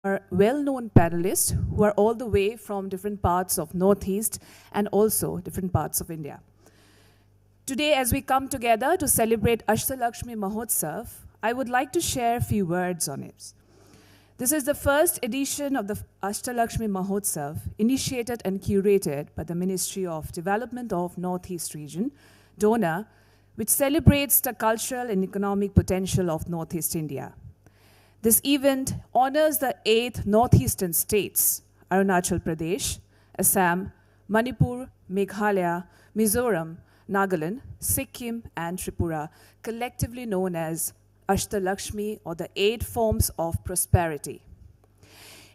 our well-known panelists who are all the way from different parts of Northeast and also different parts of India. Today, as we come together to celebrate Ashtalakshmi Mahotsav, I would like to share a few words on it. This is the first edition of the Ashtalakshmi Mahotsav, initiated and curated by the Ministry of Development of Northeast Region, DONA, which celebrates the cultural and economic potential of Northeast India. This event honors the 8 northeastern states, Arunachal Pradesh, Assam, Manipur, Meghalaya, Mizoram, Nagaland, Sikkim, and Tripura, collectively known as Ashtalakshmi, or the 8 forms of prosperity.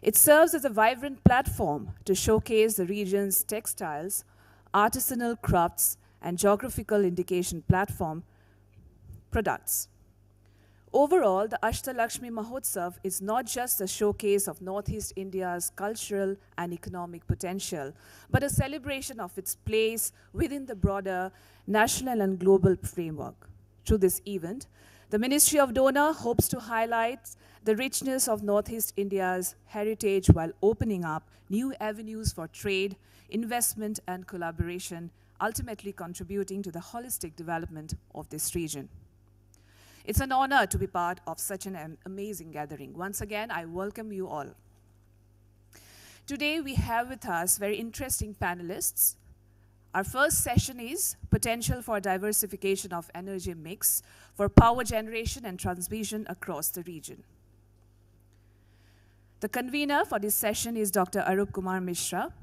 It serves as a vibrant platform to showcase the region's textiles, artisanal crafts, and geographical indication platform products. Overall, the Ashtalakshmi Mahotsav is not just a showcase of Northeast India's cultural and economic potential, but a celebration of its place within the broader national and global framework. Through this event, the Ministry of DONA hopes to highlight the richness of Northeast India's heritage while opening up new avenues for trade, investment, and collaboration, ultimately contributing to the holistic development of this region. It's an honor to be part of such an amazing gathering. Once again, I welcome you all. Today, we have with us very interesting panelists. Our first session is Potential for Diversification of Energy Mix for Power Generation and Transmission Across the Region. The convener for this session is Dr. Arup Kumar Mishra.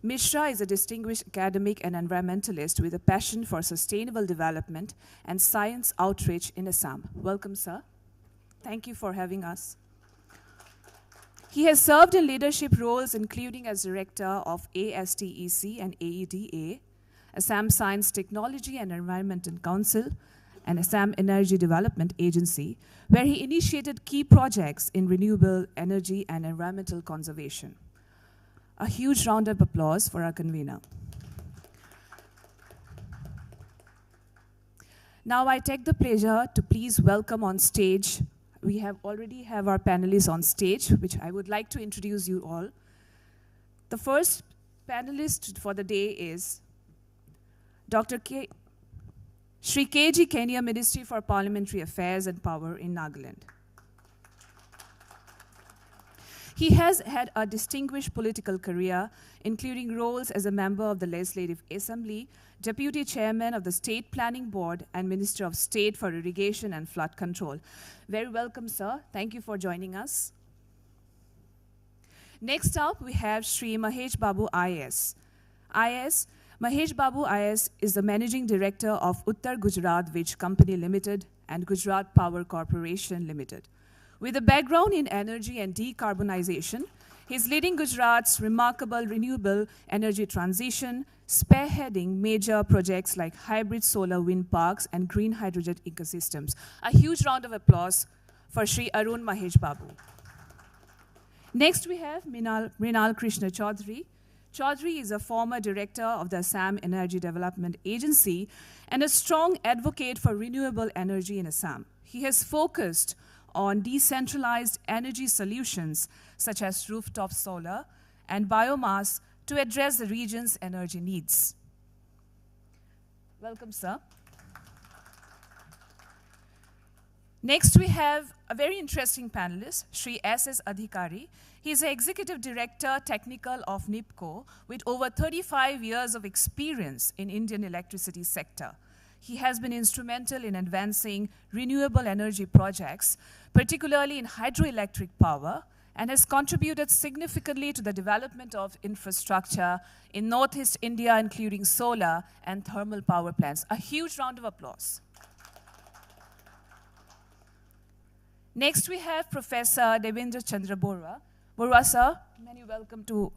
Mishra is a distinguished academic and environmentalist with a passion for sustainable development and science outreach in Assam. Welcome, sir. Thank you for having us. He has served in leadership roles including as director of ASTEC and AEDA, Assam Science Technology and Environmental Council, and Assam Energy Development Agency, where he initiated key projects in renewable energy and environmental conservation. A huge round of applause for our convener. Now I take the pleasure to please welcome on stage. We already have our panelists on stage, which I would like to introduce you all. The first panelist for the day is Dr. Shri K.G. Kenia, Ministry for Parliamentary Affairs and Power in Nagaland. He has had a distinguished political career, including roles as a member of the Legislative Assembly, Deputy Chairman of the State Planning Board, and Minister of State for Irrigation and Flood Control. Very welcome, sir. Thank you for joining us. Next up, we have Shri Mahesh Babu IAS. Mahesh Babu IAS is the Managing Director of Uttar Gujarat Wijj Company Limited and Gujarat Power Corporation Limited. With a background in energy and decarbonization, he is leading Gujarat's remarkable renewable energy transition, spearheading major projects like hybrid solar wind parks and green hydrogen ecosystems. A huge round of applause for Shri Arun Mahesh Babu. Next, we have Mrinal Krishna Chaudhary. Chaudhary is a former director of the Assam Energy Development Agency and a strong advocate for renewable energy in Assam. He has focused on decentralized energy solutions such as rooftop solar and biomass to address the region's energy needs. Welcome, sir. Next, we have a very interesting panelist, Shri S.S. Adhikari. He is the Executive Director Technical of NIPCO with over 35 years of experience in Indian electricity sector. He has been instrumental in advancing renewable energy projects, particularly in hydroelectric power, and has contributed significantly to the development of infrastructure in Northeast India, including solar and thermal power plants. A huge round of applause. Next, we have Professor Devendra Chandra Borua. Borua, sir, many welcome to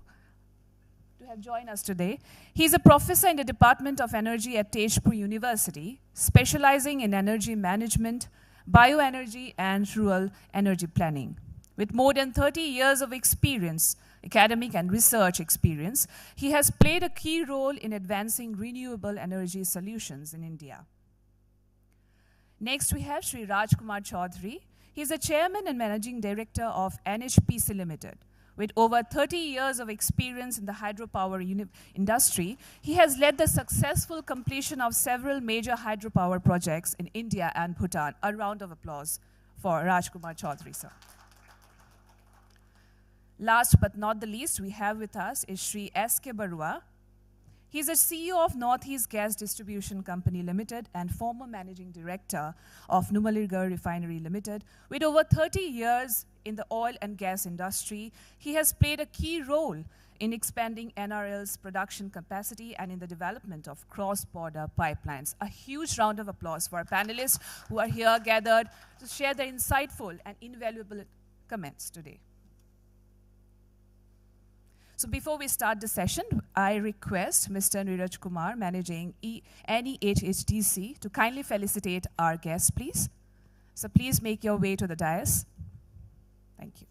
have joined us today. He is a professor in the Department of Energy at Tezpur University, specializing in energy management, bioenergy, and rural energy planning. With more than 30 years of experience, academic and research experience, he has played a key role in advancing renewable energy solutions in India. Next, we have Shri Rajkumar Chaudhary. He's the chairman and managing director of NHPC Limited. With over 30 years of experience in the hydropower industry, he has led the successful completion of several major hydropower projects in India and Bhutan. A round of applause for Rajkumar Chaudhary, sir. Last but not the least, we have with us is Shri S.K. Barua. He's a CEO of Northeast Gas Distribution Company Limited and former managing director of Numaligarh Refinery Limited. With over 30 years in the oil and gas industry, he has played a key role in expanding NRL's production capacity and in the development of cross-border pipelines. A huge round of applause for our panelists who are here gathered to share their insightful and invaluable comments today. So before we start the session, I request Mr. Neeraj Kumar, managing NEHHDC, to kindly felicitate our guests, please. So please make your way to the dais. Thank you.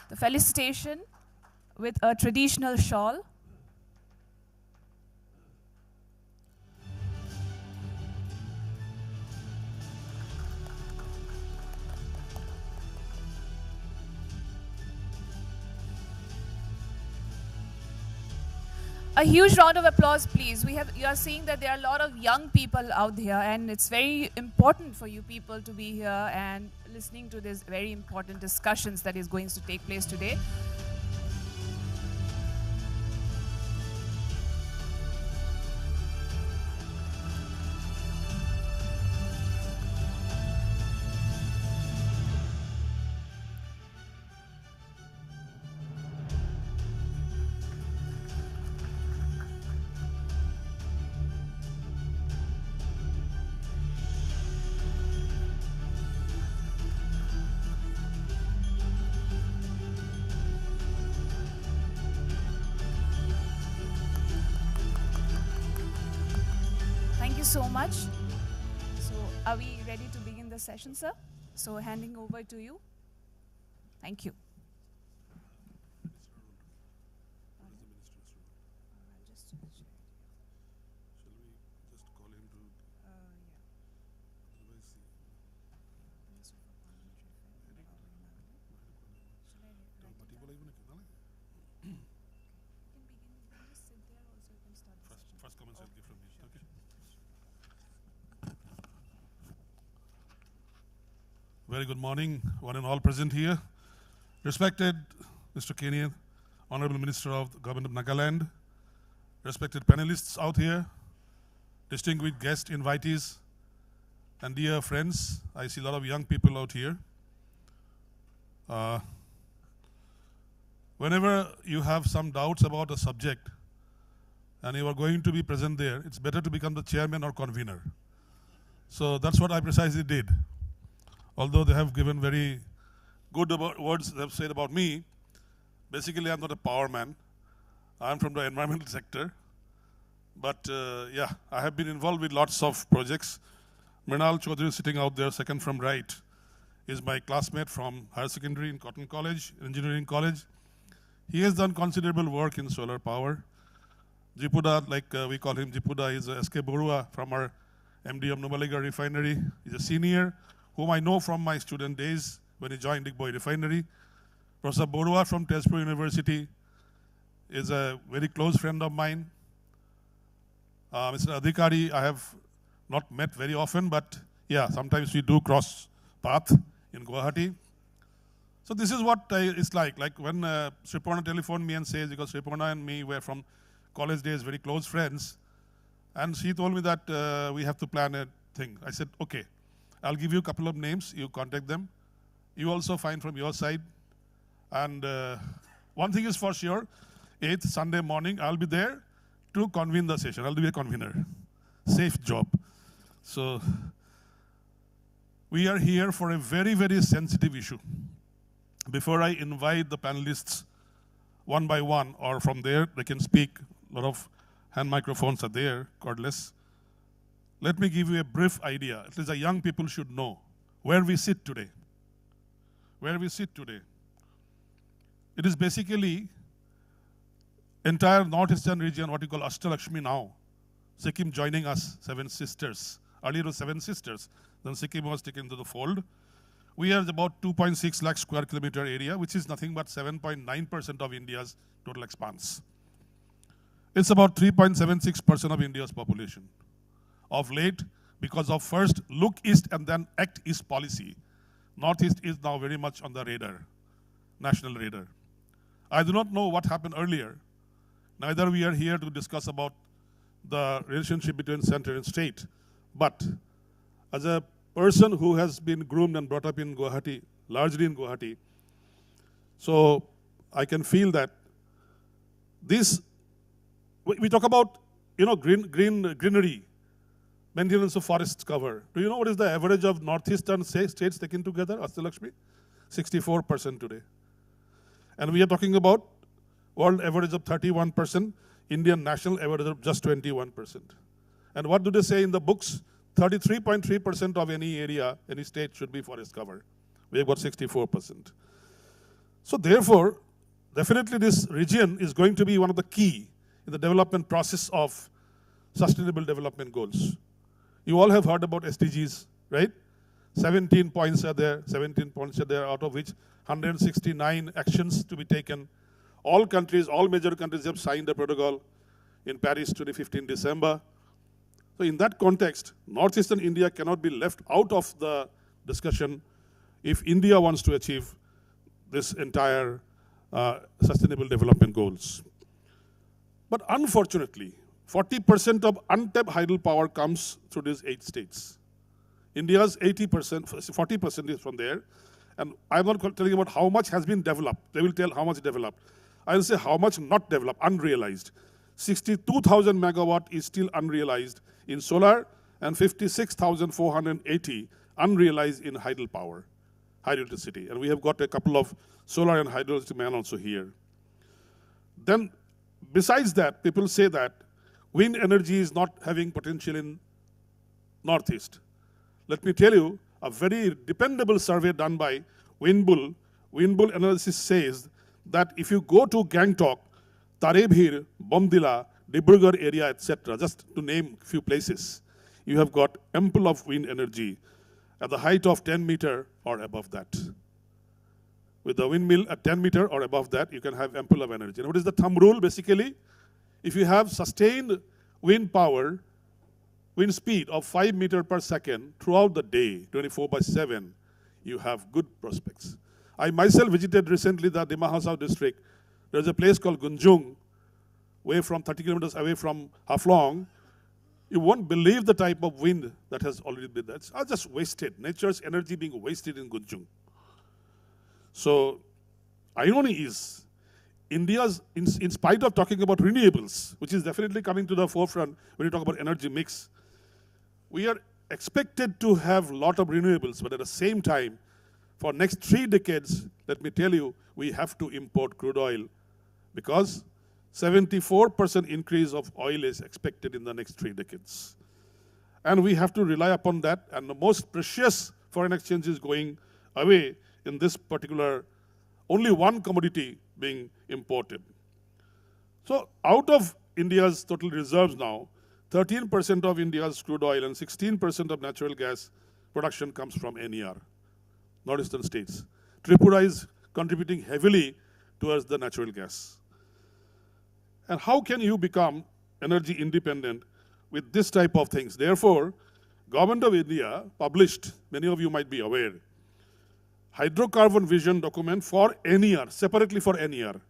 The felicitation with a traditional shawl. A huge round of applause, please. You are seeing that there are a lot of young people out here, and it's very important for you people to be here and listening to these very important discussions that is going to take place today. So much. So are we ready to begin the session, sir? So handing over to you. Thank you. Very good morning, one and all present here. Respected Mr. Kenyan, Honorable Minister of the Government of Nagaland, respected panelists out here, distinguished guest invitees, and dear friends, I see a lot of young people out here. Whenever you have some doubts about a subject and you are going to be present there, it's better to become the chairman or convener. So that's what I precisely did. Although they have given very good words they have said about me, basically I'm not a power man. I'm from the environmental sector. But yeah, I have been involved with lots of projects. Mrinal Chaudhary, sitting out there, second from right, is my classmate from higher secondary in Cotton College, Engineering College. He has done considerable work in solar power. Jipuda, like we call him Jipuda, is S.K. Barua from our MD of Numaligarh Refinery. He's a senior, whom I know from my student days when he joined Digboi Refinery. Professor Barua from Tezpur University is a very close friend of mine. Mr. Adhikari, I have not met very often, but yeah, sometimes we do cross path in Guwahati. So this is what it's like when Sriporna telephoned me and says, because Sriporna and me were from college days very close friends, and she told me that we have to plan a thing. I said, okay. I'll give you a couple of names, you contact them. You also find from your side. And one thing is for sure, 8th Sunday morning, I'll be there to convene the session. I'll be a convener. Safe job. So we are here for a very, very sensitive issue. Before I invite the panelists one by one, or from there, they can speak. A lot of hand microphones are there, cordless. Let me give you a brief idea. At least the young people should know where we sit today. where we sit today. It is basically entire northeastern region, what you call Ashtalakshmi now. Sikkim joining us, 7 sisters. Earlier it was 7 sisters. Then Sikkim was taken into the fold. We are about 2.6 lakh square kilometer area, which is nothing but 7.9% of India's total expanse. It's about 3.76% of India's population. Of late, because of first look east and then act east policy, Northeast is now very much on the radar, national radar. I do not know what happened earlier. Neither we are here to discuss about the relationship between center and state. But as a person who has been groomed and brought up in Guwahati, largely in Guwahati, so I can feel that this, we talk about, greenery, maintenance of forest cover. Do you know what is the average of northeastern states taken together, Ashtalakshmi? 64% today. And we are talking about world average of 31%, Indian national average of just 21%. And what do they say in the books? 33.3% of any area, any state should be forest cover. We have got 64%. So therefore, definitely this region is going to be one of the key in the development process of sustainable development goals. You all have heard about SDGs, right? 17 points are there, out of which 169 actions to be taken. All countries, all major countries have signed the protocol in Paris 2015 December. So in that context, northeastern India cannot be left out of the discussion if India wants to achieve this entire sustainable development goals. But unfortunately, 40% of untapped hydropower comes through these 8 states. India's 80%, 40% is from there. And I'm not telling you about how much has been developed. They will tell how much developed. I will say how much not developed, unrealized. 62,000 megawatt is still unrealized in solar and 56,480 unrealized in hydropower, hydroelectricity. And we have got a couple of solar and hydroelectricity men also here. Then besides that, people say that wind energy is not having potential in Northeast. Let me tell you, a very dependable survey done by Windbull analysis says that if you go to Gangtok, Tarebhir, Bomdila, Dibrugarh area, etc., just to name a few places, you have got ample of wind energy at the height of 10 meter or above that. With the windmill at 10 meter or above that, you can have ample of energy. And what is the thumb rule, basically? If you have sustained wind power, wind speed of 5 meters per second throughout the day, 24/7, you have good prospects. I myself visited recently the Dima Hasao district. There's a place called Gunjung, away from 30 kilometers away from Haflong. You won't believe the type of wind that has already been there. It's just wasted. Nature's energy being wasted in Gunjung. So, irony is, India's, in spite of talking about renewables, which is definitely coming to the forefront when you talk about energy mix, we are expected to have a lot of renewables, but at the same time, for next 3 decades, let me tell you, we have to import crude oil because 74% increase of oil is expected in the next 3 decades. And we have to rely upon that, and the most precious foreign exchange is going away in this particular, only one commodity being imported. So out of India's total reserves now, 13% of India's crude oil and 16% of natural gas production comes from NER, northeastern states. Tripura is contributing heavily towards the natural gas. And how can you become energy independent with this type of things? Therefore, Government of India published, many of you might be aware, hydrocarbon vision document for NER, separately for NER.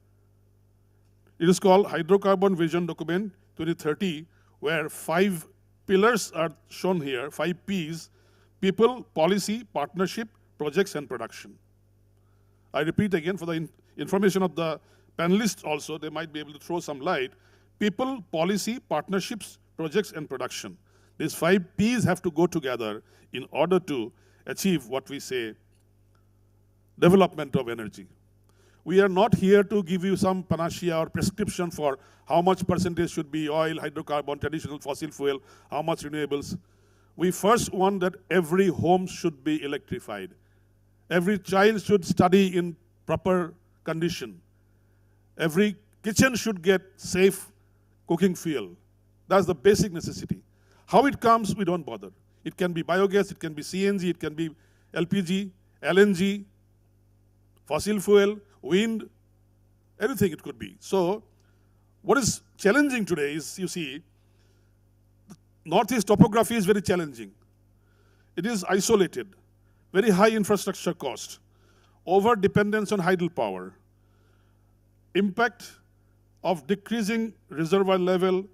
It is called Hydrocarbon Vision Document 2030, where 5 pillars are shown here, 5 Ps: people, policy, partnership, projects, and production. I repeat again for the information of the panelists also, they might be able to throw some light. People, policy, partnerships, projects, and production. These 5 Ps have to go together in order to achieve what we say, development of energy. We are not here to give you some panacea or prescription for how much percentage should be oil, hydrocarbon, traditional fossil fuel, how much renewables. We first want that every home should be electrified. Every child should study in proper condition. Every kitchen should get safe cooking fuel. That's the basic necessity. How it comes, we don't bother. It can be biogas, it can be CNG, it can be LPG, LNG, fossil fuel, wind, anything it could be. So, what is challenging today is, you see, Northeast topography is very challenging. It is isolated, very high infrastructure cost, over-dependence on hydropower, impact of decreasing reservoir level,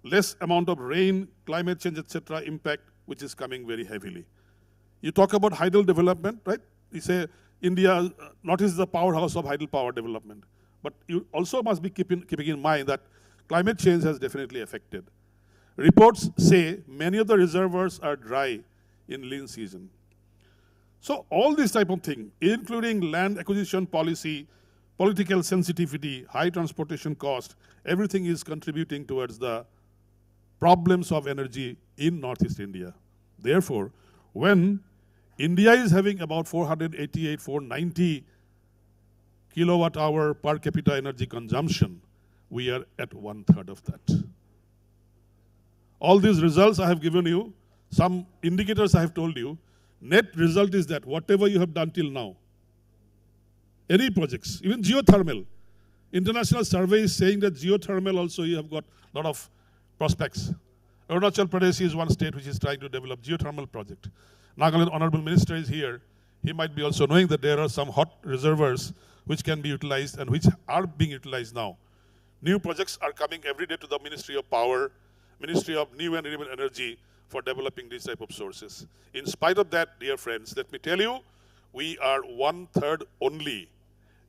less amount of rain, climate change, etc., impact, which is coming very heavily. You talk about hydel development, right? You say India, Northeast is the powerhouse of hydropower development. But you also must be keeping in mind that climate change has definitely affected. Reports say many of the reservoirs are dry in lean season. So all these type of things, including land acquisition policy, political sensitivity, high transportation cost, everything is contributing towards the problems of energy in Northeast India. Therefore, when India is having about 488, 490 kilowatt hour per capita energy consumption, we are at 1/3 of that. All these results I have given you, some indicators I have told you, net result is that whatever you have done till now, any projects, even geothermal, international survey is saying that geothermal also you have got a lot of prospects. Arunachal Pradesh is one state which is trying to develop geothermal project. Nagaland Honorable Minister is here. He might be also knowing that there are some hot reservoirs which can be utilized and which are being utilized now. New projects are coming every day to the Ministry of Power, Ministry of New and Renewable Energy for developing these type of sources. In spite of that, dear friends, let me tell you, we are 1/3 only.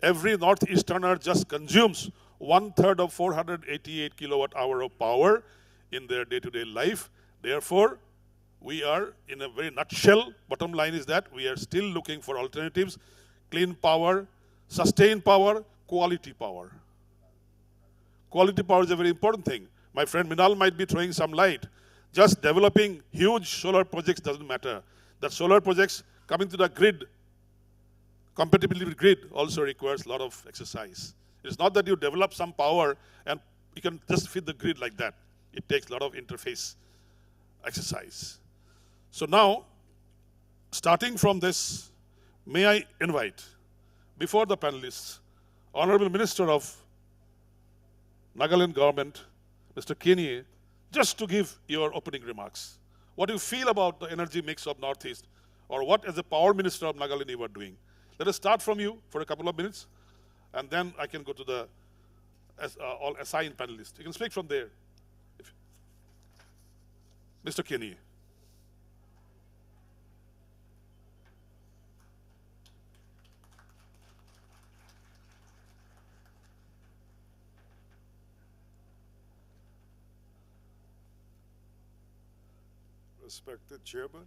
Every Northeasterner just consumes 1/3 of 488 kilowatt hour of power in their day-to-day life. Therefore, we are, in a very nutshell, bottom line is that we are still looking for alternatives, clean power, sustained power, quality power. Quality power is a very important thing. My friend Minal might be throwing some light. Just developing huge solar projects doesn't matter. The solar projects coming to the grid, compatibility with grid also requires a lot of exercise. It's not that you develop some power and you can just feed the grid like that. It takes a lot of interface exercise. So now, starting from this, may I invite, before the panelists, Honorable Minister of Nagaland government, Mr. Kenie, just to give your opening remarks. What do you feel about the energy mix of Northeast, or what as a power minister of Nagaland you are doing? Let us start from you for a couple of minutes, and then I can go to the all assigned panelists. You can speak from there. Mr. Kenie. Respected Chairman,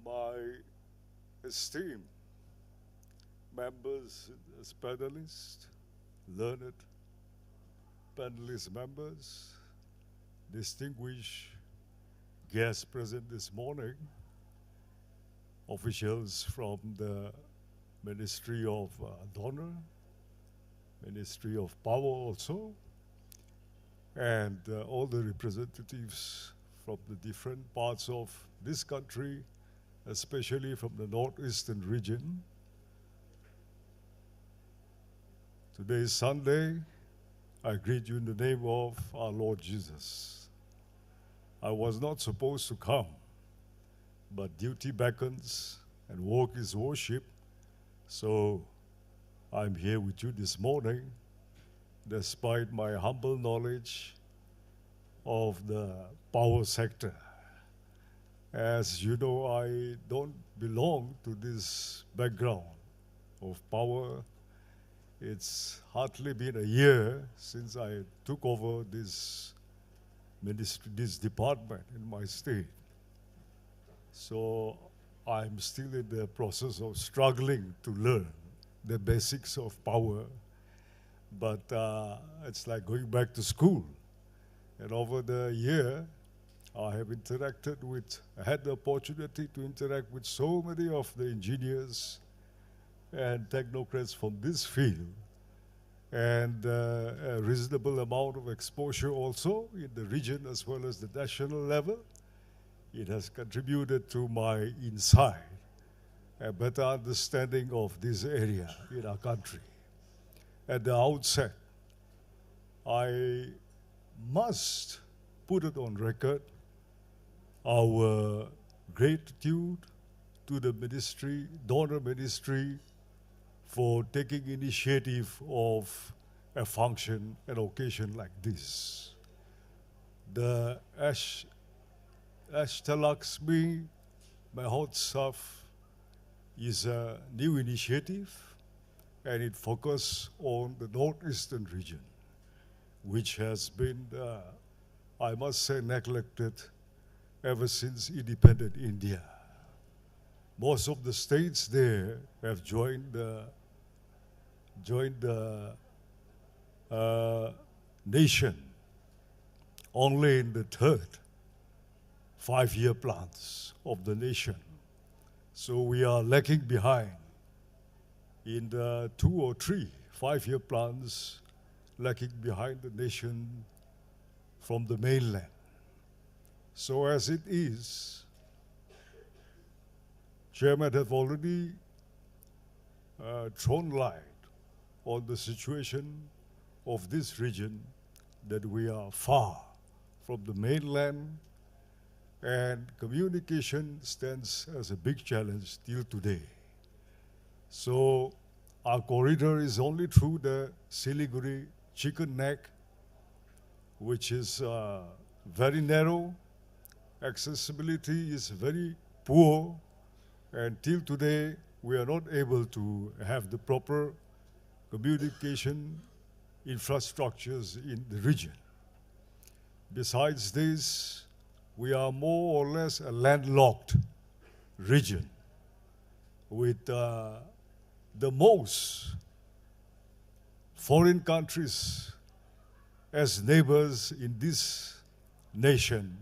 my esteemed members as panelists, learned panelist members, distinguished guests present this morning, officials from the Ministry of Donor, Ministry of Power also, and all the representatives from the different parts of this country, especially from the northeastern region. Today is Sunday. I greet you in the name of our Lord Jesus. I was not supposed to come, but duty beckons and work is worship. So I'm here with you this morning, despite my humble knowledge of the power sector. As you know, I don't belong to this background of power. It's hardly been a year since I took over this ministry, this department in my state. So I'm still in the process of struggling to learn the basics of power. But it's like going back to school. And over the year, I have had the opportunity to interact with so many of the engineers and technocrats from this field, and a reasonable amount of exposure also in the region as well as the national level. It has contributed to my insight, a better understanding of this area in our country. At the outset, I must put it on record our gratitude to the ministry, donor ministry, for taking initiative of a function, an occasion like this. The Ashtalakshmi Mahotsav is a new initiative, and it focuses on the northeastern region, which has been, I must say, neglected ever since independent India. Most of the states there have joined the nation only in the third 5-year plans of the nation. So we are lagging behind in the 2 or 3 5-year plans, lagging behind the nation from the mainland. So as it is, Chairman have already thrown light on the situation of this region, that we are far from the mainland, and communication stands as a big challenge till today. So our corridor is only through the Siliguri Chicken Neck, which is very narrow. Accessibility is very poor, and till today we are not able to have the proper communication infrastructures in the region. Besides this, we are more or less a landlocked region with the most foreign countries as neighbors in this nation.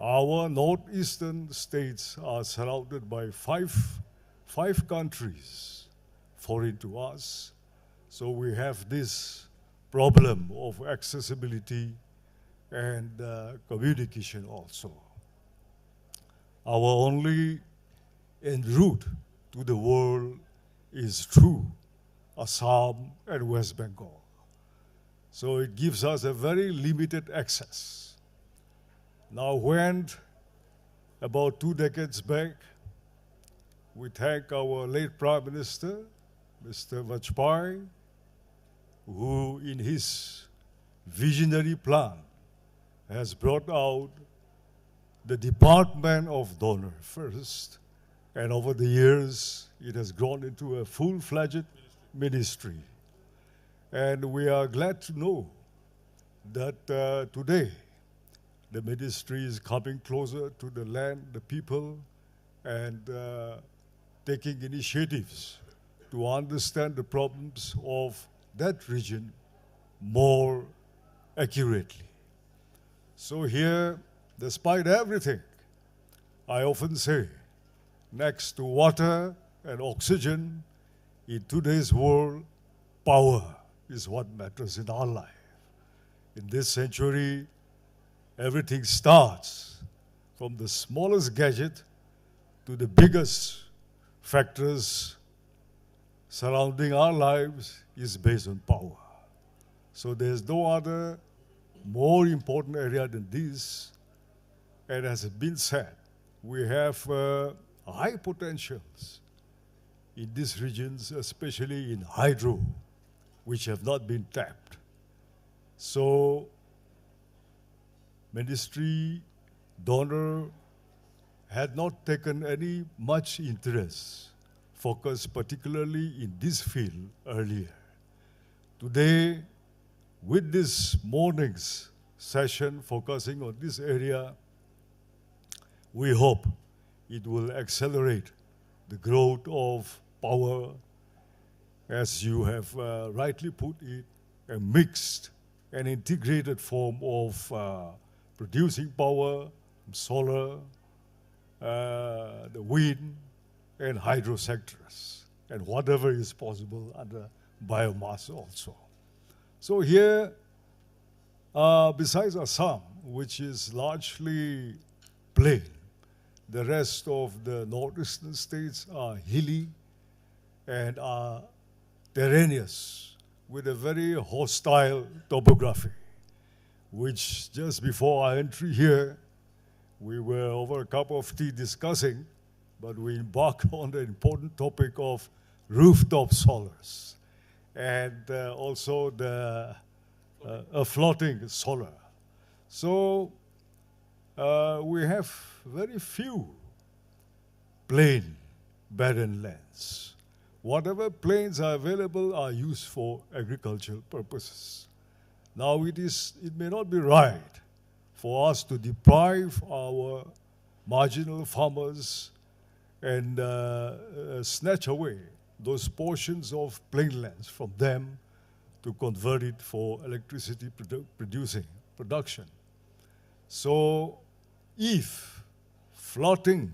Our northeastern states are surrounded by five countries foreign to us. So we have this problem of accessibility and communication also. Our only en route to the world is through Assam and West Bengal. So it gives us a very limited access. Now, when about 2 decades back, we thank our late Prime Minister, Mr. Vajpayee, who in his visionary plan has brought out the Department of Donor first, and over the years, it has grown into a full-fledged ministry. And we are glad to know that today, the ministry is coming closer to the land, the people, and taking initiatives to understand the problems of that region more accurately. So here, despite everything, I often say, next to water and oxygen, in today's world, power is what matters in our life. In this century, everything starts from the smallest gadget to the biggest factors surrounding our lives is based on power. So there's no other more important area than this. And as has been said, we have high potentials in these regions, especially in hydro, which have not been tapped. So ministry, donor had not taken any much interest, focused particularly in this field earlier. Today, with this morning's session focusing on this area, we hope it will accelerate the growth of power, as you have rightly put it, a mixed and integrated form of producing power from solar, the wind, and hydro sectors, and whatever is possible under biomass also. So here, besides Assam, which is largely plain, the rest of the northeastern states are hilly and are terraneous with a very hostile topography, which just before our entry here, we were over a cup of tea discussing, but we embarked on the important topic of rooftop solars and also the floating solar. So we have very few plain barren lands. Whatever plains are available are used for agricultural purposes. Now it may not be right for us to deprive our marginal farmers and snatch away those portions of plain lands from them to convert it for electricity production. So if floating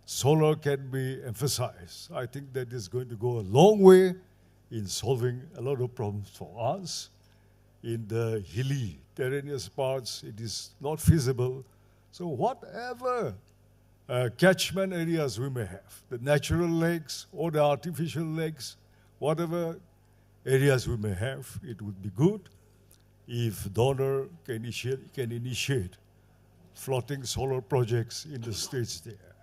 solar can be emphasized, I think that is going to go a long way in solving a lot of problems for us. In the hilly, terraneous parts, it is not feasible. So whatever catchment areas we may have, the natural lakes or the artificial lakes, whatever areas we may have, it would be good if donor can initiate floating solar projects in the states there,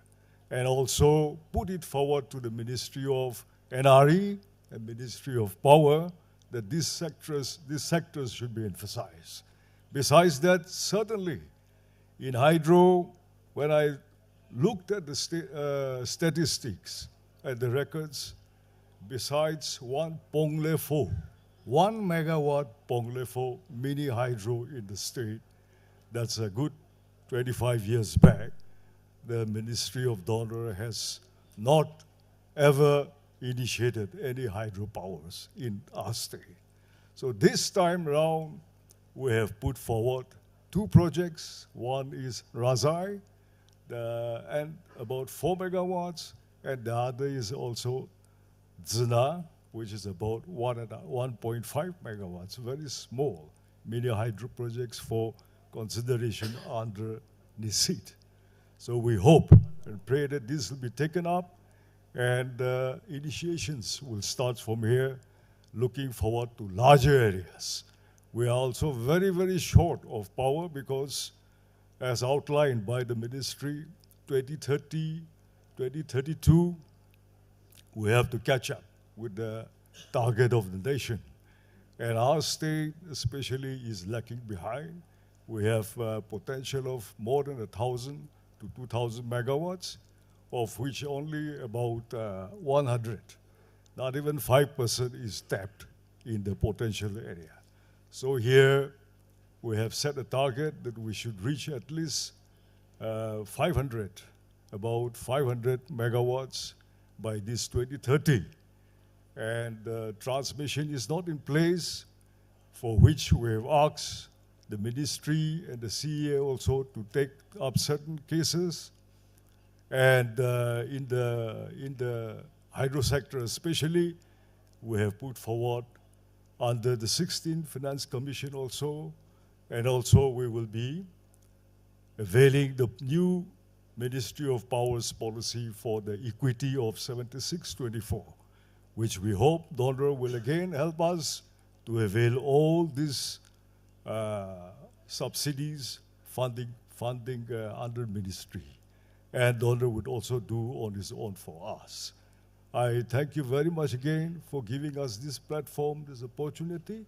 and also put it forward to the Ministry of NRE and Ministry of Power that these sectors should be emphasized. Besides that, certainly in hydro, when I looked at the statistics and the records, besides one Ponglefo, 1 megawatt Ponglefo mini hydro in the state, that's a good 25 years back, the Ministry of Donor has not ever initiated any hydropowers in our state. So this time around, we have put forward 2 projects. One is Razai, and about 4 megawatts, and the other is also Zina, which is about 1.5 megawatts, very small mini hydro projects for consideration under NISIT. So we hope and pray that this will be taken up, and initiations will start from here, looking forward to larger areas. We are also very, very short of power because, as outlined by the ministry, 2030, 2032, we have to catch up with the target of the nation. And our state especially is lacking behind. We have potential of more than 1,000 to 2,000 megawatts, of which only about 100, not even 5% is tapped in the potential area. So here we have set a target that we should reach at least 500, about 500 megawatts by this 2030. And transmission is not in place, for which we have asked the ministry and the CEA also to take up certain cases. And in the hydro sector especially, we have put forward under the 16th Finance Commission also, and also we will be availing the new Ministry of Powers policy for the equity of 7624, which we hope donor will again help us to avail all these subsidies, funding under ministry. And donor would also do on his own for us. I thank you very much again for giving us this platform, this opportunity,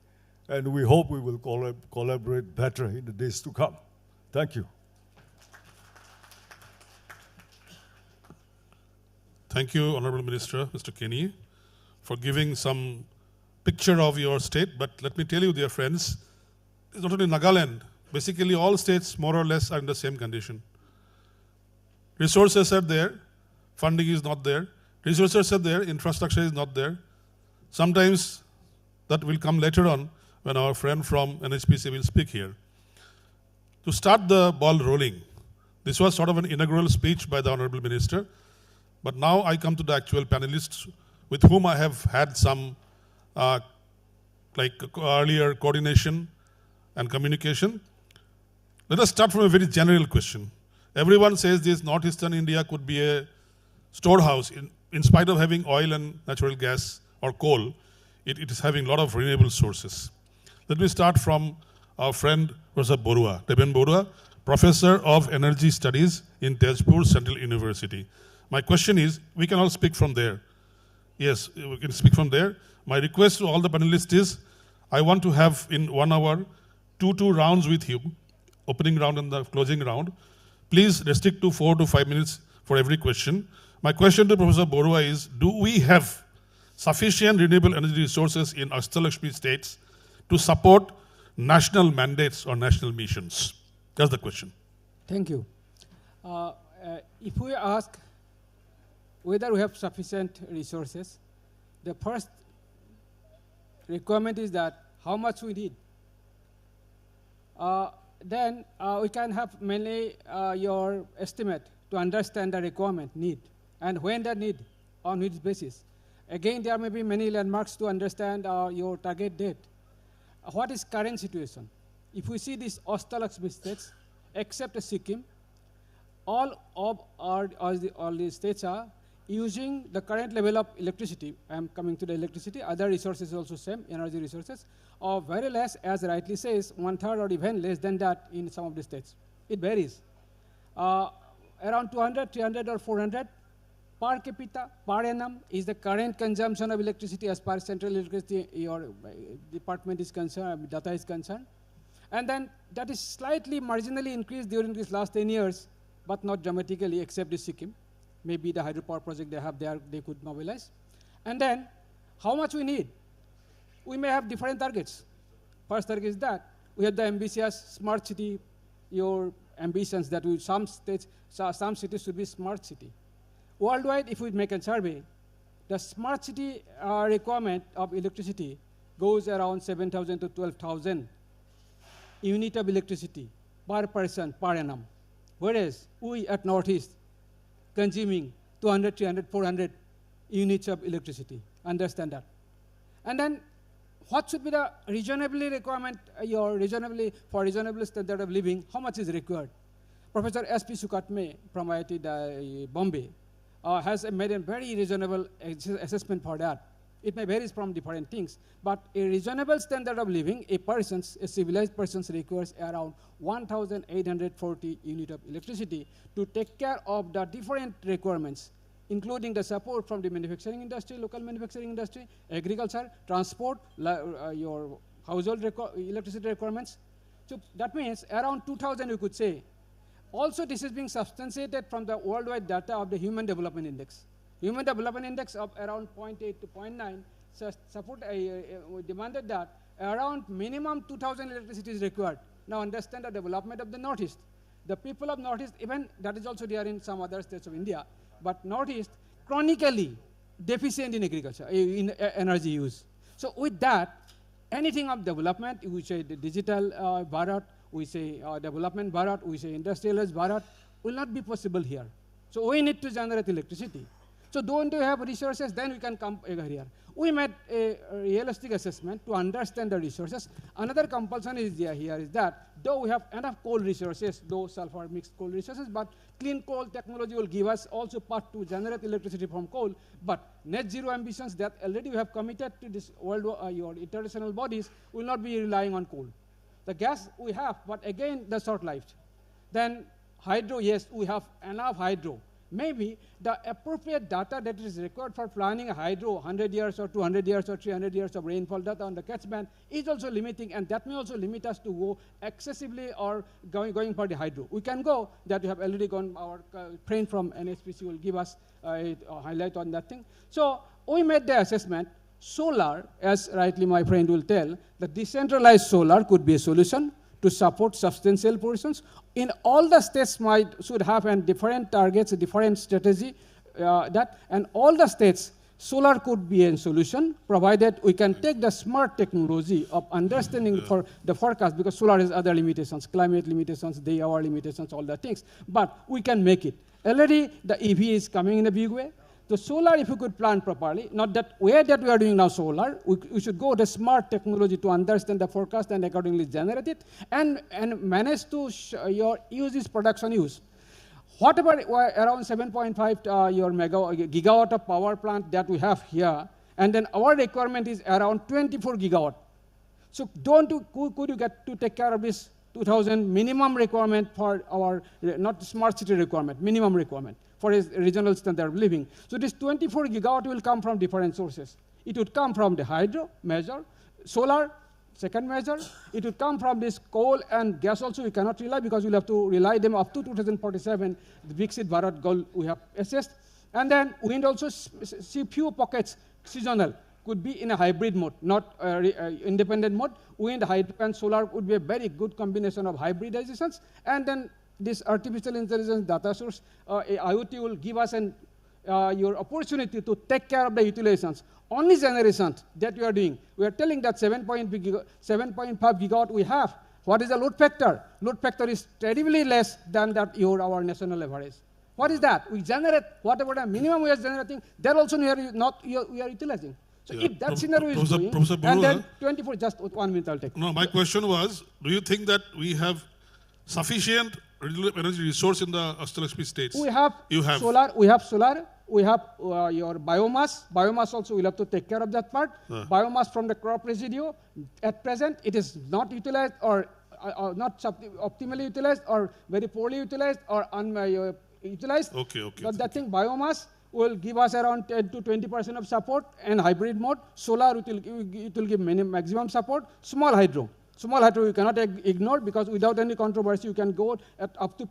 and we hope we will collaborate better in the days to come. Thank you. Thank you, Honorable Minister, Mr. Kenny, for giving some picture of your state. But let me tell you, dear friends, it's not only Nagaland. Basically, all states more or less are in the same condition. Resources are there, funding is not there. Resources are there, infrastructure is not there. Sometimes that will come later on when our friend from NHPC will speak here. To start the ball rolling, this was sort of an inaugural speech by the Honorable Minister, but now I come to the actual panelists with whom I have had some earlier coordination and communication. Let us start from a very general question. Everyone says this northeastern India could be a storehouse. In spite of having oil and natural gas or coal, it is having a lot of renewable sources. Let me start from our friend Professor Borua, Deben Borua, Professor of Energy Studies in Tezpur Central University. My question is, we can all speak from there. Yes, we can speak from there. My request to all the panelists is, I want to have in 1 hour, two rounds with you, opening round and the closing round. Please restrict to 4 to 5 minutes for every question. My question to Professor Borua is, do we have sufficient renewable energy resources in Ashtalakshmi states to support national mandates or national missions? That's the question. Thank you. If we ask whether we have sufficient resources, the first requirement is that how much we need. Then we can have mainly your estimate to understand the requirement, need, and when that need, on which basis. Again, there may be many landmarks to understand your target date. What is current situation? If we see these Ashtalakshmi states, except Sikkim, all the states are using the current level of electricity. I am coming to the electricity. Other resources also same, energy resources, or very less, as rightly says, 1/3 or even less than that in some of the states. It varies. Around 200, 300, or 400 per capita, per annum is the current consumption of electricity as per Central Electricity, your department is concerned, data is concerned. And then that is slightly marginally increased during these last 10 years, but not dramatically except the Sikkim. Maybe the hydropower project they have there, they could mobilize. And then how much we need? We may have different targets. First target is that we have the ambitious smart city, your ambitions that some cities should be smart city. Worldwide, if we make a survey, the smart city requirement of electricity goes around 7,000 to 12,000 unit of electricity per person per annum. Whereas we at Northeast consuming 200, 300, 400 units of electricity. Understand that. And then what should be the reasonably requirement, for reasonable standard of living, how much is required? Professor S.P. Sukatme from IIT Bombay has made a very reasonable assessment for that. It may vary from different things, but a reasonable standard of living, a civilized person requires around 1,840 units of electricity to take care of the different requirements, including the support from the manufacturing industry, local manufacturing industry, agriculture, transport, your household electricity requirements. So that means around 2,000 we could say. Also, this is being substantiated from the worldwide data of the Human Development Index. Human Development Index of around 0.8 to 0.9 demanded that around minimum 2,000 electricity is required. Now understand the development of the Northeast. The people of Northeast, even that is also there in some other states of India, but Northeast chronically deficient in agriculture, in energy use. So with that, anything of development, we say the digital Bharat, we say development Bharat, we say industrialized Bharat, will not be possible here. So we need to generate electricity. So don't we have resources, then we can come here. We made a realistic assessment to understand the resources. Another compulsion is here is that though we have enough coal resources, though sulfur mixed coal resources, but clean coal technology will give us also part to generate electricity from coal. But net zero ambitions that already we have committed to this world, your international bodies will not be relying on coal. The gas we have, but again the short-lived. Then hydro, yes, we have enough hydro. Maybe the appropriate data that is required for planning a hydro, 100 years or 200 years or 300 years of rainfall data on the catchment is also limiting, and that may also limit us to go excessively or going for the hydro. We can go, that we have already gone, our friend from NHPC will give us a highlight on that thing. So we made the assessment. Solar, as rightly my friend will tell, the decentralized solar could be a solution to support substantial portions. In all the states should have different targets, different strategy, and all the states Solar could be a solution, provided we can take the smart technology of understanding for the forecast, because solar has other limitations, climate limitations, day-hour limitations, all the things. But we can make it. Already the EV is coming in a big way. The solar, if we could plan properly, not that way that we are doing now solar, we should go the smart technology to understand the forecast and accordingly generate it, and manage to use this production use. Whatever around 7.5 your gigawatt of power plant that we have here, and then our requirement is around 24 gigawatt. So could you get to take care of this 2000 minimum requirement for our, not smart city requirement, minimum requirement for a regional standard of living. So this 24 gigawatt will come from different sources. It would come from the hydro measure, solar, second measure. It would come from this coal and gas also we cannot rely, because we'll have to rely them up to 2047, the Viksit Bharat goal we have assessed. And then wind also see few pockets seasonal, could be in a hybrid mode, not independent mode. Wind, hydro, and solar would be a very good combination of hybridizations. And then this artificial intelligence data source, IoT will give us your opportunity to take care of the utilizations. Only generation that you are doing, we are telling that 7.5 gigawatt we have. What is the load factor? Load factor is terribly less than that our national average. What is that? We generate whatever the minimum we are generating, that also we are utilizing. So if that scenario is going, and then 24, just 1 minute I'll take. No, my question was, do you think that we have sufficient renewable energy resource in the Ashtalakshmi states? We have solar, we have your biomass. Biomass also we'll have to take care of that part. Biomass from the crop residue, at present it is not utilized or not optimally utilized or very poorly utilized or utilized. Okay. But that thing, biomass will give us around 10 to 20% of support, and hybrid mode. Solar, it will give maximum support. Small hydro you cannot ignore, because without any controversy you can go up to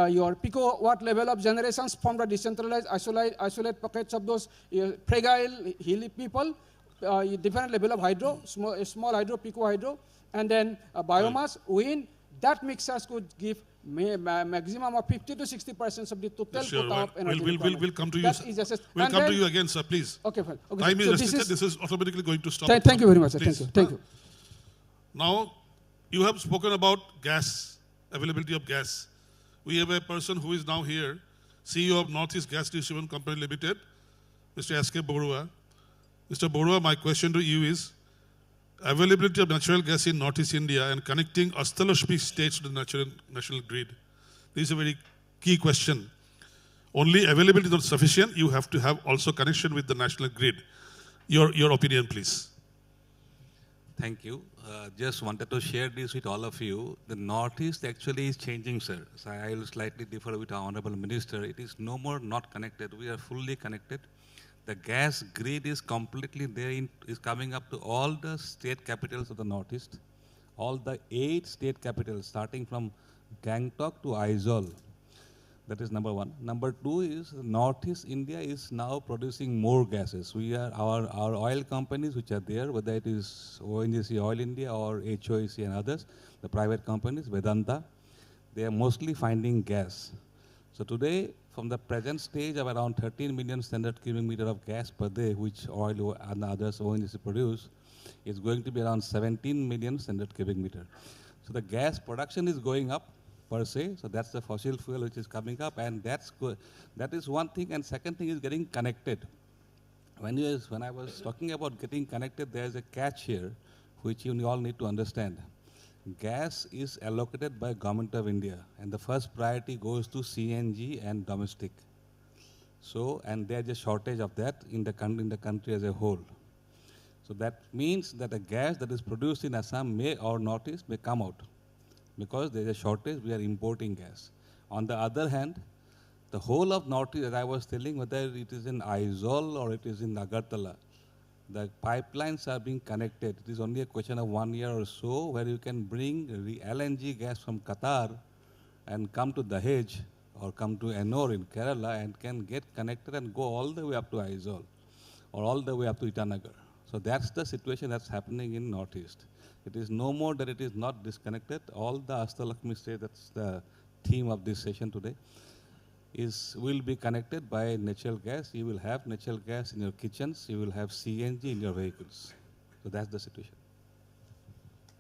your picowatt level of generations from the decentralized isolate pockets of those fragile hilly people, different level of hydro, small hydro, pico hydro, and then biomass, wind. That mixers could give maximum of 50 to 60% of the total quota of energy. We'll come to you. We'll come to you again, sir, please. Okay, fine. Okay, time is restricted. This is automatically going to stop. Thank you very much, sir. Thank you. Now, you have spoken about gas, availability of gas. We have a person who is now here, CEO of Northeast Gas Distribution Company Limited, Mr. S.K. Borua. Mr. Borua, my question to you is, availability of natural gas in Northeast India and connecting Ashtalakshmi states to the national grid. This is a very key question. Only availability is not sufficient. You have to have also connection with the national grid. Your opinion, please. Thank you. Just wanted to share this with all of you. The Northeast actually is changing, sir. So I will slightly differ with our Honorable Minister. It is no more not connected. We are fully connected. The gas grid is completely there, is coming up to all the state capitals of the Northeast, all the 8 state capitals, starting from Gangtok to Aizawl. That is number one. Number two is Northeast India is now producing more gases. We are our oil companies which are there, whether it is ONGC Oil India or HOEC and others, the private companies, Vedanta, they are mostly finding gas. So today, from the present stage of around 13 million standard cubic meter of gas per day, which oil and others ONGC produce, is going to be around 17 million standard cubic meter. So the gas production is going up per se. So that's the fossil fuel which is coming up, and that's good. That is one thing. And second thing is getting connected. When I was talking about getting connected, there is a catch here, which you all need to understand. Gas is allocated by Government of India, and the first priority goes to CNG and domestic. So, and there's a shortage of that in the country as a whole. So that means that the gas that is produced in Assam or Northeast may come out, because there's a shortage. We are importing gas. On the other hand, the whole of Northeast, as I was telling, whether it is in Aizawl or it is in Agartala, the pipelines are being connected. It is only a question of 1 year or so where you can bring the LNG gas from Qatar and come to Dahej or come to Ennore in Kerala and can get connected and go all the way up to Aizawl or all the way up to Itanagar. So that's the situation that's happening in Northeast. It is no more that it is not disconnected. All the Ashtalakshmi states, that's the theme of this session today. will be connected by natural gas. You will have natural gas in your kitchens. You will have CNG in your vehicles. So that's the situation.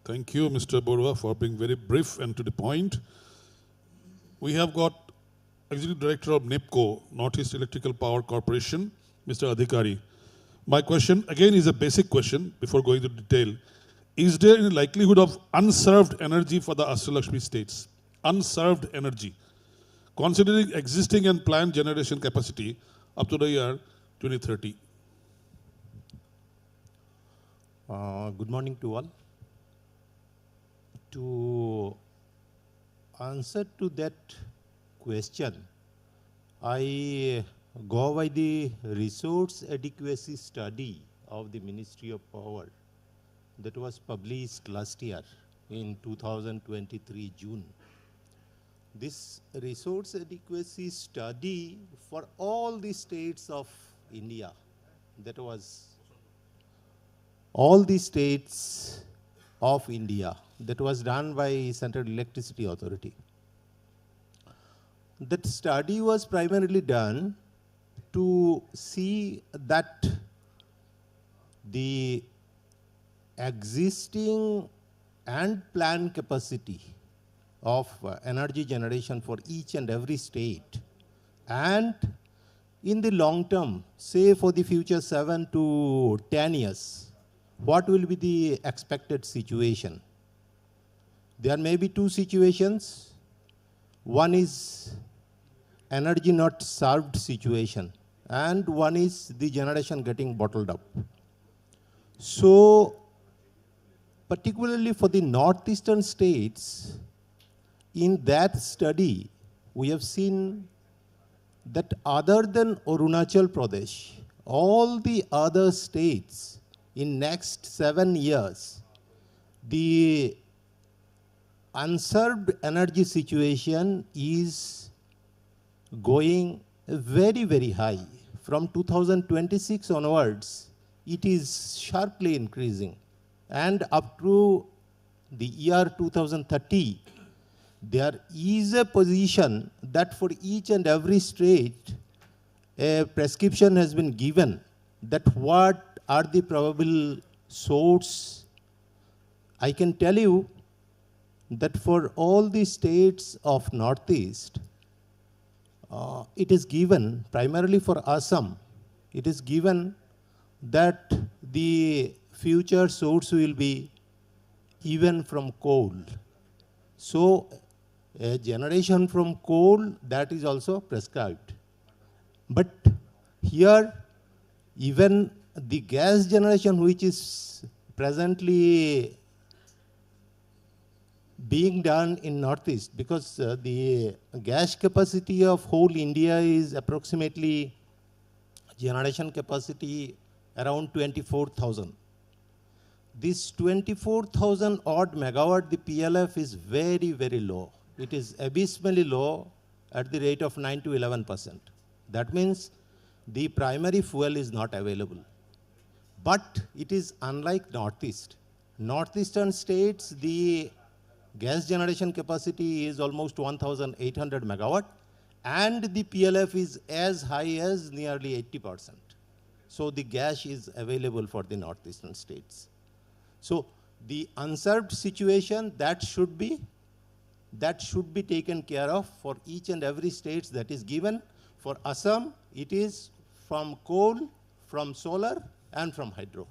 Thank you, Mr. Borua, for being very brief and to the point. We have got Executive Director of NEPCO, Northeast Electrical Power Corporation, Mr. Adhikari. My question, again, is a basic question before going into detail. Is there any likelihood of unserved energy for the Ashtalakshmi states? Unserved energy, considering existing and planned generation capacity up to the year 2030? Good morning to all. To answer to that question, I go by the resource adequacy study of the Ministry of Power that was published last year in 2023 June. This resource adequacy study for all the states of India, that was all the states of India, that was done by Central Electricity Authority. That study was primarily done to see that the existing and planned capacity of energy generation for each and every state, and in the long term, say for the future 7 to 10 years, what will be the expected situation? There may be two situations. One is energy not served situation, and one is the generation getting bottled up. So, particularly for the northeastern states, in that study, we have seen that other than Arunachal Pradesh, all the other states in next 7 years, the unserved energy situation is going very, very high. From 2026 onwards, it is sharply increasing. And up to the year 2030, there is a position that for each and every state, a prescription has been given that what are the probable source. I can tell you that for all the states of Northeast, it is given, primarily for Assam, it is given that the future source will be even from coal. So, a generation from coal, that is also prescribed. But here, even the gas generation, which is presently being done in Northeast, because the gas capacity of whole India is approximately generation capacity around 24,000. This 24,000 odd megawatt, the PLF is very, very low. It is abysmally low at the rate of 9 to 11%. That means the primary fuel is not available. But it is unlike Northeast. Northeastern states, the gas generation capacity is almost 1,800 megawatt, and the PLF is as high as nearly 80%. So the gas is available for the Northeastern states. So the unserved situation, that should be taken care of for each and every state that is given. For Assam, it is from coal, from solar, and from hydro.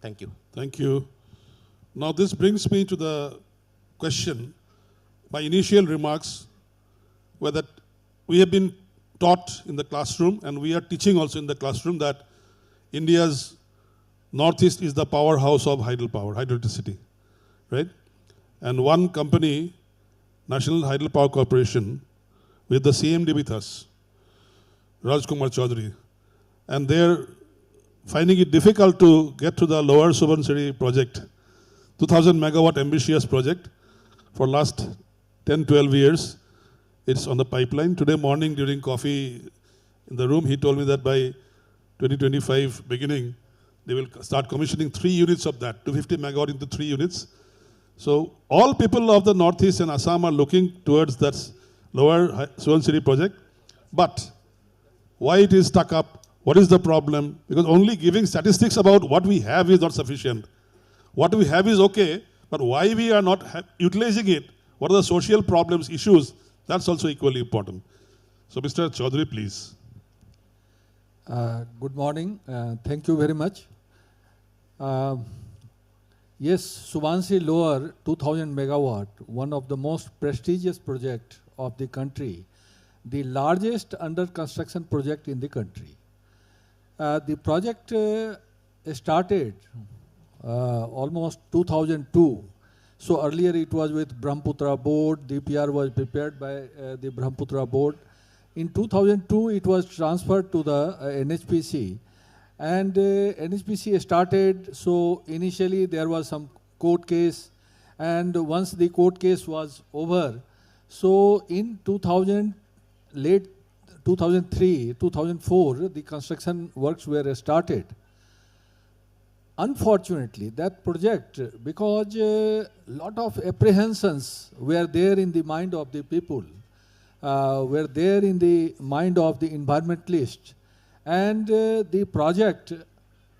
Thank you. Thank you. Now this brings me to the question. My initial remarks were that we have been taught in the classroom, and we are teaching also in the classroom, that India's Northeast is the powerhouse of hydropower, hydroelectricity, right? And one company, National Hydropower Corporation, with the CMD with us, Rajkumar Chaudhary, and they're finding it difficult to get to the Lower Subansiri project, 2,000 megawatt ambitious project for last 10, 12 years. It's on the pipeline. Today morning during coffee in the room, he told me that by 2025 beginning, they will start commissioning 3 units of that, 250 megawatt into 3 units. So all people of the Northeast and Assam are looking towards that Lower Subansiri project. But why it is stuck up? What is the problem? Because only giving statistics about what we have is not sufficient. What we have is okay, but why we are not utilizing it, what are the social problems, issues, that's also equally important. So Mr. Chaudhary, please. Good morning. Thank you very much. Yes, Subansiri Lower 2000 megawatt, one of the most prestigious projects of the country, the largest under construction project in the country. The project started almost 2002. So earlier it was with Brahmaputra board, DPR was prepared by the Brahmaputra board. In 2002 it was transferred to the NHPC. And NHPC started, so initially there was some court case, and once the court case was over, so in 2000, late 2003, 2004, the construction works were started. Unfortunately, that project, because a lot of apprehensions were there in the mind of the people, were there in the mind of the environmentalists, and the project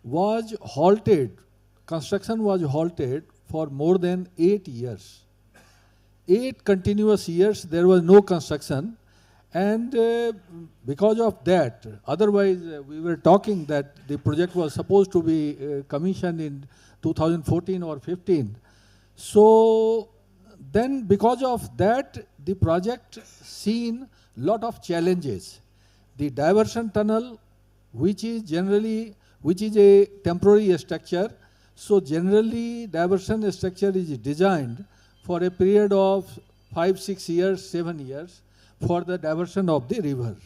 was halted, construction was halted for more than 8 years. 8 continuous years there was no construction, and because of that, otherwise we were talking that the project was supposed to be commissioned in 2014 or 15. So then because of that, the project seen lot of challenges. The diversion tunnel, which is a temporary structure. So generally diversion structure is designed for a period of 5, 6 years, 7 years for the diversion of the river.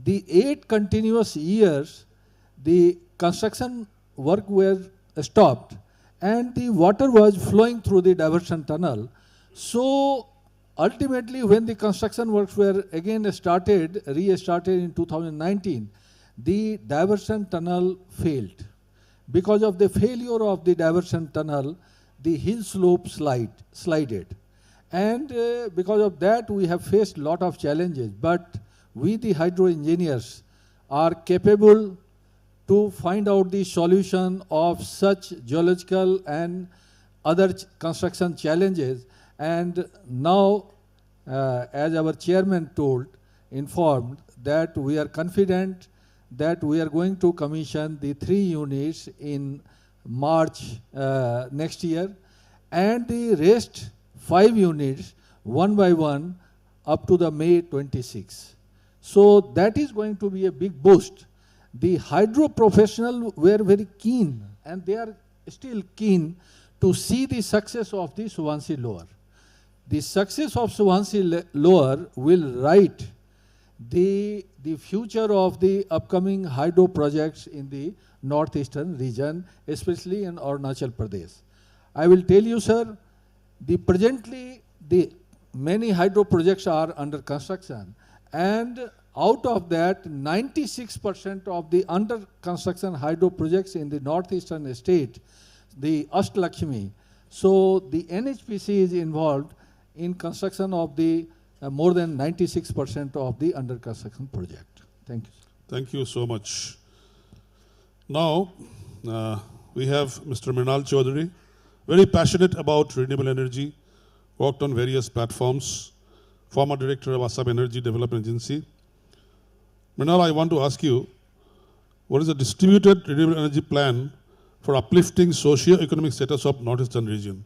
The 8 continuous years, the construction work were stopped and the water was flowing through the diversion tunnel. So ultimately when the construction works were again restarted in 2019, the diversion tunnel failed. Because of the failure of the diversion tunnel, the hill slope slided. And because of that, we have faced a lot of challenges. But we, the hydro engineers, are capable to find out the solution of such geological and other construction challenges. And now, as our chairman informed, that we are confident that we are going to commission the 3 units in March next year, and the rest 5 units one by one up to the May 26. So that is going to be a big boost. The hydro professionals were very keen, and they are still keen to see the success of the Subansiri Lower. The success of Subansiri Lower will write the future of the upcoming hydro projects in the northeastern region, especially in Arunachal Pradesh. I will tell you, sir, presently the many hydro projects are under construction, and out of that 96% of the under construction hydro projects in the northeastern state, the Ashtalakshmi. So the NHPC is involved in construction of the more than 96% of the under construction project. Thank you, sir. Thank you so much. Now, we have Mr. Mrinal Chaudhary, very passionate about renewable energy, worked on various platforms, former director of Assam Energy Development Agency. Mrinal, I want to ask you, what is the distributed renewable energy plan for uplifting socio-economic status of northeastern region,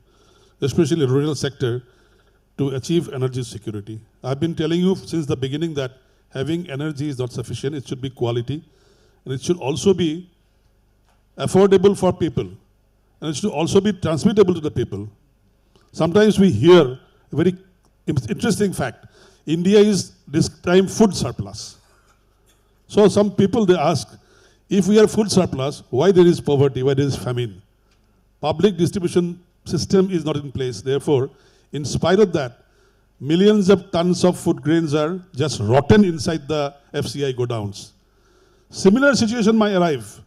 especially rural sector, to achieve energy security? I've been telling you since the beginning that having energy is not sufficient. It should be quality, and it should also be affordable for people, and it should also be transmittable to the people. Sometimes we hear a very interesting fact. India is this time food surplus. So some people, they ask, if we are food surplus, why there is poverty, why there is famine? Public distribution system is not in place. Therefore, in spite of that, millions of tons of food grains are just rotten inside the FCI godowns. Similar situation might arrive.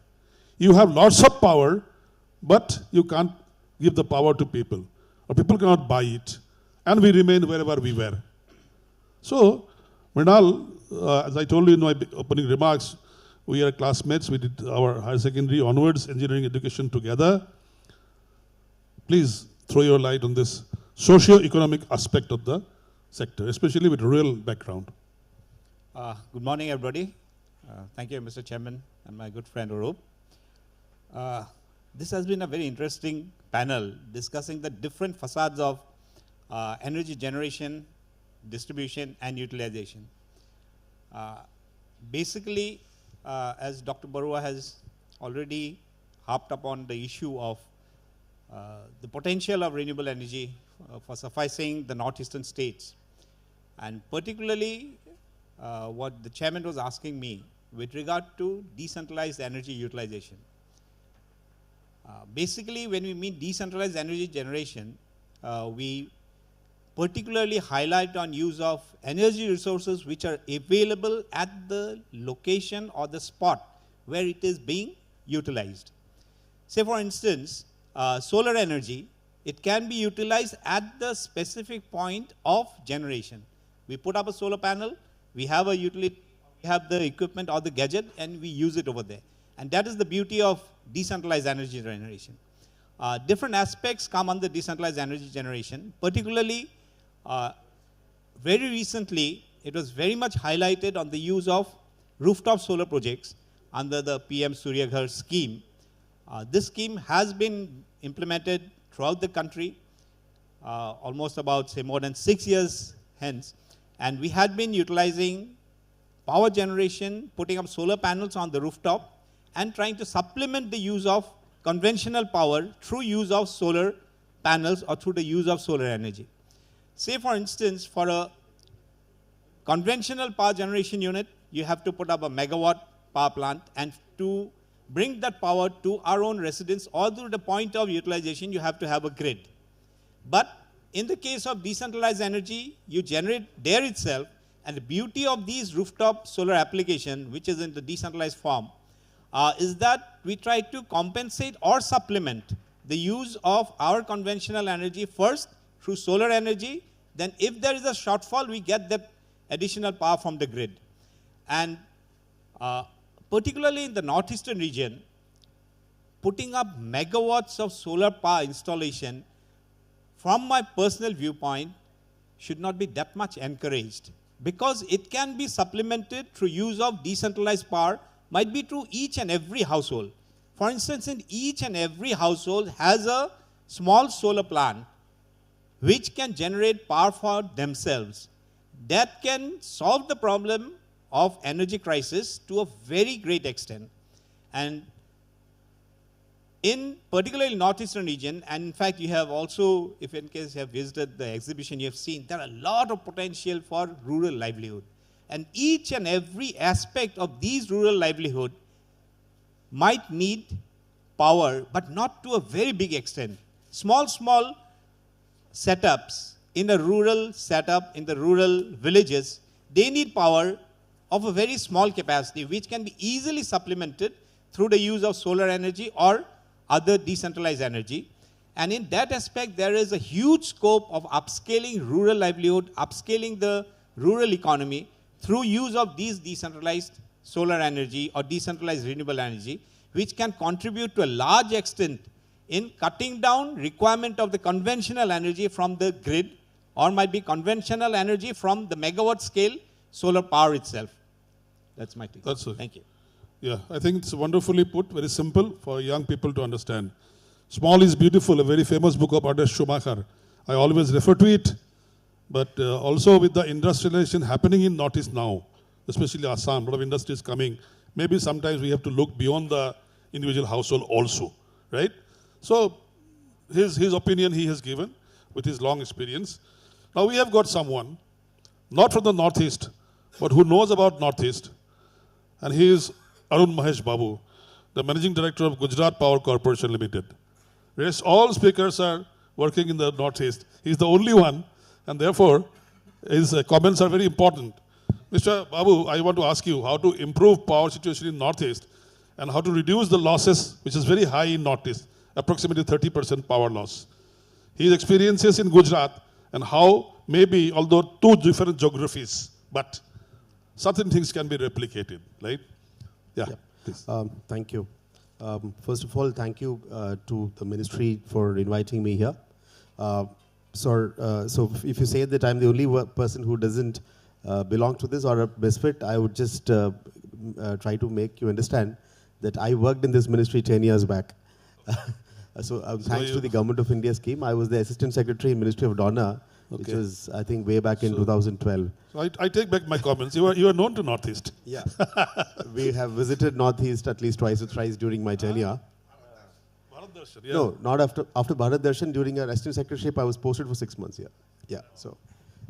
You have lots of power, but you can't give the power to people, or people cannot buy it, and we remain wherever we were. So, Mrinal, as I told you in my opening remarks, we are classmates. We did our higher secondary onwards engineering education together. Please throw your light on this socio-economic aspect of the sector, especially with rural background. Good morning, everybody. Thank you, Mr. Chairman, and my good friend Arup. This has been a very interesting panel discussing the different facades of energy generation, distribution, and utilization. Basically, as Dr. Barua has already harped upon the issue of the potential of renewable energy for sufficing the northeastern states, and particularly what the chairman was asking me with regard to decentralized energy utilization. Basically, when we mean decentralized energy generation, we particularly highlight on use of energy resources which are available at the location or the spot where it is being utilized. Say for instance, solar energy, it can be utilized at the specific point of generation. We put up a solar panel, we have a utility, we have the equipment or the gadget, and we use it over there. And that is the beauty of decentralized energy generation. Different aspects come under decentralized energy generation, particularly very recently, it was very much highlighted on the use of rooftop solar projects under the PM Surya Ghar scheme. This scheme has been implemented throughout the country, almost about, say, more than 6 years hence. And we had been utilizing power generation, putting up solar panels on the rooftop, and trying to supplement the use of conventional power through use of solar panels or through the use of solar energy. Say, for instance, for a conventional power generation unit, you have to put up a megawatt power plant, and to bring that power to our own residence or to the point of utilization, you have to have a grid. But in the case of decentralized energy, you generate there itself, and the beauty of these rooftop solar application, which is in the decentralized form, is that we try to compensate or supplement the use of our conventional energy first through solar energy. Then if there is a shortfall, we get that additional power from the grid. And particularly in the northeastern region, putting up megawatts of solar power installation, from my personal viewpoint, should not be that much encouraged, because it can be supplemented through use of decentralized power, might be through each and every household. For instance, in each and every household has a small solar plant which can generate power for themselves. That can solve the problem of energy crisis to a very great extent. And in particularly northeastern region, and in fact you have also, if in case you have visited the exhibition, you have seen there are a lot of potential for rural livelihood. And each and every aspect of these rural livelihood might need power, but not to a very big extent. Small setups in a rural setup, in the rural villages, they need power of a very small capacity, which can be easily supplemented through the use of solar energy or other decentralized energy. And in that aspect, there is a huge scope of upscaling rural livelihood, upscaling the rural economy through use of these decentralized solar energy or decentralized renewable energy, which can contribute to a large extent in cutting down requirement of the conventional energy from the grid, or might be conventional energy from the megawatt scale solar power itself. That's my take. That's it. Thank you. Yeah, I think it's wonderfully put, very simple for young people to understand. Small is beautiful, a very famous book of Ernest Schumacher. I always refer to it, but also with the industrialization happening in Northeast now, especially Assam, a lot of industries coming, maybe sometimes we have to look beyond the individual household also, right? So his opinion he has given with his long experience. Now we have got someone, not from the Northeast, but who knows about Northeast, and he is Arun Mahesh Babu, the Managing Director of Gujarat Power Corporation Limited. Rest all speakers are working in the Northeast. He is the only one, and therefore his comments are very important. Mr. Babu, I want to ask you how to improve power situation in Northeast and how to reduce the losses, which is very high in Northeast, approximately 30% power loss. His experiences in Gujarat and how maybe, although two different geographies, but certain things can be replicated, right? Yeah, Yeah. please. Thank you. First of all, thank you to the ministry for inviting me here. So if you say that I'm the only person who doesn't belong to this or a misfit, I would just try to make you understand that I worked in this ministry 10 years back. So thanks to the Government of India scheme, I was the Assistant Secretary in Ministry of Donor, which was, I think, way back in 2012. So I take back my comments. You are known to Northeast. Yeah. We have visited Northeast at least twice or thrice during my tenure. Bharat Darshan, yeah. No, not after Bharat Darshan. During our assistant secretaryship, I was posted for 6 months. Yeah.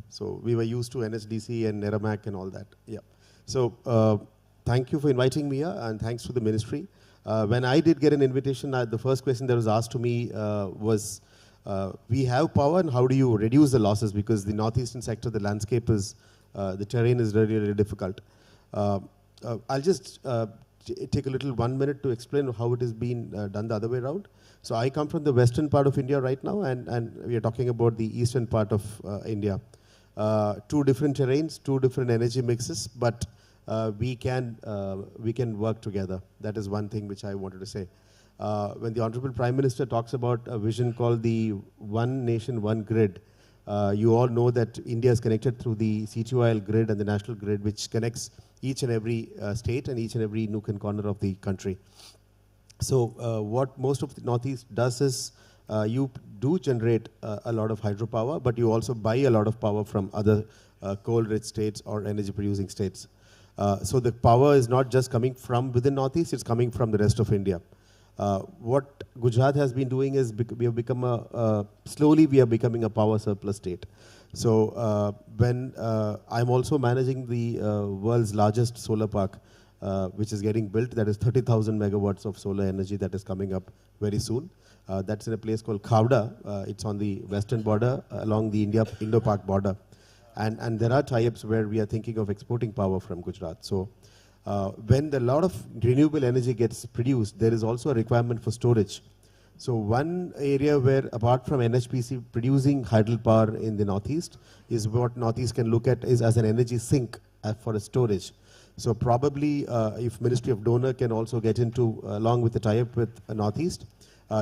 So we were used to NHDC and Neramac and all that. Yeah. So thank you for inviting me here, and thanks to the ministry. When I did get an invitation, the first question that was asked to me was, we have power, and how do you reduce the losses? Because the northeastern sector, the landscape is, the terrain is really, really difficult. I'll just take a little 1 minute to explain how it has been done the other way around. So I come from the western part of India right now, and we are talking about the eastern part of India. Two different terrains, two different energy mixes, but we can work together. That is one thing which I wanted to say. When the Honorable Prime Minister talks about a vision called the One Nation, One Grid, you all know that India is connected through the CTOIL grid and the national grid, which connects each and every state and each and every nook and corner of the country. So what most of the Northeast does is you do generate a lot of hydropower, but you also buy a lot of power from other coal-rich states or energy-producing states. So the power is not just coming from within Northeast, it's coming from the rest of India. What Gujarat has been doing is we have become slowly we are becoming a power surplus state. So when I'm also managing the world's largest solar park, which is getting built, that is 30,000 megawatts of solar energy that is coming up very soon. That's in a place called Khavda. It's on the western border along the Indo-Pak border. And there are tie-ups where we are thinking of exporting power from Gujarat. So when a lot of renewable energy gets produced, there is also a requirement for storage. So one area where, apart from NHPC producing hydropower in the Northeast, is what Northeast can look at is as an energy sink for a storage. So probably if Ministry of Donor can also get into, along with the tie-up with Northeast,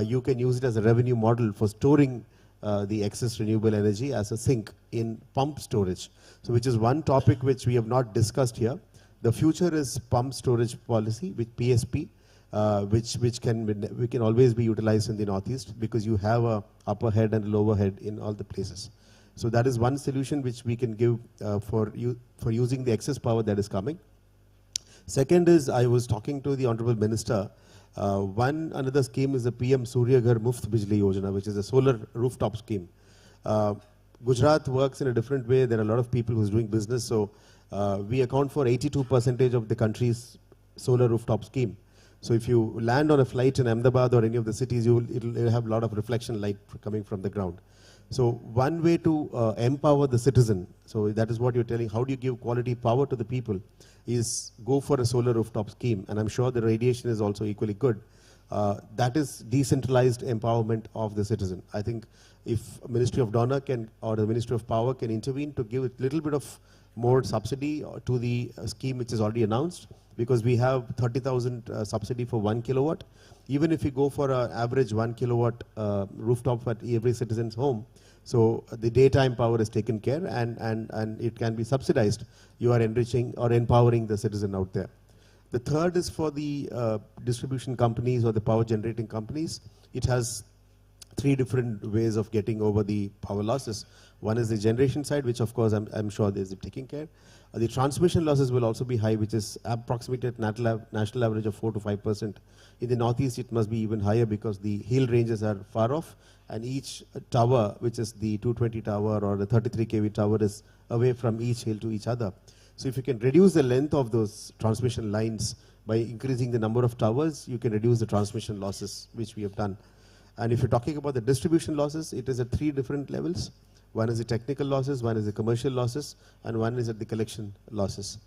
you can use it as a revenue model for storing the excess renewable energy as a sink in pump storage. So which is one topic which we have not discussed here. The future is pump storage policy with PSP, which can always be utilized in the Northeast because you have a upper head and a lower head in all the places. So that is one solution which we can give for using the excess power that is coming. Second is, I was talking to the Honorable Minister. Another scheme is the PM Surya Ghar Muft Bijli Yojana, which is a solar rooftop scheme. Gujarat works in a different way. There are a lot of people who's doing business. So we account for 82% of the country's solar rooftop scheme. So if you land on a flight in Ahmedabad or any of the cities, it'll have a lot of reflection light coming from the ground. So one way to empower the citizen, so that is what you're telling, how do you give quality power to the people, is go for a solar rooftop scheme. And I'm sure the radiation is also equally good. That is decentralized empowerment of the citizen. I think if Ministry of Donor can, or the Ministry of Power can intervene to give a little bit of more subsidy to the scheme which is already announced, because we have 30,000 subsidy for 1 kilowatt. Even if you go for an average 1 kilowatt rooftop at every citizen's home, so the daytime power is taken care and it can be subsidized. You are enriching or empowering the citizen out there. The third is for the distribution companies or the power generating companies. It has 3 different ways of getting over the power losses. One is the generation side, which of course I'm sure is taking care. The transmission losses will also be high, which is approximately at national average of 4 to 5%. In the Northeast, it must be even higher because the hill ranges are far off, and each tower, which is the 220 tower or the 33 kV tower, is away from each hill to each other. So if you can reduce the length of those transmission lines by increasing the number of towers, you can reduce the transmission losses, which we have done. And if you're talking about the distribution losses, it is at 3 different levels. One is the technical losses, one is the commercial losses, and one is at the collection losses.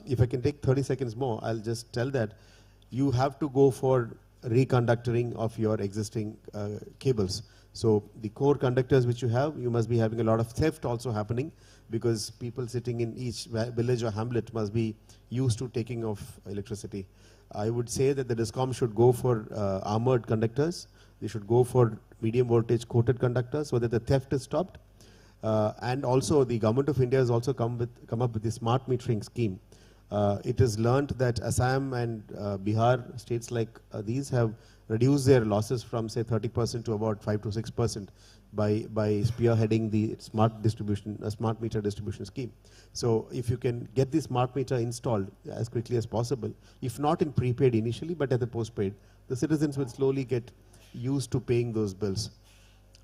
If I can take 30 seconds more, I'll just tell that you have to go for reconductoring of your existing cables. So the core conductors which you have, you must be having a lot of theft also happening, because people sitting in each village or hamlet must be used to taking off electricity. I would say that the DISCOM should go for armored conductors. They should go for medium voltage coated conductors so that the theft is stopped. And also the government of India has also come up with the smart metering scheme. It is learned that Assam and Bihar, states like these, have reduced their losses from say 30% to about 5 to 6% by spearheading the smart meter distribution scheme. So if you can get the smart meter installed as quickly as possible, if not in prepaid initially, but at the postpaid, the citizens will slowly get used to paying those bills.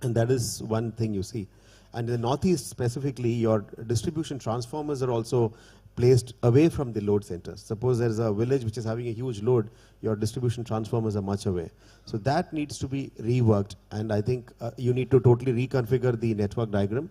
And that is one thing you see. And in the Northeast specifically, your distribution transformers are also placed away from the load centers. Suppose there is a village which is having a huge load, your distribution transformers are much away. So that needs to be reworked, and I think you need to totally reconfigure the network diagram.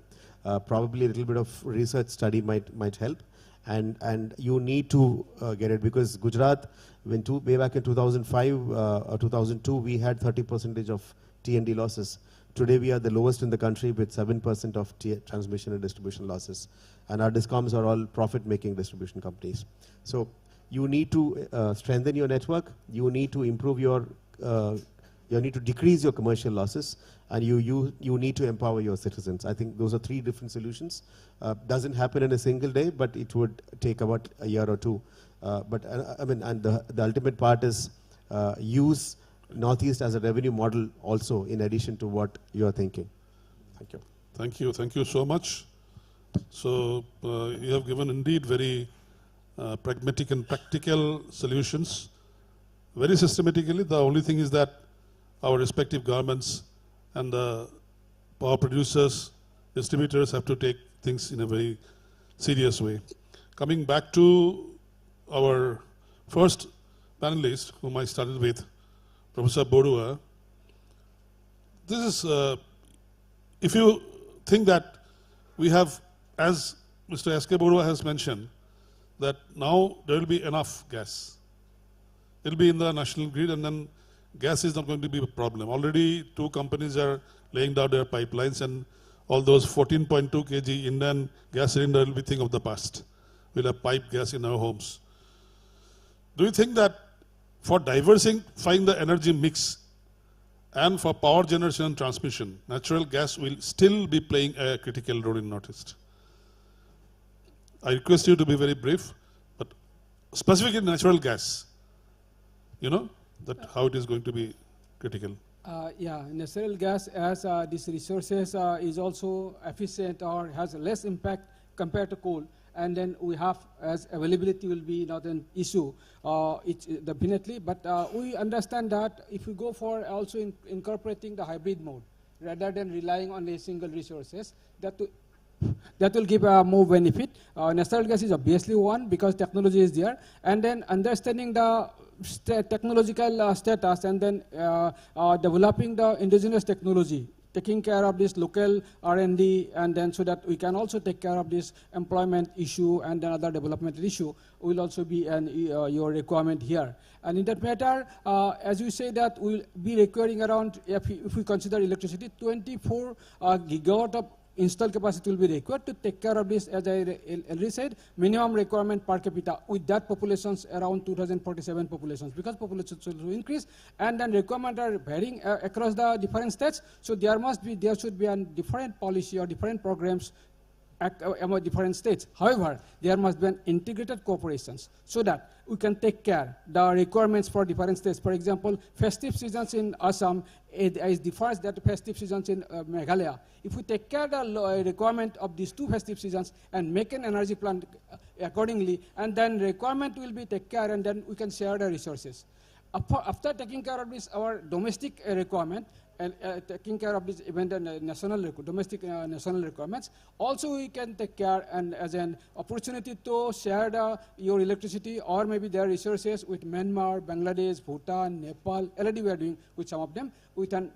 Probably a little bit of research study might help, and you need to get it, because Gujarat, way back in 2005 or 2002, we had 30% of T&D losses. Today we are the lowest in the country with 7% of transmission and distribution losses. And our DISCOMs are all profit-making distribution companies. So you need to strengthen your network, you need to improve your, you need to decrease your commercial losses, and you need to empower your citizens. I think those are three different solutions. Doesn't happen in a single day, but it would take about a year or two. But I mean, and the ultimate part is use Northeast as a revenue model also, in addition to what you are thinking. Thank you. Thank you. Thank you so much. So you have given indeed very pragmatic and practical solutions. Very systematically, the only thing is that our respective governments and the power producers, distributors have to take things in a very serious way. Coming back to our first panelist, whom I started with, Professor Borua, this is, if you think that we have, as Mr. S.K. Borua has mentioned, that now there will be enough gas. It will be in the national grid, and then gas is not going to be a problem. Already 2 companies are laying down their pipelines, and all those 14.2 kg Indian gas cylinder will be thing of the past. We'll have piped gas in our homes. Do you think that for diversifying the energy mix and for power generation and transmission, natural gas will still be playing a critical role in Northeast? I request you to be very brief, but specifically natural gas, you know, that how it is going to be critical. Yeah, natural gas, as these resources is also efficient or has less impact compared to coal. And then we have, as availability will be not an issue, definitely. But we understand that if we go for also incorporating the hybrid mode, rather than relying on a single resources, that will give more benefit. Natural gas is obviously one, because technology is there. And then understanding the technological status, and then developing the indigenous technology, taking care of this local R&D, and then so that we can also take care of this employment issue and another developmental issue will also be your requirement here. And in that matter, as you say, that we'll be requiring around, if we consider electricity, 24 gigawatt of installed capacity will be required to take care of this, as I already said, minimum requirement per capita, with that populations around 2047 populations, because populations will increase, and then requirements are varying across the different states. So there should be a different policy or different programs among different states. However, there must be an integrated cooperations so that we can take care the requirements for different states. For example, festive seasons in Assam is differs that festive seasons in Meghalaya. If we take care the requirement of these 2 festive seasons and make an energy plan accordingly, and then requirement will be take care, and then we can share the resources. After taking care of this, our domestic requirement, and taking care of this even the domestic national requirements, also we can take care and as an opportunity to share your electricity or maybe their resources with Myanmar, Bangladesh, Bhutan, Nepal. Already we are doing with some of them. We can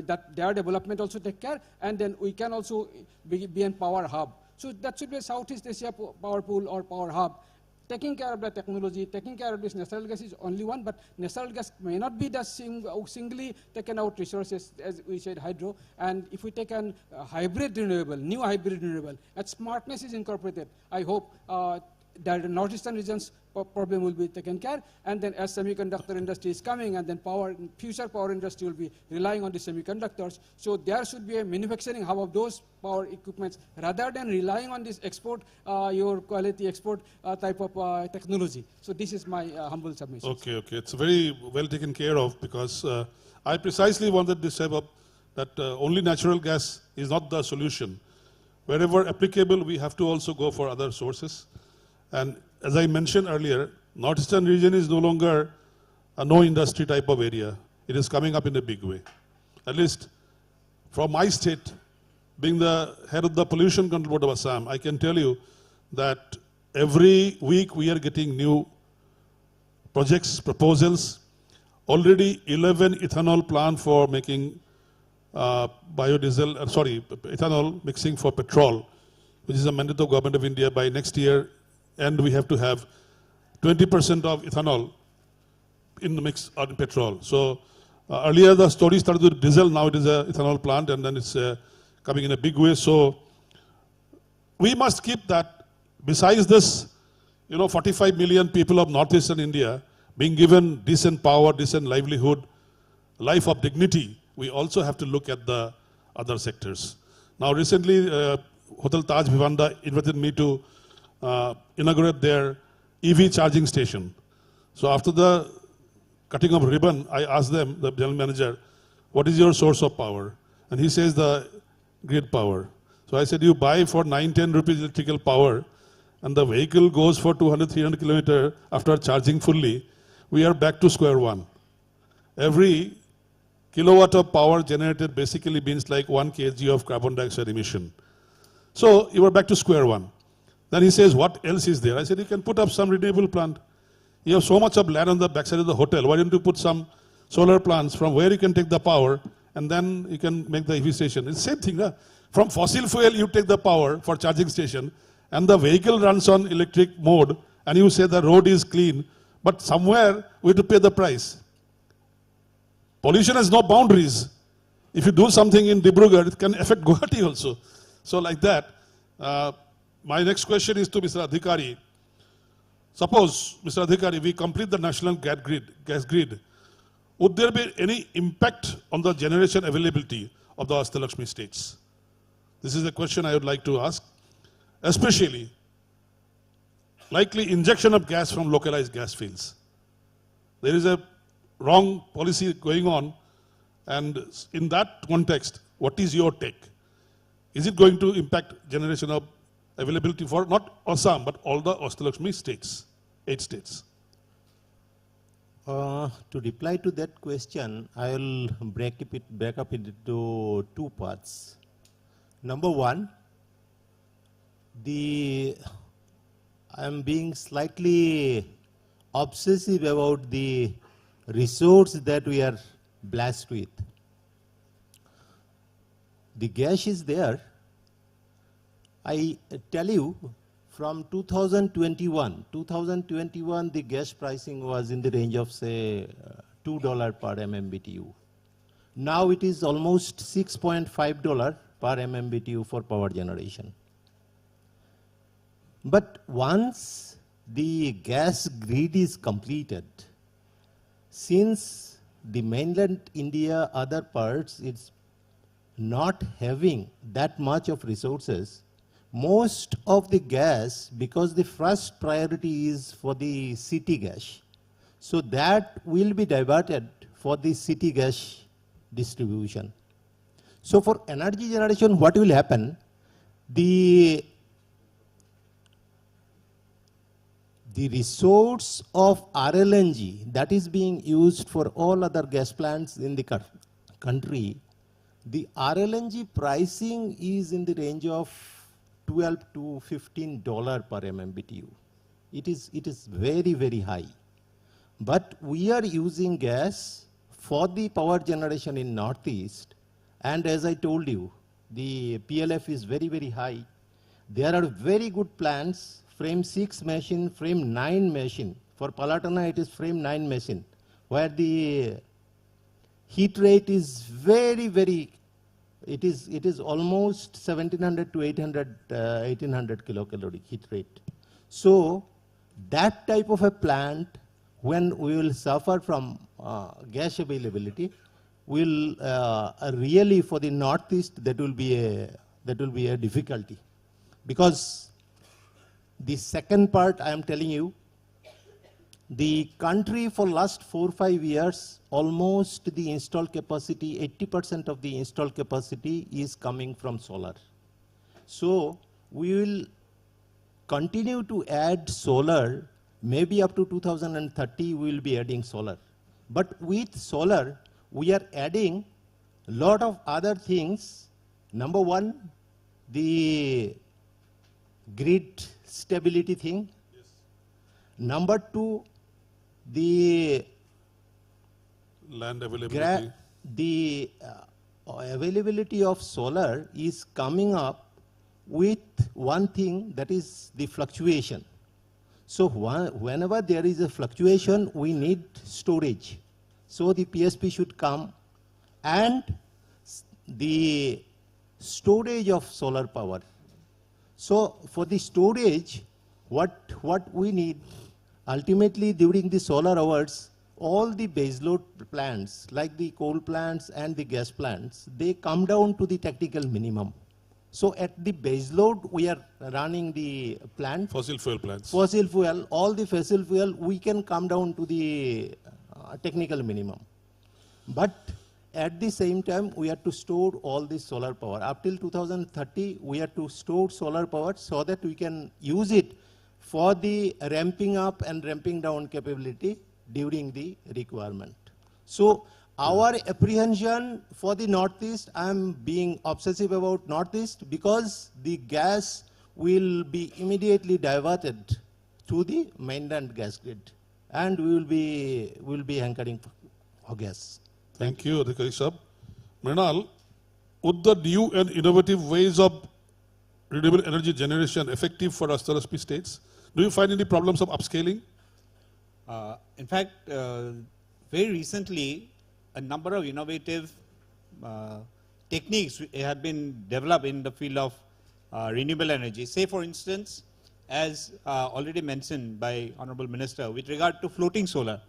that their development also take care, and then we can also be a power hub. So that should be a Southeast Asia power pool or power hub. taking care of the technology, taking care of this natural gas is only one, but natural gas may not be the singly taken out resources, as we said, hydro. And if we take a hybrid renewable, new hybrid renewable, and smartness is incorporated, I hope that the northeastern regions problem will be taken care. And then as semiconductor industry is coming, and then future power industry will be relying on the semiconductors. So there should be a manufacturing hub of those power equipments rather than relying on this export, your quality export type of technology. So this is my humble submission. Okay, okay. It's very well taken care of, because I precisely wanted to say that only natural gas is not the solution. Wherever applicable, we have to also go for other sources. And as I mentioned earlier, northeastern region is no longer a no industry type of area. It is coming up in a big way. At least from my state, being the head of the Pollution Control Board of Assam, I can tell you that every week we are getting new projects, proposals. Already 11 ethanol plant for making ethanol mixing for petrol, which is a mandate of Government of India by next year. And we have to have 20% of ethanol in the mix on petrol. So earlier the story started with diesel, now it is an ethanol plant, and then it's coming in a big way. So we must keep that. Besides this, 45 million people of northeastern India being given decent power, decent livelihood, life of dignity, we also have to look at the other sectors. Now recently, Hotel Taj Vivanda invited me to inaugurate their EV charging station. So after the cutting of ribbon, I asked them, the general manager, what is your source of power? And he says the grid power. So I said, you buy for 9-10 rupees electrical power, and the vehicle goes for 200-300 kilometers after charging fully, we are back to square one. Every kilowatt of power generated basically means like 1 kg of carbon dioxide emission. So you are back to square one. Then he says, what else is there? I said, you can put up some renewable plant. You have so much of land on the backside of the hotel. Why don't you put some solar plants from where you can take the power, and then you can make the EV station. It's the same thing. From fossil fuel, you take the power for charging station, and the vehicle runs on electric mode, and you say the road is clean, but somewhere we have to pay the price. Pollution has no boundaries. If you do something in Dibrugarh, it can affect Guwahati also. So like that, my next question is to Mr. Adhikari. Suppose, Mr. Adhikari, we complete the national gas grid. Would there be any impact on the generation availability of the Ashtalakshmi states? This is a question I would like to ask. Especially, likely injection of gas from localized gas fields. There is a wrong policy going on, and in that context, what is your take? Is it going to impact generation of availability for not Assam, but all the Ashtalakshmi states, 8 states? To reply to that question, I will break up it into 2 parts. Number one, I am being slightly obsessive about the resource that we are blessed with. The gas is there. I tell you, from 2021, the gas pricing was in the range of, say, $2 per MMBTU. Now it is almost $6.5 per MMBTU for power generation. But once the gas grid is completed, since the mainland India, other parts, it's not having that much of resources, most of the gas, because the first priority is for the city gas, so that will be diverted for the city gas distribution. So for energy generation, what will happen? The resource of RLNG that is being used for all other gas plants in the country, the RLNG pricing is in the range of $12 to $15 per MMBTU. It is very, very high. But we are using gas for the power generation in Northeast, and as I told you, the PLF is very, very high. There are very good plans frame 6 machine, frame 9 machine. For Palatana, it is frame 9 machine, where the heat rate is very, very, it is almost 1700 to 1800 kilocalorie heat rate. So that type of a plant, when we will suffer from gas availability, will really for the Northeast, that will be a difficulty. Because the second part I am telling you, the country for last 4-5 years, almost the installed capacity, 80% of the installed capacity is coming from solar. So we will continue to add solar, maybe up to 2030 we will be adding solar. But with solar, we are adding a lot of other things. Number one, the grid stability thing. Yes. Number two, the land availability. The availability of solar is coming up with one thing, that is the fluctuation. So whenever there is a fluctuation, we need storage. So the PSP should come, and the storage of solar power. So for the storage, what we need, ultimately during the solar hours, all the baseload plants, like the coal plants and the gas plants, they come down to the technical minimum. So at the baseload, we are running the plant. Fossil fuel plants. Fossil fuel, all the fossil fuel, we can come down to the technical minimum. But at the same time, we have to store all this solar power. Up till 2030, we have to store solar power so that we can use it for the ramping up and ramping down capability during the requirement. So our apprehension for the Northeast, I am being obsessive about Northeast because the gas will be immediately diverted to the mainland gas grid, and we will be anchoring for gas. Thank you, Adhikari Sahab. Mrinal, would the new and innovative ways of renewable energy generation effective for Astaraspi states? Do you find any problems of upscaling? In fact, very recently, a number of innovative techniques have been developed in the field of renewable energy. Say, for instance, as already mentioned by Honorable Minister, with regard to floating solar,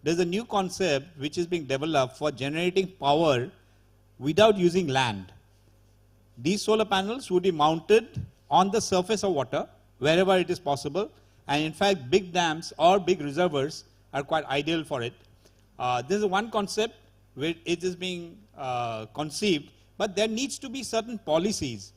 there's a new concept which is being developed for generating power without using land. These solar panels would be mounted on the surface of water wherever it is possible, and in fact, big dams or big reservoirs are quite ideal for it. This is one concept where it is being conceived, but there needs to be certain policies.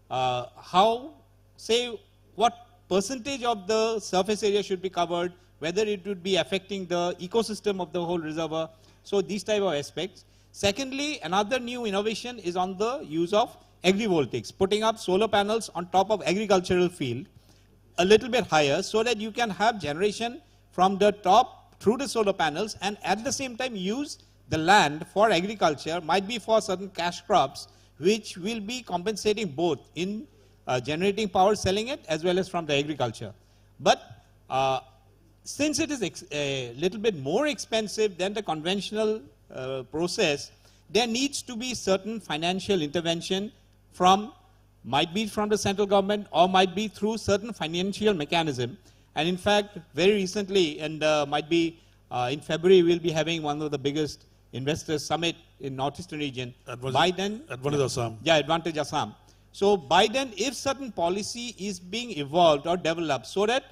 How, say, what percentage of the surface area should be covered, whether it would be affecting the ecosystem of the whole reservoir. So these type of aspects. Secondly, another new innovation is on the use of agrivoltaics, putting up solar panels on top of agricultural field a little bit higher so that you can have generation from the top through the solar panels and at the same time use the land for agriculture, might be for certain cash crops, which will be compensating both in generating power, selling it, as well as from the agriculture. But since it is a little bit more expensive than the conventional process, there needs to be certain financial intervention from, might be from the central government or might be through certain financial mechanism. And in fact, very recently, and might be in February, we'll be having one of the biggest investors summit in Northeastern region. Advantage Assam. Yeah, Advantage Assam. So by then, if certain policy is being evolved or developed so that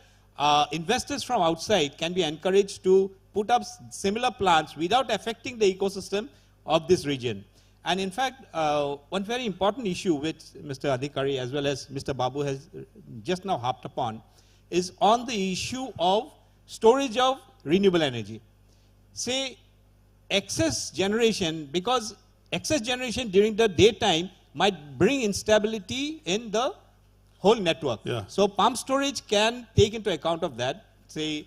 investors from outside can be encouraged to put up similar plants without affecting the ecosystem of this region. And in fact, one very important issue which Mr. Adhikari as well as Mr. Babu has just now harped upon is on the issue of storage of renewable energy. Say, excess generation, because excess generation during the daytime might bring instability in the whole network. Yeah. So pump storage can take into account of that, say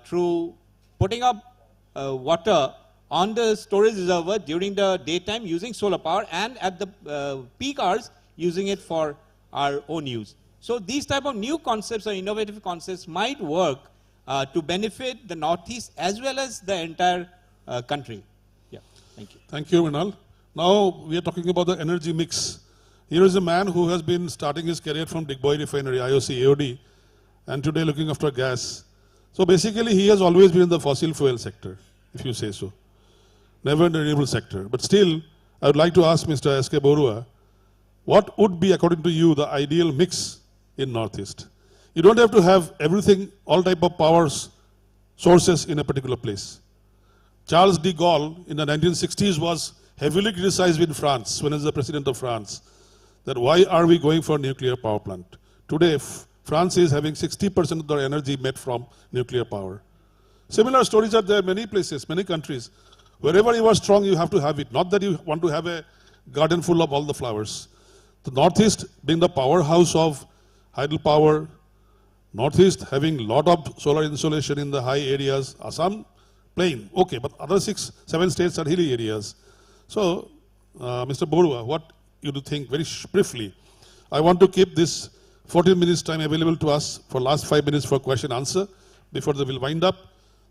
through putting up water on the storage reservoir during the daytime using solar power and at the peak hours using it for our own use. So these type of new concepts or innovative concepts might work to benefit the Northeast as well as the entire country. Yeah, thank you. Thank you, Mrinal. Now we are talking about the energy mix. Here is a man who has been starting his career from Digboy Refinery, IOC, AOD, and today looking after gas. So basically he has always been in the fossil fuel sector, if you say so. Never in the renewable sector. But still, I would like to ask Mr. S.K. Borua, what would be, according to you, the ideal mix in Northeast? You don't have to have everything, all type of power sources in a particular place. Charles de Gaulle in the 1960s was heavily criticized in France when he was the president of France, that why are we going for nuclear power plant? Today, France is having 60% of their energy made from nuclear power. Similar stories are there in many places, many countries. Wherever you are strong, you have to have it. Not that you want to have a garden full of all the flowers. The Northeast being the powerhouse of hydropower, Northeast having a lot of solar insolation in the high areas, Assam plain, okay, but other 6-7 states are hilly areas. So, Mr. Borua, what you do think very briefly? I want to keep this 14 minutes time available to us for last 5 minutes for question answer before they will wind up.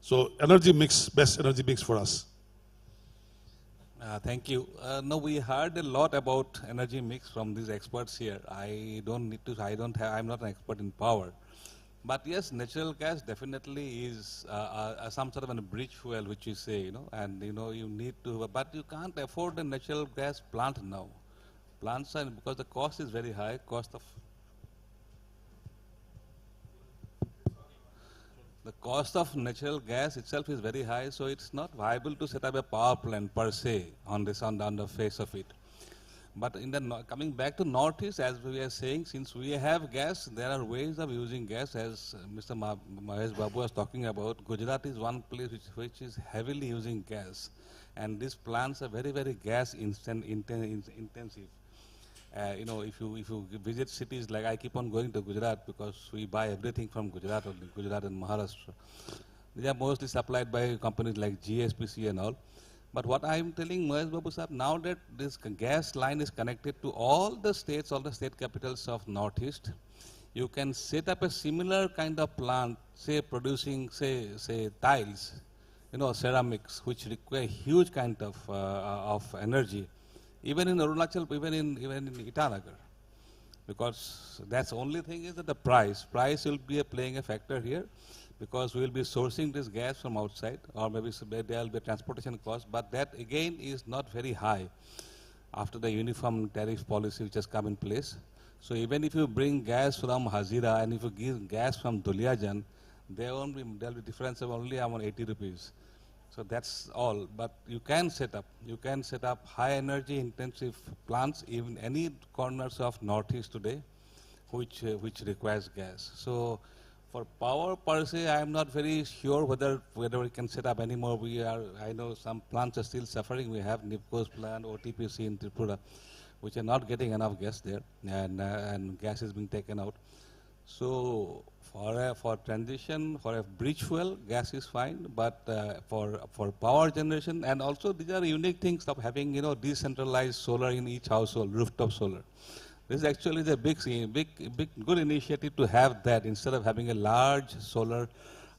So, energy mix, best energy mix for us. Thank you. No, we heard a lot about energy mix from these experts here. I'm not an expert in power. But yes, natural gas definitely is some sort of a bridge fuel, which you say, and you need to, but you can't afford a natural gas plant now. Plants are, because the cost is very high, the cost of natural gas itself is very high, so it's not viable to set up a power plant per se on the face of it. But coming back to Northeast, as we are saying, since we have gas, there are ways of using gas, as Mr. Mahesh Babu was talking about. Gujarat is one place which is heavily using gas, and these plants are very, very gas intensive. If you visit cities, like I keep on going to Gujarat because we buy everything from Gujarat only, Gujarat and Maharashtra. They are mostly supplied by companies like GSPC and all. But what I am telling Mahesh Babu sir, now that this gas line is connected to all the states, all the state capitals of Northeast, you can set up a similar kind of plant, say producing, say tiles, ceramics, which require huge kind of energy, even in Arunachal, even in Itanagar. Because that's the only thing is that the price will be playing a factor here, because we will be sourcing this gas from outside, or maybe there will be a transportation cost, but that again is not very high after the uniform tariff policy which has come in place. So even if you bring gas from Hazira and if you give gas from Duliajan, there will be difference of only 80 rupees. So that's all. But you can set up high energy intensive plants even any corners of Northeast today, which requires gas. So for power per se, I am not very sure whether we can set up anymore. I know some plants are still suffering. We have NIPCO's plant, OTPC in Tripura, which are not getting enough gas there, and gas is being taken out. So for transition, for a bridge fuel, gas is fine, but for power generation, and also these are unique things of having decentralized solar in each household, rooftop solar. This actually is a big, good initiative to have that instead of having a large solar,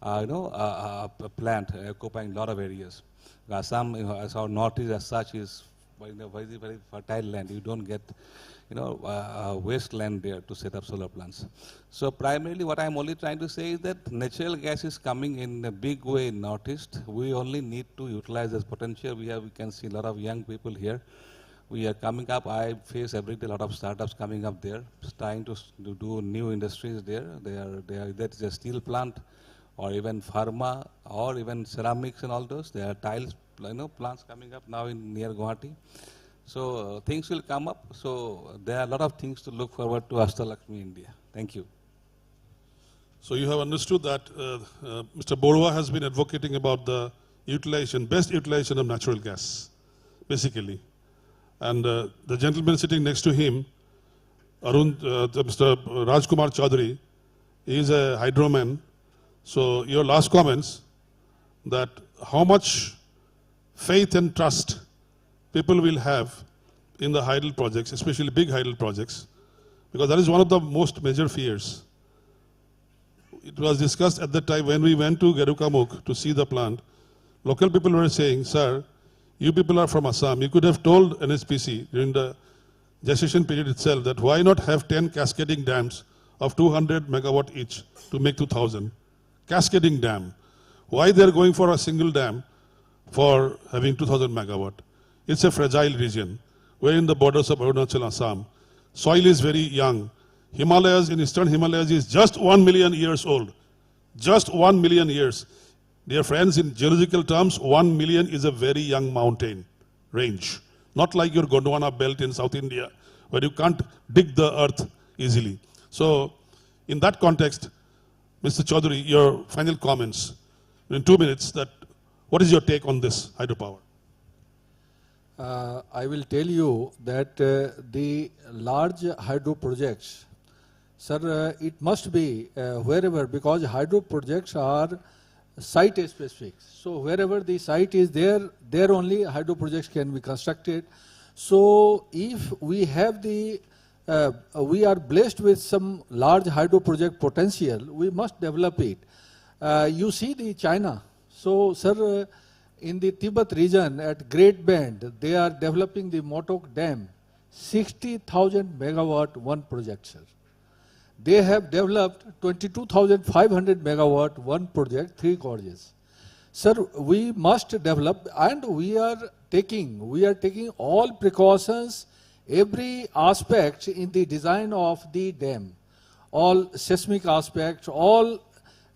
plant occupying a lot of areas. Assam, as our Northeast as such, is very, very fertile land. You don't get, wasteland there to set up solar plants. So primarily, what I'm only trying to say is that natural gas is coming in a big way in Northeast. We only need to utilize this potential. We can see a lot of young people here. We are coming up. I face every day a lot of startups coming up there, trying to do new industries there. That is a steel plant, or even pharma, or even ceramics and all those. There are tiles, plants coming up now near Guwahati. So things will come up. So there are a lot of things to look forward to Ashtalakshmi India. Thank you. So you have understood that Mr. Borua has been advocating about the best utilization of natural gas, basically. And the gentleman sitting next to him, Mr. Rajkumar Chaudhary, he is a hydroman. So your last comments, that how much faith and trust people will have in the hydel projects, especially big hydel projects, because that is one of the most major fears. It was discussed at the time when we went to Gerukamukh to see the plant. Local people were saying, sir, you people are from Assam. You could have told NHPC during the gestation period itself that why not have 10 cascading dams of 200 megawatt each to make 2,000. Cascading dam. Why they are going for a single dam for having 2,000 megawatt? It's a fragile region. We're in the borders of Arunachal, Assam. Soil is very young. Himalayas, in eastern Himalayas, is just 1 million years old. Just 1 million years. Dear friends, in geological terms, 1 million is a very young mountain range. Not like your Gondwana belt in South India, where you can't dig the earth easily. So, in that context, Mr. Chaudhary, your final comments in 2 minutes. What is your take on this hydropower? I will tell you that the large hydro projects, sir, it must be wherever, because hydro projects are site specific. So wherever the site is there only hydro projects can be constructed. So if we have we are blessed with some large hydro project potential, we must develop it. You see the China. So sir, in the Tibet region at Great Bend, they are developing the Motok Dam, 60,000 megawatt one project, sir. They have developed 22,500 megawatt one project, 3 gorges. Sir, we must develop, and we are taking all precautions, every aspect in the design of the dam, all seismic aspects, all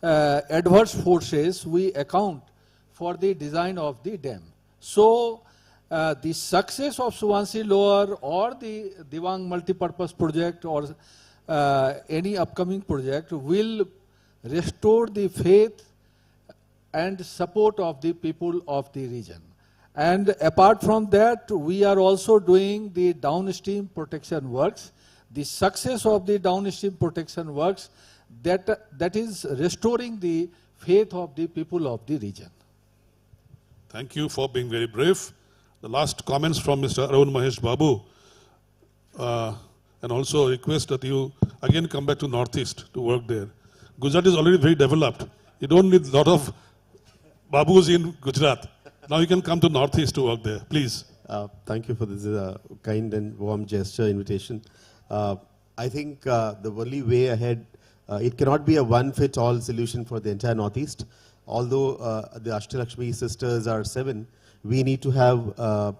adverse forces we account for the design of the dam. So, the success of Subansiri Lower or the Dibang multipurpose project or any upcoming project will restore the faith and support of the people of the region. And apart from that, we are also doing the downstream protection works. The success of the downstream protection works, that is restoring the faith of the people of the region. Thank you for being very brave. The last comments from Mr. Arun Mahesh Babu. And also request that you again come back to Northeast to work there. Gujarat is already very developed. You don't need a lot of Babus in Gujarat. Now you can come to Northeast to work there. Please. Thank you for this kind and warm gesture invitation. I think the only way ahead, it cannot be a one-fit-all solution for the entire Northeast. Although the Ashtalakshmi sisters are 7, we need to have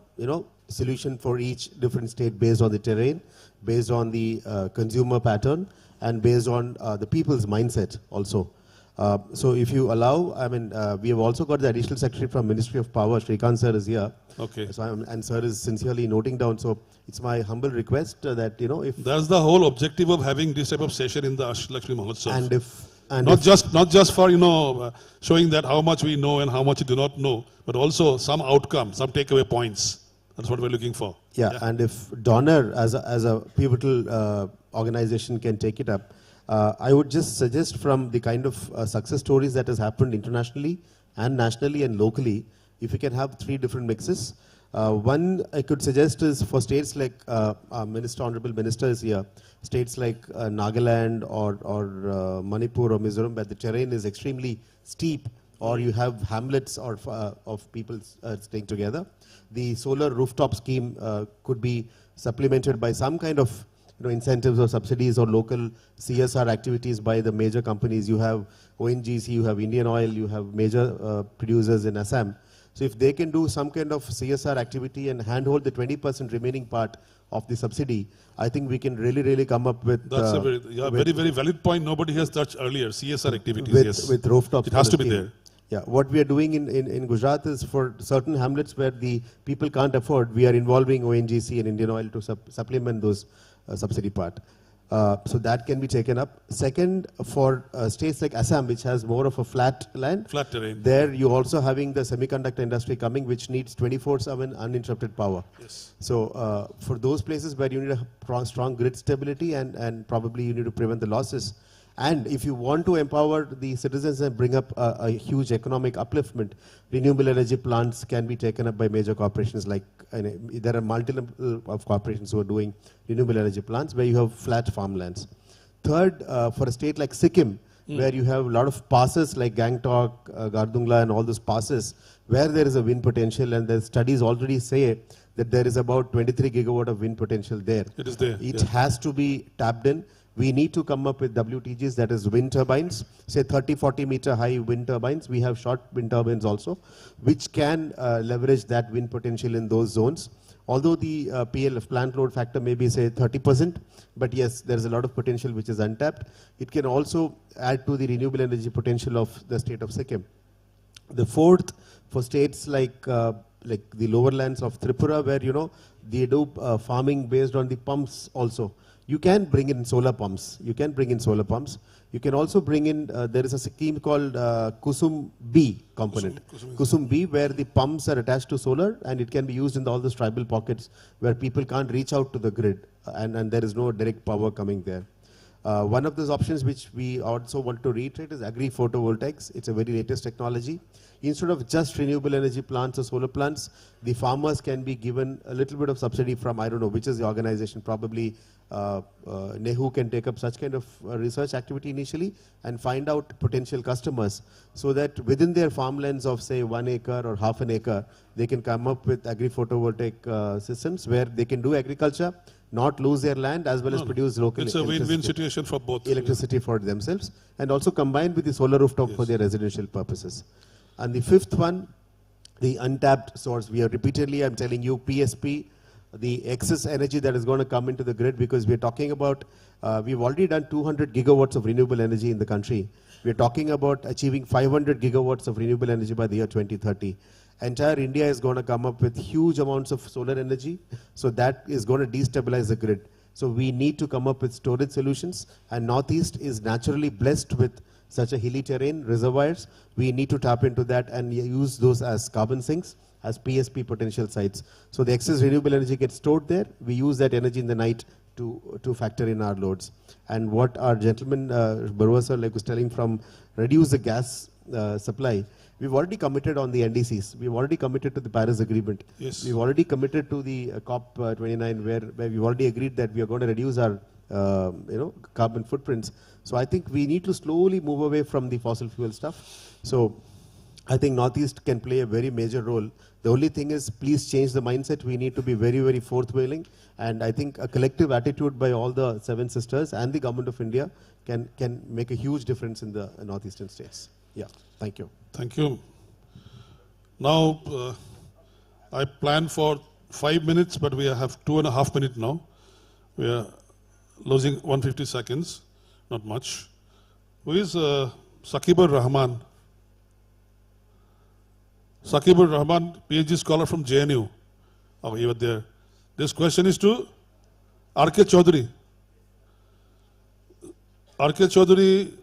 solution for each different state based on the terrain, based on the consumer pattern, and based on the people's mindset also. So if you allow, I mean, we have also got the additional secretary from Ministry of Power, Shrikant sir is here. Okay. So and sir is sincerely noting down. So it's my humble request that, if... That's the whole objective of having this type of session in the Ashtalakshmi Mahotsav. And not just for, showing that how much we know and how much we do not know, but also some outcome, some takeaway points. That's what we're looking for. Yeah, and if Donner as a pivotal organization can take it up, I would just suggest from the kind of success stories that has happened internationally and nationally and locally, if we can have 3 different mixes. One I could suggest is for states like Honorable Minister is here, states like Nagaland or Manipur or Mizoram, where the terrain is extremely steep, or you have hamlets or of people staying together. The solar rooftop scheme could be supplemented by some kind of incentives or subsidies or local CSR activities by the major companies. You have ONGC, you have Indian Oil, you have major producers in Assam. So if they can do some kind of CSR activity and handhold the 20% remaining part of the subsidy, I think we can really come up with... That's a very valid point. Nobody has touched earlier. CSR activities, yes. With rooftops. It has to be there. Yeah, what we are doing in Gujarat is for certain hamlets where the people can't afford, we are involving ONGC and Indian Oil to supplement those subsidy part. So that can be taken up. Second, for states like Assam, which has more of a flat land, flat terrain, there you also having the semiconductor industry coming, which needs 24/7 uninterrupted power. Yes. So for those places where you need a strong grid stability and probably you need to prevent the losses, And if you want to empower the citizens and bring up a huge economic upliftment, renewable energy plants can be taken up by major corporations like, there are multiple of corporations who are doing renewable energy plants where you have flat farmlands. Third, for a state like Sikkim, where you have a lot of passes like Gangtok, Gardungla and all those passes, where there is a wind potential, and the studies already say that there is about 23 gigawatt of wind potential there. It is there. It has to be tapped in. We need to come up with WTGs, that is wind turbines, say 30, 40 meter high wind turbines. We have short wind turbines also, which can leverage that wind potential in those zones. Although the PLF, plant load factor, may be say 30%, but yes, there is a lot of potential which is untapped. It can also add to the renewable energy potential of the state of Sikkim. The fourth, for states like the lower lands of Tripura, where they do farming based on the pumps also. You can bring in solar pumps. You can can also bring in, there is a scheme called Kusum B component. Kusum B, where the pumps are attached to solar, and it can be used in all those tribal pockets where people can't reach out to the grid, and there is no direct power coming there. One of those options which we also want to reiterate is agri-photovoltaics. It's a very latest technology. Instead of just renewable energy plants or solar plants, the farmers can be given a little bit of subsidy from, I don't know, which is the organization, probably NEHU can take up such kind of research activity initially and find out potential customers, so that within their farmlands of say 1 acre or half an acre, they can come up with agri-photovoltaic systems where they can do agriculture, not lose their land, as well as produce local It's a win-win situation for both. Electricity for themselves, and also combined with the solar rooftop for their residential purposes. And the fifth one, the untapped source. We are repeatedly, I'm telling you, PSP, the excess energy that is going to come into the grid, because we're talking about, we've already done 200 gigawatts of renewable energy in the country. We're talking about achieving 500 gigawatts of renewable energy by the year 2030. Entire India is going to come up with huge amounts of solar energy, so that is going to destabilize the grid. So we need to come up with storage solutions, and Northeast is naturally blessed with such a hilly terrain, reservoirs. We need to tap into that and use those as carbon sinks, as PSP potential sites. So the excess renewable energy gets stored there. We use that energy in the night to factor in our loads. And what our gentleman, Barua sir, was telling from reduce the gas supply, we've already committed on the NDCs. We've already committed to the Paris Agreement. Yes. We've already committed to the COP29, where we've already agreed that we are going to reduce our carbon footprints. So I think we need to slowly move away from the fossil fuel stuff. So I think Northeast can play a very major role. The only thing is, please change the mindset. We need to be very, very forthwilling. And I think a collective attitude by all the 7 sisters and the government of India can make a huge difference in the northeastern states. Yeah, thank you. Thank you. Now, I planned for 5 minutes, but we have 2.5 minutes now. We are losing 150 seconds, not much. Who is Saqibur Rahman? Saqibur Rahman, PhD scholar from JNU. Oh, you were there. This question is to R.K. Chaudhary. R.K. Chaudhary,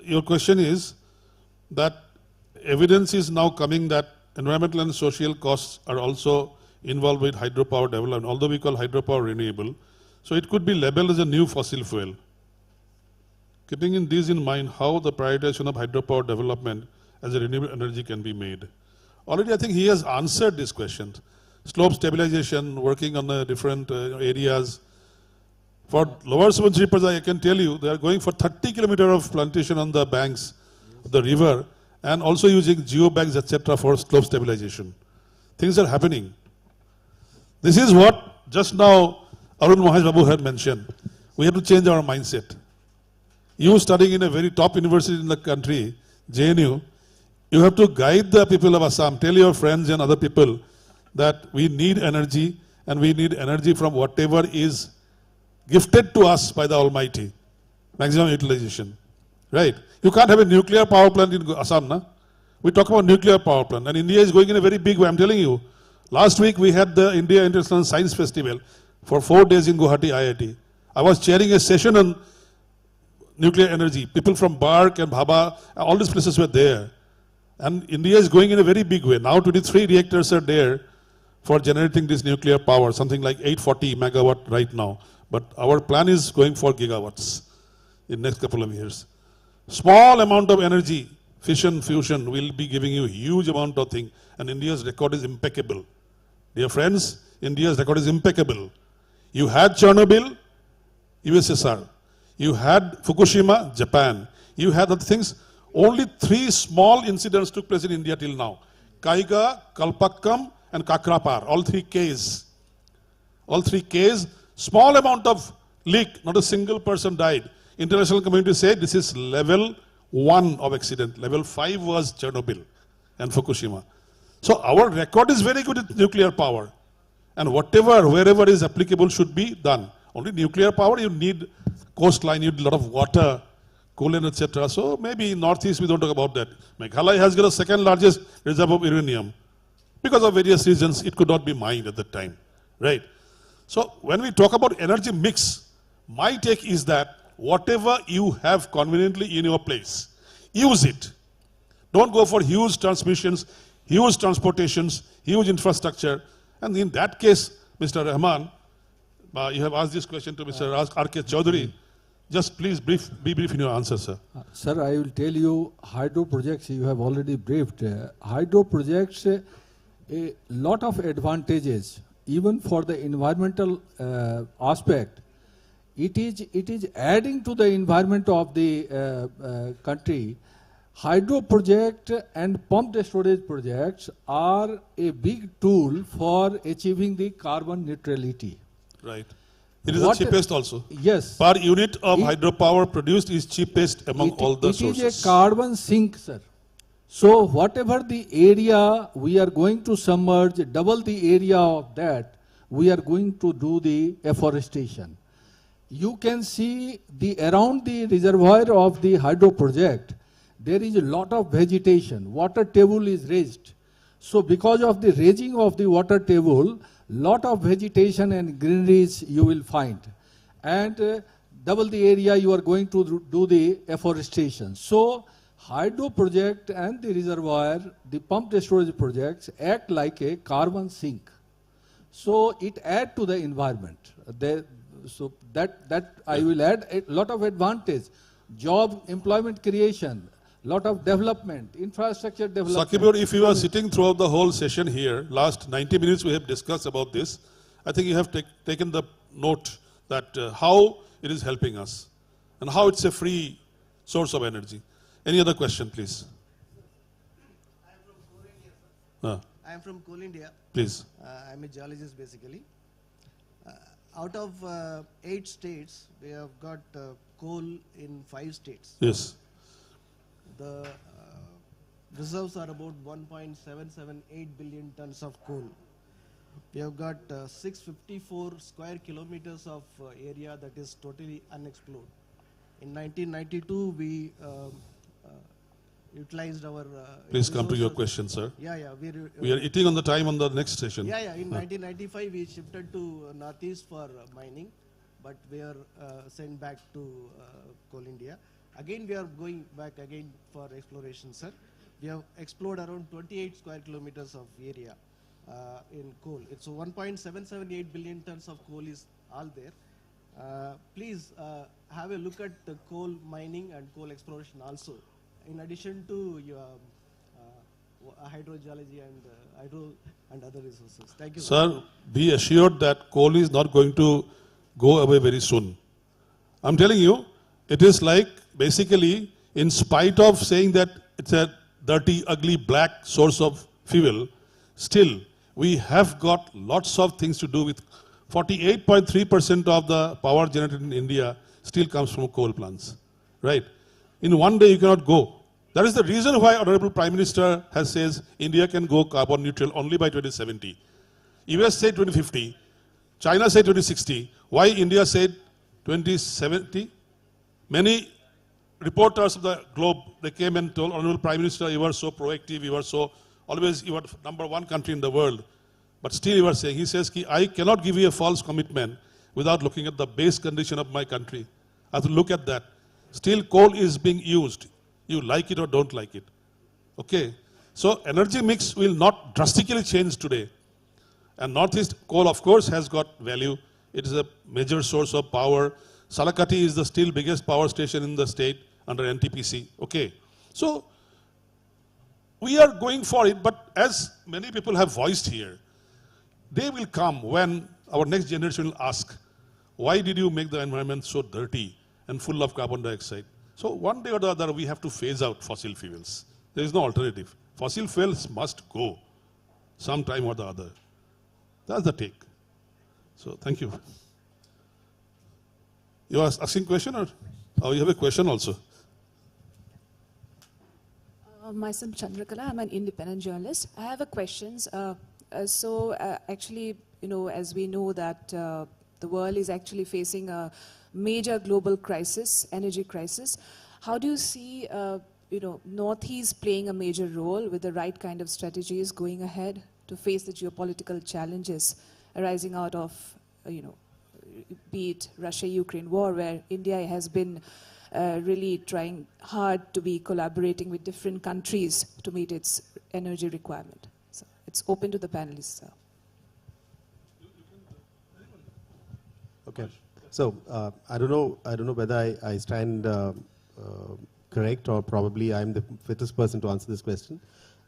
your question is that evidence is now coming that environmental and social costs are also involved with hydropower development, although we call hydropower renewable. So it could be labeled as a new fossil fuel. Keeping these in mind, how the prioritization of hydropower development as a renewable energy can be made. Already I think he has answered this question. Slope stabilization, working on the different areas. For Lower Subansiri, I can tell you, they are going for 30 kilometers of plantation on the banks of the river, and also using geobanks, etc. for slope stabilization. Things are happening. This is what just now Arun Mahesh Babu had mentioned. We have to change our mindset. You studying in a very top university in the country, JNU, you have to guide the people of Assam, tell your friends and other people that we need energy, and we need energy from whatever is gifted to us by the Almighty. Maximum utilization. Right? You can't have a nuclear power plant in Assam, na? We talk about nuclear power plant, and India is going in a very big way. I'm telling you. Last week we had the India International Science Festival for 4 days in Guwahati IIT. I was chairing a session on nuclear energy. People from Bark and Bhabha, all these places were there. And India is going in a very big way. Now 23 reactors are there for generating this nuclear power, something like 840 megawatt right now. But our plan is going for gigawatts. in next couple of years. Small amount of energy, fission, fusion will be giving you huge amount of thing, and India's record is impeccable. Dear friends, India's record is impeccable. You had Chernobyl, USSR. You had Fukushima, Japan. You had other things. Only 3 small incidents took place in India till now. Kaiga, Kalpakkam, and Kakrapar. All 3 Ks. All 3 Ks. Small amount of leak. Not a single person died. International community said this is level 1 of accident. Level 5 was Chernobyl and Fukushima. So our record is very good at nuclear power. And whatever, wherever is applicable should be done. Only nuclear power, you need coastline, you need a lot of water, coolant, etc. So maybe in Northeast we don't talk about that. Meghalaya has got the 2nd largest reserve of uranium. Because of various reasons, it could not be mined at that time. Right? So when we talk about energy mix, my take is that whatever you have conveniently in your place, use it. Don't go for huge transmissions, huge transportations, huge infrastructure. And in that case, Mr. Rahman, you have asked this question to Mr. R.K. Chaudhary. Just please be brief in your answer, sir. Sir, I will tell you, hydro projects you have already briefed. Hydro projects, a lot of advantages, even for the environmental aspect. It is adding to the environment of the country. Hydro project and pumped storage projects are a big tool for achieving the carbon neutrality. Right. It is the cheapest also. Yes. Per unit of hydropower produced is cheapest among all the sources. It is a carbon sink, sir. So whatever the area we are going to submerge, double the area of that, we are going to do the afforestation. You can see around the reservoir of the hydro project, there is a lot of vegetation. Water table is raised. So because of the raising of the water table, lot of vegetation and greeneries you will find. And double the area you are going to do the afforestation. So hydro project and the reservoir, the pumped storage projects act like a carbon sink. So it adds to the environment. So that I will add a lot of advantage. Job, employment creation, lot of development, infrastructure development. Saqib, if you are sitting throughout the whole session here, last 90 minutes we have discussed about this. I think you have taken the note that how it is helping us and how it's a free source of energy. Any other question, please? I am from Coal India. I am from Coal India. Please. I am a geologist basically. Out of 8 states, we have got coal in 5 states. Yes. The reserves are about 1.778 billion tons of coal. We have got 654 square kilometers of area that is totally unexplored. In 1992, we utilized our Please come to your question, sir. Yeah. We are eating on the time on the next session. Yeah. In 1995, we shifted to Northeast for mining, but we are sent back to Coal India. Again, we are going back again for exploration, sir. We have explored around 28 square kilometers of area in coal. It's 1.778 billion tons of coal is all there. Please have a look at the coal mining and coal exploration also, in addition to your hydrogeology and hydro and other resources. Thank you. Sir, be assured that coal is not going to go away very soon. I'm telling you, it is like basically, in spite of saying that it's a dirty, ugly, black source of fuel, still we have got lots of things to do with 48.3% of the power generated in India still comes from coal plants, right? In one day you cannot go. That is the reason why Honorable Prime Minister has says India can go carbon neutral only by 2070. US said 2050, China said 2060. Why India said 2070? Many reporters of the globe, they came and told Honorable Prime Minister, you were so proactive, you were so, always you were #1 country in the world. But still you are saying, he says, I cannot give you a false commitment without looking at the base condition of my country. I have to look at that. Still coal is being used. You like it or don't like it. Okay. So energy mix will not drastically change today. And Northeast coal, of course, has got value. It is a major source of power. Salakati is the still biggest power station in the state under NTPC. Okay. So we are going for it, but as many people have voiced here, they will come when our next generation will ask, why did you make the environment so dirty and full of carbon dioxide? So one day or the other, we have to phase out fossil fuels. There is no alternative. Fossil fuels must go sometime or the other. That's the take. So thank you. You are asking question or oh, you have a question also? Myself Chandrakala, I'm an independent journalist. I have a questions. Actually, as we know that the world is actually facing a major global crisis, energy crisis. How do you see, Northeast playing a major role with the right kind of strategies going ahead to face the geopolitical challenges arising out of, be it Russia-Ukraine war, where India has been really trying hard to be collaborating with different countries to meet its energy requirement. So it's open to the panelists, sir. Okay. So I don't know whether I stand correct or probably I'm the fittest person to answer this question.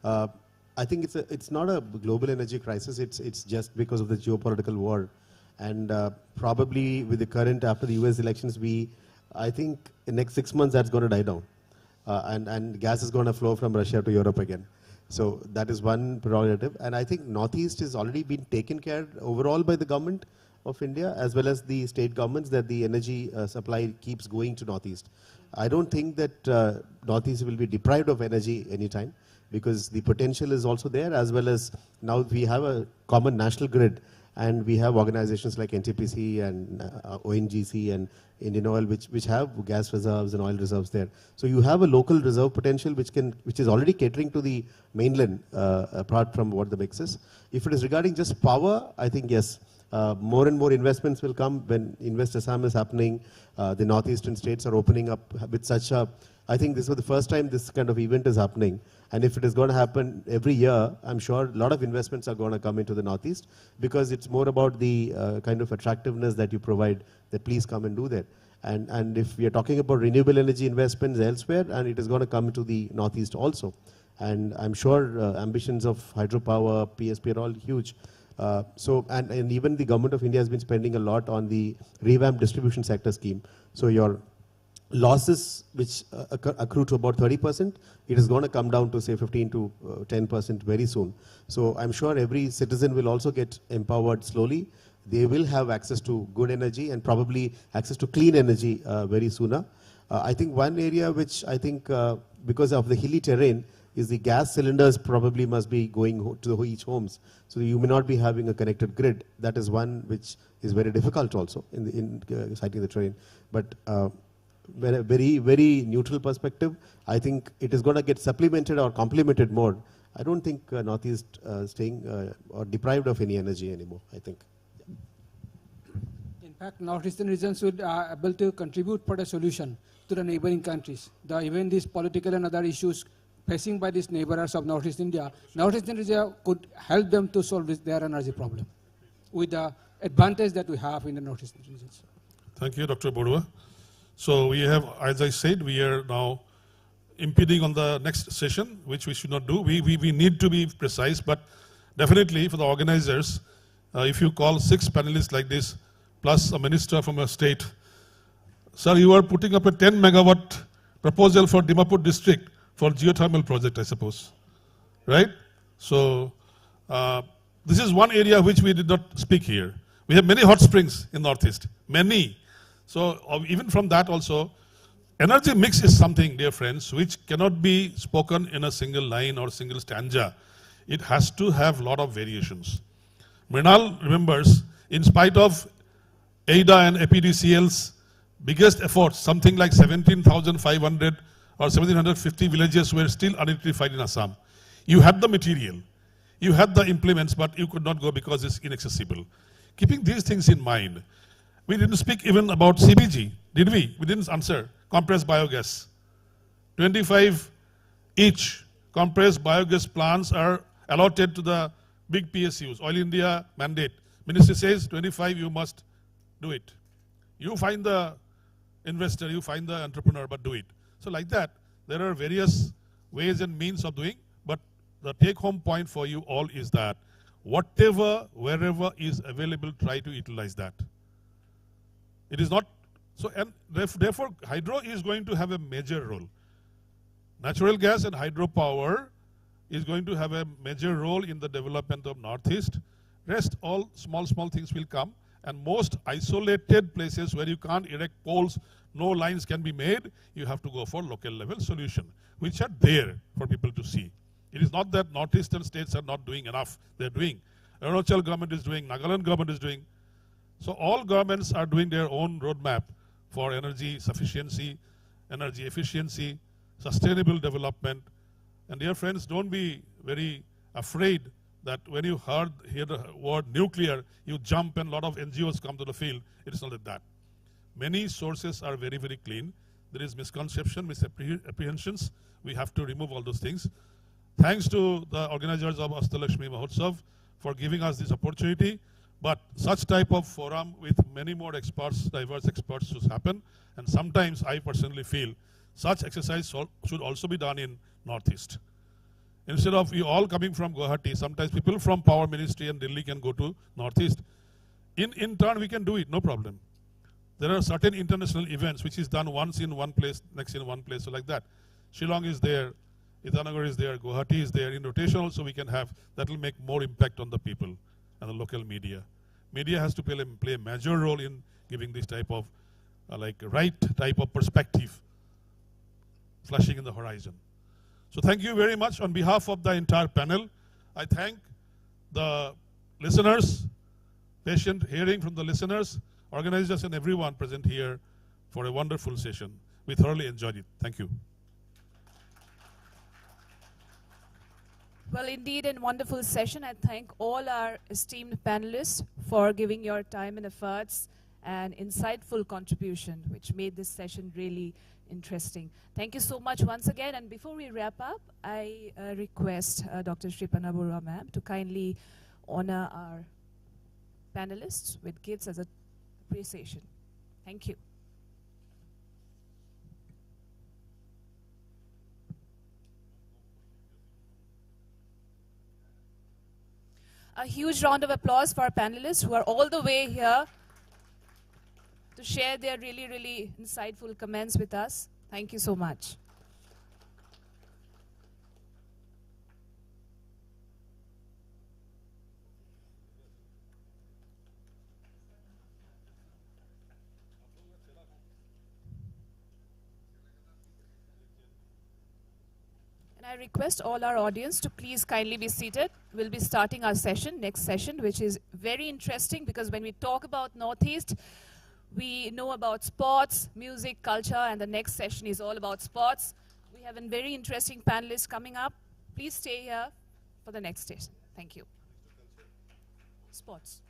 I think it's not a global energy crisis. It's just because of the geopolitical war, and probably with the current after the US elections, I think in the next 6 months that's going to die down, and gas is going to flow from Russia to Europe again. So that is one prerogative, and I think Northeast has already been taken care overall by the government of India as well as the state governments, that the energy supply keeps going to Northeast. I don't think that Northeast will be deprived of energy anytime, because the potential is also there, as well as now we have a common national grid, and we have organizations like NTPC and ONGC and Indian Oil which have gas reserves and oil reserves there. So you have a local reserve potential which is already catering to the mainland apart from what the mix is. If it is regarding just power, I think yes, more and more investments will come when Invest Assam is happening. The northeastern states are opening up with such a, I think this was the first time this kind of event is happening. And if it is going to happen every year, I'm sure a lot of investments are going to come into the Northeast, because it's more about the kind of attractiveness that you provide, that please come and do that. And if we are talking about renewable energy investments elsewhere, and it is going to come to the Northeast also. And I'm sure ambitions of hydropower, PSP are all huge. And even the government of India has been spending a lot on the revamped distribution sector scheme. So your losses which accrue to about 30%, it is going to come down to say 15 to 10% very soon. So I'm sure every citizen will also get empowered slowly. They will have access to good energy and probably access to clean energy very sooner. I think one area which I think because of the hilly terrain is the gas cylinders probably must be going to each homes. So you may not be having a connected grid. That is one which is very difficult also in citing the terrain. But very, very neutral perspective, I think it is going to get supplemented or complemented more. I don't think Northeast staying or deprived of any energy anymore, I think. In fact, Northeastern regions should be able to contribute for the solution to the neighboring countries. Even these political and other issues facing by these neighbors of Northeast India, Northeastern region could help them to solve their energy problem with the advantage that we have in the Northeastern regions. Thank you, Dr. Borua. So we have, as I said, we are now impeding on the next session, which we should not do. We need to be precise, but definitely for the organizers, if you call 6 panelists like this, plus a minister from a state, sir, you are putting up a 10 megawatt proposal for Dimapur district for geothermal project, I suppose, right? So this is one area which we did not speak here. We have many hot springs in Northeast, many. So even from that also, energy mix is something, dear friends, which cannot be spoken in a single line or single stanza. It has to have a lot of variations. Mrinal remembers, in spite of AIDA and APDCL's biggest efforts, something like 17,500 or 1,750 villages were still unelectrified in Assam. You had the material, you had the implements, but you could not go because it's inaccessible. Keeping these things in mind, we didn't speak even about CBG, did we? We didn't answer. Compressed biogas. 25 each compressed biogas plants are allotted to the big PSUs, Oil India mandate. Ministry says 25 you must do it. You find the investor, you find the entrepreneur, but do it. So like that, there are various ways and means of doing, but the take-home point for you all is that whatever, wherever is available, try to utilize that. It is not, so, and therefore, hydro is going to have a major role. Natural gas and hydropower is going to have a major role in the development of Northeast. Rest, all small things will come. And most isolated places where you can't erect poles, no lines can be made, you have to go for local level solution, which are there for people to see. It is not that Northeastern states are not doing enough. They're doing. Arunachal government is doing, Nagaland government is doing. So all governments are doing their own roadmap for energy sufficiency, energy efficiency, sustainable development. And dear friends, don't be very afraid that when you hear the word nuclear, you jump and a lot of NGOs come to the field. It is not like that. Many sources are very, very clean. There is misconception, misapprehensions. We have to remove all those things. Thanks to the organizers of Ashtalakshmi Mahotsav for giving us this opportunity. But such type of forum with many more experts, diverse experts should happen. And sometimes I personally feel such exercise should also be done in Northeast. Instead of you all coming from Guwahati, sometimes people from Power Ministry and Delhi can go to Northeast. In turn, we can do it, no problem. There are certain international events which is done once in one place, next in one place, so like that. Shillong is there, Itanagar is there, Guwahati is there. In rotation also we can have, that will make more impact on the people and the local media. Media has to play a major role in giving this type of, right type of perspective, flashing in the horizon. So thank you very much on behalf of the entire panel. I thank the listeners, patient hearing from the listeners, organizers and everyone present here for a wonderful session. We thoroughly enjoyed it. Thank you. Well, indeed, a wonderful session. I thank all our esteemed panelists for giving your time and efforts and insightful contribution, which made this session really interesting. Thank you so much once again. And before we wrap up, I request Dr. Shripana Barua ma'am to kindly honor our panelists with gifts as an appreciation. Thank you. A huge round of applause for our panelists who are all the way here to share their really, really insightful comments with us. Thank you so much. And I request all our audience to please kindly be seated. We'll be starting our session, next session, which is very interesting because when we talk about Northeast, we know about sports, music, culture, and the next session is all about sports. We have a very interesting panelist coming up. Please stay here for the next session. Thank you. Sports.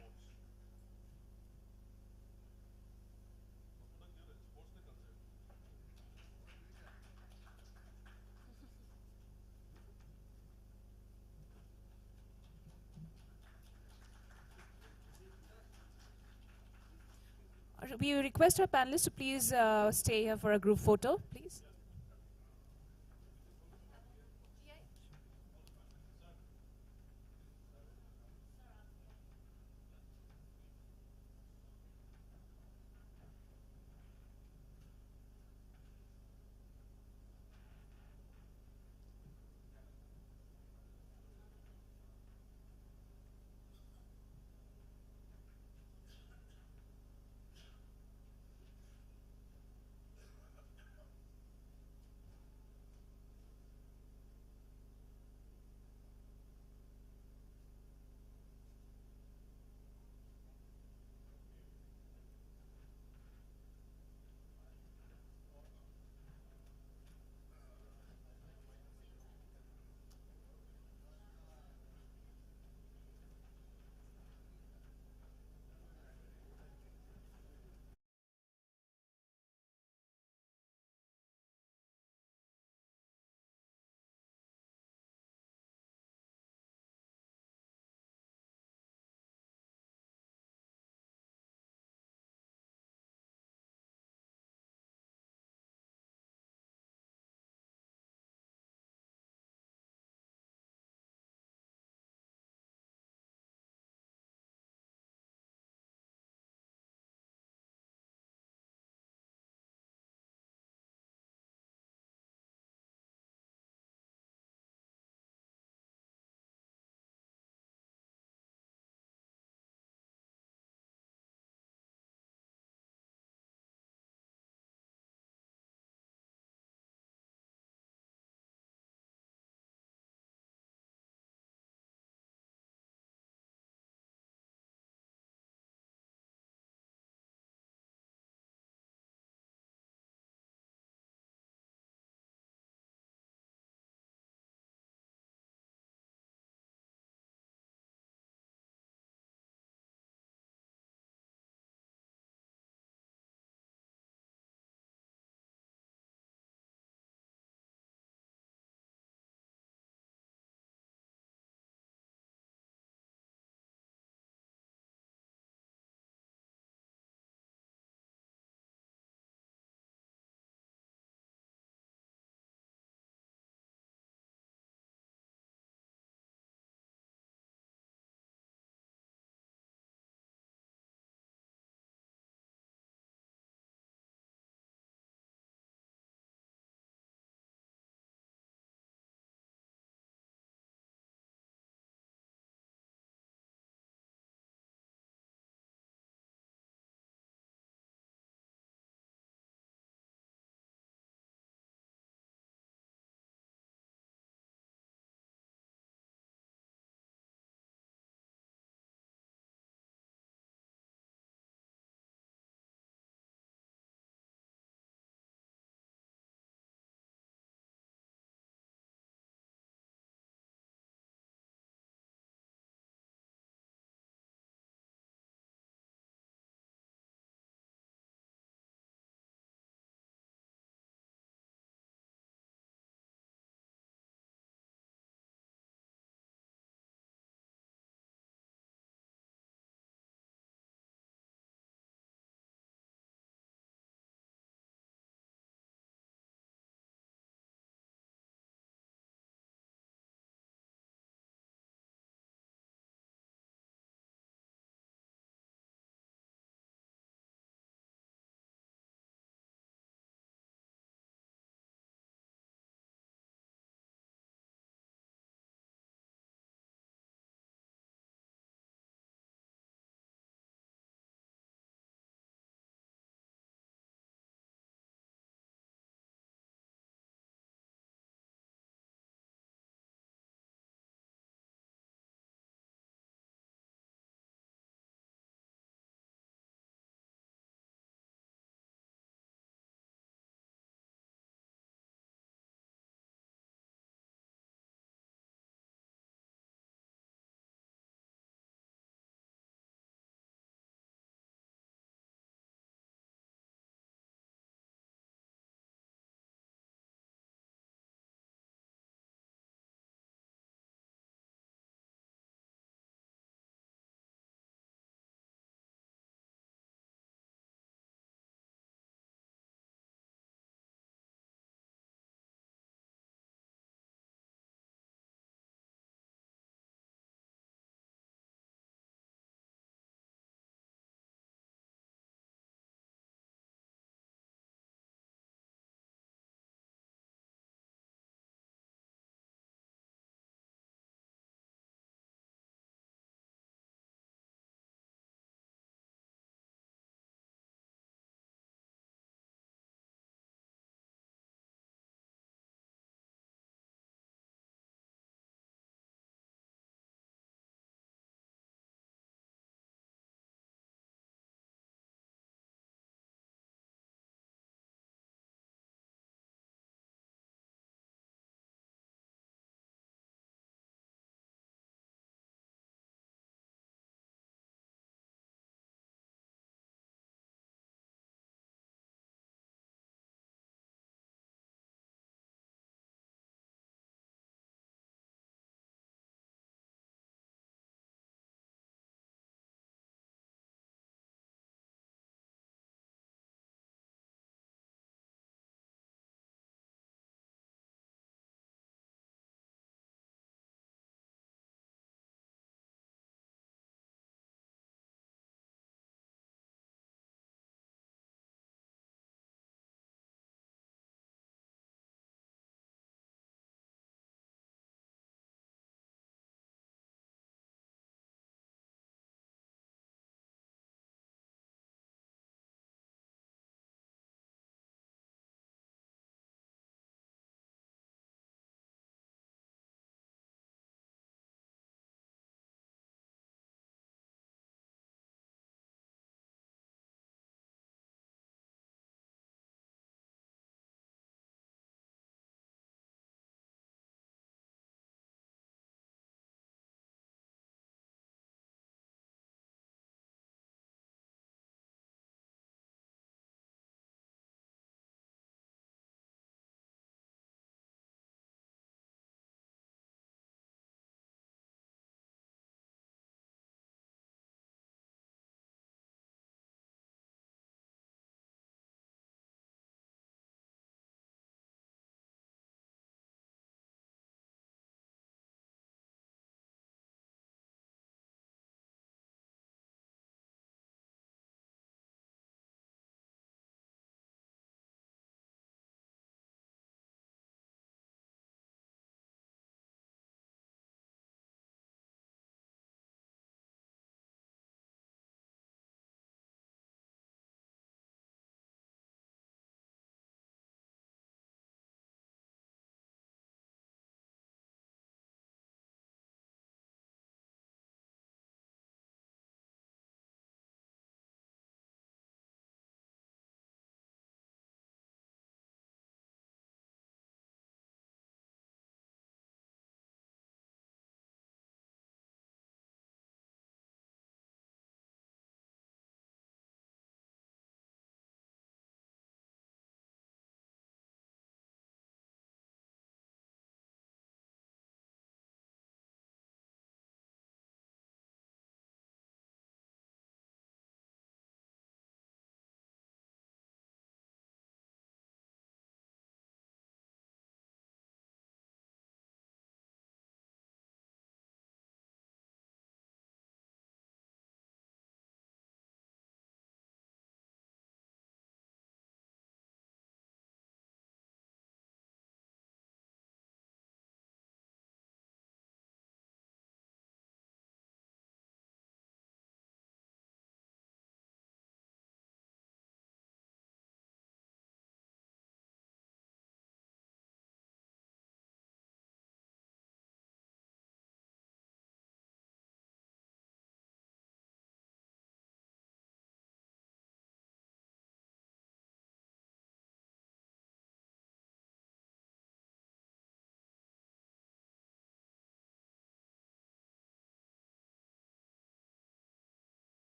We request our panelists to please stay here for a group photo, please.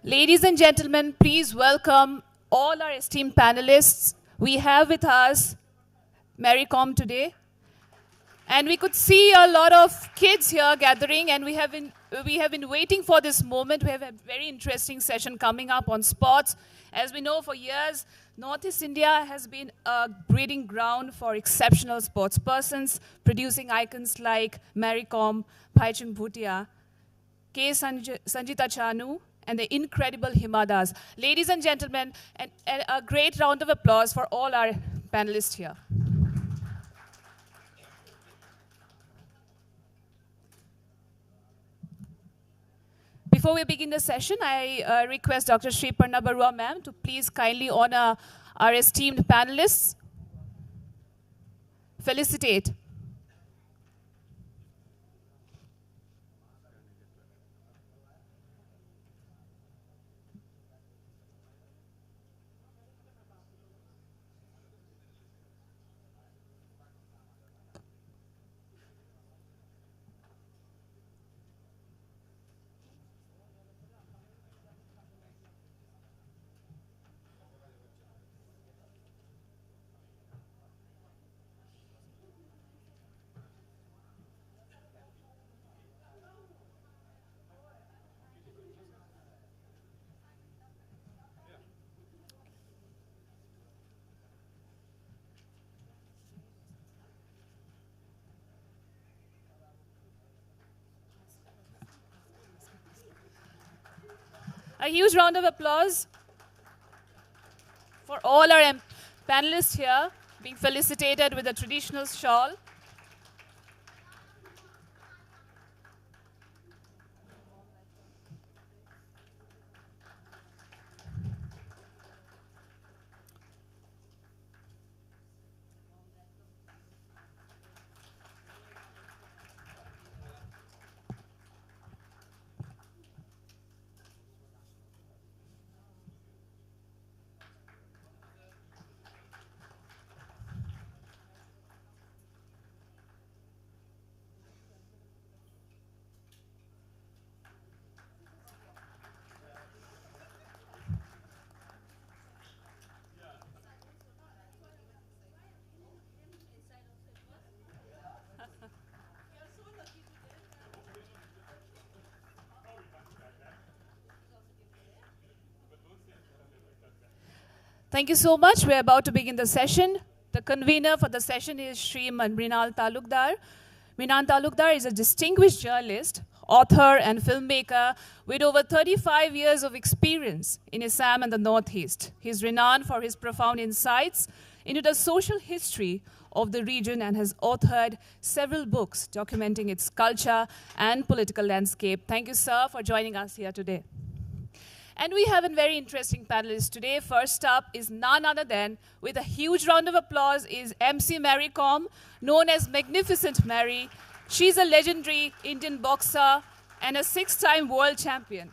Ladies and gentlemen, please welcome all our esteemed panelists. We have with us Mary Kom today. And we could see a lot of kids here gathering, and we have been waiting for this moment. We have a very interesting session coming up on sports. As we know, for years, Northeast India has been a breeding ground for exceptional sports persons, producing icons like Mary Kom, Bhaichung Bhutia, K. Sanjita Chanu, and the incredible Hima Das. Ladies and gentlemen, a great round of applause for all our panelists here. Before we begin the session, I request Dr. Shri Parna Barua ma'am to please kindly honor our esteemed panelists. Felicitate. A huge round of applause for all our panelists here being felicitated with a traditional shawl. Thank you so much. We're about to begin the session. The convener for the session is Shri Mrinal Talukdar. Mrinal Talukdar is a distinguished journalist, author, and filmmaker with over 35 years of experience in Assam and the Northeast. He's renowned for his profound insights into the social history of the region and has authored several books documenting its culture and political landscape. Thank you, sir, for joining us here today. And we have a very interesting panelist today. First up is none other than, with a huge round of applause, is MC Mary Kom, known as Magnificent Mary. She's a legendary Indian boxer and a 6-time world champion.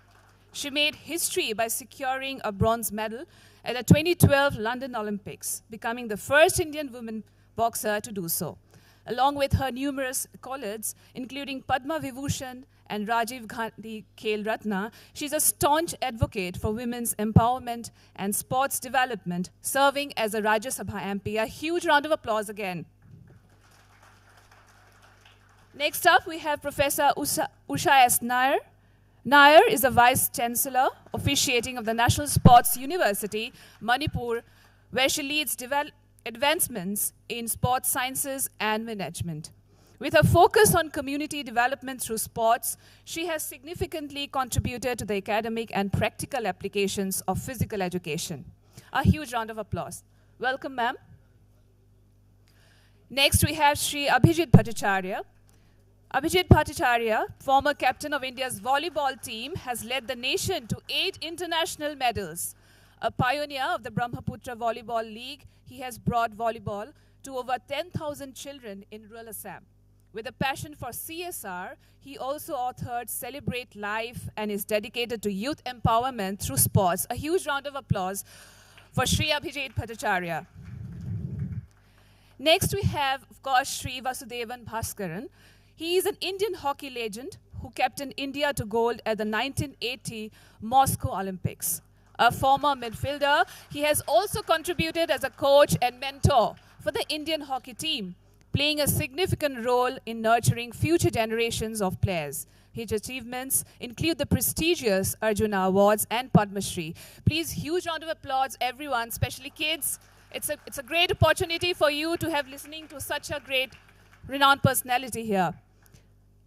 She made history by securing a bronze medal at the 2012 London Olympics, becoming the first Indian woman boxer to do so. Along with her numerous accolades, including Padma Vibhushan and Rajiv Gandhi Khel Ratna, she's a staunch advocate for women's empowerment and sports development, serving as a Rajya Sabha MP. A huge round of applause again. Next up, we have Professor Usha S. Nair. Nair is a Vice Chancellor officiating of the National Sports University, Manipur, where she leads advancements in sports sciences and management. With a focus on community development through sports, she has significantly contributed to the academic and practical applications of physical education. A huge round of applause. Welcome, ma'am. Next, we have Shri Abhijit Bhattacharya. Abhijit Bhattacharya, former captain of India's volleyball team, has led the nation to 8 international medals. A pioneer of the Brahmaputra Volleyball League, he has brought volleyball to over 10,000 children in rural Assam. With a passion for CSR, he also authored Celebrate Life and is dedicated to youth empowerment through sports. A huge round of applause for Shri Abhijit Bhattacharya. Next, we have, of course, Shri Vasudevan Bhaskaran. He is an Indian hockey legend who captained India to gold at the 1980 Moscow Olympics. A former midfielder, he has also contributed as a coach and mentor for the Indian hockey team, playing a significant role in nurturing future generations of players. His achievements include the prestigious Arjuna Awards and Padma Shri. Please, huge round of applause, everyone, especially kids. It's a great opportunity for you to have listening to such a great, renowned personality here.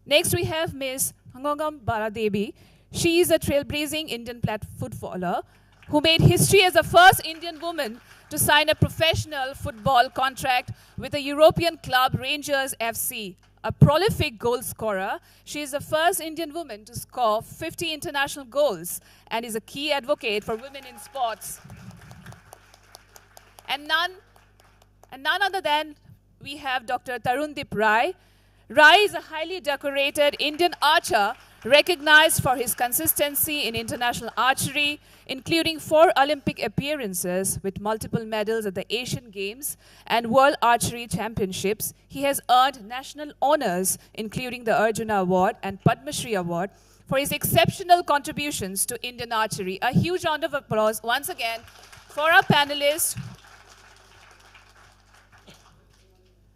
Next, we have Ms. Hangongam Baradevi. She is a trailblazing Indian footballer who made history as the first Indian woman to sign a professional football contract with the European club Rangers FC. A prolific goal scorer, she is the first Indian woman to score 50 international goals and is a key advocate for women in sports. And none other than we have Dr. Tarundip Rai. Rai is a highly decorated Indian archer recognized for his consistency in international archery, including 4 Olympic appearances with multiple medals at the Asian Games and World Archery Championships. He has earned national honors, including the Arjuna Award and Padma Shri Award, for his exceptional contributions to Indian archery. A huge round of applause once again for our panelists.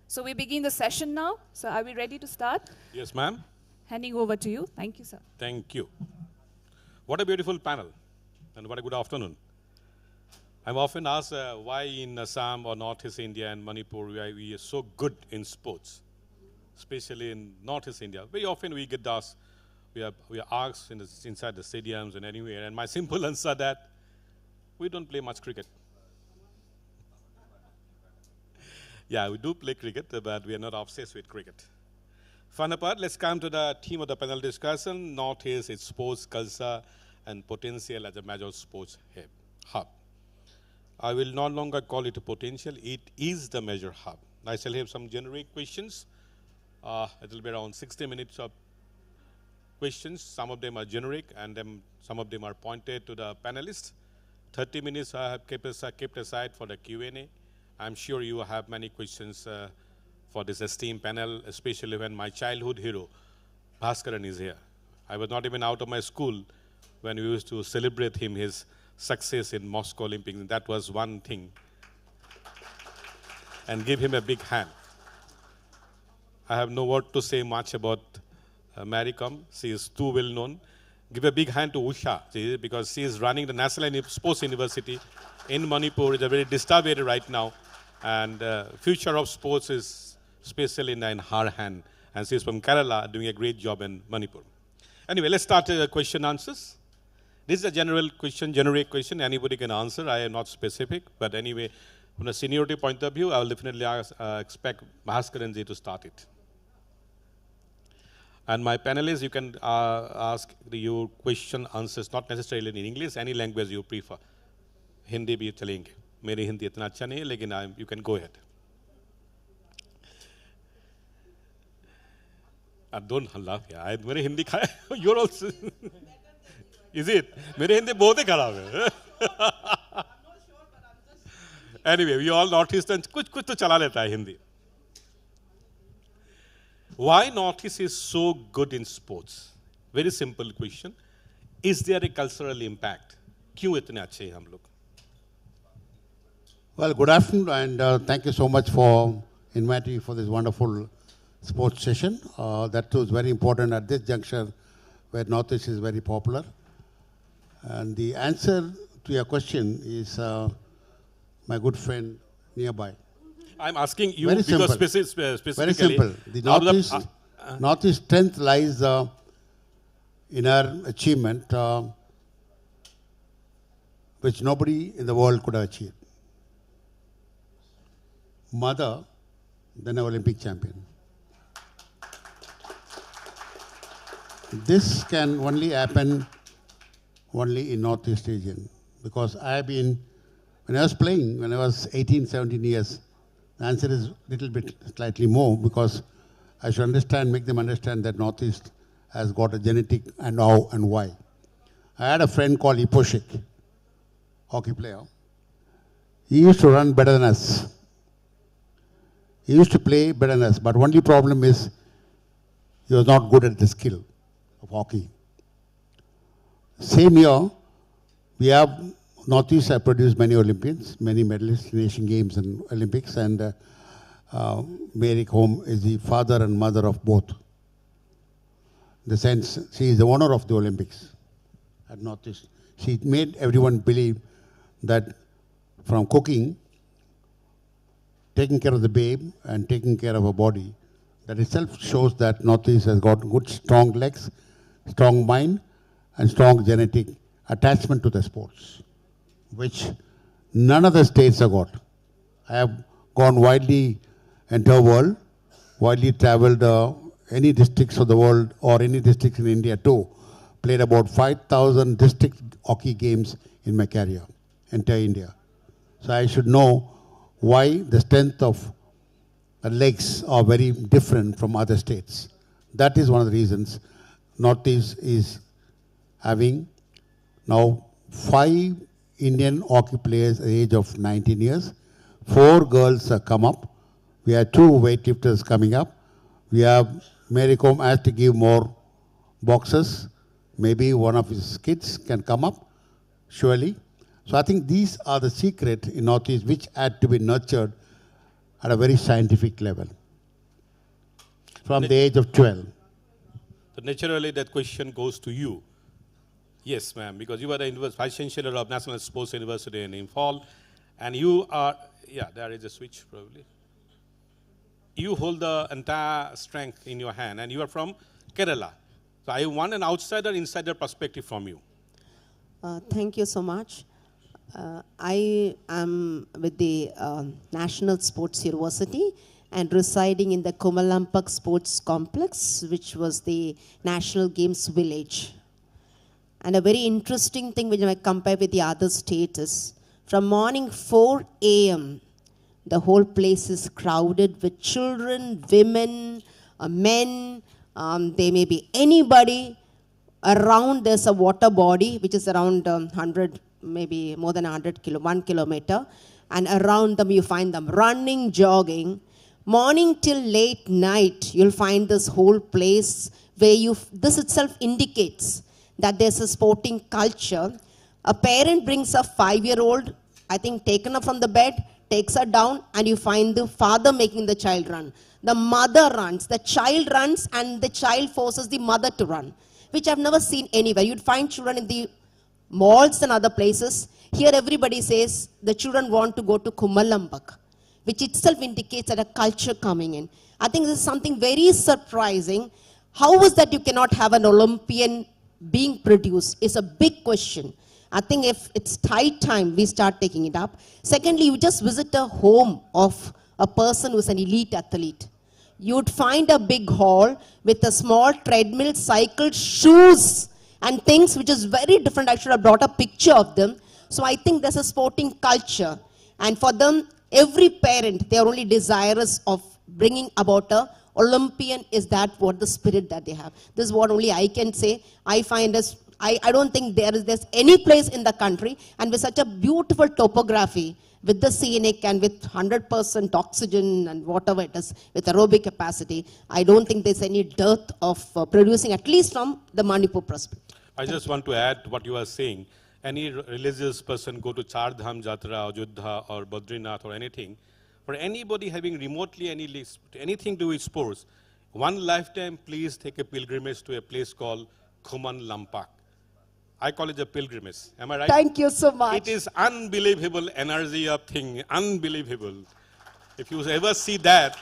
So we begin the session now. So are we ready to start? Yes, ma'am. Handing over to you. Thank you, sir. Thank you. What a beautiful panel, and what a good afternoon. I'm often asked why in Assam or Northeast India and Manipur we are so good in sports, especially in Northeast India. Very often we get asked, we are asked inside the stadiums and anywhere, and my simple answer that we don't play much cricket. Yeah, we do play cricket, but we are not obsessed with cricket. Fun apart, let's come to the theme of the panel discussion. Northeast, its sports, culture, and potential as a major sports hub. I will no longer call it a potential, it is the major hub. I shall have some generic questions. It will be around 60 minutes of questions. Some of them are generic, and some of them are pointed to the panelists. 30 minutes I have kept aside for the Q&A. I'm sure you have many questions for this esteemed panel, especially when my childhood hero, Bhaskaran, is here. I was not even out of my school when we used to celebrate his success in Moscow Olympics. And that was one thing. And give him a big hand. I have no word to say much about Mary Kom. She is too well known. Give a big hand to Usha, because she is running the National Sports University in Manipur. It's a very disturbed area right now. And future of sports is especially in her hand. And she's from Kerala, doing a great job in Manipur. Anyway, let's start question answers. This is a general question, generic question. Anybody can answer. I am not specific. But anyway, from a seniority point of view, I will definitely expect Bhaskaranji to start it. And my panelists, you can ask your question, answers, not necessarily in English, any language you prefer. Hindi bhi chalenge. Meri Hindi itna acha nahi hai, lekin you can go ahead. Don't laugh, yeah. Mere Hindi khaya. You're also. Is it? Mere Hindi bahut hi kharab hai. Anyway, we all Northeastern, kuch to chala leta hai Hindi. Why Northeast is so good in sports? Very simple question. Is there a cultural impact? Kyun itne achhe hain hum log? Well, good afternoon, and thank you so much for inviting me for this wonderful sports session. That was very important at this juncture where Northeast is very popular. And the answer to your question is my good friend nearby. I'm asking you very because specifically. Very simple. The Northeast strength lies in our achievement which nobody in the world could have achieved. Mother, then an Olympic champion. This can only happen only in Northeast region, because I have been, when I was playing, when I was 18, 17 years, the answer is a little bit slightly more, because I should understand, make them understand that Northeast has got a genetic and how and why. I had a friend called Iposhik, hockey player. He used to run better than us. He used to play better than us, but only problem is he was not good at the skill of hockey. Same year, we have Northeast have produced many Olympians, many medalists in Asian Games and Olympics, and Mary Kom is the father and mother of both. In the sense, she is the owner of the Olympics at Northeast. She made everyone believe that from cooking, taking care of the babe and taking care of her body, that itself shows that Northeast has got good, strong legs, strong mind, and strong genetic attachment to the sports, which none of the states have got. I have gone widely into the world, widely traveled any districts of the world or any districts in India too. Played about 5,000 district hockey games in my career, entire India. So I should know why the strength of the legs are very different from other states. That is one of the reasons Northeast is having now 5 Indian hockey players at the age of 19 years. 4 girls have come up. We have 2 weightlifters coming up. We have Mary Kom has to give more boxes. Maybe one of his kids can come up, surely. So I think these are the secret in Northeast which had to be nurtured at a very scientific level from the age of 12. So naturally that question goes to you. Yes, ma'am, because you are the Vice Chancellor of National Sports University in Imphal, and you are, yeah, there is a switch probably. You hold the entire strength in your hand, and you are from Kerala. So I want an outsider-insider perspective from you. Thank you so much. I am with the National Sports University and residing in the Kumalampak Sports Complex, which was the National Games Village. And a very interesting thing when I compare with the other states is, from morning 4 a.m., the whole place is crowded with children, women, men, they may be anybody. Around there's a water body, which is around 100, maybe more than 1 kilometer. And around them you find them running, jogging. Morning till late night, you'll find this whole place where this itself indicates that there's a sporting culture. A parent brings a 5-year-old, I think taken her from the bed, takes her down, and you find the father making the child run. The mother runs, the child runs, and the child forces the mother to run, which I've never seen anywhere. You'd find children in the malls and other places. Here everybody says the children want to go to Kumalampak, which itself indicates that a culture coming in. I think this is something very surprising. How is that you cannot have an Olympian being produced is a big question. I think if it's time we start taking it up. Secondly, you just visit a home of a person who's an elite athlete. You'd find a big hall with a small treadmill, cycle, shoes, and things which is very different. I should have brought a picture of them. So I think there's a sporting culture. And for them, every parent, they are only desirous of bringing about a Olympian. Is that what the spirit that they have? This is what only I can say. I find this, I don't think there's any place in the country, and with such a beautiful topography, with the scenic and with 100% oxygen and whatever it is, with aerobic capacity, I don't think there's any dearth of producing, at least from the Manipur perspective. I just want to add to what you are saying. Any religious person go to Char Dham Jatra, Ajodhya or Badrinath or anything, for anybody having remotely anything to do with sports, one lifetime, please take a pilgrimage to a place called Kumalampak. I call it a pilgrimage. Am I right? Thank you so much. It is unbelievable energy of thing, unbelievable. If you ever see that,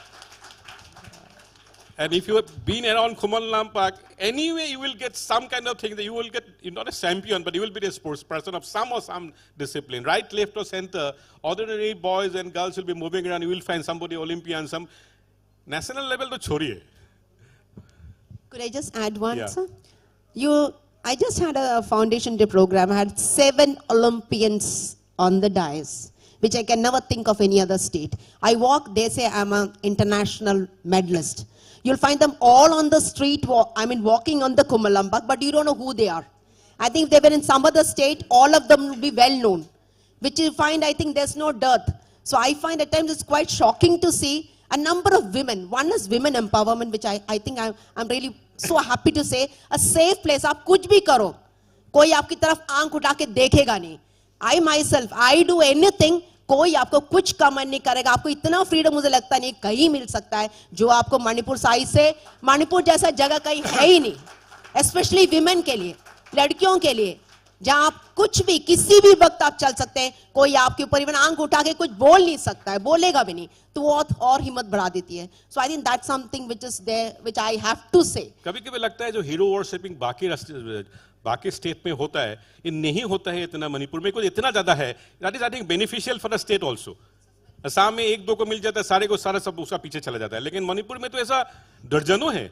and if you have been around Kumalampak, anyway you will get some kind of thing that you will get, you're not a champion, but you will be a sports person of some discipline. Right, left or center, ordinary boys and girls will be moving around, you will find somebody Olympian, some national level to choriye. Could I just add one, Yeah. sir? I just had a foundation day program. I had 7 Olympians on the dais, which I can never think of any other state. I walk, they say I'm an international medalist. You'll find them all on the street, walking on the Kumalampak, but you don't know who they are. I think if they were in some other state, all of them would be well known, which you find, I think there's no dearth. So I find at times it's quite shocking to see a number of women. One is women empowerment, which I think I'm really so happy to say, a safe place. आप कुछ भी करो, कोई आपकी तरफ आंख उठा के देखेगा नहीं. I myself, I do anything, कोई आपको कुछ कमेंट नहीं करेगा. आपको इतना फ्रीडम मुझे लगता नहीं कहीं मिल सकता है जो आपको मणिपुर साइड से. मणिपुर जैसा जगह कहीं है ही नहीं, स्पेशली विमेन के लिए, लड़कियों के लिए, जहां आप कुछ भी किसी भी वक्त आप चल सकते हैं. कोई आपके ऊपर इवन आंख उठा के कुछ बोल नहीं सकता है, बोलेगा भी नहीं, तो वो और हिम्मत बढ़ा देती है. So I think that's something which is there, which I have to say. कभी-कभी लगता है जो हीरो वर्शिपिंग बाकी स्टेट में होता है, ये नहीं होता है इतना मणिपुर में. कुछ इतना ज्यादा है, that is I think beneficial for the state also. Assam में एक दो को मिल जाता है, सारे को सारा सब उसका पीछे चला जाता है, लेकिन मणिपुर में तो ऐसा दर्जनों है.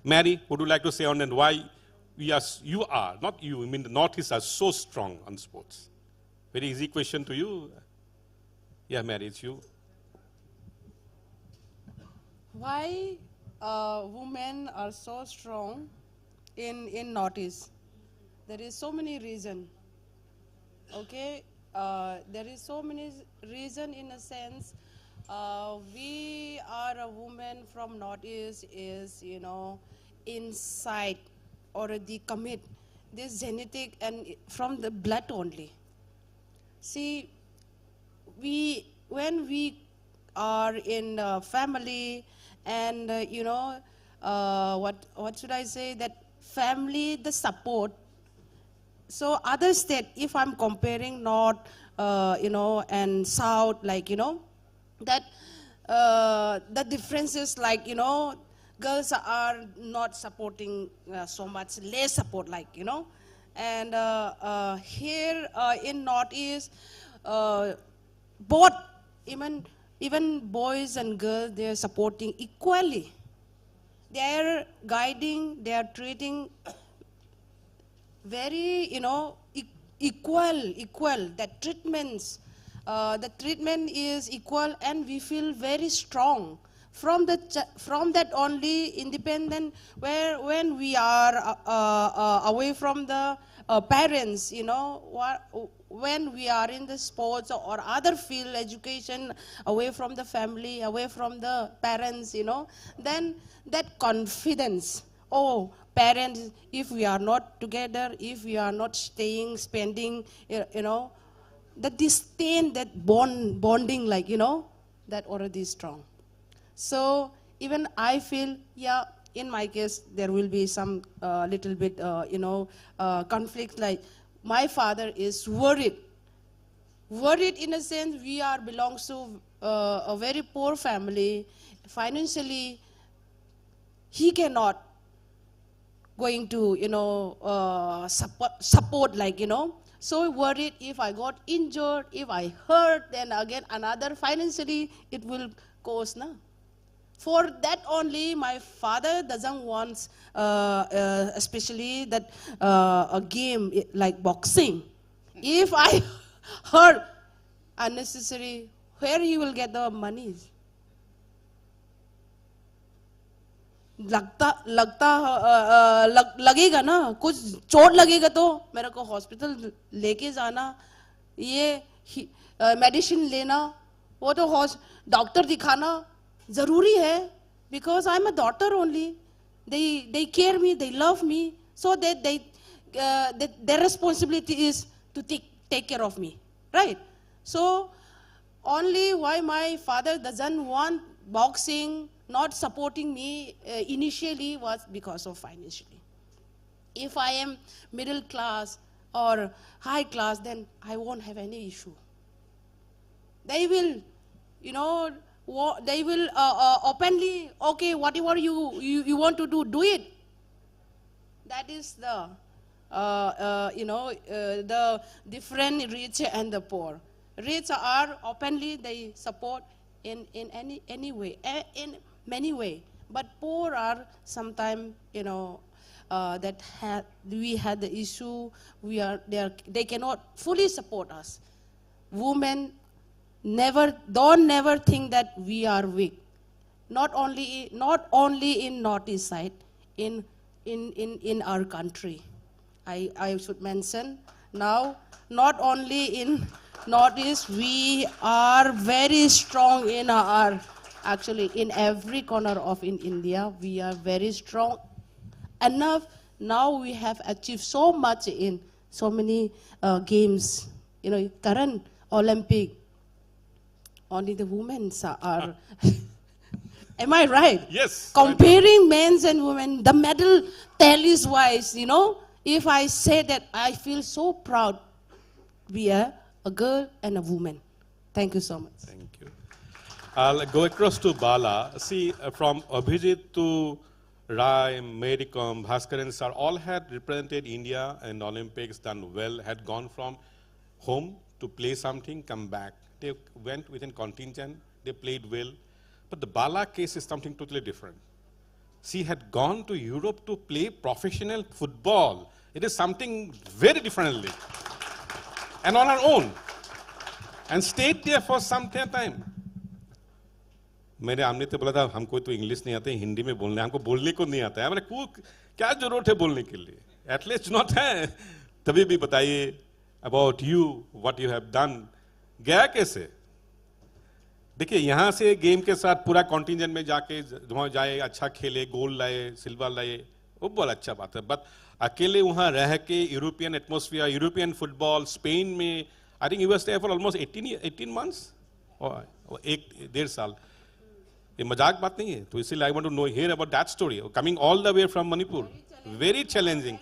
Mary, would you like to say on and why you are, not you, I mean the Northeast are so strong on sports? Very easy question to you. Yeah, Mary, it's you. Why women are so strong in Northeast? There is so many reasons. Okay, there is so many reasons in a sense. We are a woman from Northeast is, you know, inside already commit this genetic and from the blood only. See, when we are in family and you know what should I say, that family, the support. So other state, if I'm comparing north you know and south, like you know that the differences, like you know girls are not supporting so much, less support, like you know. And here in Northeast, both even boys and girls, they are supporting equally. They are guiding, they are treating very, you know, equal. That treatments, the treatment is equal, and we feel very strong. From that only independent, when we are away from the parents, you know, when we are in the sports or other field, education, away from the family, away from the parents, you know, then that confidence, oh, parents, if we are not together, if we are not spending, you know, that disdain, that bonding, like, you know, that already is strong. So even I feel, yeah, in my case, there will be some little bit, you know, conflict. Like my father is worried in a sense. We belongs to a very poor family. Financially, he cannot going to, you know, support, like, you know. So worried, if I got injured, if I hurt, then again another financially it will cost, na. For that only, my father doesn't want, especially that a game like boxing. If I hurt unnecessary, where he will get the money? लगेगा ना, कुछ चोट लगेगा तो मेरे को hospital लेके जाना, ये मेडिसिन लेना, वो तो डॉक्टर दिखाना जरूरी है. Because I'm a daughter only, they care me, they love me, so that their responsibility is to take care of me, right? So only why my father doesn't want boxing, not supporting me initially, was because of financially. If I am middle class or high class, then I won't have any issue. They will, you know, they will openly, okay, whatever you want to do it. That is the, you know, the different rich and the poor. Rich are openly, they support in any way, in many way. But poor are sometimes, you know, we had the issue, they cannot fully support us. Women don't never think that we are weak. Not only in Northeast side, in our country. I should mention now, not only in Northeast, we are very strong in actually in every corner of in India, we are very strong enough. Now we have achieved so much in so many games. You know, current Olympic, only the women are. Am I right? Yes. Comparing men's and women, the medal tallies wise, you know, if I say that I feel so proud, we are a girl and a woman. Thank you so much. Thank you. I'll go across to Bala. See, from Abhijit to Rai, Mary Kom, Bhaskaran sir, all had represented India in Olympics, done well, had gone from home to play something, come back. They went within contingent, they played well. But the Bala case is something totally different. She had gone to Europe to play professional football. It is something very differently. And on her own. And stayed there for some time. मेरे आमने तो बोला था हमको तो English नहीं आते हिंदी में बोलने हमको बोलने को नहीं आता है मैंने क्या जरूरत है बोलने के लिए एटलीस्ट नॉट है तभी भी बताइए about you what you have done गया कैसे देखिए यहां से गेम के साथ पूरा कॉन्टिजेंट में जाके वहां जाए अच्छा खेले गोल्ड लाए सिल्वर लाए वो बहुत अच्छा बात है बट अकेले वहां रह के European atmosphere European football Spain में I think you was there for almost 18 months और 1.5 साल ये मजाक बात नहीं है तो इसलिए I want to know here about that story coming all the way from Manipur very challenging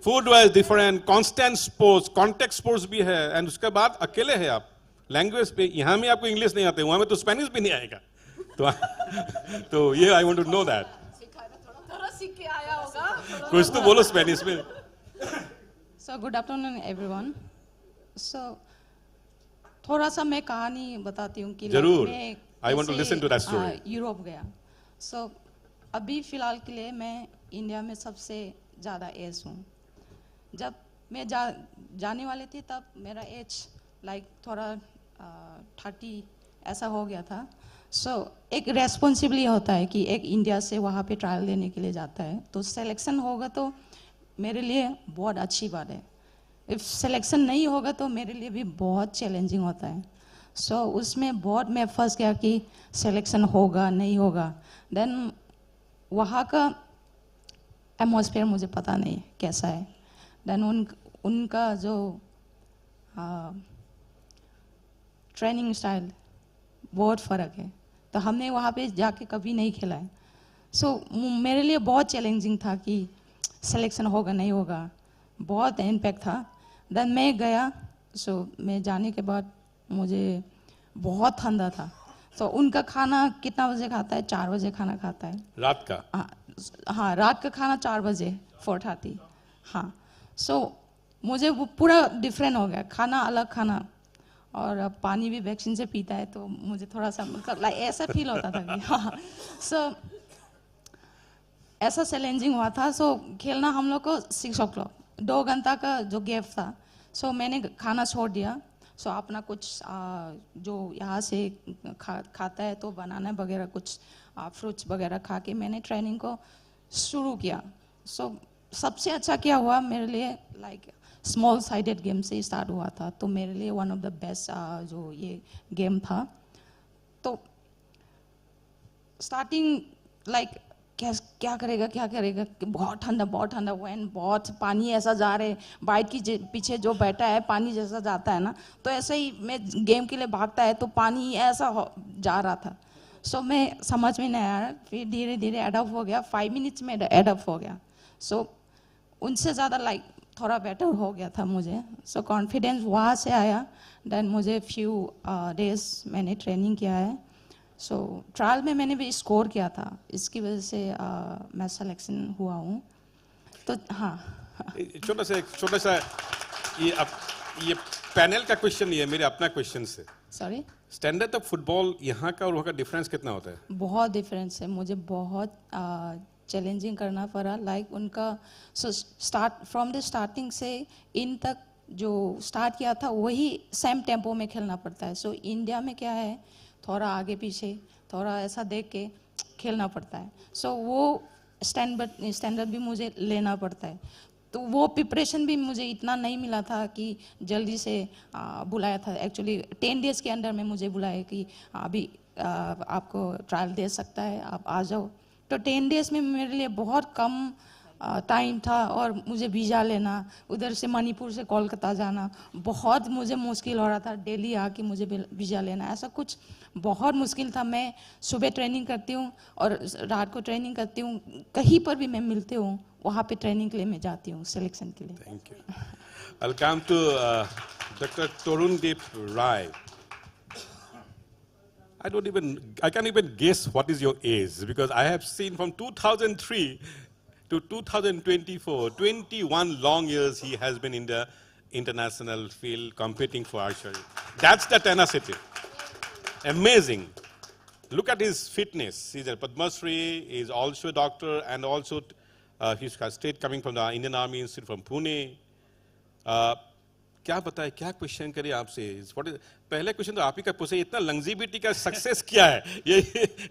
food wise different constant sports contact sports भी है एंड उसके बाद अकेले है आप लैंग्वेज पे यहाँ में आपको इंग्लिश नहीं आते वहां में तो स्पेनिश भी नहीं आएगा तो ये I want to know that थोड़ा सीख के आया होगा कुछ तो बोलो स्पेनिश में so good afternoon everyone so थोड़ा सा मैं कहानी बताती हूँ कि जरूर मैं I want to listen to that story Europe गया सो अभी फिलहाल के लिए मैं इंडिया में सबसे ज़्यादा एज हूँ जब मैं जाने वाली थी तब मेरा एज लाइक थोड़ा 30 ऐसा हो गया था सो एक रेस्पॉन्सिबिलिटी होता है कि एक इंडिया से वहाँ पे ट्रायल देने के लिए जाता है तो सिलेक्शन होगा तो मेरे लिए बहुत अच्छी बात है इफ सिलेक्शन नहीं होगा तो मेरे लिए भी बहुत चैलेंजिंग होता है सो उसमें बहुत मैं फंस गया कि सिलेक्शन होगा नहीं होगा देन वहाँ का एटमॉस्फेयर मुझे पता नहीं कैसा है देन उनका जो ट्रेनिंग स्टाइल बहुत फ़र्क है तो हमने वहाँ पे जाके कभी नहीं खेला है सो मेरे लिए बहुत चैलेंजिंग था कि सिलेक्शन होगा नहीं होगा बहुत इम्पैक्ट था देन मैं गया सो मैं जाने के बाद मुझे बहुत ठंडा था तो उनका खाना कितना बजे खाता है 4 बजे खाना खाता है रात का हाँ रात का खाना 4 बजे 4:30 हाँ सो मुझे वो पूरा डिफरेंट हो गया खाना अलग खाना और पानी भी वैक्सीन से पीता है तो मुझे थोड़ा सा मतलब लाइक ऐसा फील होता था कि हाँ सो ऐसा चैलेंजिंग हुआ था सो खेलना हम लोग को 6 o'clock 2 घंटा का जो गैप था सो मैंने खाना छोड़ दिया सो अपना कुछ जो यहाँ से खाता है तो बनाना वगैरह कुछ फ्रूट्स वगैरह खा के मैंने ट्रेनिंग को शुरू किया सो सबसे अच्छा क्या हुआ मेरे लिए लाइक स्मॉल साइडेड गेम से स्टार्ट हुआ था तो मेरे लिए वन ऑफ द बेस्ट जो ये गेम था तो स्टार्टिंग लाइक क्या करेगा बहुत ठंडा वैन बहुत पानी ऐसा जा रहे बाइक की पीछे जो बैठा है पानी जैसा जाता है ना तो ऐसे ही मैं गेम के लिए भागता है तो पानी ऐसा जा रहा था सो मैं समझ में नहीं आया फिर धीरे धीरे एडअप हो गया 5 मिनट्स में एडअप हो गया सो उनसे ज़्यादा लाइक थोड़ा बेटर हो गया था मुझे सो कॉन्फिडेंस वहाँ से आया देन मुझे फ्यू डेज मैंने ट्रेनिंग किया है सो ट्रायल में मैंने भी स्कोर किया था इसकी वजह से मैं सिलेक्शन हुआ हूँ तो हाँ छोटा सा ये पैनल का क्वेश्चन नहीं है मेरे अपना क्वेश्चन से सॉरी स्टैंडर्ड ऑफ फुटबॉल यहाँ का और वहाँ का डिफरेंस कितना होता है बहुत डिफरेंस है मुझे बहुत चैलेंजिंग करना पड़ा लाइक उनका so start from the starting से इन तक जो स्टार्ट किया था वही सेम टेम्पो में खेलना पड़ता है सो इंडिया में क्या है थोड़ा आगे पीछे थोड़ा ऐसा देख के खेलना पड़ता है सो वो स्टैंडर्ड भी मुझे लेना पड़ता है तो वो प्रिपरेशन भी मुझे इतना नहीं मिला था कि जल्दी से बुलाया था एक्चुअली 10 डेज़ के अंदर में मुझे बुलाया कि अभी आपको ट्रायल दे सकता है आप आ जाओ तो 10 डेज में मेरे लिए बहुत कम टाइम था, और मुझे वीज़ा लेना, उधर से मणिपुर से कोलकाता जाना बहुत मुझे मुश्किल हो रहा था। दिल्ली आके मुझे वीज़ा लेना, ऐसा कुछ बहुत मुश्किल था। मैं सुबह ट्रेनिंग करती हूँ और रात को ट्रेनिंग करती हूँ, कहीं पर भी मैं मिलती हूँ वहाँ पे ट्रेनिंग के लिए मैं जाती हूँ, सिलेक्शन के लिए। Thank you. I'll come to Dr. Torundeep Rai. I can't even guess what is your age, because I have seen from 2003 to 2024, 21 long years he has been in the international field competing for archery. That's the tenacity. Amazing. Look at his fitness. He's a Padma Shri, he's also a doctor, and also he's straight coming from the Indian Army Institute from Pune. क्या बताए, क्या question करें आपसे? पहले question तो आप ही का पूछे, इतना लंजीबिटी का सक्सेस क्या है ये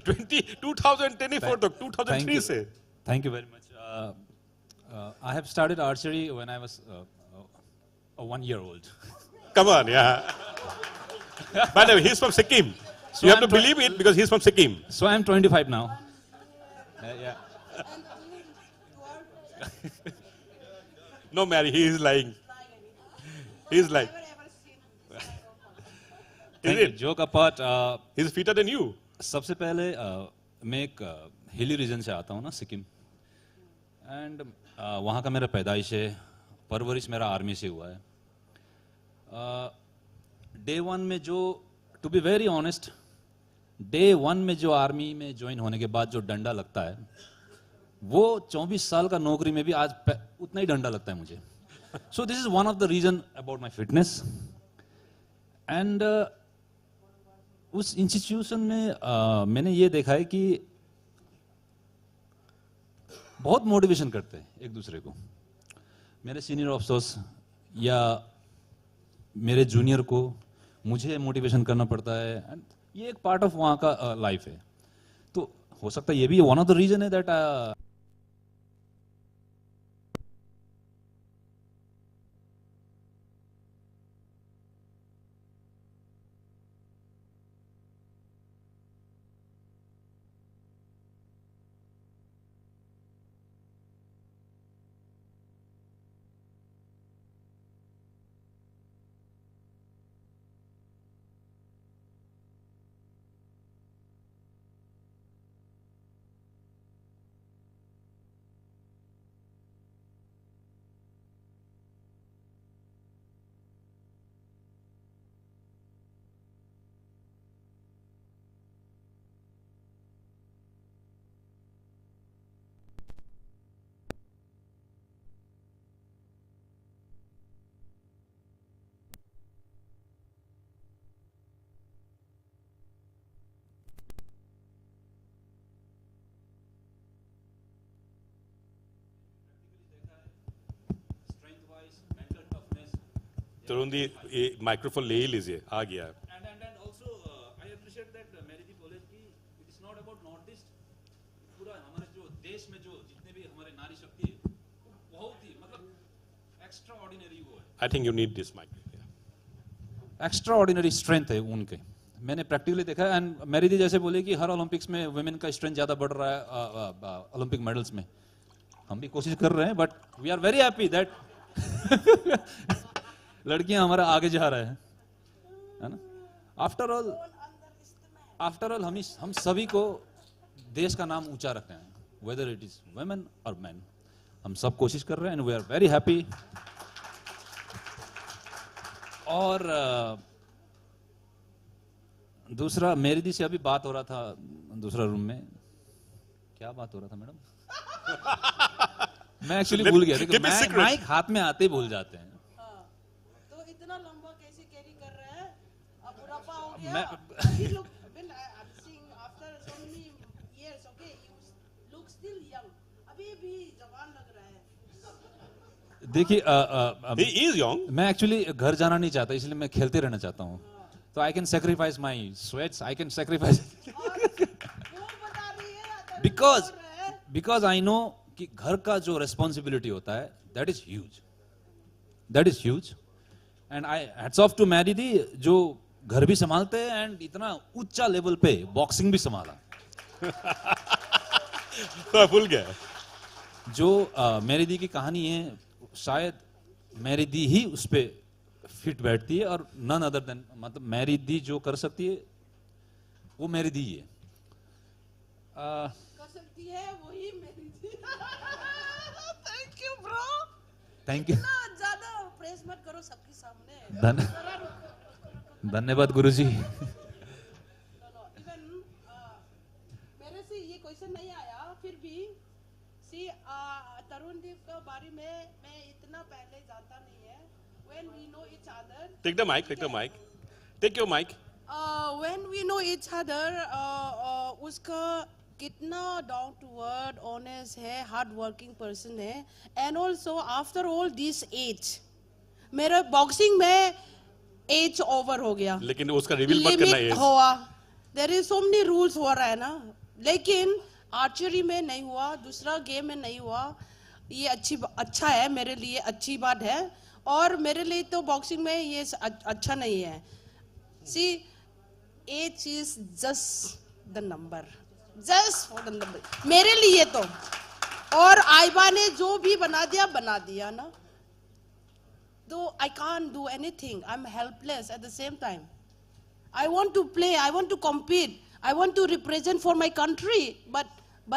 2024 तक 2003 से? Thank you very much. I have started archery when I was 1 year old. Come on, yeah. By the way, he's from Sikkim. So you have to believe it because he's from Sikkim. So I'm 25 now. Yeah. No, Mary, he is lying. He's lying. Is it? Joke apart. He's fitter than you. सबसे पहले मैं एक hilly region से आता हूँ ना, Sikkim, and वहाँ का मेरा पैदाइश है, परवरिश मेरा आर्मी से हुआ है. डे वन में जो, to be very honest, day one में जो आर्मी में ज्वाइन होने के बाद जो डंडा लगता है, वो 24 साल का नौकरी में भी आज उतना ही डंडा लगता है मुझे. So this is one of the reason about my fitness. And उस इंस्टीट्यूशन में मैंने ये देखा है कि बहुत मोटिवेशन करते हैं एक दूसरे को. मेरे सीनियर ऑफिसर्स या मेरे जूनियर को मुझे मोटिवेशन करना पड़ता है, एंड ये एक पार्ट ऑफ वहाँ का लाइफ है. तो हो सकता है ये भी वन ऑफ द रीजन है दैट तरुण दी माइक्रोफोन ले ही लीजिए, आ गया. And also I appreciate that मेरी जी बोले कि it is not about North East, पूरा हमारे जो देश में जो जितने भी हमारे नारी शक्ति है, बहुत ही मतलब एक्स्ट्रा ऑर्डिनरी वो है. I think you need this mic. Extra ordinary strength है उनके, मैंने प्रैक्टिकली देखा. एंड मेरी दी जैसे बोले कि हर ओलंपिक्स में वुमेन का स्ट्रेंथ ज्यादा बढ़ रहा है ओलंपिक मेडल्स में. हम भी कोशिश कर रहे हैं, but we are very happy that लड़कियां हमारा आगे जा रहे हैं, है ना. आफ्टर ऑल हम सभी को देश का नाम ऊंचा रखना है, वेदर इट इज वुमेन और मैन. हम सब कोशिश कर रहे हैं, and we are very happy. और दूसरा, मेरी दी से अभी बात हो रहा था दूसरा रूम में, क्या बात हो रहा था मैडम? मैं एक्चुअली भूल गया था. माइक हाथ में आते ही भूल जाते हैं. तो इतना लंबा कैसे कैरी कर रहे हैं? अब बुढ़ापा हो गया. You look, when I'm seeing after so many years, okay, you look still young. अभी भी जवान लग रहा है. देखिए, he is young. मैं एक्चुअली घर जाना नहीं चाहता, इसलिए मैं खेलते रहना चाहता हूँ. तो I can sacrifice my sweats, I can sacrifice because I know कि घर का जो रेस्पॉन्सिबिलिटी होता है, that is huge. And I hats off to Mary दी, जो घर भी संभालते हैं एंड इतना ऊंचा लेवल पे बॉक्सिंग भी संभाला. भूल गया। जो मेरी दी की कहानी है, शायद मेरी दी ही उस पे फिट बैठती है, और नन अदर देन, मतलब मेरी दी जो कर सकती है वो मेरी दी है। कर सकती है वही मेरी दी। Thank you bro. Thank you. इतना ज्यादा प्रेस मत करो सबके सामने। धन्यवाद गुरुजी। मेरे से ये क्वेश्चन नहीं आया, फिर भी सी तरुणदीप के बारे में मैं इतना पहले जानता नहीं है। When we know each other. Take the mic. Take the mic. Take your mic. When we know each other, उसका कितना down to earth, honest है, hard working person है, and also after all this age, मेरा boxing में age over हो गया। लेकिन उसका रिवील मत करना है। हुआ, there is so many rules हो रहा है ना, लेकिन आर्चरी में नहीं हुआ, दूसरा गेम में नहीं हुआ, ये अच्छा है मेरे लिए, अच्छी बात है, और मेरे लिए तो बॉक्सिंग में ये अच्छा नहीं है। See, age is just the number, just for the number, मेरे लिए तो। और आइबा ने जो भी बना दिया ना, though I can't do anything, I'm helpless at the same time. I want to play, I want to compete, I want to represent for my country, but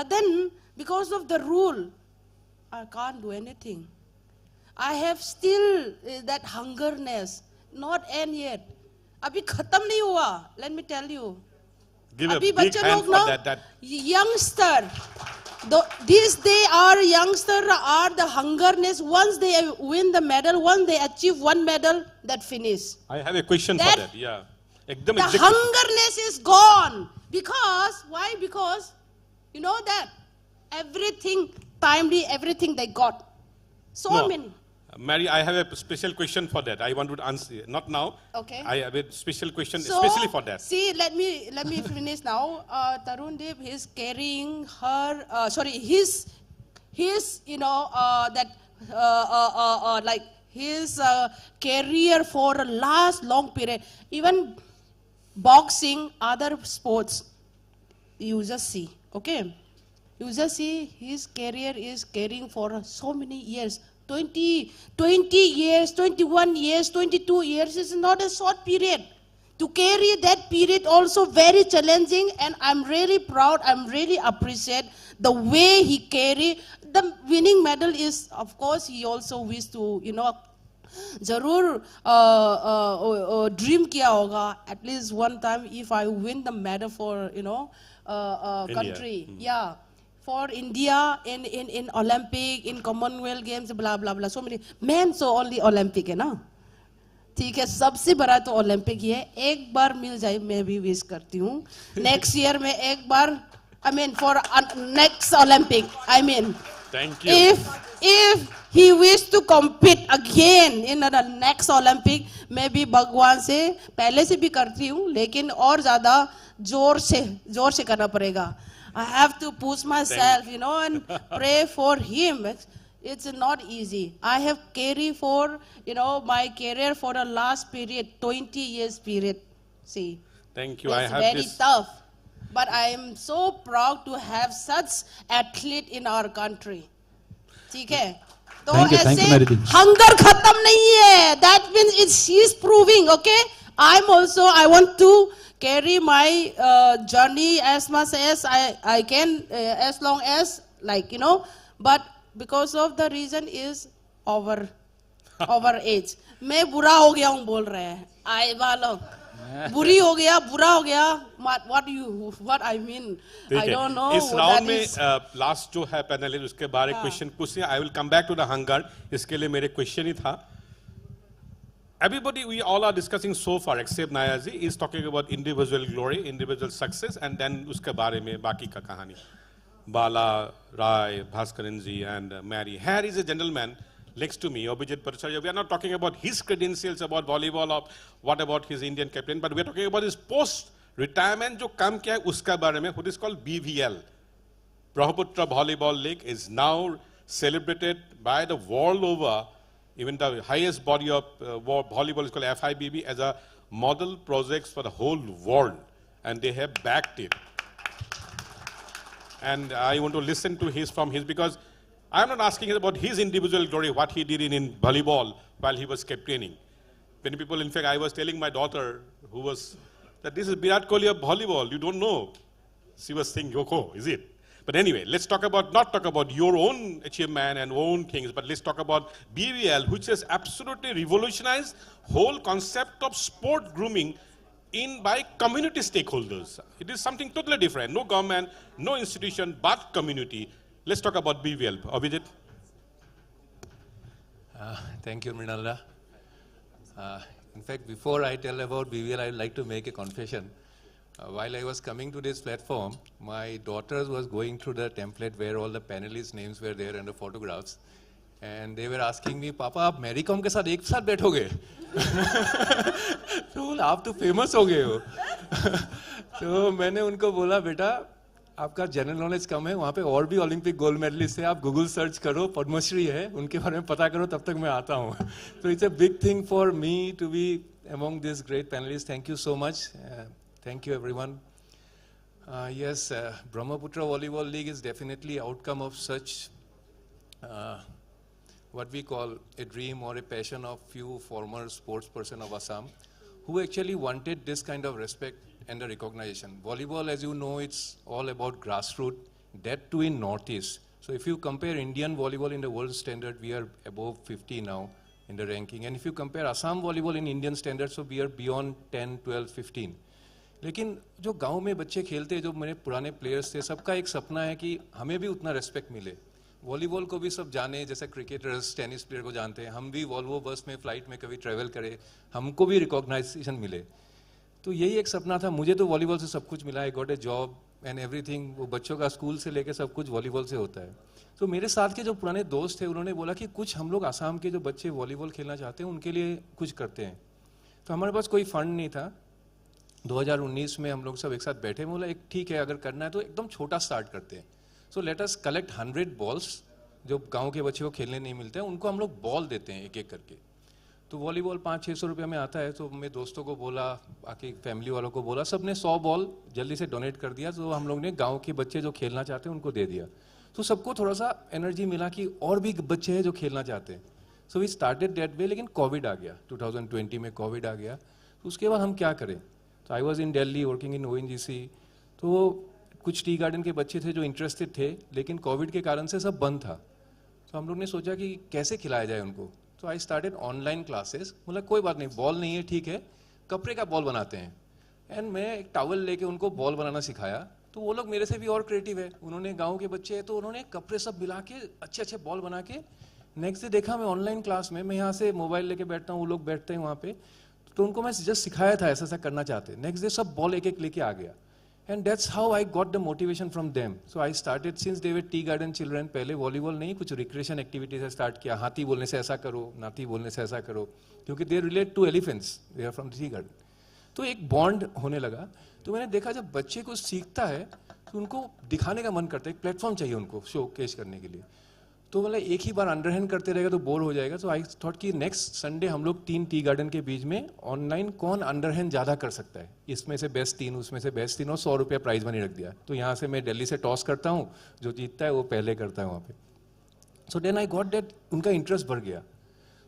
then because of the rule, I can't do anything. I have still that hungerness, not end yet. अभी खत्म नहीं हुआ, let me tell you. Give a अभी big बच्चे hand लोग for ना, that. youngster, these they are youngster are the hungerness. Once they win the medal, once they achieve one medal, that finish. I have a question for that. Yeah. The hungerness is gone. Because, why? Because, you know that everything, timely, everything they got. So many. Mary, I have a special question for that. I want to answer, not now. Okay. I have a special question So, especially for that. See, let me finish now. Tarundeep is carrying her, his, you know, like his career for a last long period. Even boxing, other sports, you just see, okay? You just see his career is carrying for so many years. 20 years, 21 years, 22 years is not a short period. To carry that period also very challenging, and I'm really proud, I'm really appreciate the way he carry. The winning medal is, of course, he also wished to, you know, जरूर dream किया होगा at least one time if I win the medal for, you know, country. Yeah. For India in Olympic, in Commonwealth Games, blah blah blah, so many men, so only Olympic है ना, ठीक है, सबसे बड़ा तो Olympic ही है। एक बार मिल जाए मैं भी विश करती हूँ, नेक्स्ट ईयर में एक बार, I mean for next Olympic, I mean, thank you. If he wish to compete again in the next Olympic, मैं भी भगवान से पहले से भी करती हूँ, लेकिन और ज़्यादा जोर से करना पड़ेगा। I have to push myself, you know, and pray for him. It's not easy. I have carried for, you know, my career for the last period, 20 years period. See. Thank you. It's I have very this. tough. But I am so proud to have such athlete in our country. ठीक है? तो ऐसे hunger खत्म नहीं है. That means she's proving, okay? I want to carry my journey as much as I can, as long as, like, you know, but because of the reason is over age. मैं बुरा हो गया हूँ बोल रहे हैं, आए वालों, बुरी हो गया, बुरा हो गया, what I mean, I don't know. इस राउंड में लास्ट जो है पैनल उसके बारे में क्वेश्चन पूछने, I will come back to the hunger. इसके लिए मेरे क्वेश्चन ही था. Everybody, we all are discussing so far, except Nayaji, is talking about individual glory, individual success, and then uske baare mein baki ka kahani. Bala, Rai, Bhaskaranji, and Mary. Here is a gentleman next to me, Abhijit Paracharya. We are not talking about his credentials about volleyball or what about his Indian captain, but we are talking about his post-retirement, jo kam kiya hai, uska baare mein, what is called BVL. Brahmaputra Volleyball League is now celebrated by the world over. Even the highest body of volleyball is called FIBB as a model project for the whole world, and they have backed it. And I want to listen to because I'm not asking about his individual glory, what he did in volleyball while he was captaining. Many people, in fact, I was telling my daughter, that this is Virat Kohli of volleyball. You don't know. She was saying, Yoko, is it? But anyway, let's not talk about your own achievement and own things, but let's talk about BVL, which has absolutely revolutionized whole concept of sport grooming by community stakeholders. It is something totally different. No government, no institution, but community. Let's talk about BVL. Abhijit? Thank you, Mrinalda. In fact, before I tell about BVL, I would like to make a confession. While I was coming to this platform, my daughters was going through the template where all the panelists' names were there and the photographs. And they were asking me, Papa, आप Mary com के साथ एक साथ बैठोगे? तो बोला, आप तो फेमस हो गए हो. तो मैंने उनको बोला, बेटा, आपका जनरल नॉलेज कम है, वहाँ पे और भी ओलंपिक गोल्ड मेडलिस्ट है, आप गूगल सर्च करो, पद्मश्री है, उनके बारे में पता करो, तब तक मैं आता हूँ. So it's a big thing for me to be among these great panelists. Thank you so much. Thank you, everyone. Yes, Brahmaputra Volleyball League is definitely outcome of such what we call a dream or a passion of few former sports person of Assam who actually wanted this kind of respect and the recognition. Volleyball, as you know, it's all about grassroots, that too in Northeast. So if you compare Indian volleyball in the world standard, we are above 50 now in the ranking. And if you compare Assam volleyball in Indian standard, so we are beyond 10, 12, 15. लेकिन जो गांव में बच्चे खेलते हैं, जो मेरे पुराने प्लेयर्स थे, सबका एक सपना है कि हमें भी उतना रेस्पेक्ट मिले. वॉलीबॉल को भी सब जाने, जैसे क्रिकेटर्स, टेनिस प्लेयर को जानते हैं, हम भी वॉल्वो बस में, फ्लाइट में कभी ट्रैवल करें, हमको भी रिकॉग्नाइजेशन मिले. तो यही एक सपना था. मुझे तो वॉलीबॉल से सब कुछ मिला. I got a job and everything. वो बच्चों का स्कूल से लेकर सब कुछ वॉलीबॉल से होता है. तो मेरे साथ के जो पुराने दोस्त थे, उन्होंने बोला कि कुछ हम लोग आसाम के जो बच्चे वॉलीबॉल खेलना चाहते हैं, उनके लिए कुछ करते हैं. तो हमारे पास कोई फंड नहीं था. 2019 में हम लोग सब एक साथ बैठे, बोला एक ठीक है, अगर करना है तो एकदम छोटा स्टार्ट करते हैं. So let us collect 100 balls. जो गांव के बच्चे को खेलने नहीं मिलते हैं, उनको हम लोग बॉल देते हैं एक एक करके. तो वॉलीबॉल 500-600 रुपये में आता है. तो मैं दोस्तों को बोला, बाकी फैमिली वालों को बोला, सब ने 100 बॉल जल्दी से डोनेट कर दिया. तो हम लोग ने गाँव के बच्चे जो खेलना चाहते हैं उनको दे दिया. तो सबको थोड़ा सा एनर्जी मिला कि और भी बच्चे हैं जो खेलना चाहते हैं. So we started that way. लेकिन कोविड आ गया, 2020 में कोविड आ गया. तो उसके बाद हम क्या करें. तो I was in Delhi working in ONGC. तो कुछ टी गार्डन के बच्चे थे जो इंटरेस्टेड थे, लेकिन कोविड के कारण से सब बंद था. तो हम लोग ने सोचा कि कैसे खिलाया जाए उनको. तो आई स्टार्टेड ऑनलाइन क्लासेस. बोला कोई बात नहीं, बॉल नहीं है, ठीक है, कपड़े का बॉल बनाते हैं. एंड मैं एक टॉवल लेके उनको बॉल बनाना सिखाया. तो वो लोग मेरे से भी और क्रिएटिव है. उन्होंने गाँव के बच्चे हैं, तो उन्होंने कपड़े सब मिला के अच्छे अच्छे बॉल बना के. नेक्स्ट डे देखा मैं ऑनलाइन क्लास में, मैं यहाँ से मोबाइल लेके बैठता हूँ, वो लोग बैठते हैं वहाँ पे. तो उनको मैं जस्ट सिखाया था ऐसा ऐसा करना चाहते. नेक्स्ट डे सब बॉल एक एक लेके आ गया. And that's how I got the motivation from them. So I started since they were tea garden children. पहले वॉलीबॉल नहीं, कुछ रिक्रिएशन एक्टिविटी से स्टार्ट किया. हाथी बोलने से ऐसा करो, नाती बोलने से ऐसा करो, क्योंकि they relate to elephants, they are from tea garden. तो एक बॉन्ड होने लगा. तो मैंने देखा जब बच्चे कुछ सीखता है तो उनको दिखाने का मन करता है, एक प्लेटफॉर्म चाहिए उनको शो केस करने के लिए. तो मतलब एक ही बार अंडरहैंड करते रहेगा तो बोर हो जाएगा. तो आई थॉट कि नेक्स्ट संडे हम लोग 3 टी गार्डन के बीच में ऑनलाइन कौन अंडरहैंड ज़्यादा कर सकता है, इसमें से बेस्ट 3, उसमें से बेस्ट 3, और 100 रुपया प्राइज मनी रख दिया. तो यहाँ से मैं दिल्ली से टॉस करता हूँ, जो जीतता है वो पहले करता है वहाँ पे. So then I got that, उनका इंटरेस्ट बढ़ गया.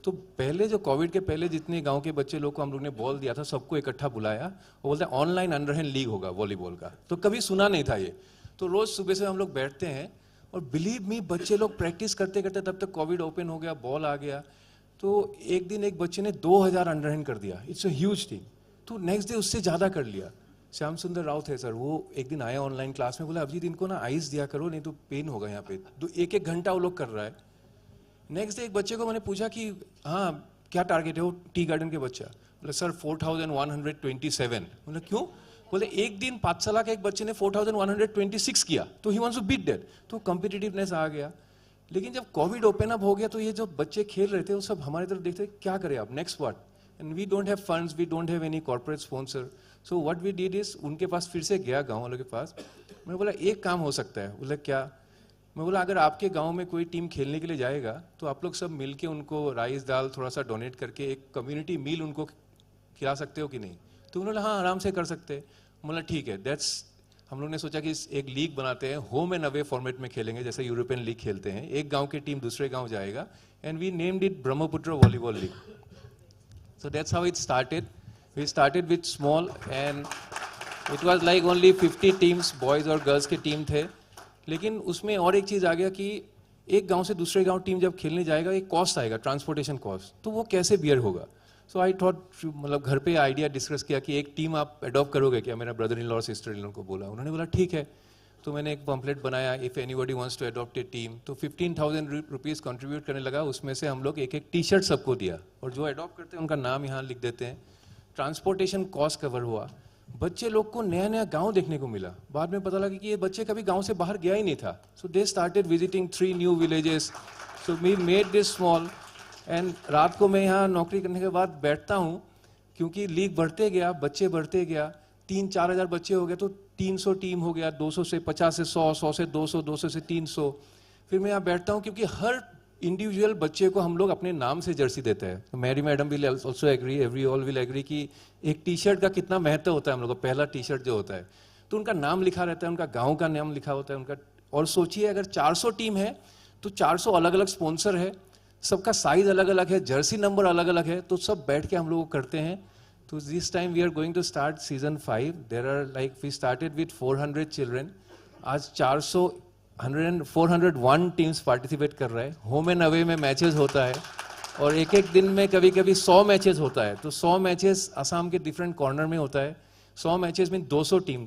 तो पहले जो कोविड के पहले जितने गाँव के बच्चे लोग को हम लोग ने बॉल दिया था, सबको इकट्ठा बुलाया और बोलते हैं ऑनलाइन अंडरहैंड लीग होगा वॉलीबॉल का. तो कभी सुना नहीं था ये. तो रोज़ सुबह से हम लोग बैठते हैं और बिलीव मी, बच्चे लोग प्रैक्टिस करते करते तब तक कोविड ओपन हो गया, बॉल आ गया. तो एक दिन एक बच्चे ने 2000 अंडरहैंड कर दिया. It's a huge thing. तो नेक्स्ट डे उससे ज़्यादा कर लिया. श्याम सुंदर राउत है सर, वो एक दिन आया ऑनलाइन क्लास में, बोला अभिजीत इनको ना आइस दिया करो, नहीं तो पेन होगा यहाँ पे. तो 1-1 घंटा वो लोग कर रहा है. नेक्स्ट डे एक बच्चे को मैंने पूछा कि हाँ क्या टारगेट है, वो टी गार्डन के बच्चा. बोला सर 4127. बोला क्यों. बोले एक दिन 5 साल का एक बच्चे ने 4126 किया, तो he wants to beat that. तो कॉम्पिटिटिवनेस आ गया. लेकिन जब कोविड ओपन अप हो गया तो ये जो बच्चे खेल रहे थे वो सब हमारी तरफ देखते क्या करें आप, next what. And we don't have funds, we don't have any corporate sponsor. So what we did is, उनके पास फिर से गया गाँव वालों के पास. मैं बोला एक काम हो सकता है. बोला क्या. मैं बोला अगर आपके गांव में कोई टीम खेलने के लिए जाएगा तो आप लोग सब मिलके उनको राइस दाल थोड़ा सा डोनेट करके एक कम्युनिटी मील उनको खिला सकते हो कि नहीं. तो उन्होंने हाँ आराम से कर सकते. बोला ठीक है, दैट्स हम लोग ने सोचा कि एक लीग बनाते हैं, होम एंड अवे फॉर्मेट में खेलेंगे, जैसे यूरोपियन लीग खेलते हैं, एक गांव की टीम दूसरे गांव जाएगा, and we named it Brahmaputra volleyball league. So that's how it started. We started with small and it was like only 50 teams, boys और girls के टीम थे. लेकिन उसमें और एक चीज़ आ गया कि एक गांव से दूसरे गांव टीम जब खेलने जाएगा एक कॉस्ट आएगा, ट्रांसपोर्टेशन कॉस्ट, तो वो कैसे बियर होगा. सो आई थॉट, मतलब घर पे आइडिया डिस्कस किया कि एक टीम आप अडॉप्ट करोगे क्या. मेरा brother in law sister in law को बोला, उन्होंने बोला ठीक है. तो मैंने एक पम्पलेट बनाया, if anybody wants to adopt a team. तो 15,000 रुपीज़ कंट्रीब्यूट करने लगा. उसमें से हम लोग एक एक टी शर्ट सबको दिया, और जो अडॉप्ट करते हैं उनका नाम यहाँ लिख देते हैं. ट्रांसपोर्टेशन कॉस्ट कवर हुआ. बच्चे लोग को नया नया गांव देखने को मिला. बाद में पता लगा कि ये बच्चे कभी गांव से बाहर गया ही नहीं था. So they started visiting 3 new villages. So we made this small. And रात को मैं यहाँ नौकरी करने के बाद बैठता हूँ, क्योंकि लीग बढ़ते गया, बच्चे बढ़ते गया, 3-4 हज़ार बच्चे हो गए, तो 300 टीम हो गया, 200 से 50 से 100, 100 से 200, 200 से 300. फिर मैं यहाँ बैठता हूँ, क्योंकि हर इंडिविजुअल बच्चे को हम लोग अपने नाम से जर्सी देते हैं. तो Mary madam will also agree, every all will agree कि एक टी शर्ट का कितना महत्व होता है. हम लोग का पहला टी शर्ट जो होता है, तो उनका नाम लिखा रहता है, उनका गाँव का नाम लिखा होता है उनका. और सोचिए अगर 400 टीम है तो 400 अलग अलग स्पॉन्सर है, सबका साइज अलग अलग है, जर्सी नंबर अलग अलग है, तो सब बैठ के हम लोग करते हैं. तो this time we are going to start season 5. There are like we started with 400 children. आज 401 टीम्स पार्टिसिपेट कर रहे हैं. होम एंड अवे में मैचेस होता है, और एक एक दिन में कभी कभी 100 मैचेस होता है. तो 100 मैचेस असम के डिफरेंट कॉर्नर में होता है. 100 मैचेस में 200 टीम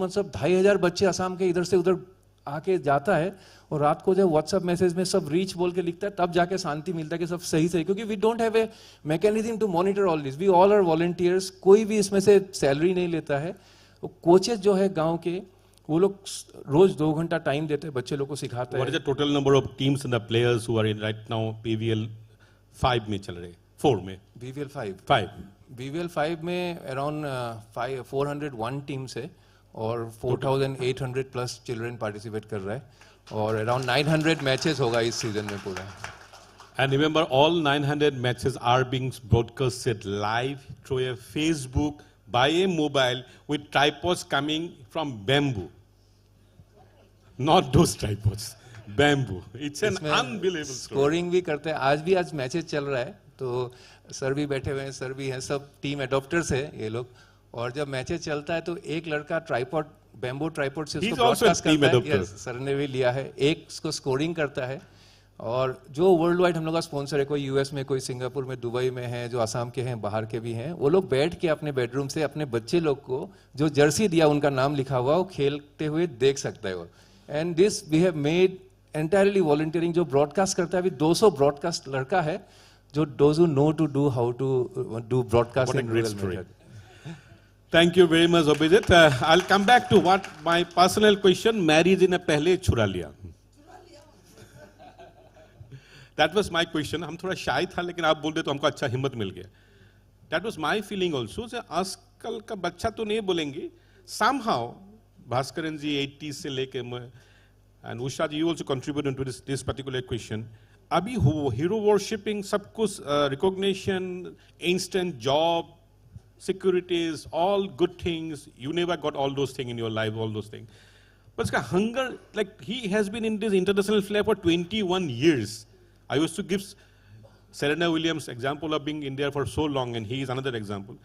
मतलब 2,500 बच्चे असम के इधर से उधर आके जाता है. और रात को जब व्हाट्सएप मैसेज में सब रीच बोल के लिखता है, तब जाके शांति मिलता है कि सब सही सही. क्योंकि we don't have a mechanism to monitor all this. We all are volunteers. कोई भी इसमें से सैलरी नहीं लेता है. कोचेस जो है गांव के, वो लोग रोज 2 घंटा टाइम देते हैं, बच्चे लोग को सिखाते हैं. What is the total number of teams and the players who are in right now PVL 5 में चल रहे, 4 में? BVL 5. 5. BVL 5 में अराउंड 401 टीम्स है, और 4,800 प्लस चिल्ड्रन पार्टिसिपेट कर रहा है, और अराउंड 900 मैचेस होगा इस सीजन में पूरा. And remember, all 900 matches are being broadcasted live through a Facebook by a mobile with tripods coming from bamboo. Not those tripods, bamboo. It's an unbelievable story. Scoring भी करते हैं. आज matches चल रहा है, तो सर भी बैठे हुए हैं, सर भी हैं, सब टीम एडॉप्टर्स है ये लोग. और जब मैचेस चलता है तो एक लड़का ट्राइपॉड, बैम्बू ट्राइपॉड से उसको ब्रॉडकास्ट करता है. Yes, सर ने भी लिया है. एक उसको स्कोरिंग करता है. और जो वर्ल्ड वाइड हम लोग का स्पॉन्सर है, कोई यूएस में, कोई सिंगापुर में, दुबई में है, जो असम के हैं, बाहर के भी हैं, वो लोग बैठ के अपने बेडरूम से अपने बच्चे लोग को जो जर्सी दिया, उनका नाम लिखा हुआ, वो खेलते हुए देख सकता है वो. And this we have made entirely volunteering. जो ब्रॉडकास्ट करता है, अभी 200 ब्रॉडकास्ट लड़का है जो does know to do how to do broadcast in rural method. Thank you very much, Abhijit. I'll come back to what my personal question. Marriage ने पहले छुरा लिया. That was my question. हम थोड़ा शाय था, लेकिन आप बोल दे तो हमको अच्छा हिम्मत मिल गया. That was my feeling also. आजकल का बच्चा तो नहीं बोलेंगे. Somehow, भास्करन जी 80s से लेके and Usha ji, you also contributed to this particular question. अभी hero worshipping, सब कुछ recognition, instant job, securities, all good things. You never got all those things in your life, all those things. But his hunger, like he has been in this international flair for 21 years. I used to give Serena Williams example of being in India for so long, and he is another example.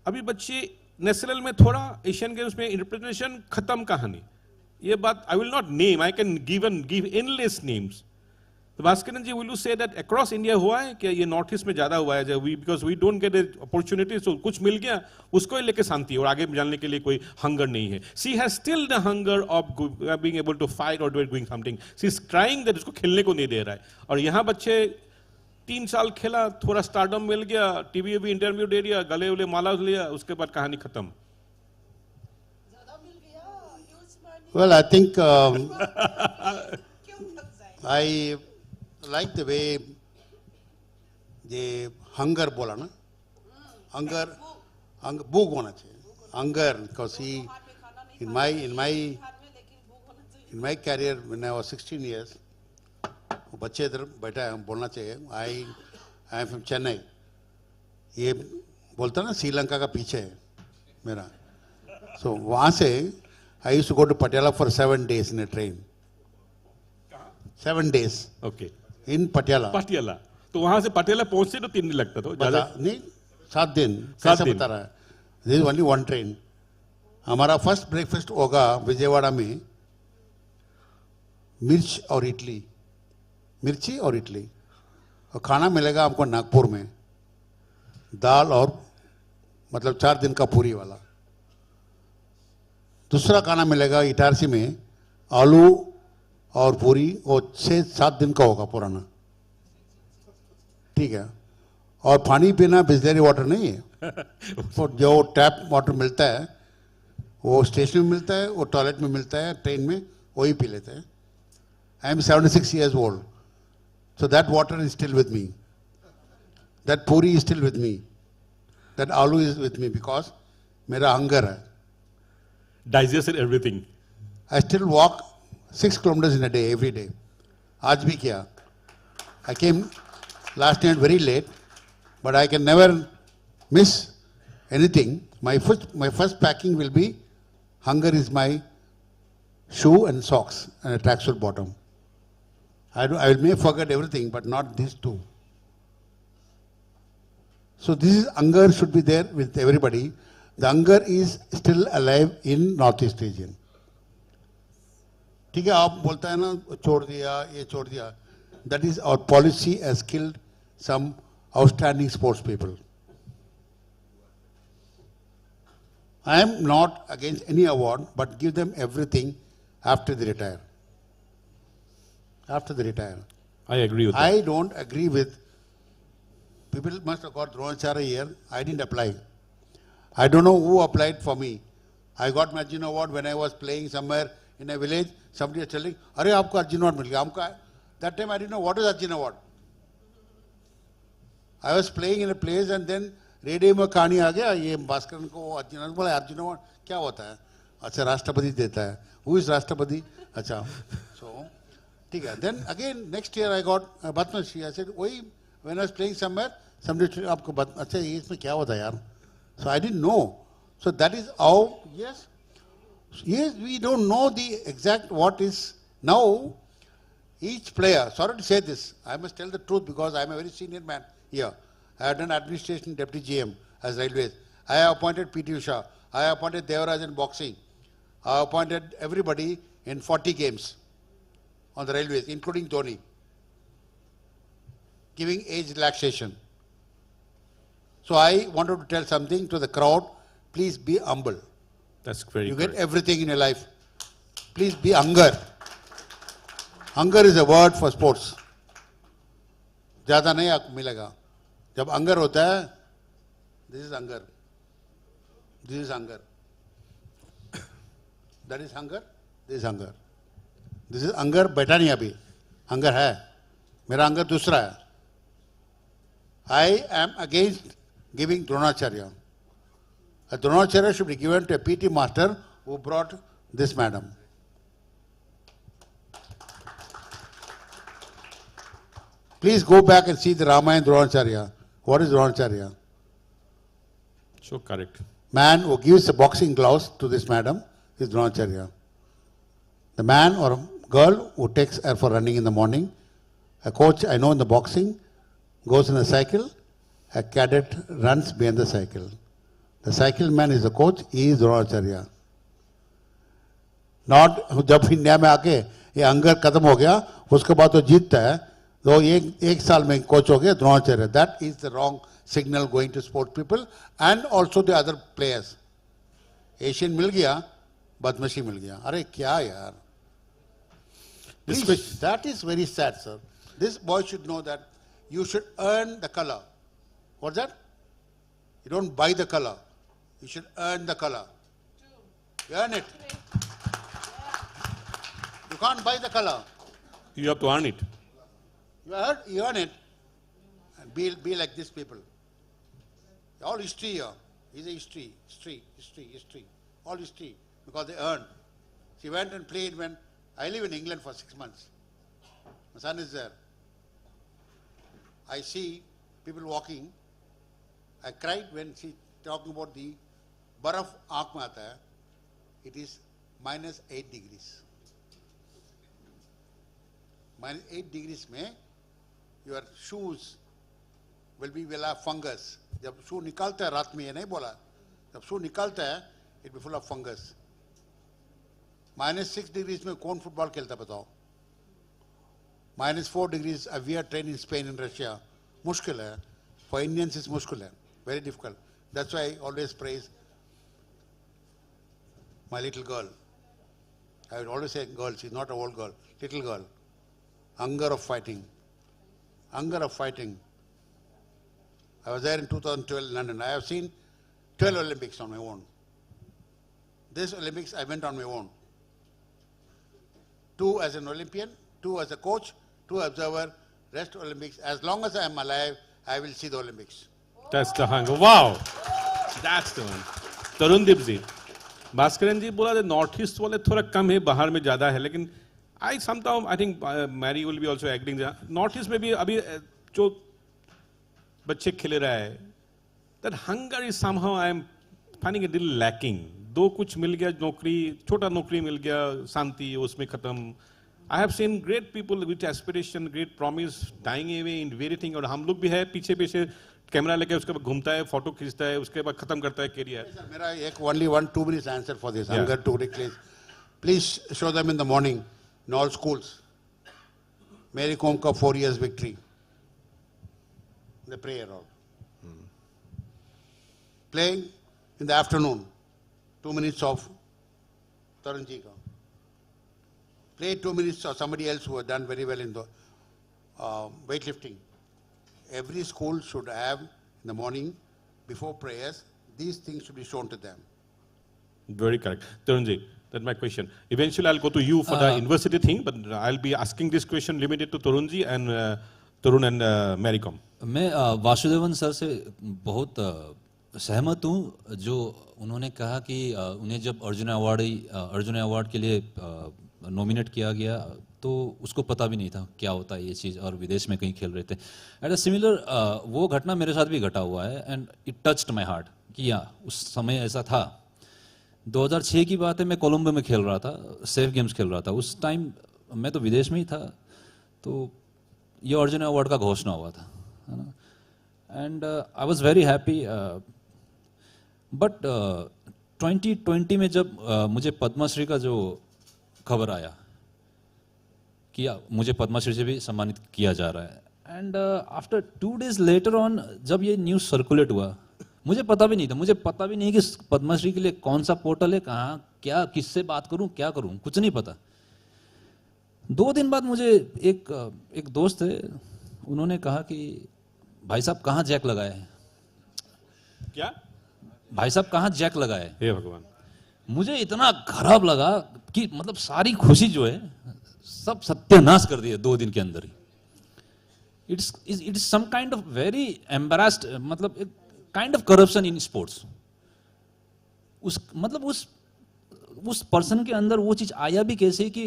अभी बच्चे national में थोड़ा Asian games में interpretation खत्म कहानी. ये बात I will not name. I can give endless names. तो भास्करन जी, will you say that across India हुआ है कि ये नॉर्थ ईस्ट में ज्यादा हुआ है? Because we don't get opportunities, so कुछ मिल गया उसको ही लेके शांति, और आगे जानने के लिए कोई हंगर नहीं है. She has still the hunger of being able to fight or doing something. She is trying that, उसको खेलने को नहीं दे रहा है. और यहाँ बच्चे 3 साल खेला, थोड़ा स्टारडम मिल गया, टीवी भी इंटरव्यू दे दिया, गले उले माला लिया, उसके बाद कहानी खत्म. Well, I think I like the way the hunger बोला ना, hunger भूख होना चाहिए. Hunger, because in my career when I was 16 years, बच्चे इधर बैठा है, बोलना चाहिए. I am from Chennai. ये बोलता ना श्रीलंका का पीछे है मेरा. So वहाँ से I used to go to Patiala for 7 days in a train. 7 days. Okay. In Patiala. Patiala तो वहां से पटियाला पहुंचते तो 3 दिन लगता था नहीं 7 दिन 7 कैसे दिन बता रहा है this is only one train हमारा फर्स्ट ब्रेकफास्ट होगा विजयवाड़ा में मिर्ची और इडली और खाना मिलेगा आपको नागपुर में दाल और मतलब 4 दिन का पूरी वाला दूसरा खाना मिलेगा इटारसी में आलू और पूरी वो 6-7 दिन का होगा पुराना ठीक है और पानी पीना बिस्लरी वाटर नहीं है तो जो टैप वाटर मिलता है वो स्टेशन में मिलता है वो टॉयलेट में मिलता है ट्रेन में वही पी लेते हैं I am 76 years old so that water is still with me that puri is still with me that aloo is with me because मेरा hunger है digested everything I still walk 6 kilometers in a day every day आज भी किया I came last night very late but I can never miss anything my first packing will be hunger is my shoe and socks and a tracksuit bottom I may forget everything but not these two so this is hunger should be there with everybody the hunger is still alive in Northeast region ठीक है आप बोलता है ना छोड़ दिया ये छोड़ दिया that is our policy has killed some outstanding sports people I am not against any award but give them everything after they retire I agree with I that. don't agree with people must have got Dronacharya here I didn't apply I don't know who applied for me I got my Arjun award when I was playing somewhere in a village somebody was telling अरे आपको Arjun award मिल गया हमको that time I didn't know what is Arjun award I was playing in a place and then radio में कहानी आ गया ये भास्करन को अर्जुन बोला अर्जुन अवार्ड क्या होता है अच्छा राष्ट्रपति देता है हु इज राष्ट्रपति अच्छा सो ठीक है then again next year I got Padmashri I said वही when I was playing somewhere somebody आपको अच्छा ये इसमें क्या होता है यार so I didn't know so that is how yes we don't know the exact what is now each player sorry to say this I must tell the truth because I am a very senior man here I have done administration deputy GM as railways. I have appointed P.T. Usha. I have appointed Devaraj in boxing. I have appointed everybody in 40 games on the railways, including Dhoni, giving age relaxation. So I wanted to tell something to the crowd. Please be humble. That's very You correct. get everything in your life. Please be hunger. Hunger is a word for sports. ज़्यादा नहीं आपको मिलेगा जब anger होता है this is anger this is anger that is hunger this is hunger this is anger बैठा नहीं अभी हंगर है मेरा अंगर दूसरा है I am against giving Dronacharya Dronacharya should be given to a PT master who brought this madam Please go back and see the Ramayana Dronacharya. What is Dronacharya? So correct. Man who gives the boxing gloves to this madam is Dronacharya. The man or girl who takes her for running in the morning, a coach I know in the boxing, goes in a cycle, a cadet runs behind the cycle. The cycle man is the coach, he is Dronacharya. Not जब India में आके ये अंगर खत्म हो गया उसके बाद तो जीतता है तो एक साल में कोच हो गया Dronacharya that is the wrong signal going to sport people and also the other players Asian मिल गया बदमाशी मिल गया अरे क्या यार that is very sad sir this boy should know that you should earn the colour what's that you don't buy the colour you should earn the colour earn it you can't buy the colour You have to earn it. You earn it and be like these people. All history here. Is a history. All history because they earn. She went and played when I live in England for 6 months. My son is there. I see people walking. I cried when she talking about the baraf aankh mein aata hai. It is -8 degrees. -8 degrees में your shoes will have fungus. जब शू निकालता है रात में, ये नहीं बोला, जब शू निकालता है it will be full of fungus. -6 degrees में कौन फुटबॉल खेलता बताओ? -4 degrees we are trained in Spain and Russia. मुश्किल है. For Indians it's मुश्किल है. Very difficult. That's why I always praise my little girl. I would always say girl, she's not a old girl, little girl. Hunger of fighting. Hunger of fighting. I was there in 2012 in London. I have seen 12 Olympics on my own. This Olympics I went on my own. 2 as an Olympian, 2 as a coach, 2 observer, rest Olympics. As long as I am alive, I will see the Olympics. That's the hunger. Wow. That's the one. Tarundeep जी, भास्करन जी बोला north east वाले थोड़ा कम है, बाहर में ज़्यादा है, लेकिन I think Mary will be also agreeing that north east में भी अभी जो बच्चे खेल रहा है, that hunger is somehow I am finding a little lacking. दो कुछ मिल गया, नौकरी, छोटा नौकरी मिल गया, शांति उसमें खत्म. I have seen great people with aspiration, great promise, dying away in very thing. और हम लोग भी है पीछे पीछे कैमरा लेके उसके बाद घूमता है, फोटो खींचता है, उसके बाद खत्म करता है कैरियर. मेरा एक only 1-2 minutes answer for this hunger to decrease. Please show them in the morning in all schools. Mary Kom ka 4 years victory. The prayer all. Playing in the afternoon, 2 minutes of Tarunji ka. Play 2 minutes of somebody else who has done very well in the weightlifting. Every school should have in the morning before prayers, these things should be shown to them. Very correct. Tarunji, that's my question. Eventually I'll go to you for the university thing, but I'll be asking this question limited to Tarunji and Tarun and Mary Kom. मैं Vasudevan sir से बहुत सहमत हूँ जो उन्होंने कहा कि उन्हें जब अर्जुन अवार्ड के लिए नॉमिनेट किया गया तो उसको पता भी नहीं था क्या होता है ये चीज़, और विदेश में कहीं खेल रहे थे. एट अ सिमिलर वो घटना मेरे साथ भी घटा हुआ है and it touched my heart कि या उस समय ऐसा था. 2006 की बात है, मैं कोलंबो में खेल रहा था, सेफ गेम्स खेल रहा था. उस टाइम मैं तो विदेश में ही था, तो ये अर्जुन अवार्ड का घोषणा हुआ था, है ना. And I was very happy. But 2020 में जब मुझे पद्मश्री का जो खबर आया कि मुझे पद्मश्री से भी सम्मानित किया जा रहा है, and after 2 days later on जब ये न्यूज़ सर्कुलेट हुआ, मुझे पता भी नहीं था, मुझे पता भी नहीं कि पद्मश्री के लिए कौन सा पोर्टल है, कहाँ क्या, किससे बात करूँ, क्या करूँ, कुछ नहीं पता. 2 दिन बाद मुझे एक दोस्त है, उन्होंने कहा कि भाई साहब कहाँ जैक लगाए. क्या भाई साहब कहाँ जैक लगाए. हे भगवान. मुझे इतना खराब लगा कि मतलब सारी खुशी जो है सब सत्यानाश कर दिया 2 दिन के अंदर ही. It's some kind of very embarrassed, मतलब एक kind of corruption in sports. उस पर्सन के अंदर वो चीज आया भी कैसे कि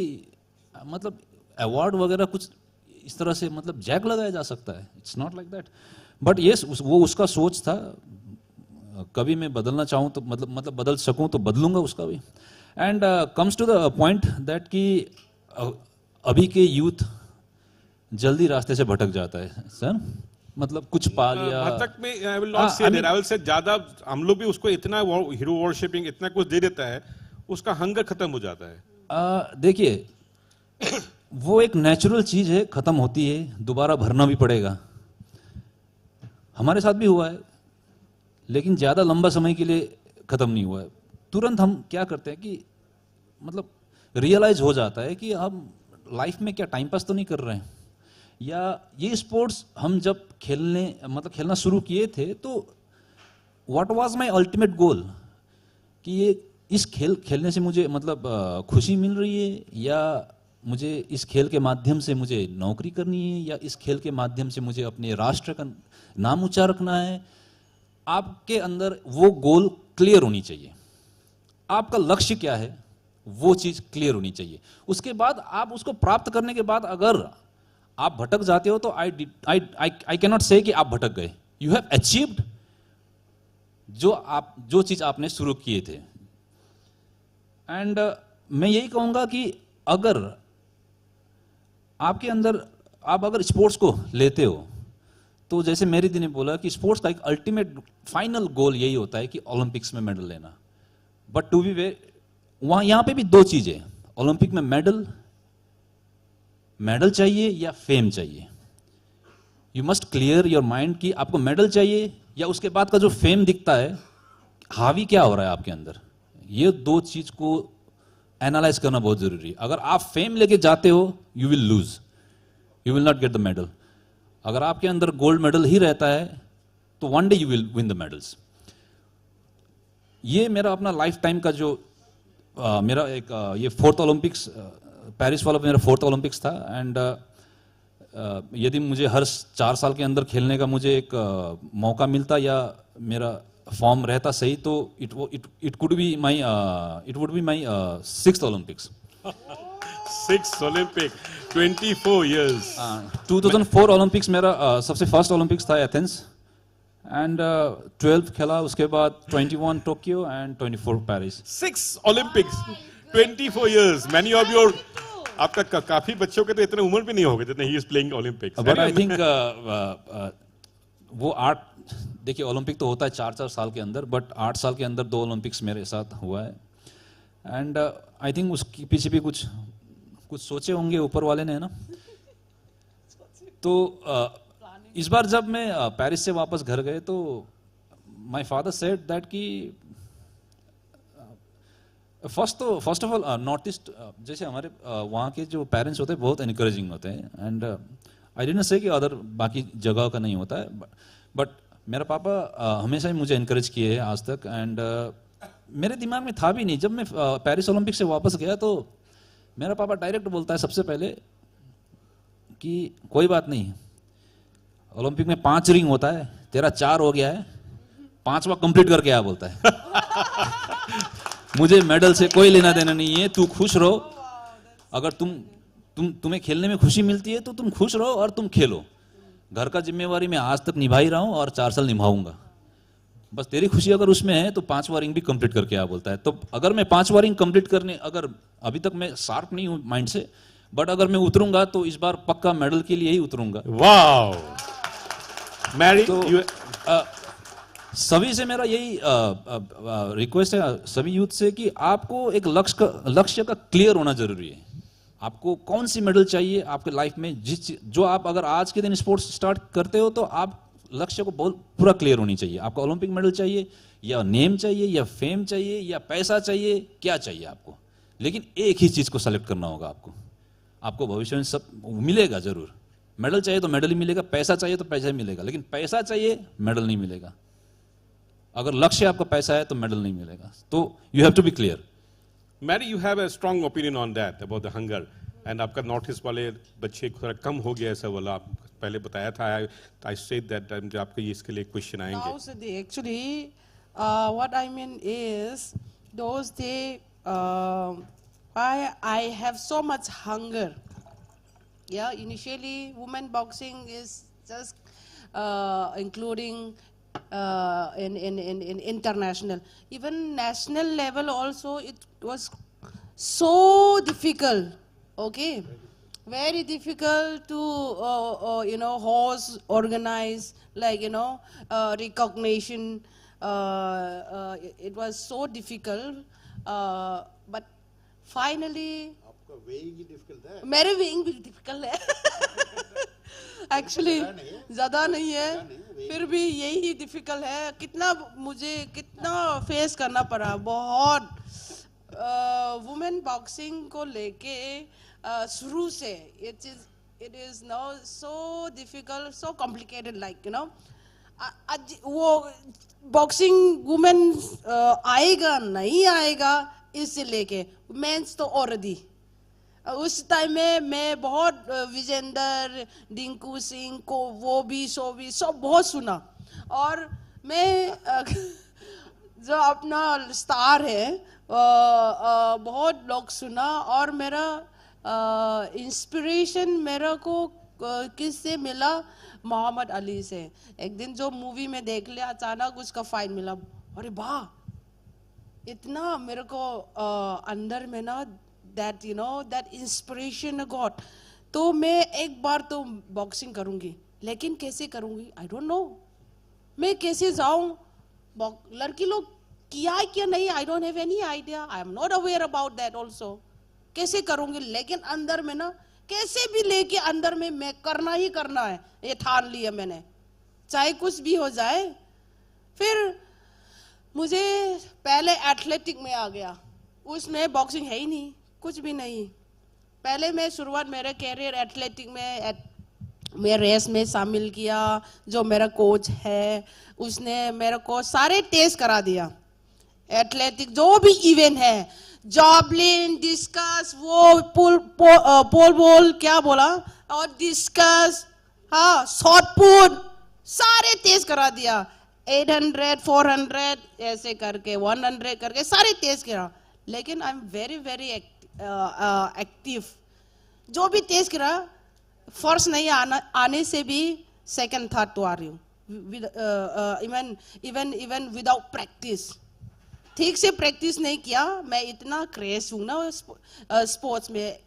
मतलब अवार्ड वगैरह कुछ इस तरह से मतलब जैक लगाया जा सकता है. It's not like that. But yes, वो उसका सोच था. कभी मैं बदलना चाहूँ तो मतलब बदल सकूँ तो बदलूंगा उसका भी. And comes to the point that कि अभी के यूथ जल्दी रास्ते से भटक जाता है सर. मतलब कुछ पा लिया भटक में, I will not say that, I will say ज्यादा हम लोग भी उसको इतना हीरो वर्शिपिंग इतना कुछ दे देता है, उसका हंगर खत्म हो जाता है. देखिए वो एक नेचुरल चीज है, खत्म होती है, दोबारा भरना भी पड़ेगा. हमारे साथ भी हुआ है, लेकिन ज्यादा लंबा समय के लिए खत्म नहीं हुआ है. तुरंत हम क्या करते हैं कि मतलब रियलाइज हो जाता है कि हम लाइफ में क्या टाइम पास तो नहीं कर रहे हैं, या ये स्पोर्ट्स हम जब खेलना शुरू किए थे तो what was my ultimate goal, कि ये इस खेलने से मुझे मतलब खुशी मिल रही है, या मुझे इस खेल के माध्यम से मुझे नौकरी करनी है, या इस खेल के माध्यम से मुझे अपने राष्ट्र का नाम ऊंचा रखना है. आपके अंदर वो गोल क्लियर होनी चाहिए. आपका लक्ष्य क्या है वो चीज क्लियर होनी चाहिए. उसके बाद आप उसको प्राप्त करने के बाद अगर आप भटक जाते हो तो आई कैन नॉट से कि आप भटक गए. यू हैव अचीव्ड जो चीज आपने शुरू किए थे. एंड मैं यही कहूंगा कि अगर आपके अंदर आप अगर स्पोर्ट्स को लेते हो तो जैसे मेरी दी ने बोला कि स्पोर्ट्स का एक अल्टीमेट फाइनल गोल यही होता है कि ओलंपिक्स में मेडल लेना। बट टू बी वे वहां यहां पे भी दो चीजें, ओलंपिक में मेडल चाहिए या फेम चाहिए। You must clear your mind कि आपको मेडल चाहिए या उसके बाद का जो फेम दिखता है हावी क्या हो रहा है आपके अंदर। ये दो चीज को एनालाइज करना बहुत जरूरी है। अगर आप फेम लेके जाते हो you will lose, you will not get the medal. अगर आपके अंदर गोल्ड मेडल ही रहता है तो one day you will win the medals. ये मेरा अपना लाइफ टाइम का जो मेरा एक ये 4th ओलंपिक्स पेरिस वाला मेरा 4th ओलंपिक्स था। एंड यदि मुझे हर 4 साल के अंदर खेलने का मुझे एक मौका मिलता या मेरा फॉर्म रहता सही तो it would be my 6th Olympics. 6th Olympic 24 years। 2004 Olympics मेरा सबसे फर्स्ट ओलंपिक्स था एथेंस। एंड 12 खेला, उसके बाद 21 Tokyo and 24 Paris. 6 Olympics 24 years। Many of your आपका काफी बच्चों के तो इतने उम्र भी नहीं होगा जितने he is playing Olympics. But I think वो 8 देखिए ओलंपिक तो होता है 4-4 साल के अंदर, बट 8 साल के अंदर 2 ओलंपिक्स मेरे साथ हुआ है। एंड आई थिंक उसके पीछे भी कुछ सोचे होंगे ऊपर वाले ने, है ना। तो इस बार जब मैं पेरिस से वापस घर गए तो माय फादर सेड दैट कि first of all north east जैसे हमारे वहाँ के जो पेरेंट्स होते हैं बहुत एनकरेजिंग होते हैं। एंड आई डिडंट से कि अदर बाकी जगह का नहीं होता है, बट मेरा पापा हमेशा ही मुझे एनकरेज किए हैं आज तक। एंड मेरे दिमाग में था भी नहीं, जब मैं पेरिस ओलंपिक से वापस गया तो मेरा पापा डायरेक्ट बोलता है सबसे पहले कि कोई बात नहीं, ओलंपिक में 5 रिंग होता है, तेरा 4 हो गया है, 5वां कंप्लीट करके आ बोलता है। मुझे मेडल से कोई लेना देना नहीं है, तू खुश रहो। अगर तुम्हें खेलने में खुशी मिलती है तो तुम खुश रहो और तुम खेलो। घर का जिम्मेवारी मैं आज तक निभा ही रहा हूं और 4 साल निभाऊंगा। बस तेरी खुशी अगर उसमें है तो 5वां रिंग भी कंप्लीट करके आ बोलता है। तो अगर मैं 5वां रिंग कंप्लीट करने, अगर अभी तक मैं शार्प नहीं हूं माइंड से, बट अगर मैं उतरूंगा तो इस बार पक्का मेडल के लिए ही उतरूंगा। वाओ मैरी तो सभी से मेरा यही रिक्वेस्ट है सभी यूथ से कि आपको एक लक्ष्य का क्लियर होना जरूरी है। आपको कौन सी मेडल चाहिए आपके लाइफ में, जो आप अगर आज के दिन स्पोर्ट्स स्टार्ट करते हो तो आप लक्ष्य को बहुत पूरा क्लियर होनी चाहिए। आपको ओलंपिक मेडल चाहिए या नेम चाहिए या फेम चाहिए या पैसा चाहिए, क्या चाहिए आपको, लेकिन एक ही चीज को सेलेक्ट करना होगा आपको भविष्य में सब मिलेगा जरूर। मेडल चाहिए तो मेडल ही मिलेगा, पैसा चाहिए तो पैसा ही मिलेगा, लेकिन पैसा चाहिए मेडल नहीं मिलेगा। अगर लक्ष्य आपका पैसा है तो मेडल नहीं मिलेगा। तो you have to be clear. Mary you have a strong opinion on that about the hunger. And आपका नॉर्थ ईस्ट वाले बच्चे थोड़ा कम हो गया ऐसा बोला, आप पहले बताया था। आई सेड दैट जो आपके इसके लिए क्वेश्चन आएंगे। Actually what I mean is those day I have so much hunger. Yeah, initially women boxing is just including in international, even national level also. It was so difficult. Okay, very difficult to host, organize, like recognition. It was so difficult, but finally आपका weighing ही difficult है। मेरे weighing भी difficult है actually ज्यादा नहीं है, फिर भी यही difficult है। कितना फेस करना पड़ा, बहुत वुमेन बॉक्सिंग को लेके शुरू से it is now so difficult, so complicated, like वो बॉक्सिंग वुमेन आएगा नहीं आएगा इससे लेके मेंस तो ऑलरेडी उस टाइम में मैं बहुत विजेंदर, डिंकू सिंह को वो भी सब बहुत सुना। और मैं जो अपना स्टार है बहुत लोग सुना। और मेरा इंस्पिरेशन मेरा को किससे मिला, मोहम्मद अली से। एक दिन जो मूवी में देख लिया, अचानक उसका फाइट मिला, अरे वाह इतना मेरे को अंदर में ना that you know that inspiration got, तो मैं एक बार तो बॉक्सिंग करूंगी, लेकिन कैसे करूंगी आई डोंट नो, मैं कैसे जाऊं, लड़की लोग किया है क्या नहीं, I don't have any idea, I am not aware about that also, कैसे करूंगी, लेकिन अंदर में ना कैसे भी लेके अंदर में मैं करना ही करना है, ये ठान लिया मैंने, चाहे कुछ भी हो जाए। फिर मुझे पहले एथलेटिक में आ गया, उसमें बॉक्सिंग है ही नहीं, कुछ भी नहीं। पहले मैं शुरुआत मेरे कैरियर एथलेटिक में मैं रेस में शामिल किया, जो मेरा कोच है उसने मेरे को सारे टेस्ट करा दिया, एथलेटिक जो भी इवेंट है, जॉबलिन, डिस्कस, वो पोल बॉल क्या बोला, और डिस्कस, हाँ शॉट पुट, सारे टेस्ट करा दिया, 800, 400 ऐसे करके 100 करके सारे टेस्ट करा, लेकिन I am very very active, जो भी टेस्ट करा फर्स्ट नहीं आने से भी सेकंड थर्ड तो आ रही हूँ, इवन विदाउट प्रैक्टिस, ठीक से प्रैक्टिस नहीं किया, मैं इतना क्रेज हूँ ना स्पोर्ट्स में।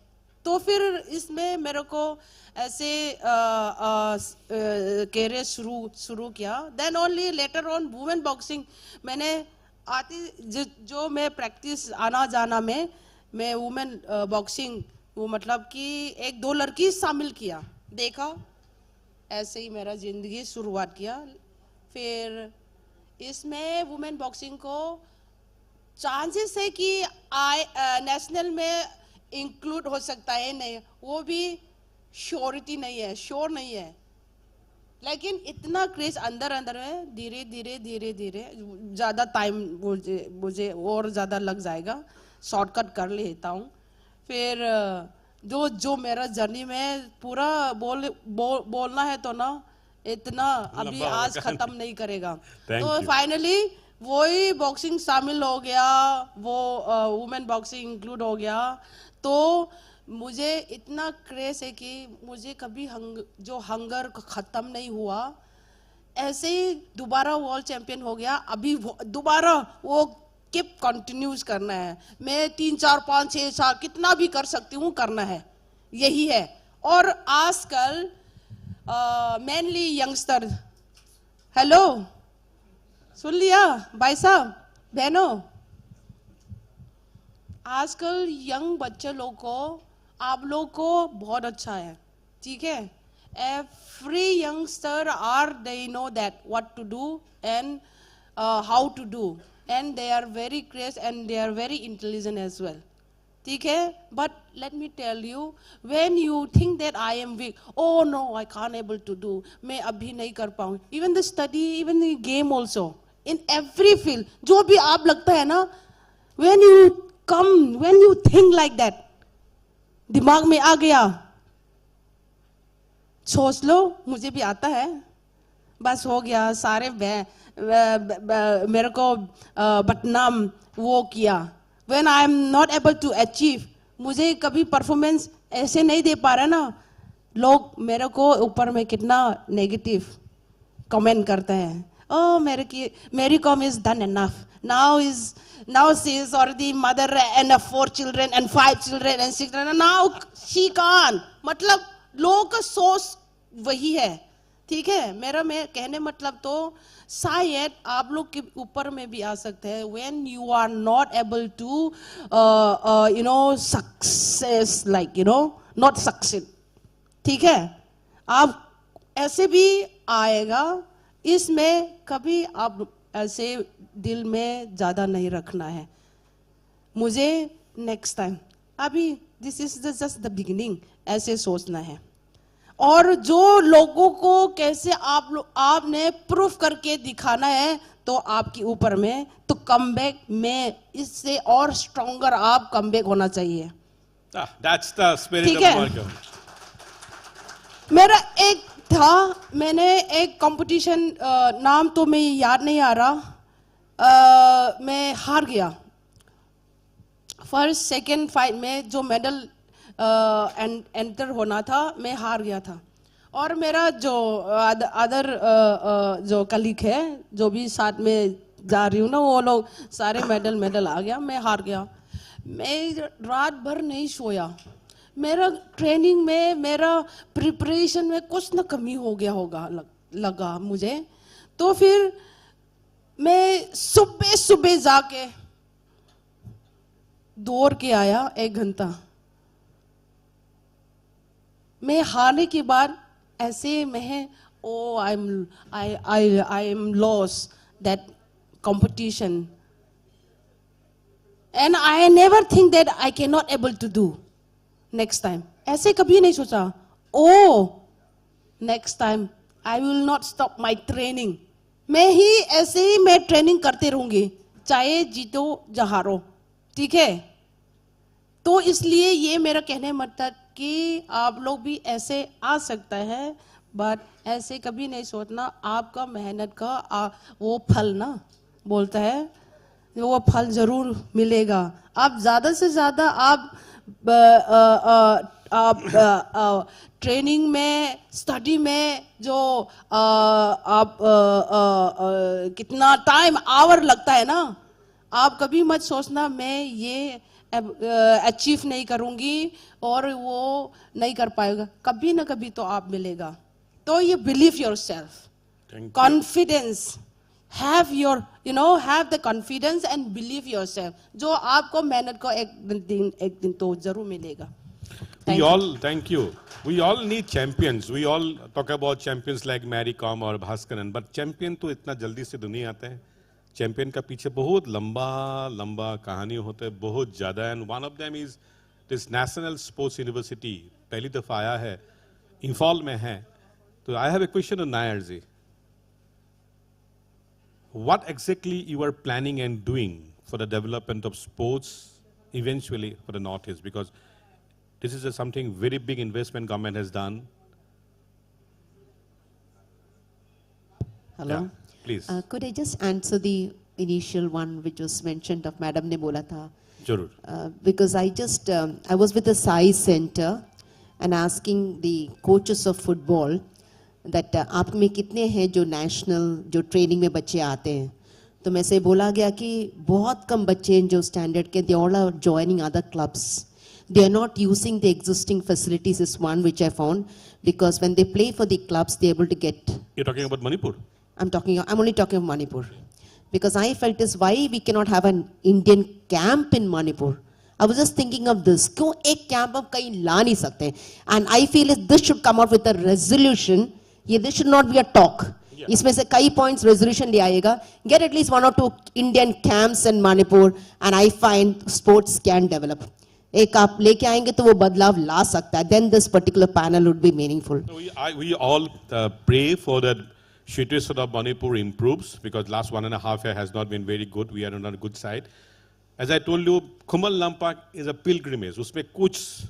तो फिर इसमें मेरे को ऐसे कैरियर शुरू किया, then only later on women boxing मैंने आती जो मैं प्रैक्टिस आना जाना में मैं वुमेन बॉक्सिंग वो मतलब कि एक दो लड़की शामिल किया, देखा, ऐसे ही मेरा जिंदगी शुरुआत किया। फिर इसमें वुमेन बॉक्सिंग को चांसेस है कि नेशनल में इंक्लूड हो सकता है, नहीं वो भी श्योरिटी नहीं है, श्योर नहीं है, लेकिन इतना क्रेज अंदर अंदर है, धीरे धीरे धीरे धीरे, ज़्यादा टाइम मुझे और ज़्यादा लग जाएगा, शॉर्टकट कर लेता हूँ। फिर जो मेरा जर्नी में पूरा बोलना है तो ना इतना अभी आज खत्म नहीं करेगा। तो फाइनली वही बॉक्सिंग शामिल हो गया, वो वुमेन बॉक्सिंग इंक्लूड हो गया, तो मुझे इतना क्रेज है कि मुझे कभी जो हंगर खत्म नहीं हुआ, ऐसे ही दोबारा वर्ल्ड चैंपियन हो गया, अभी दोबारा वो कीप कंटिन्यूज करना है, मैं 3 4 5 6 साल कितना भी कर सकती हूँ, करना है, यही है। और आजकल मेनली यंगस्टर, हेलो सुन लिया भाई साहब बहनों, आजकल यंग बच्चे लोग को आप लोग को बहुत अच्छा है, ठीक है, every youngster are they know that what to do and how to do, and they are very crazy and they are very intelligent as well, ठीक है। But let me tell you, when you think that I am weak, oh no I can't able to do, मैं अभी नहीं कर पाऊँ, even the study, even the game also, in every field, जो भी आप लगता है ना, when you think like that, दिमाग में आ गया, सोच लो मुझे भी आता है, बस हो गया, सारे मेरे को बदनाम वो किया, when I am not able to achieve, मुझे कभी परफॉर्मेंस ऐसे नहीं दे पा रहा ना, लोग मेरे को ऊपर में कितना नेगेटिव कमेंट करते हैं, oh मेरी com is done enough, now she is already mother and 4 children and 5 children and 6 children, now she can't, मतलब लोगों का सोच वही है, ठीक है। मेरा कहने मतलब तो शायद आप लोग के ऊपर में भी आ सकते हैं, when you are not able to success, like not succeed, ठीक है, आप ऐसे भी आएगा, इसमें कभी आप ऐसे दिल में ज़्यादा नहीं रखना है, मुझे नेक्स्ट टाइम, अभी this is just the beginning, ऐसे सोचना है। और जो लोगों को कैसे आपने प्रूफ करके दिखाना है, तो आपके ऊपर में तो कमबैक में इससे और स्ट्रॉन्गर आप कमबैक होना चाहिए, That's the spirit ठीक of है। Markham. मेरा एक था, मैंने एक कंपटीशन, नाम तो मैं याद नहीं आ रहा, मैं हार गया, फर्स्ट सेकंड फाइट में जो मेडल एंटर होना था, मैं हार गया था। और मेरा जो अदर जो कलीग है, जो भी साथ में जा रही हूँ ना, वो लोग सारे मेडल आ गया, मैं हार गया। मैं रात भर नहीं सोया, मेरा ट्रेनिंग में, मेरा प्रिपरेशन में कुछ ना कमी हो गया होगा लगा मुझे। तो फिर मैं सुबह सुबह जाके दौड़ के आया 1 घंटा। मैं हारने के बाद ऐसे मैं I am loss that competition, and I never think that I cannot able to do next time. ऐसे कभी नहीं सोचा, next time I will not stop my training. मैं ही ऐसे ही मैं ट्रेनिंग करते रहूंगी, चाहे जीतो या हारो, ठीक है। तो इसलिए ये मेरा कहने मतलब कि आप लोग भी ऐसे आ सकता है, बट ऐसे कभी नहीं सोचना आपका मेहनत का वो फल ना बोलता है, वो फल जरूर मिलेगा। आप ज़्यादा से ज़्यादा आप ट्रेनिंग में, स्टडी में जो आप कितना टाइम आवर लगता है ना, आप कभी मत सोचना मैं ये अचीव नहीं करूँगी और वो नहीं कर पाएगा, कभी ना कभी तो आप मिलेगा। तो ये believe yourself, confidence, have the confidence and believe yourself, जो आपको मेहनत को एक दिन तो जरूर मिलेगा। Thank you. We all need champions. We all talk about champions like Mary Kom और भास्करन, but champion तो इतना जल्दी से तो नहीं आता है। Champion का पीछे बहुत लंबा कहानी होता है, बहुत ज़्यादा, and one of them is this National Sports University, पहली दफ़ा आया है, इंफॉल में है। तो I have a question on Nair ji. What exactly you are planning and doing for the development of sports eventually for the Northeast? Because this is something very big investment government has done. Hello. Yeah, please. Could I just answer the initial one which was mentioned of Madam ne bola tha? Jarur. Because I was with the Sai Center and asking the coaches of football that आप में कितने हैं जो national जो training में बच्चे आते हैं। तो मैं से बोला गया कि बहुत कम बच्चे हैं जो स्टैंडर्ड के, they all are joining other clubs. They are not using the existing facilities is one which I found, because when they play for the clubs they are able to get. You're talking about Manipur? I'm only talking of Manipur, because I felt is why we cannot have an Indian camp in Manipur. I was just thinking of this, क्यों एक camp हम कहीं ला नहीं सकते? And I feel this should come out with a resolution. This should not be a talk. इसमें से कई points resolution ले आएगा. Get at least 1 or 2 Indian camps in Manipur, and I find sports can develop. एक आप लेके आएंगे तो वो बदलाव ला सकता है. Then this particular panel would be meaningful. We all pray for that situation of Manipur improves, because last 1.5 years has not been very good. We are on a good side. As I told you, Kumal Lampak is a pilgrimage. उसमें कुछ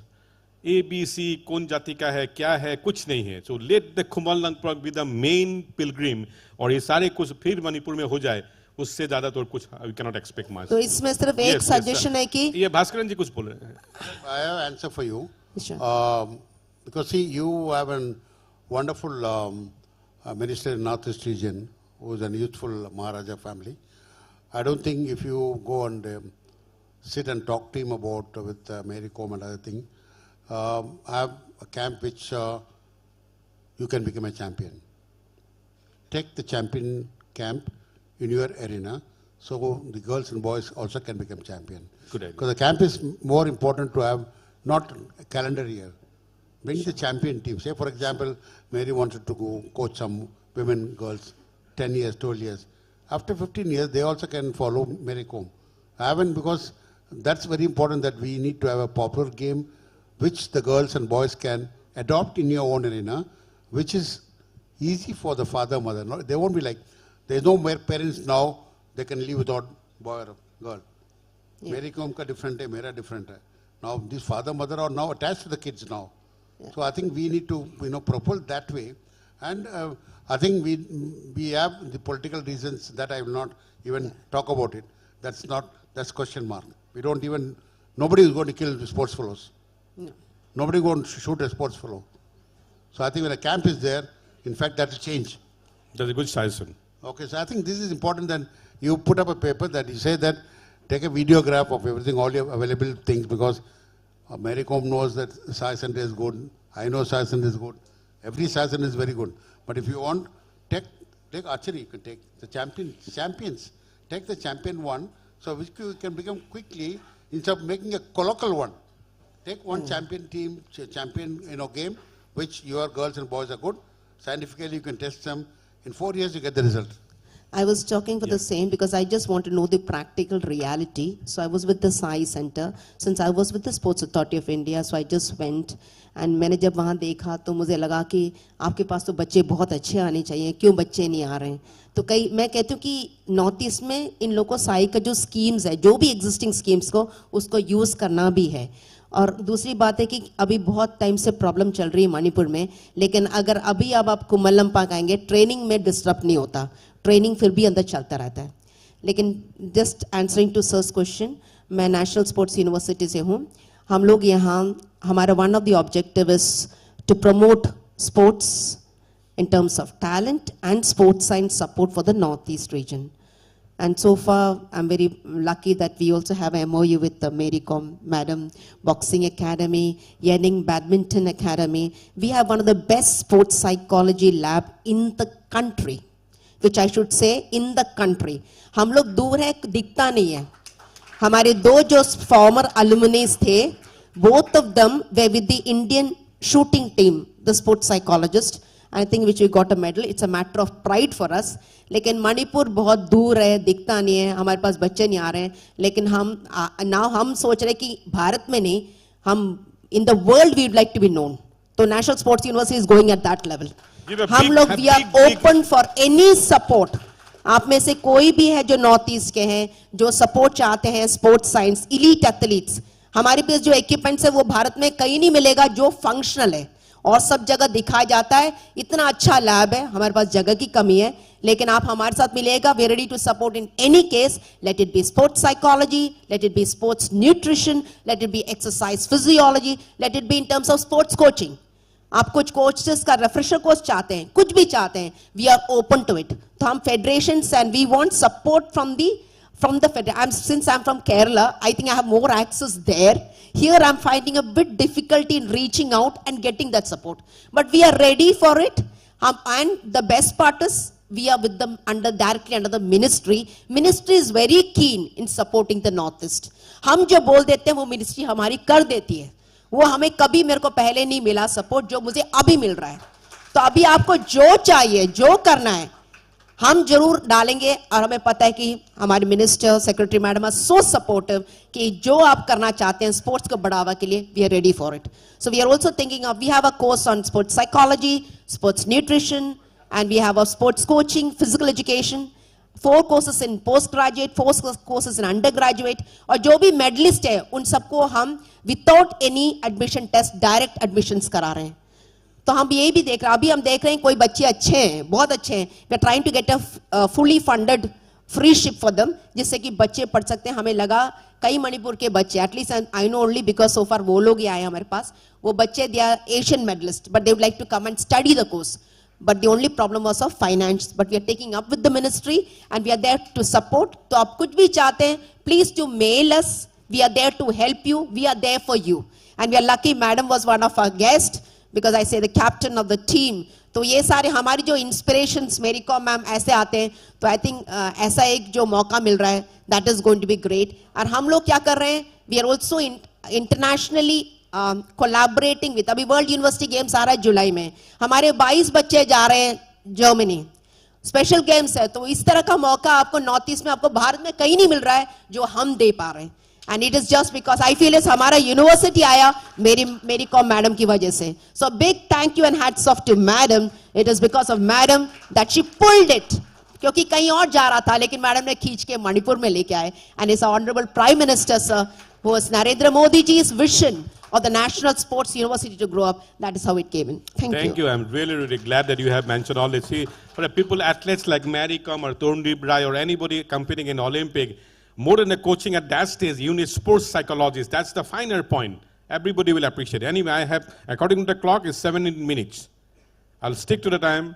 ABC कौन जाति का है क्या है कुछ नहीं है। So let the Kumal Lampak be the main pilgrim, और ये सारे कुछ फिर मणिपुर में हो जाए, उससे ज़्यादा तो कुछ we cannot expect much. तो इसमें सिर्फ एक suggestion है कि ये भास्करन जी कुछ बोल रहे हैं। I have an answer for you. Because see, you have a wonderful minister in Northeast region who is a youthful Maharaja family. I don't think if you go and sit and talk to him about with Mary Kom and other thing, have a camp which you can become a champion. Take the champion camp in your arena, so the girls and boys also can become champion. Good idea. Because the camp is more important to have, not a calendar year. Bring the champion team. Say, for example, Mary wanted to go coach some women, girls, 10 years, 12 years. After 15 years, they also can follow Mary Kom. Because that's very important, that we need to have a popular game which the girls and boys can adopt in your own arena, which is easy for the father, mother. No, they won't be like, there's no more parents now, they can live without boy or girl. Yeah. Mary Kom ka different hai, mera different hai. Now, this father, mother are now attached to the kids now. Yeah. So I think we need to, propel that way. And I think we have the political reasons that I will not even talk about it. That's question mark. We don't even, nobody is going to kill the sports fellows. No. Nobody is going to shoot a sports fellow. So I think when a camp is there, in fact, that will change. That's a good suggestion. Okay, so I think this is important, that you put up a paper that you say that take a videograph of everything, all your available things, because Mary Kom knows that Sai Center is good. I know Sai Center is good. Every Sai Center is very good. But if you want, take archery. You can take the champions. Take the champion one, so which you can become quickly instead of making a colloquial one. Take one champion team, champion game, which your girls and boys are good. Scientifically, you can test them. In 4 years, you get the result. I was talking for the same because I just want to know the practical reality. So I was with the Sai Center. Since I was with the Sports Authority of India, so I just went. And मैंने जब वहाँ देखा तो मुझे लगा कि आपके पास तो बच्चे बहुत अच्छे आने चाहिए, क्यों बच्चे नहीं आ रहे हैं? तो मैं कहती हूँ कि नॉर्थ ईस्ट में इन लोगों को साई का जो स्कीम्स है, जो भी एग्जिस्टिंग स्कीम्स को उसको यूज़ करना भी है. और दूसरी बात है कि अभी बहुत टाइम से प्रॉब्लम चल रही है मणिपुर में, लेकिन अगर अभी अब आप कुमलम्पाक आएंगे, ट्रेनिंग में डिस्टर्ब नहीं होता, ट्रेनिंग फिर भी अंदर चलता रहता है. लेकिन just answering to sir's question, मैं नेशनल स्पोर्ट्स यूनिवर्सिटी से हूँ. हम लोग यहाँ, हमारा one of the objective is to promote sports in terms of talent and sports science support for the Northeast region. And so far, I'm very lucky that we also have a MOU with the Mary Kom Madam Boxing Academy, Yening Badminton Academy. We have one of the best sports psychology lab in the country, which I should say in the country. हम लोग दूर है, दिखता नहीं है. हमारे दो जो former alumni थे, both of them were with the Indian shooting team, the sports psychologist. I think which we got a medal. It's a matter of pride for us. लेकिन मणिपुर बहुत दूर है, दिखता नहीं है, हमारे पास बच्चे नहीं आ रहे हैं. लेकिन हम सोच रहे कि भारत में नहीं, हम in the world we would like to be known. तो National Sports University is going at that level. हम लोग we are open for any support. आप में से कोई भी है जो नॉर्थ ईस्ट के हैं, जो सपोर्ट चाहते हैं, स्पोर्ट्स साइंस, इलीट एथलीट्स, हमारे पास जो इक्विपमेंट्स है वो भारत में कहीं नहीं मिलेगा जो फंक्शनल है और सब जगह दिखाया जाता है. इतना अच्छा लैब है, हमारे पास जगह की कमी है, लेकिन आप हमारे साथ मिलेगा. We are ready to support in any case. Let it be sports psychology, let it be sports nutrition, let it be exercise physiology, let it be in terms of sports coaching. आप कुछ coaches का रेफ्रेशर course चाहते हैं, कुछ भी चाहते हैं, we are open to it. तो हम federations and we want support from the federation. Since I'm from Kerala, I think I have more access there. Here I'm finding a bit difficulty in reaching out and getting that support. But we are ready for it. And the best part is we are with them directly under the ministry. Ministry is very keen in supporting the Northeast. हम जो बोल देते हैं वो ministry हमारी कर देती है. वो हमें कभी मेरे को पहले नहीं मिला सपोर्ट जो मुझे अभी मिल रहा है. तो अभी आपको जो चाहिए, जो करना है, हम जरूर डालेंगे. और हमें पता है कि हमारे minister, secretary madam are so supportive कि जो आप करना चाहते हैं स्पोर्ट्स को बढ़ावा के लिए, we are ready for it. So we are also thinking of, we have a course on sports psychology, sports nutrition, and we have a sports coaching, physical education, 4 courses in post graduate, 4 courses in undergraduate. और जो भी medallist है उन सबको हम without any admission test direct admissions करा रहे हैं. तो हम यही भी देख रहे हैं, अभी हम देख रहे हैं कोई बच्चे अच्छे हैं, बहुत अच्छे हैं. We are trying to get a fully funded free ship for them, जिससे कि बच्चे पढ़ सकते हैं. हमें लगा कई मणिपुर के बच्चे, at least I know only because so far वो लोग ही आए हमारे पास, वो बच्चे they are Asian medalist, but they would like to come and study the course. But the only problem was of finance. But we are taking up with the ministry and we are there to support. तो आप कुछ भी चाहते हैं, please to mail us. We are there to help you. We are there for you. And we are lucky Madam was one of our guests because I say the captain of the team. तो ये सारे हमारी जो inspirations, मेरी को ma'am ऐसे आते हैं, तो I think ऐसा एक जो मौका मिल रहा है, that is going to be great. और हम लोग क्या कर रहे हैं? We are also internationally collaborating with, अभी वर्ल्ड यूनिवर्सिटी गेम्स आ रहा है जुलाई में, हमारे 22 बच्चे जा रहे हैं जर्मनी, स्पेशल गेम्स है. तो इस तरह का मौका आपको नॉर्थ ईस्ट में, आपको भारत में कहीं नहीं मिल रहा है जो हम दे पा रहे हैं. And it is just because I feel is हमारा यूनिवर्सिटी आया मेरी कॉम मैडम की वजह से. So big thank you and hats off to madam. It is because of madam that she pulled it, क्योंकि कहीं और जा रहा था लेकिन मैडम ने खींच के मणिपुर में लेके आए. And is honourable prime minister sir who was Narendra Modi ji's vision of the National Sports University to grow up. That is how it came in. Thank you. I'm really, really glad that you have mentioned all this. See, for the people, athletes like Mary Kom or Torndeep Rai or anybody competing in Olympic, more than the coaching at that stage, you need sports psychologists. That's the finer point. Everybody will appreciate it. Anyway, I have, according to the clock, it's 17 minutes. I'll stick to the time.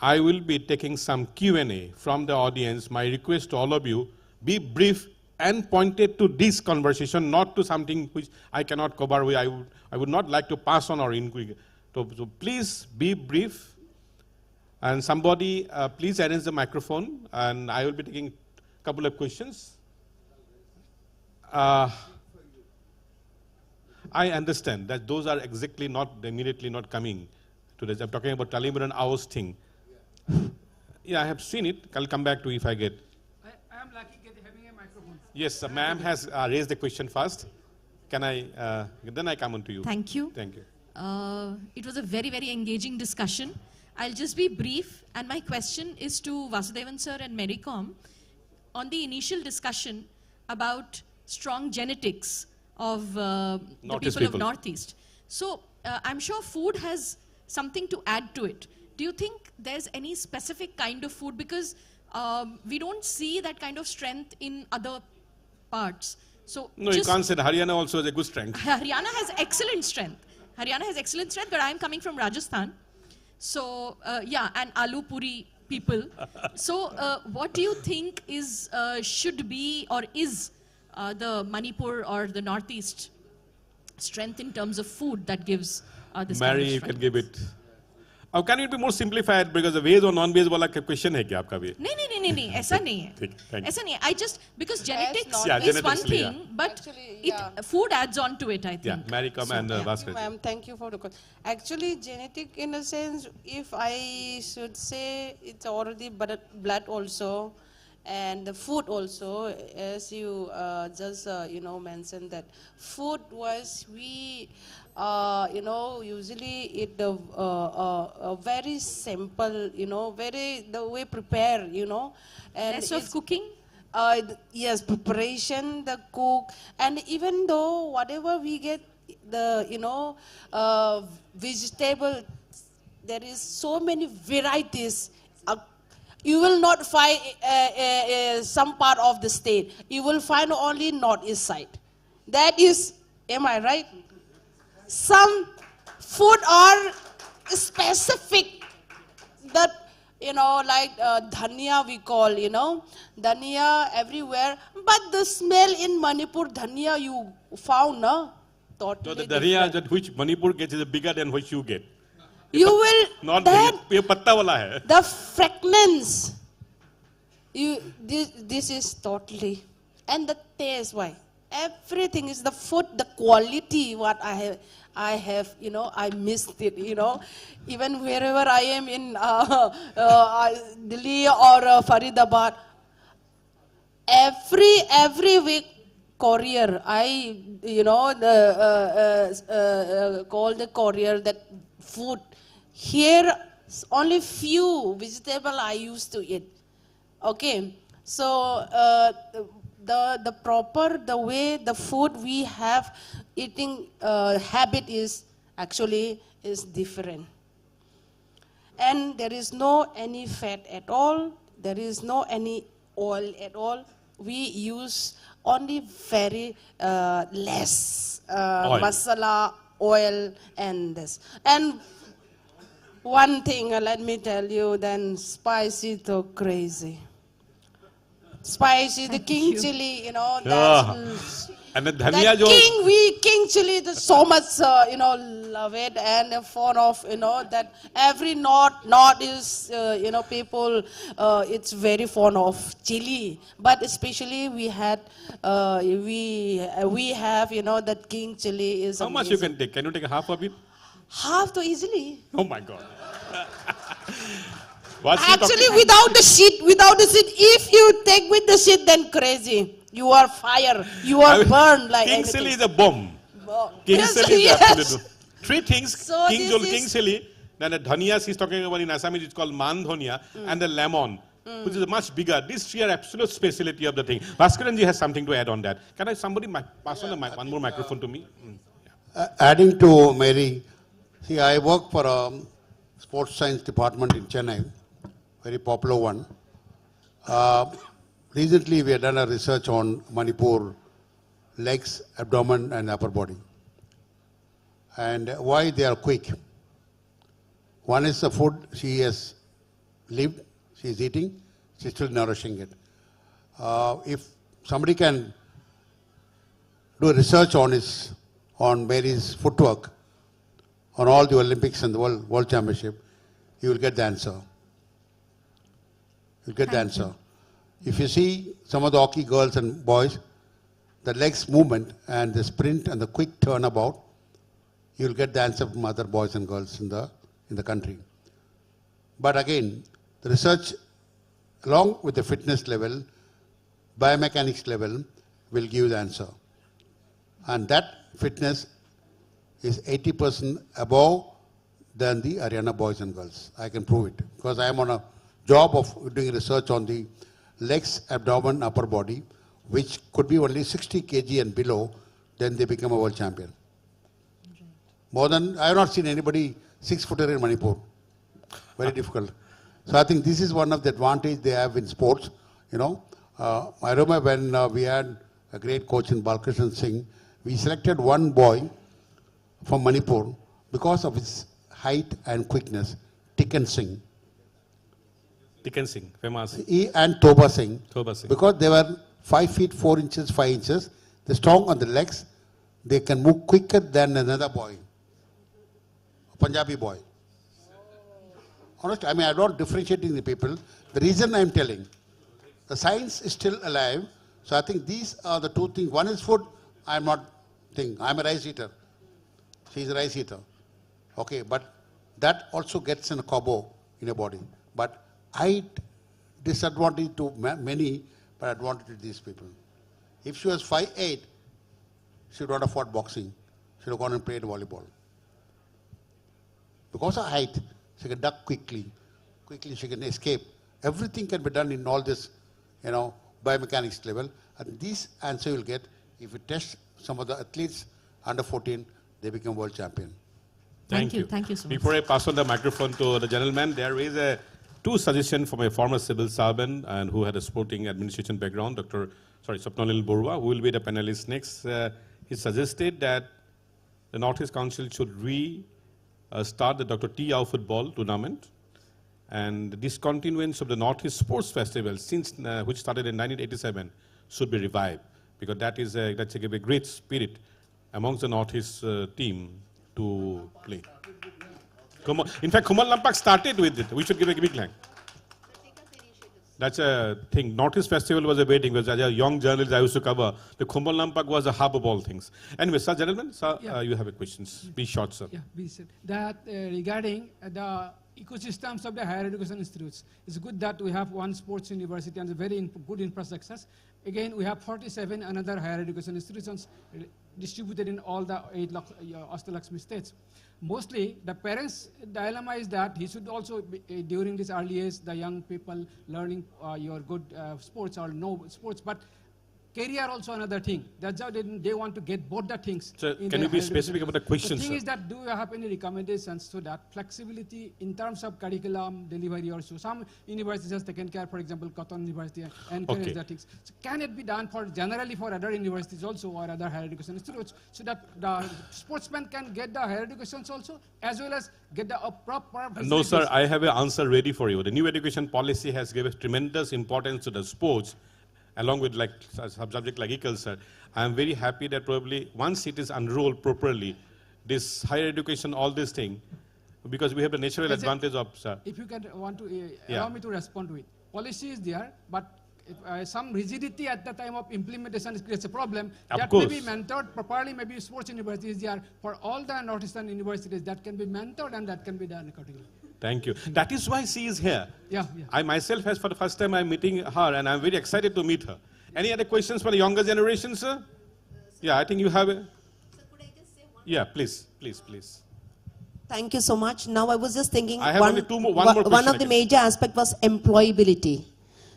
I will be taking some Q&A from the audience. My request to all of you, be brief and pointed to this conversation, not to something which I cannot cover. I would not like to pass on or inquiry. So please be brief. And somebody, please arrange the microphone, and I will be taking a couple of questions. I understand that those are exactly not, immediately not coming to this. I'm talking about Taliban and Aos thing. Yeah, I have seen it. I'll come back to if I get. I am lucky having a microphone. Yes, ma'am has raised the question first. Can I, then I come on to you. Thank you. Thank you. It was a very, very engaging discussion. I'll just be brief, and my question is to Vasudevan sir and Mary Com on the initial discussion about strong genetics of the people of Northeast. So I'm sure food has something to add to it. Do you think there's any specific kind of food? Because we don't see that kind of strength in other parts. So no, you can't say that. Haryana also has a good strength. Haryana has excellent strength. Haryana has excellent strength, but I'm coming from Rajasthan. So, yeah, and aloo puri people. So, what do you think is, should be or is the Manipur or the Northeast strength in terms of food that gives this Mary, kind of you strength? can give it. Can it be more simplified? Because the veg or non-veg wala question hai kya aapka bhi? नहीं, ऐसा नहीं है. ऐसा नहीं है. I just, because genetics is one thing, but food adds on to it, I think. Yeah, Mary come and Bhaskar. Ma'am, thank you for the question. Actually, genetic in a sense, if I should say, it's already blood also, and the food also, as you just mentioned that food was we usually eat the very simple, very the way prepare, and less of cooking. Yes, preparation, the cook, and even though whatever we get, the vegetable, there is so many varieties. You will not find some part of the state. You will find only northeast side. That is, am I right? Some food are specific that, like dhania we call, dhania everywhere. But the smell in Manipur, dhania you found, no? Totally so the dhania that which Manipur gets is bigger than which you get. You will, not ये पत्ता वाला है. The fragrance, this is totally, and the taste, why? Everything is the food, the quality, what I have, I missed it, even wherever I am in Delhi or Faridabad, every week, courier, I, call the courier that food. Here, only few vegetable I used to eat. Okay, so the way the food we have eating habit is actually is different. And there is no any fat at all. There is no any oil at all. We use only very less masala, oil, and this. And one thing, let me tell you, then spicy to crazy. Spicy, the king chili, that's... And the dhania jo... King chili, so much, love it and fond of, that every north is, people, it's very fond of chili. But especially we had, we have, that king chili is How much you can take? Can you take half of it? Half to easily. Oh my God. Actually, without the seed, if you take with the seed, then crazy. You are fire. You are burned like King anything. chili is a bomb. King chili is absolute. Three things. So King chili. Then the dhania he's talking about in Assamese, it's called man dhania, and the lemon, which is much bigger. These three are absolute speciality of the thing. Bhaskaranji has something to add on that. Can somebody pass on the one more microphone to me? Adding to Mary, see, I work for a sports science department in Chennai, very popular one. Recently, we have done a research on Manipur, legs, abdomen, and upper body, and why they are quick. One is the food. She has lived, she is eating, she's still nourishing it. If somebody can do research on Mary's footwork, on all the Olympics and the World Championship, you will get the answer. You'll get the answer. If you see some of the hockey girls and boys, the legs movement and the sprint and the quick turnabout, you'll get the answer from other boys and girls in the country. But again, the research, along with the fitness level, biomechanics level, will give you the answer. And that fitness is 80% above than the Haryana boys and girls. I can prove it because I am on a job of doing research on the legs, abdomen, upper body, which could be only 60 kg and below, then they become a world champion. More than, I have not seen anybody 6-footer in Manipur. Very difficult. So I think this is one of the advantage they have in sports. You know, I remember when we had a great coach in Balkrishan Singh, we selected one boy from Manipur because of his height and quickness, Tiken Singh. Tiken Singh, famous. He and Toba Singh. Toba Singh. Because they were 5 feet 4 inches, 5 inches. They're strong on the legs. They can move quicker than another boy, a Punjabi boy. Honestly, I mean, I'm not differentiating the people. The reason I'm telling, the science is still alive. So I think these are the two things. One is food. I'm not thinking. I'm a rice eater. She's a rice eater. Okay, but that also gets in a combo in your body. But height, disadvantage to many, but advantage to these people. If she was 5'8", she would not afford boxing. She would have gone and played volleyball. Because of height, she can duck quickly. Quickly she can escape. Everything can be done in all this, you know, biomechanics level. And this answer you'll get if you test some of the athletes under 14, they become world champion. Thank you. Thank you so much. Before I pass on the microphone to the gentleman, there is two suggestions from a former civil servant and who had a sporting administration background, Swapnalil Borua, who will be the panelist next. He suggested that the Northeast Council should start the Dr. T. Yao football tournament, and the discontinuance of the Northeast Sports Festival, which started in 1987, should be revived, because that's a great spirit amongst the Northeast team to play. In fact, Kumal Lampak started with it. We should give a big hand. That's a thing. Northeast Festival was a wedding. As a young journalist, I used to cover. The Kumbal Lampak was the hub of all things. Anyway, sir, gentlemen, sir, you have a questions. Be short, sir. Yeah, be said. That regarding the ecosystems of the higher education institutes, it's good that we have one sports university and a very good infrastructure. Again, we have 47 another higher education institutions distributed in all the 8 Ashtalakshmi states. Mostly, the parents' dilemma is that he should also, during this early age, the young people learning your good sports or no sports, but career also another thing. That's how they want to get both the things. So, can you be specific about the question, The thing sir? is that do you have any recommendations so that flexibility in terms of curriculum, delivery also? Some universities has taken care, for example, Cotton University, encourage the things. So can it be done generally for other universities also or other higher education institutes so that the sportsmen can get the higher educations also as well as get the proper No, sir, facilities? I have an answer ready for you. The new education policy has given tremendous importance to the sports, along with like a subject like agriculture. I am very happy that probably once it is unrolled properly, this higher education, all this thing, because we have the natural advantage of, sir. If you can want to allow me to respond to it. Policy is there, but if, some rigidity at the time of implementation creates a problem. Of that course. may be mentored properly, maybe sports universities there. For all the Northeastern universities, that can be mentored and that can be done accordingly. Thank you. That is why she is here. Yeah. I myself, for the first time, I'm meeting her, and I'm very excited to meet her. Any other questions for the younger generation, sir? Yeah, I think you have a... Yeah, please. Thank you so much. Now I was just thinking I have one, only one more one question of the major aspect was employability.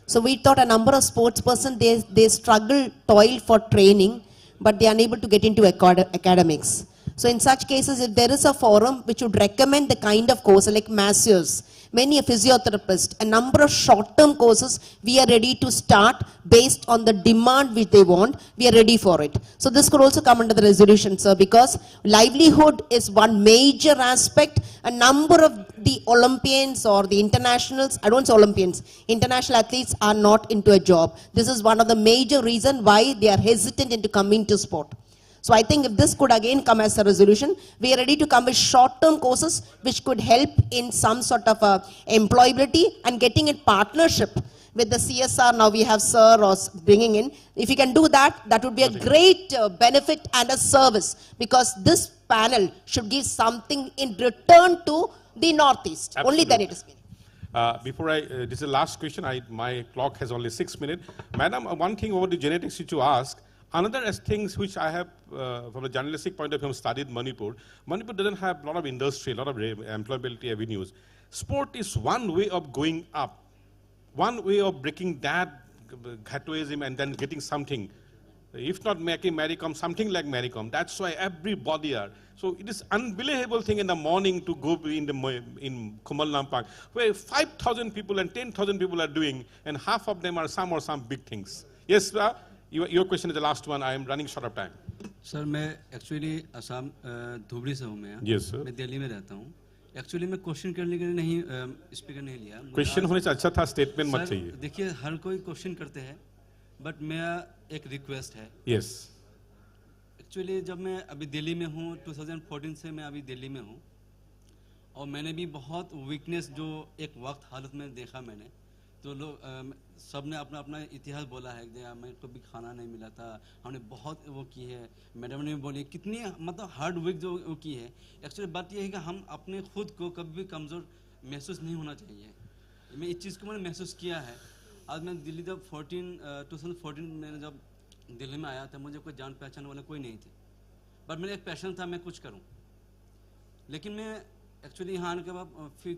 So we thought a number of sports person, they struggle, toil for training, but they are unable to get into academics. So in such cases, if there is a forum which would recommend the kind of course like master's, many physiotherapists, a number of short-term courses we are ready to start based on the demand which they want. We are ready for it. So this could also come under the resolution, sir, because livelihood is one major aspect. A number of the Olympians or the internationals, I don't say Olympians, international athletes are not into a job. This is one of the major reasons why they are hesitant into coming to sport. So I think if this could again come as a resolution, we are ready to come with short-term courses which could help in some sort of employability and getting in partnership with the CSR. Now we have Sir or bringing in. If you can do that, that would be a great benefit and a service, because this panel should give something in return to the Northeast. Absolutely. Only then it is meaningful. Before this is the last question, my clock has only 6 minutes. Madam, one thing over the genetics which you asked, another as things which I have, from a journalistic point of view, studied Manipur. Manipur doesn't have a lot of industry, a lot of employability avenues. Sport is one way of going up, one way of breaking that ghettoism and then getting something. If not making Maricom, something like Maricom. That's why everybody are. So it is unbelievable thing in the morning to go in Kumal Nampak, where 5,000 people and 10,000 people are doing, and half of them are some big things. Yes, your question is the last one. I am running short of time. Sir मैं actually Assam Dhubri से हूँ मैं. Yes, sir. मैं दिल्ली में रहता हूँ. Actually मैं question करने के लिए नहीं स्पीकर नहीं लिया. क्वेश्चन होने से अच्छा था, स्टेटमेंट मत चाहिए. देखिए हर कोई क्वेश्चन करते हैं, बट मेरा एक रिक्वेस्ट है. Yes. एक्चुअली जब मैं अभी दिल्ली में हूँ, 2014 से मैं अभी दिल्ली में हूँ, और मैंने भी बहुत वीकनेस जो एक वक्त हालत में देखा मैंने, तो लोग सब ने अपना अपना इतिहास बोला है कि मेरे को भी खाना नहीं मिला था, हमने बहुत वो की है, मैडम ने भी बोली कितनी मतलब हार्ड वर्क जो वो की है. एक्चुअली बात ये है कि हम अपने खुद को कभी भी कमज़ोर महसूस नहीं होना चाहिए. मैं इस चीज़ को मैंने महसूस किया है. आज मैं दिल्ली जब 2014 में जब दिल्ली में आया था, मुझे कोई जान पहचान वाले कोई नहीं थे, बट मेरा एक पैशन था मैं कुछ करूं. लेकिन मैं एक्चुअली यहाँ आने के बाद फिर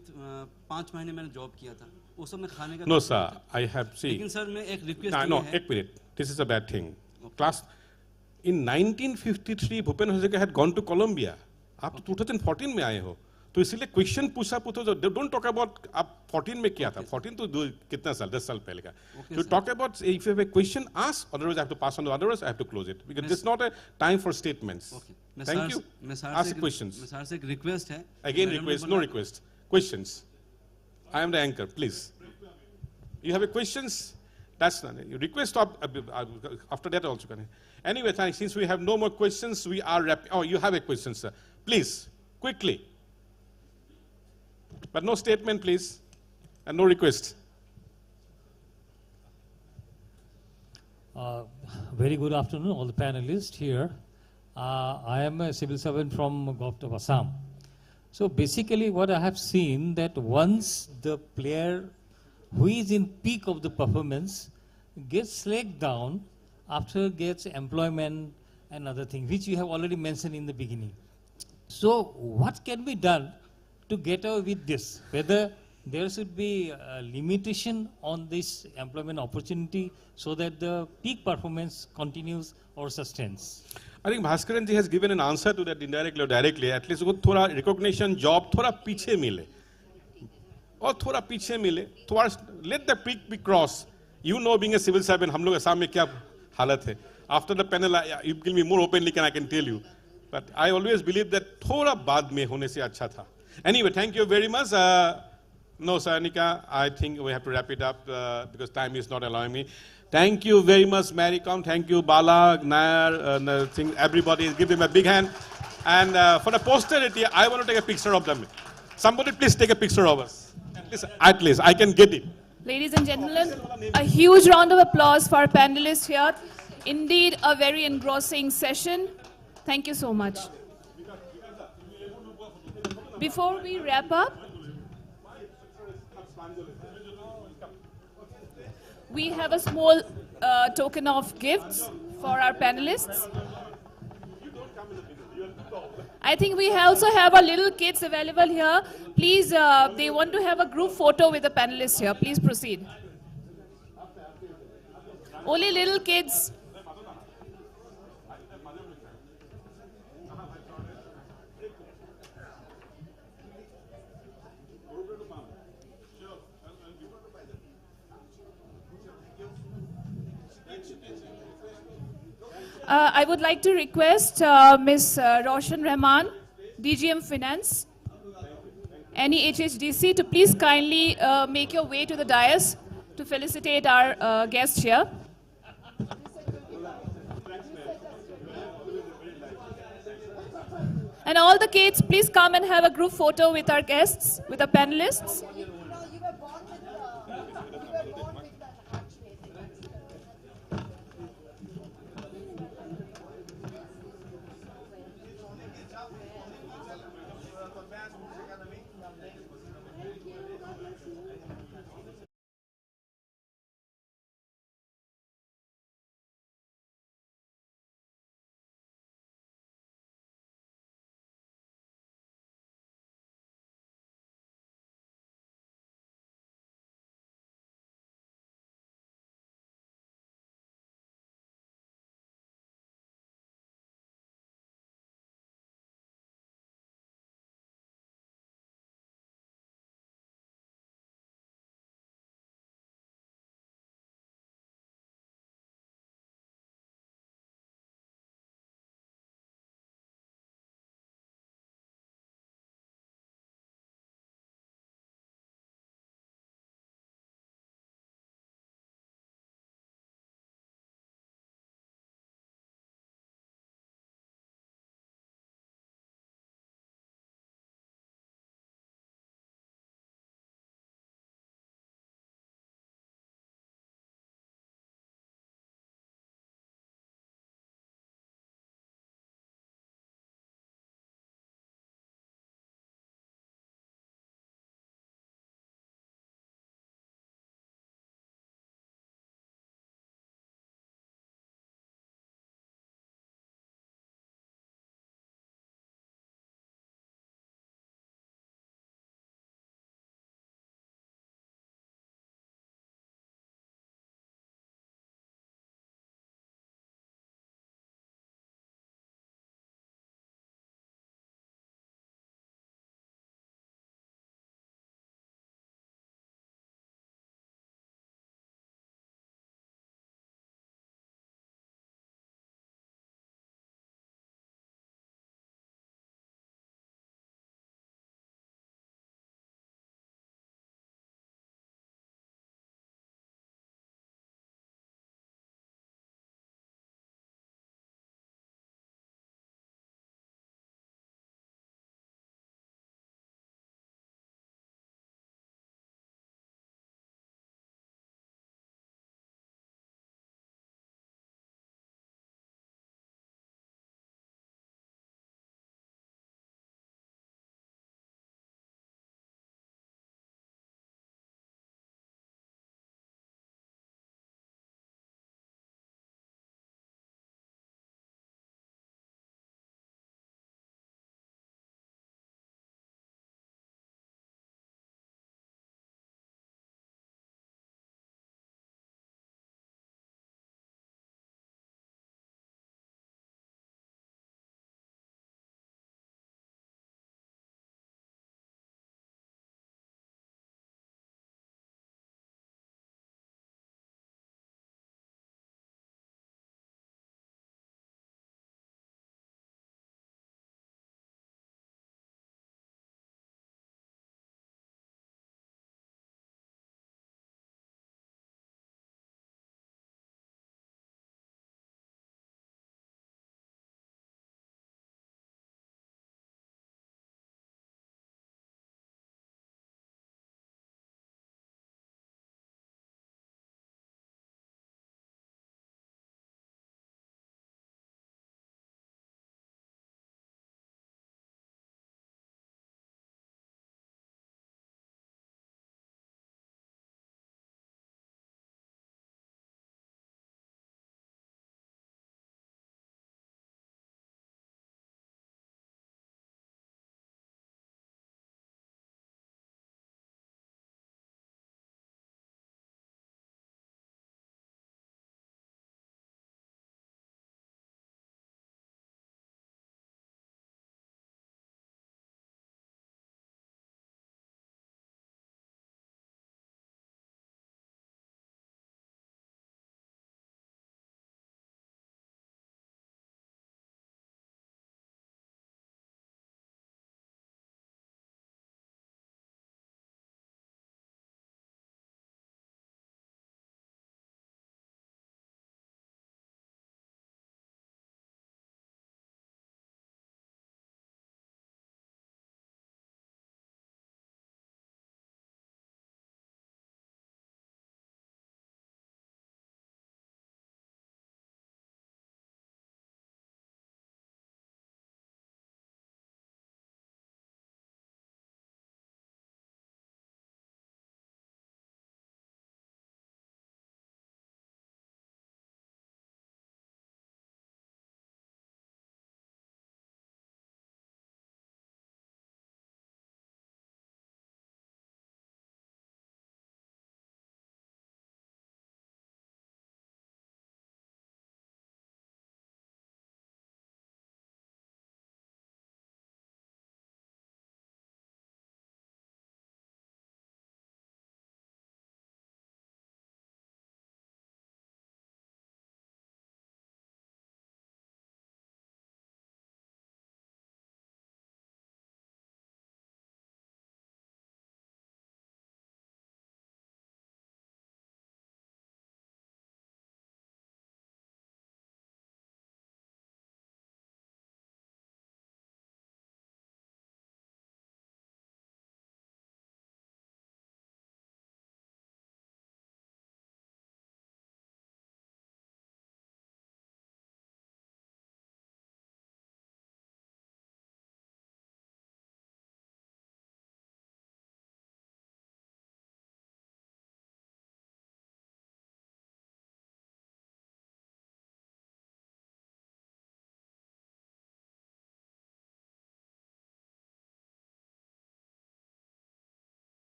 5 महीने मैंने जॉब किया था. उस समय खाने का No sir, I have seen. लेकिन सर मैं एक रिक्वेस्ट No, एक minute. This is a bad thing. Class in 1953 Bhupen Hazarika had gone to Colombia. आप 2014 में आए हो, तो इसलिए क्वेश्चन पूछा डोंट टॉक अबाउट आप 14 में किया था. 14 तो कितना साल, 10 साल पहले का. तो talk about if you have a question ask, otherwise I have to pass on to otherwise I have to close it, because this is not a time for statements. Thank you. Ask questions. मैं sir से एक request है. Again request, no request, questions. I am the anchor, please. You have a questions? That's not it. You request after that also. Anyway, thanks. Since we have no more questions, we are wrapping. Oh, you have a question, sir. Please, quickly. But no statement, please, and no request. Very good afternoon, all the panelists here. I am a civil servant from Govt of Assam. So basically what I have seen, that once the player who is in peak of the performance gets slacked down after gets employment and other things, which you have already mentioned in the beginning. So what can be done to get away with this? Whether there should be a limitation on this employment opportunity so that the peak performance continues or sustains? I think Bhaskaran ji has given an answer to that indirectly or directly. At least वो थोड़ा recognition job थोड़ा पीछे मिले, और थोड़ा पीछे मिले, थोड़ा let the peak be cross. You know, being a civil servant, हम लोग असम में क्या हालत है. After the panel, you give me more openly, I can tell you. But I always believe that थोड़ा बाद में होने से अच्छा था. Anyway, thank you very much. No, Sarnika, I think we have to wrap it up because time is not allowing me. Thank you very much, Maricom. Thank you, Bala, Nair, everybody. Give them a big hand. And for the posterity, I want to take a picture of them. Somebody please take a picture of us. At least I can get it. Ladies and gentlemen, a huge round of applause for our panelists here. Indeed, a very engrossing session. Thank you so much. Before we wrap up, we have a small token of gifts for our panelists. I think we also have our little kids available here. Please, they want to have a group photo with the panelists here. Please proceed. Only little kids. I would like to request Ms. Roshan Rahman, DGM Finance, NEHDC, to please kindly make your way to the dais to felicitate our guest here. And all the kids, please come and have a group photo with our guests, with our panelists.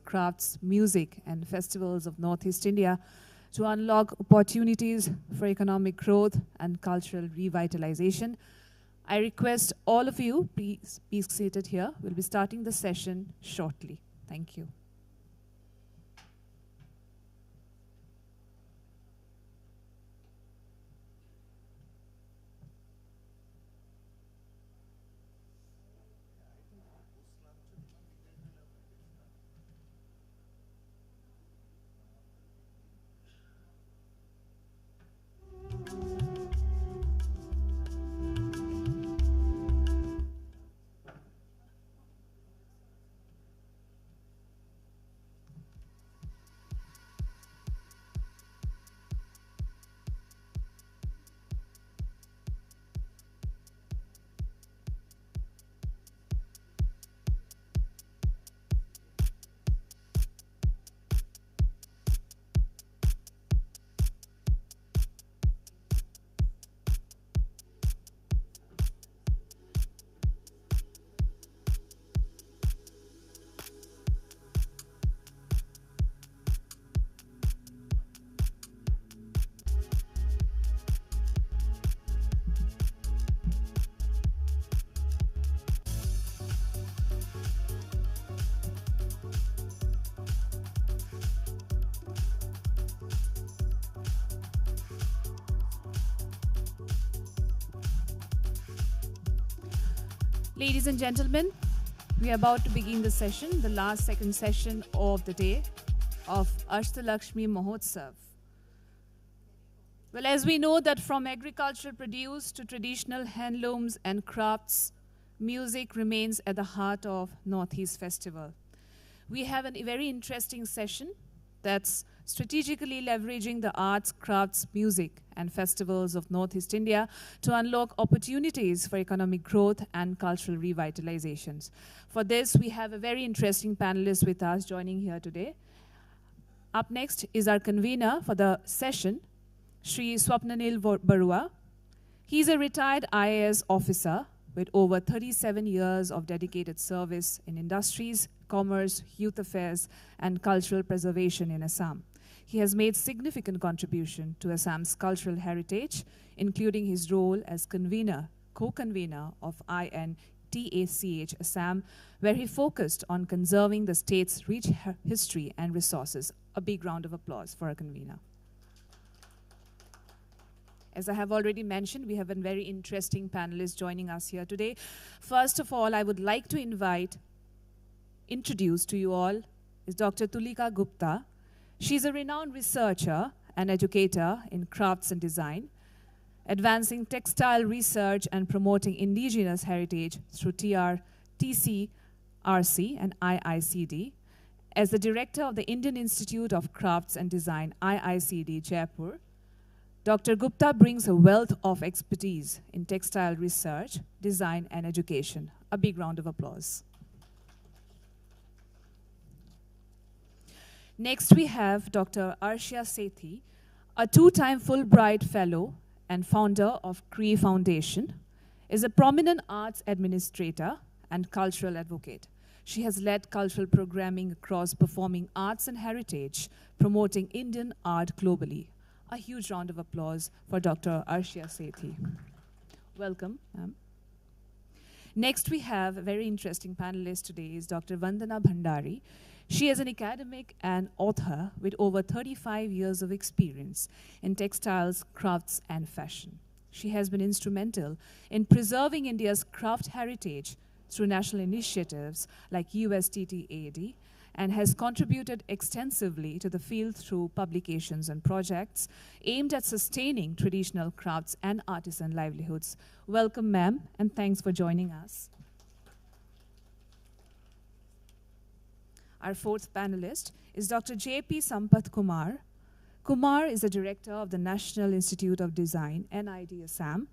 crafts, music, and festivals of Northeast India to unlock opportunities for economic growth and cultural revitalization. I request all of you, please be seated here. We'll be starting the session shortly. Thank you. Ladies and gentlemen, we are about to begin the session, the last second session of the day of Ashtalakshmi Mahotsav. Well, as we know that from agricultural produce to traditional handlooms and crafts, music remains at the heart of Northeast Festival. We have a very interesting session that's strategically leveraging the arts, crafts, music, and festivals of Northeast India to unlock opportunities for economic growth and cultural revitalizations. For this, we have a very interesting panelist with us joining here today. Up next is our convener for the session, Shri Swapnanil Barua. He's a retired IAS officer with over 37 years of dedicated service in industries, commerce, youth affairs, and cultural preservation in Assam. He has made significant contribution to Assam's cultural heritage, including his role as convener, co-convener of INTACH Assam, where he focused on conserving the state's rich history and resources. A big round of applause for our convener. As I have already mentioned, we have a very interesting panelist joining us here today. First of all, I would like to introduce to you all is Dr. Tulika Gupta. She's a renowned researcher and educator in crafts and design, advancing textile research and promoting indigenous heritage through TCRC and IICD. As the director of the Indian Institute of Crafts and Design, IICD, Jaipur, Dr. Gupta brings a wealth of expertise in textile research, design, and education. A big round of applause. Next, we have Dr. Arshia Sethi, a two-time Fulbright Fellow and founder of CREE Foundation, is a prominent arts administrator and cultural advocate. She has led cultural programming across performing arts and heritage, promoting Indian art globally. A huge round of applause for Dr. Arshia Sethi. Welcome, ma'am. Next, we have a very interesting panelist today is Dr. Vandana Bhandari. She is an academic and author with over 35 years of experience in textiles, crafts, and fashion. She has been instrumental in preserving India's craft heritage through national initiatives like USTTAD and has contributed extensively to the field through publications and projects aimed at sustaining traditional crafts and artisan livelihoods. Welcome, ma'am, and thanks for joining us. Our fourth panelist is Dr. J.P. Sampath Kumar. Kumar is a director of the National Institute of Design, NID Assam.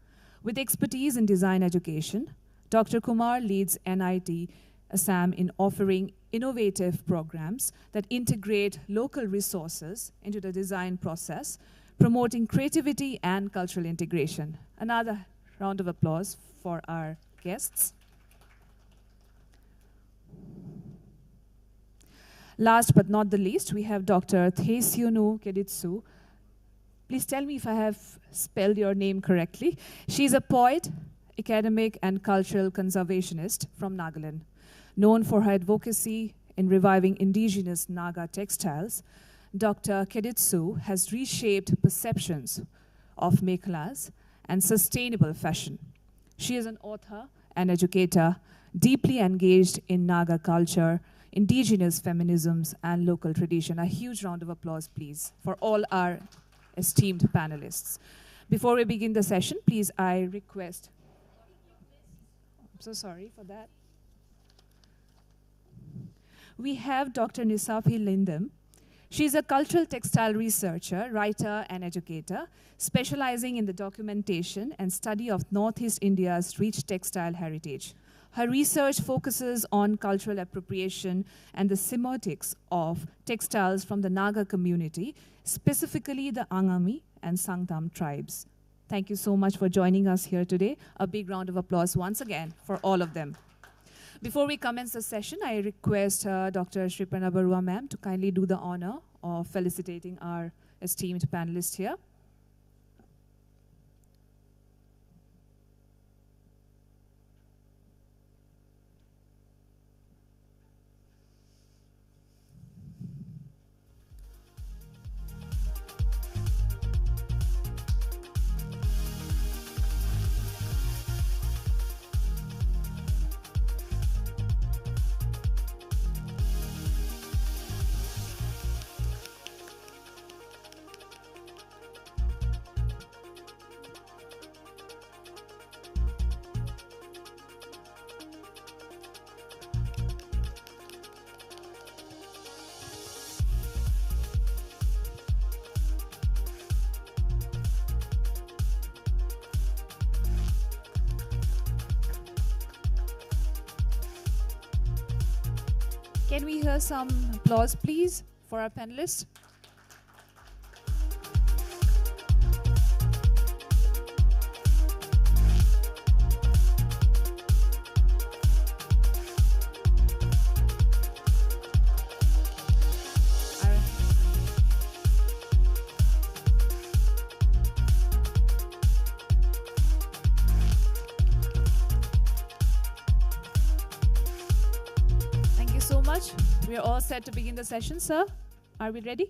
With expertise in design education, Dr. Kumar leads NIT Assam in offering innovative programs that integrate local resources into the design process, promoting creativity and cultural integration. Another round of applause for our guests. Last but not the least, we have Dr. Theisiunu Keditsu. Please tell me if I have spelled your name correctly. She's a poet, academic, and cultural conservationist from Nagaland. Known for her advocacy in reviving indigenous Naga textiles, Dr. Keditsu has reshaped perceptions of mekhalas and sustainable fashion. She is an author and educator, deeply engaged in Naga culture, indigenous feminisms, and local tradition. A huge round of applause, please, for all our esteemed panelists. Before we begin the session, please, I request... I'm so sorry for that. We have Dr. Nisafi Lindam. She's a cultural textile researcher, writer, and educator, specializing in the documentation and study of Northeast India's rich textile heritage. Her research focuses on cultural appropriation and the semiotics of textiles from the Naga community, specifically the Angami and Sangtam tribes. Thank you so much for joining us here today. A big round of applause once again for all of them. Before we commence the session, I request Dr. Shriparna Barua ma'am to kindly do the honor of felicitating our esteemed panelists here. Can we hear some applause, please, for our panelists? We are all set to begin the session, sir. Are we ready?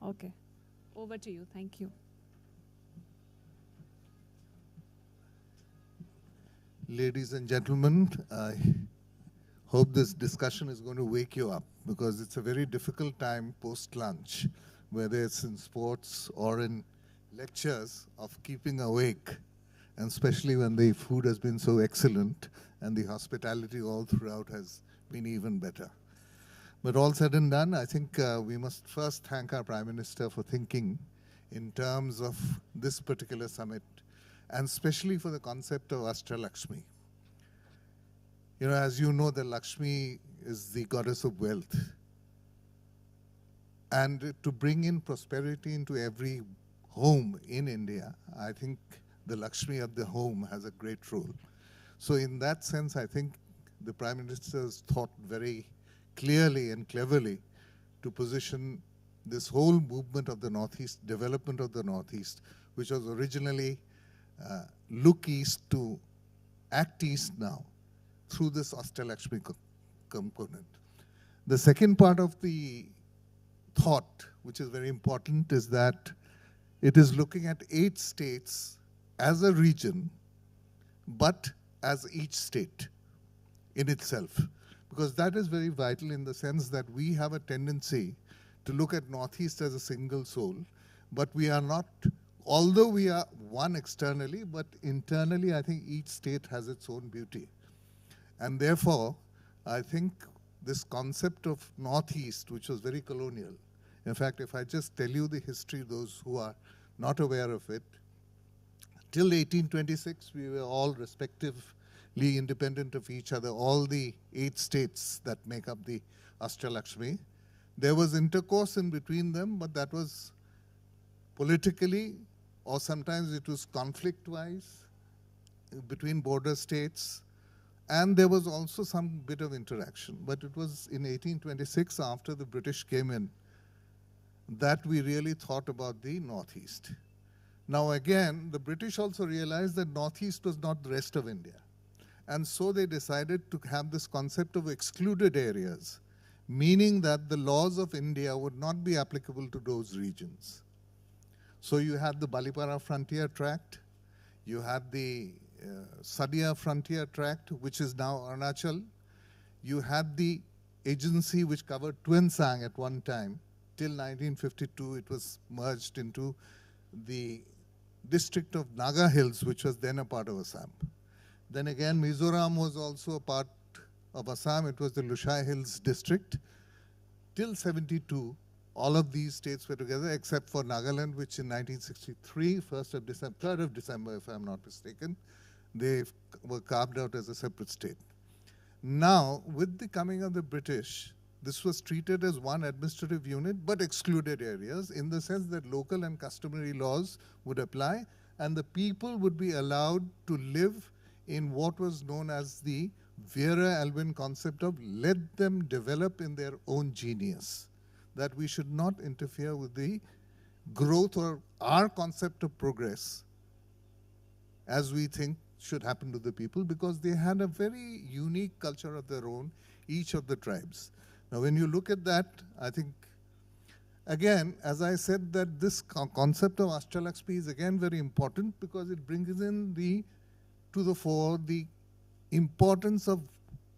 Okay. Over to you. Thank you. Ladies and gentlemen, I hope this discussion is going to wake you up, because it's a very difficult time post-lunch, whether it's in sports or in lectures, of keeping awake, and especially when the food has been so excellent and the hospitality all throughout has been even better. But all said and done, I think we must first thank our Prime Minister for thinking in terms of this particular summit, and especially for the concept of Ashtalakshmi. You know, as you know, the Lakshmi is the goddess of wealth. And to bring in prosperity into every home in India, I think the Lakshmi of the home has a great role. So in that sense, I think the Prime Minister's thought very clearly and cleverly to position this whole movement of the Northeast, development of the Northeast, which was originally look east to act east now, through this Ashtalakshmi component. The second part of the thought, which is very important, is that it is looking at 8 states as a region, but as each state in itself. Because that is very vital in the sense that we have a tendency to look at Northeast as a single soul, but we are not, although we are one externally, but internally I think each state has its own beauty. And therefore, I think this concept of Northeast, which was very colonial, in fact, if I just tell you the history, those who are not aware of it, till 1826, we were all respectively independent of each other, all the 8 states that make up the Ashtalakshmi. There was intercourse in between them, but that was politically, or sometimes it was conflict-wise, between border states, And there was also some bit of interaction. But it was in 1826, after the British came in, that we really thought about the Northeast. Now again, the British also realized that Northeast was not the rest of India. And so they decided to have this concept of excluded areas, meaning that the laws of India would not be applicable to those regions. So you had the Balipara Frontier Tract, you had the Sadia Frontier Tract, which is now Arunachal. You had the agency which covered Tuensang at one time. Till 1952, it was merged into the district of Naga Hills, which was then a part of Assam. Then again, Mizoram was also a part of Assam. It was the Lushai Hills district. Till 72, all of these states were together except for Nagaland, which in 1963, 3rd of December, if I'm not mistaken, they were carved out as a separate state. Now, with the coming of the British, this was treated as one administrative unit, but excluded areas in the sense that local and customary laws would apply, and the people would be allowed to live in what was known as the Vera Alvin concept of let them develop in their own genius, that we should not interfere with the growth or our concept of progress as we think should happen to the people, because they had a very unique culture of their own, each of the tribes. Now, when you look at that, I think, again, as I said, that this concept of Ashtalakshmi is again very important because it brings in to the fore the importance of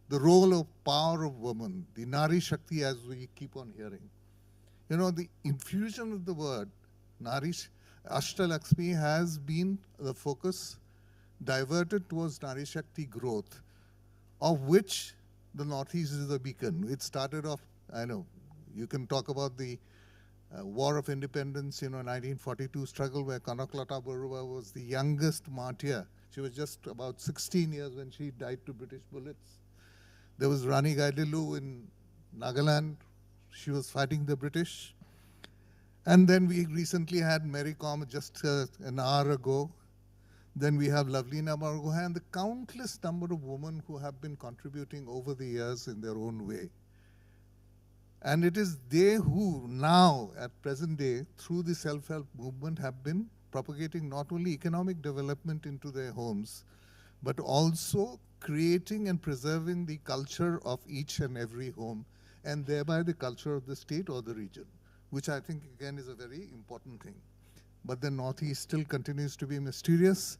the role of power of woman, the Nari Shakti, as we keep on hearing. You know, the infusion of the word Nari Ashtalakshmi has been the focus diverted towards Nari Shakti growth, of which the Northeast is a beacon. It started off, I know, you can talk about the War of Independence, 1942 struggle where Kanaklata Barua was the youngest martyr. She was just about 16 years when she died to British bullets. There was Rani Gaidilu in Nagaland. She was fighting the British. And then we recently had Mary Com just an hour ago. Then we have Lavlina Bargohain and the countless number of women who have been contributing over the years in their own way. And it is they who now, at present day, through the self-help movement, have been propagating not only economic development into their homes, but also creating and preserving the culture of each and every home, and thereby the culture of the state or the region, which I think, again, is a very important thing. But the Northeast still continues to be mysterious.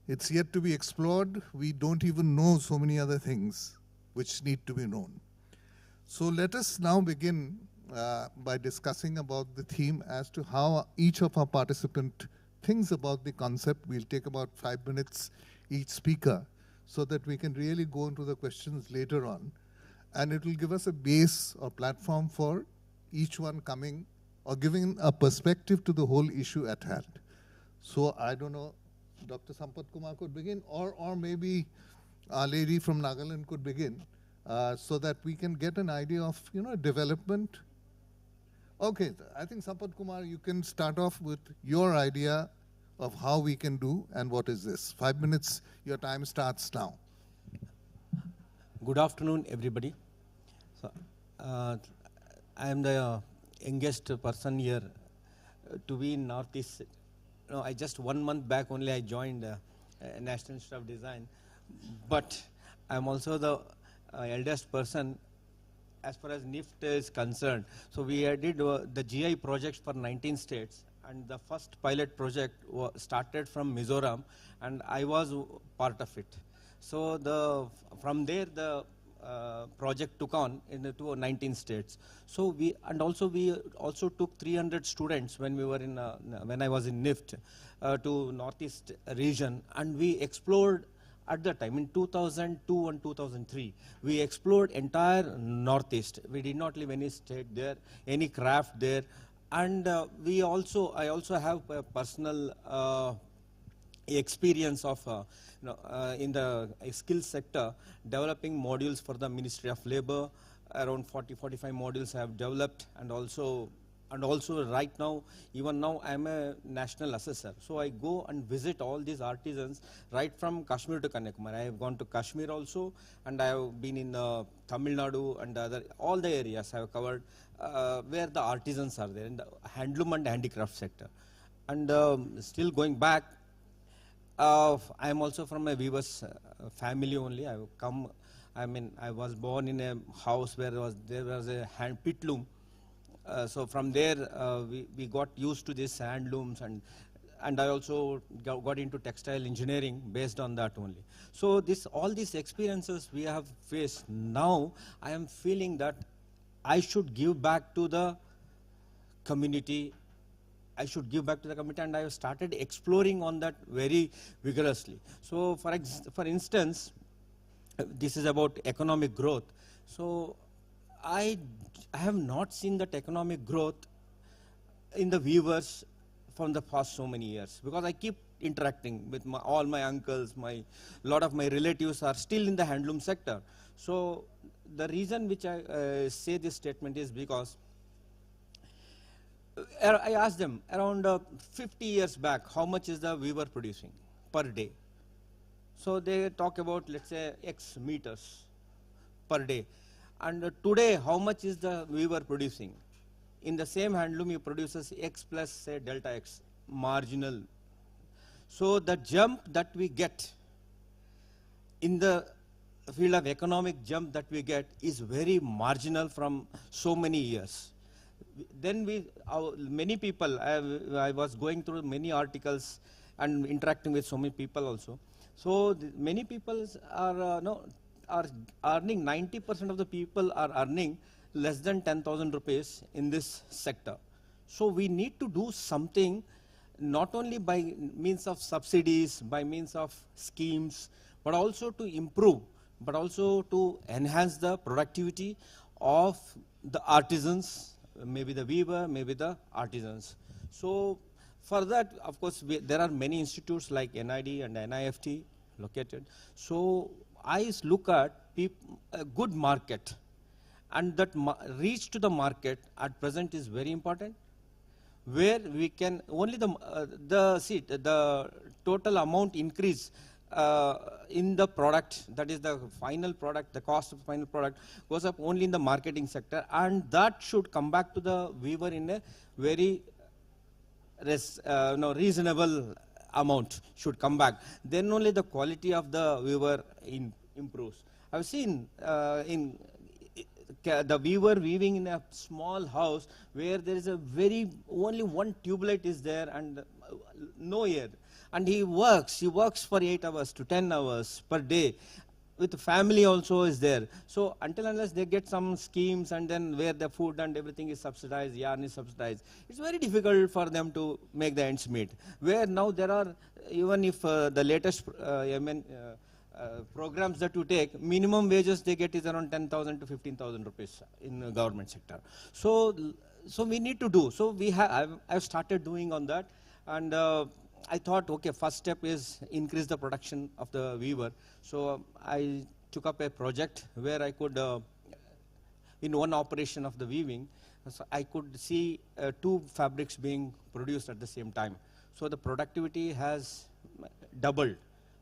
It's yet to be explored. We don't even know so many other things which need to be known. So let us now begin by discussing about the theme as to how each of our participants thinks about the concept. We'll take about 5 minutes each speaker so that we can really go into the questions later on. And it will give us a base or platform for each one coming or giving a perspective to the whole issue at hand. So I don't know, Dr. Sampath Kumar could begin, or maybe our lady from Nagaland could begin, so that we can get an idea of, development. Okay, I think Sampath Kumar, you can start off with your idea of how we can do and what is this. 5 minutes, your time starts now. Good afternoon, everybody. So, I am the youngest person here to be in Northeast. I just 1 month back only I joined National Institute of Design, but I'm also the eldest person as far as NIFT is concerned. So we did the GI projects for 19 states, and the first pilot project started from Mizoram, and I was part of it. So from there the project took on into 19 states. So we also took 300 students when we were in when I was in NIFT to Northeast region, and we explored at the time in 2002 and 2003. We explored entire Northeast. We did not leave any state there, any craft there, and I also have a personal experience of in the skills sector, developing modules for the Ministry of Labor. Around 40-45 modules I have developed, and also and also right now, even now I am a national assessor. So I go and visit all these artisans right from Kashmir to Kanyakumari. I have gone to Kashmir also, and I have been in Tamil Nadu and all the areas I have covered where the artisans are there in the handloom and handicraft sector. And still going back, I am also from a weaver's family only. I have come, I was born in a house where there was a hand pit loom. So from there, we got used to these handlooms, and I also got into textile engineering based on that only. So all these experiences we have faced, now I am feeling that I should give back to the community. I should give back to the community, and I have started exploring on that very vigorously. So for instance, this is about economic growth. So I have not seen that economic growth in the weavers from the past so many years, because I keep interacting with all my uncles, lot of my relatives are still in the handloom sector. So the reason which I say this statement is because I asked them around 50 years back, how much is the weaver producing per day? So they talk about, let's say, X meters per day. And today, how much is the weaver producing? In the same handloom, he produces X plus, say, delta X, marginal. So the jump that we get in the field of economic jump that we get is very marginal from so many years. Then many people, I was going through many articles and interacting with so many people also. So many people are earning, 90% of the people are earning less than 10,000 rupees in this sector. So we need to do something, not only by means of subsidies, by means of schemes, but also to improve, but also to enhance the productivity of the artisans, maybe the weaver, maybe the artisans. So for that, of course, there are many institutes like NID and NIFT located. So I look at a good market, and that reach to the market at present is very important, where we can only the total amount increase in the product, that is the final product, the cost of the final product goes up only in the marketing sector, and that should come back to the weaver in a very reasonable amount should come back. Then only the quality of the weaver improves. I've seen in the weaver weaving in a small house where there is only one tubelight is there and no air. And he works for 8 hours to 10 hours per day. With family also is there. So until unless they get some schemes, and then where the food and everything is subsidized, yarn is subsidized, it's very difficult for them to make the ends meet. Where now there are, even if the latest programs that you take, minimum wages they get is around 10,000 to 15,000 rupees in the government sector. So we need to do. So I've started doing on that, and I thought, okay, first step is increase the production of the weaver. So I took up a project where I could, in one operation of the weaving, so I could see 2 fabrics being produced at the same time. So the productivity has doubled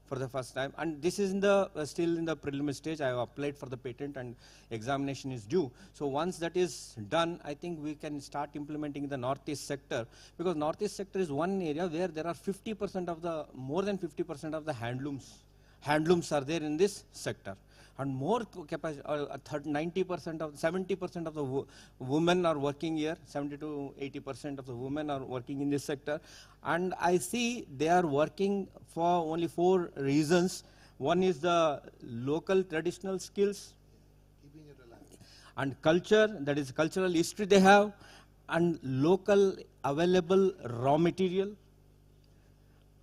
for the first time, and this is still in the preliminary stage. I have applied for the patent and examination is due. So once that is done, I think we can start implementing the Northeast sector, because Northeast sector is one area where there are more than 50% of the handlooms are there in this sector, and more capacity, 70% of the women are working here, 70 to 80% of the women are working in this sector, and I see they are working for only 4 reasons. One is the local traditional skills, and culture, that is cultural history they have, and local available raw material,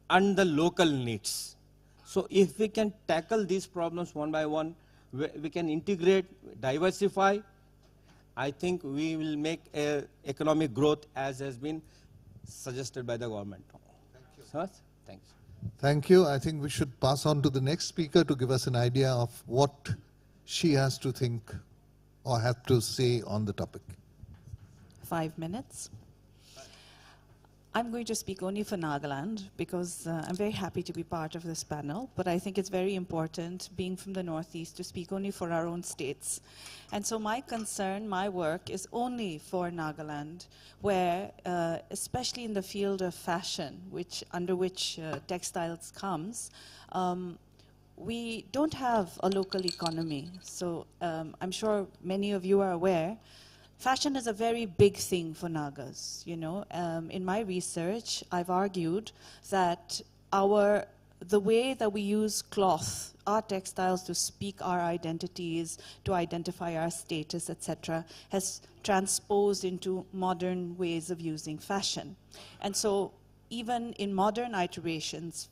and the local needs. So if we can tackle these problems one by one, we can integrate, diversify, I think we will make economic growth as has been suggested by the government. Thank you. Sir, thanks. Thank you. I think we should pass on to the next speaker to give us an idea of what she has to think or have to say on the topic. 5 minutes. I'm going to speak only for Nagaland because I'm very happy to be part of this panel, but I think it's very important, being from the Northeast, to speak only for our own states. And so my concern, my work, is only for Nagaland, where, especially in the field of fashion, under which textiles comes, we don't have a local economy. So I'm sure many of you are aware, fashion is a very big thing for Nagas. You know, in my research, I've argued that the way that we use cloth, our textiles, to speak our identities, to identify our status, etc., has transposed into modern ways of using fashion. And so, even in modern iterations,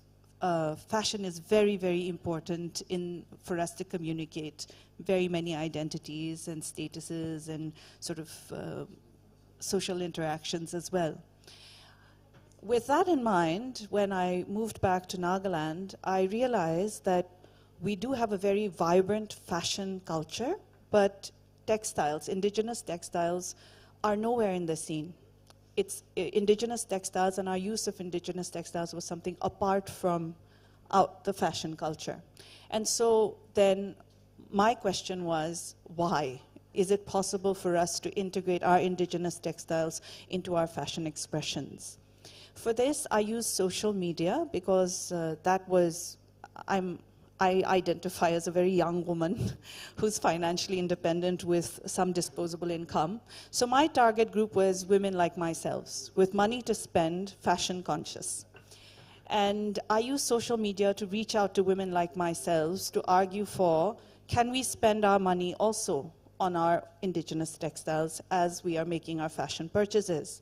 fashion is very, very important for us to communicate very many identities and statuses and sort of social interactions as well. With that in mind, when I moved back to Nagaland, I realized that we do have a very vibrant fashion culture, but textiles, indigenous textiles, are nowhere in the scene. It's indigenous textiles, and our use of indigenous textiles was something apart from the fashion culture. And so then my question was, why? Is it possible for us to integrate our indigenous textiles into our fashion expressions? For this, I use social media because I identify as a very young woman who's financially independent with some disposable income. So my target group was women like myself, with money to spend, fashion conscious. And I use social media to reach out to women like myself to argue for, can we spend our money also on our indigenous textiles as we are making our fashion purchases?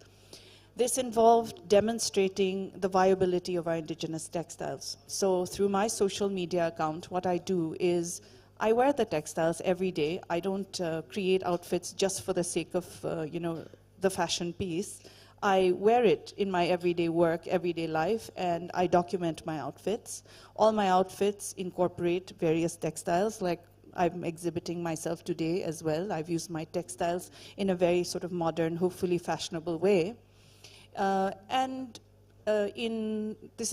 This involved demonstrating the viability of our indigenous textiles. So through my social media account, what I do is I wear the textiles every day. I don't create outfits just for the sake of the fashion piece. I wear it in my everyday work, everyday life, and I document my outfits. All my outfits incorporate various textiles, like I'm exhibiting myself today as well. I've used my textiles in a very sort of modern, hopefully fashionable way. This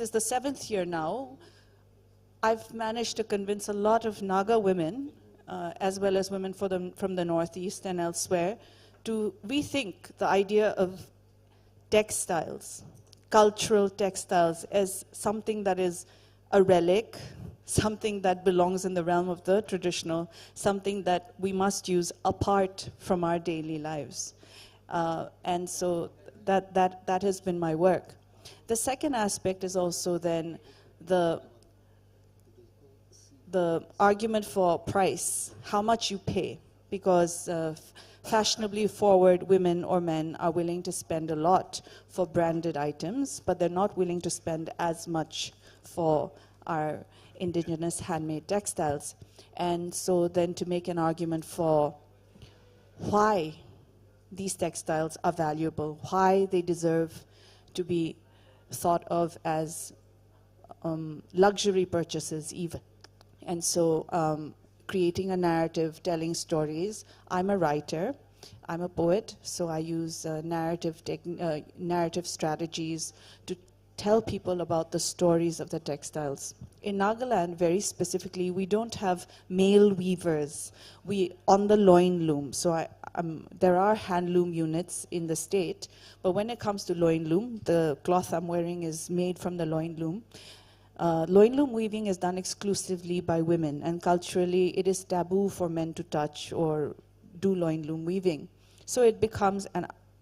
is the 7th year now, I've managed to convince a lot of Naga women, as well as women from the Northeast and elsewhere, to rethink the idea of textiles, cultural textiles, as something that is a relic, something that belongs in the realm of the traditional, something that we must use apart from our daily lives. And so that has been my work. The second aspect is also then the argument for price, how much you pay, because fashionably forward women or men are willing to spend a lot for branded items, but they're not willing to spend as much for our indigenous handmade textiles. And so then to make an argument for why these textiles are valuable, why they deserve to be thought of as luxury purchases even. And so creating a narrative, telling stories. I'm a writer, I'm a poet, so I use narrative strategies to tell people about the stories of the textiles. In Nagaland, very specifically, we don't have male weavers on the loin loom. So there are hand loom units in the state, but when it comes to loin loom, the cloth I'm wearing is made from the loin loom. Loin loom weaving is done exclusively by women, and culturally it is taboo for men to touch or do loin loom weaving. So it becomes,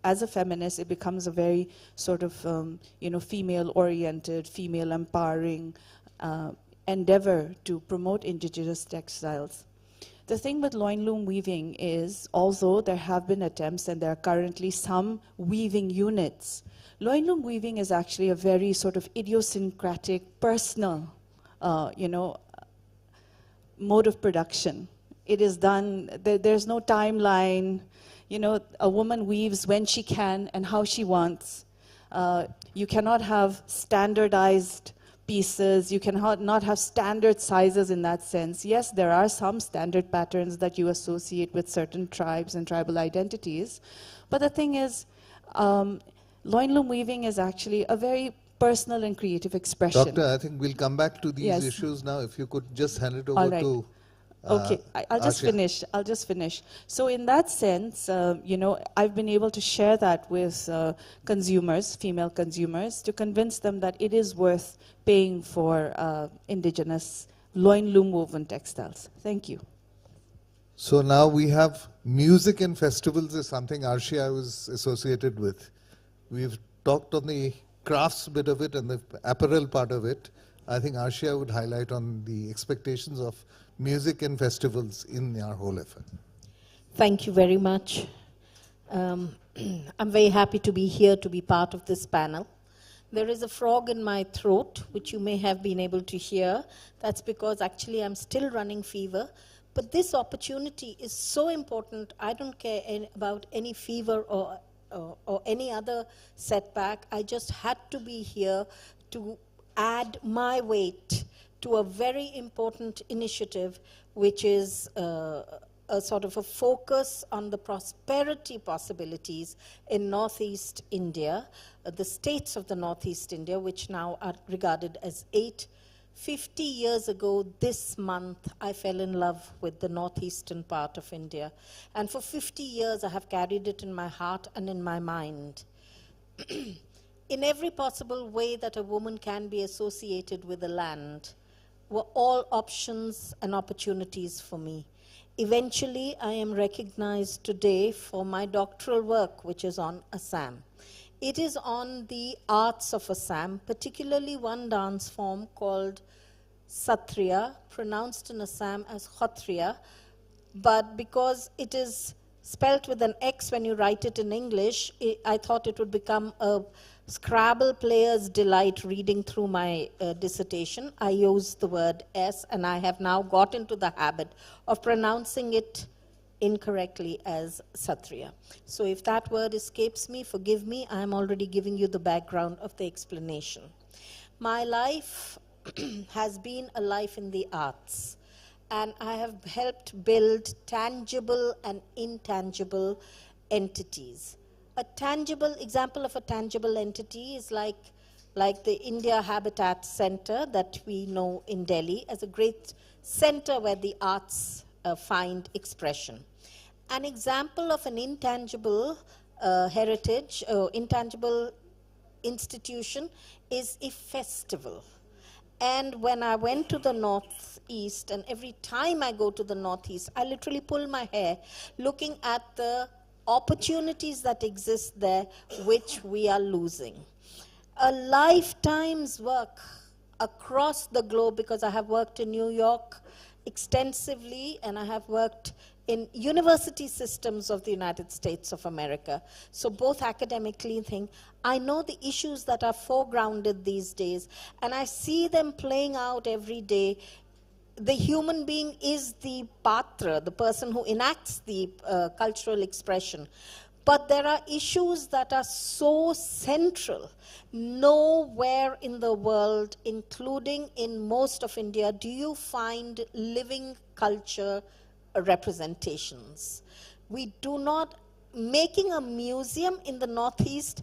as a feminist, it becomes a very sort of female-oriented, female-empowering endeavor to promote indigenous textiles. The thing with loin loom weaving is, although there have been attempts and there are currently some weaving units, loin loom weaving is actually a very sort of idiosyncratic, personal, mode of production. It is done, there's no timeline. A woman weaves when she can and how she wants. You cannot have standardized pieces. You cannot have standard sizes in that sense. Yes, there are some standard patterns that you associate with certain tribes and tribal identities, But the thing is, loin loom weaving is actually a very personal and creative expression. Doctor, I think we'll come back to these Yes. issues now. If you could just hand it All over right. to Okay, I'll just Arshia. finish. I'll just finish. So in that sense, you know, I've been able to share that with consumers, female consumers, to convince them that it is worth paying for indigenous loin loom woven textiles. Thank you. So now we have music and festivals is something Arshia was associated with. We've talked on the crafts bit of it and the apparel part of it. I think Arshia would highlight on the expectations of music and festivals in our whole effort. Thank you very much. I'm very happy to be here to be part of this panel. There is a frog in my throat, which you may have been able to hear. That's because actually I'm still running fever. But this opportunity is so important. I don't care about any fever or any other setback. I just had to be here to add my weight to a very important initiative, which is a sort of a focus on the prosperity possibilities in Northeast India, the states of the Northeast India, which now are regarded as 8. 50 years ago this month, I fell in love with the northeastern part of India. And for 50 years, I have carried it in my heart and in my mind. In every possible way that a woman can be associated with the land were all options and opportunities for me. Eventually, I am recognized today for my doctoral work, which is on Assam. It is on the arts of Assam, particularly one dance form called Satriya, pronounced in Assam as Khotriya, but because it is spelt with an X when you write it in English, I thought it would become a Scrabble player's delight reading through my dissertation. I used the word S, and I have now got into the habit of pronouncing it incorrectly as Satriya. So if that word escapes me, forgive me. I'm already giving you the background of the explanation. My life has been a life in the arts, and I have helped build tangible and intangible entities. A tangible example of a tangible entity is like the India Habitat Center that we know in Delhi as a great center where the arts find expression. An example of an intangible heritage, intangible institution is a festival. And when I went to the Northeast, and every time I go to the Northeast, I literally pull my hair looking at the opportunities that exist there, which we are losing. A lifetime's work across the globe, because I have worked in New York extensively, and I have worked in university systems of the United States of America. So both academically I know the issues that are foregrounded these days, and I see them playing out every day. The human being is the patra, the person who enacts the cultural expression. But there are issues that are so central. Nowhere in the world, including in most of India, do you find living culture representations. We do not, making a museum in the Northeast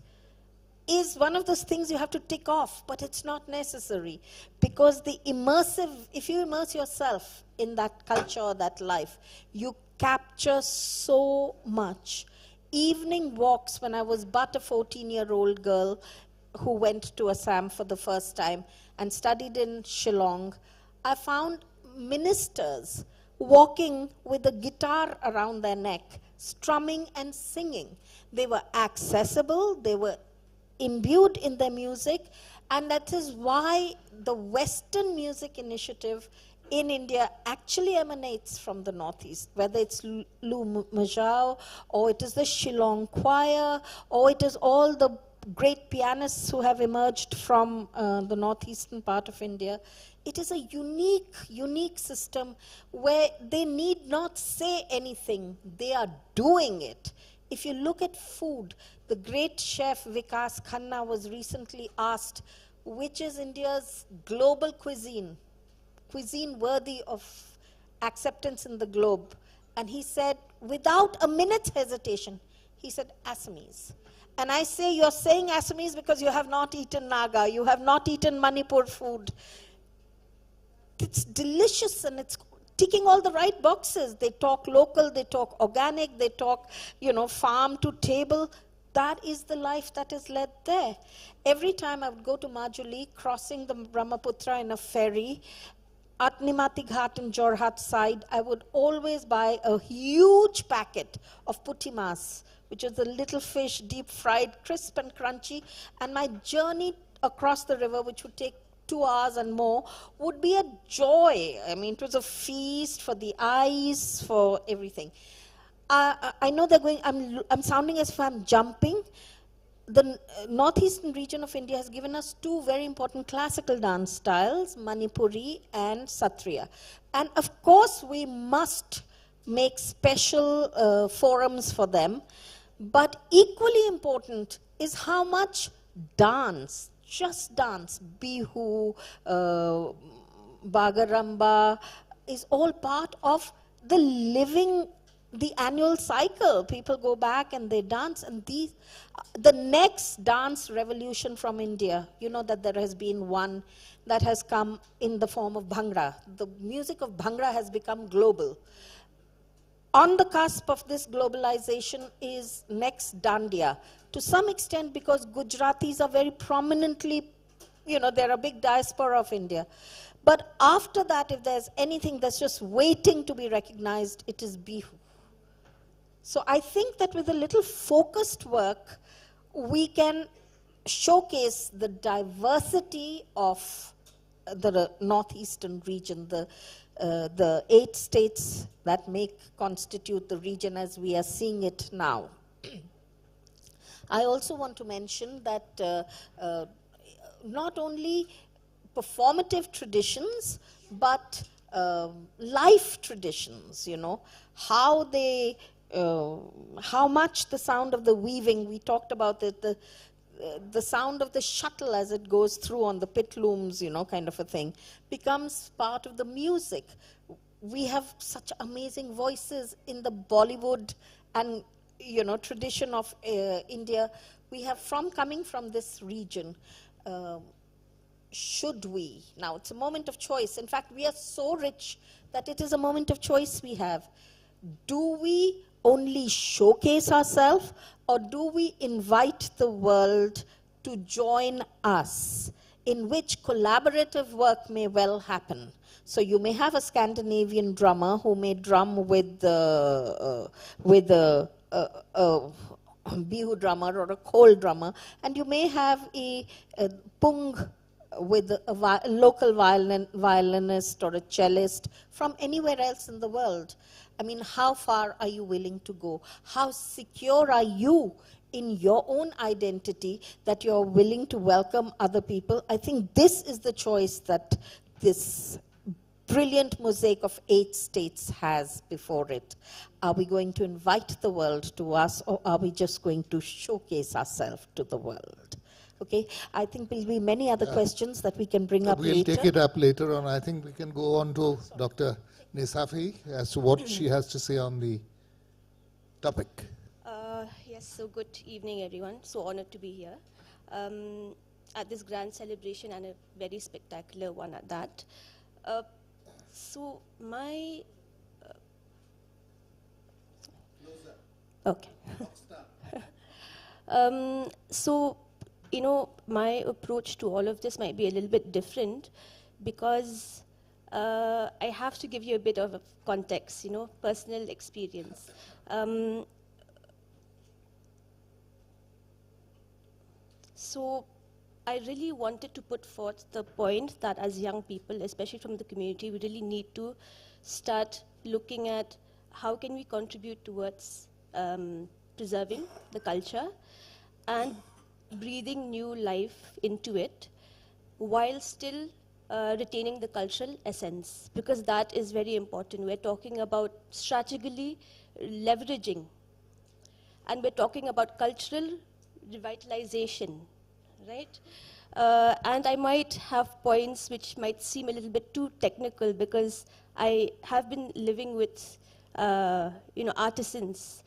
is one of those things you have to tick off, but it's not necessary, because the immersive, if you immerse yourself in that culture or that life, you capture so much. Evening walks, when I was but a 14-year-old girl who went to Assam for the first time and studied in Shillong, I found ministers walking with a guitar around their neck, strumming and singing. They were accessible, they were imbued in their music, and that is why the Western Music Initiative in India actually emanates from the Northeast, whether it's Lu Majao, or it is the Shillong Choir, or it is all the great pianists who have emerged from the northeastern part of India. It is a unique system where they need not say anything, they are doing it. If you look at food, the great chef Vikas Khanna was recently asked, which is India's global cuisine worthy of acceptance in the globe? And he said, without a minute's hesitation, He said, Assamese. And I say, you're saying Assamese because you have not eaten Naga, you have not eaten Manipur food. It's delicious and it's ticking all the right boxes. They talk local, they talk organic, they talk, farm to table. That is the life that is led there. Every time I would go to Majuli, crossing the Brahmaputra in a ferry, at Nimati Ghat and Jorhat side, I would always buy a huge packet of putti mas, which is the little fish, deep fried, crisp and crunchy. And my journey across the river, which would take 2 hours and more, would be a joy. I mean, it was a feast for the eyes, for everything. I know they're going, I'm sounding as if I'm jumping. The northeastern region of India has given us 2 very important classical dance styles, Manipuri and Satriya. And of course, we must make special forums for them. But equally important is how much dance, just dance, Bihu, Bagaramba, is all part of the living, the annual cycle. People go back and they dance, and the next dance revolution from India, you know that there has been one that has come in the form of Bhangra. The music of Bhangra has become global. On the cusp of this globalization is next Dandiya. To some extent, because Gujaratis are very prominently, they're a big diaspora of India. But after that, if there's anything that's just waiting to be recognized, it is Bihu. So I think that with a little focused work, we can showcase the diversity of the northeastern region, the 8 states that constitute the region as we are seeing it now. I also want to mention that not only performative traditions, but life traditions, how much the sound of the weaving, we talked about it, the sound of the shuttle as it goes through on the pit looms, kind of a thing, becomes part of the music. We have such amazing voices in the Bollywood and, tradition of India. We have coming from this region. Should we? Now, it's a moment of choice. In fact, we are so rich that it is a moment of choice we have. Do we only showcase ourselves, or do we invite the world to join us, in which collaborative work may well happen? So you may have a Scandinavian drummer who may drum with a Bihu drummer or a Khol drummer, and you may have a Pung with a local violinist or a cellist from anywhere else in the world. I mean, how far are you willing to go? How secure are you in your own identity that you're willing to welcome other people? I think this is the choice that this brilliant mosaic of 8 states has before it. Are we going to invite the world to us, or are we just going to showcase ourselves to the world? Okay, I think there'll be many other questions that we can bring up later. We'll take it up later on. I think we can go on to Dr. Nisafi as to what she has to say on the topic. Yes, so good evening, everyone. So honored to be here at this grand celebration, and a very spectacular one at that. So my... okay. So, my approach to all of this might be a little bit different, because I have to give you a bit of a context, personal experience. So I really wanted to put forth the point that as young people, especially from the community, we really need to start looking at how can we contribute towards preserving the culture and breathing new life into it, while still retaining the cultural essence, because that is very important. We're talking about strategically leveraging, and we're talking about cultural revitalization, right? And I might have points which might seem a little bit too technical, because I have been living with artisans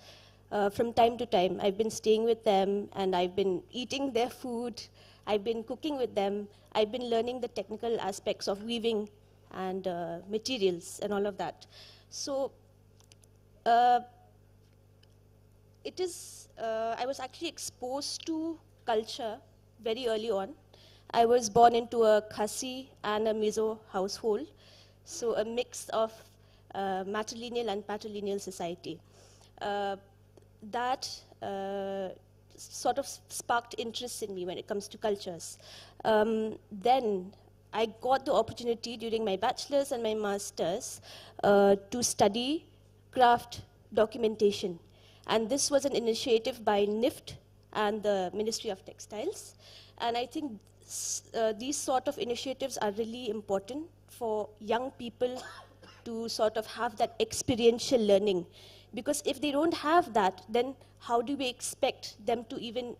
from time to time. I've been staying with them, and I've been eating their food. I've been cooking with them. I've been learning the technical aspects of weaving and materials and all of that. So I was actually exposed to culture very early on. I was born into a Khasi and a Mizo household, so a mix of matrilineal and patrilineal society. That sort of sparked interest in me when it comes to cultures. Then I got the opportunity during my bachelor's and my master's to study craft documentation. And this was an initiative by NIFT and the Ministry of Textiles. And I think these sort of initiatives are really important for young people to sort of have that experiential learning. Because if they don't have that, then how do we expect them to even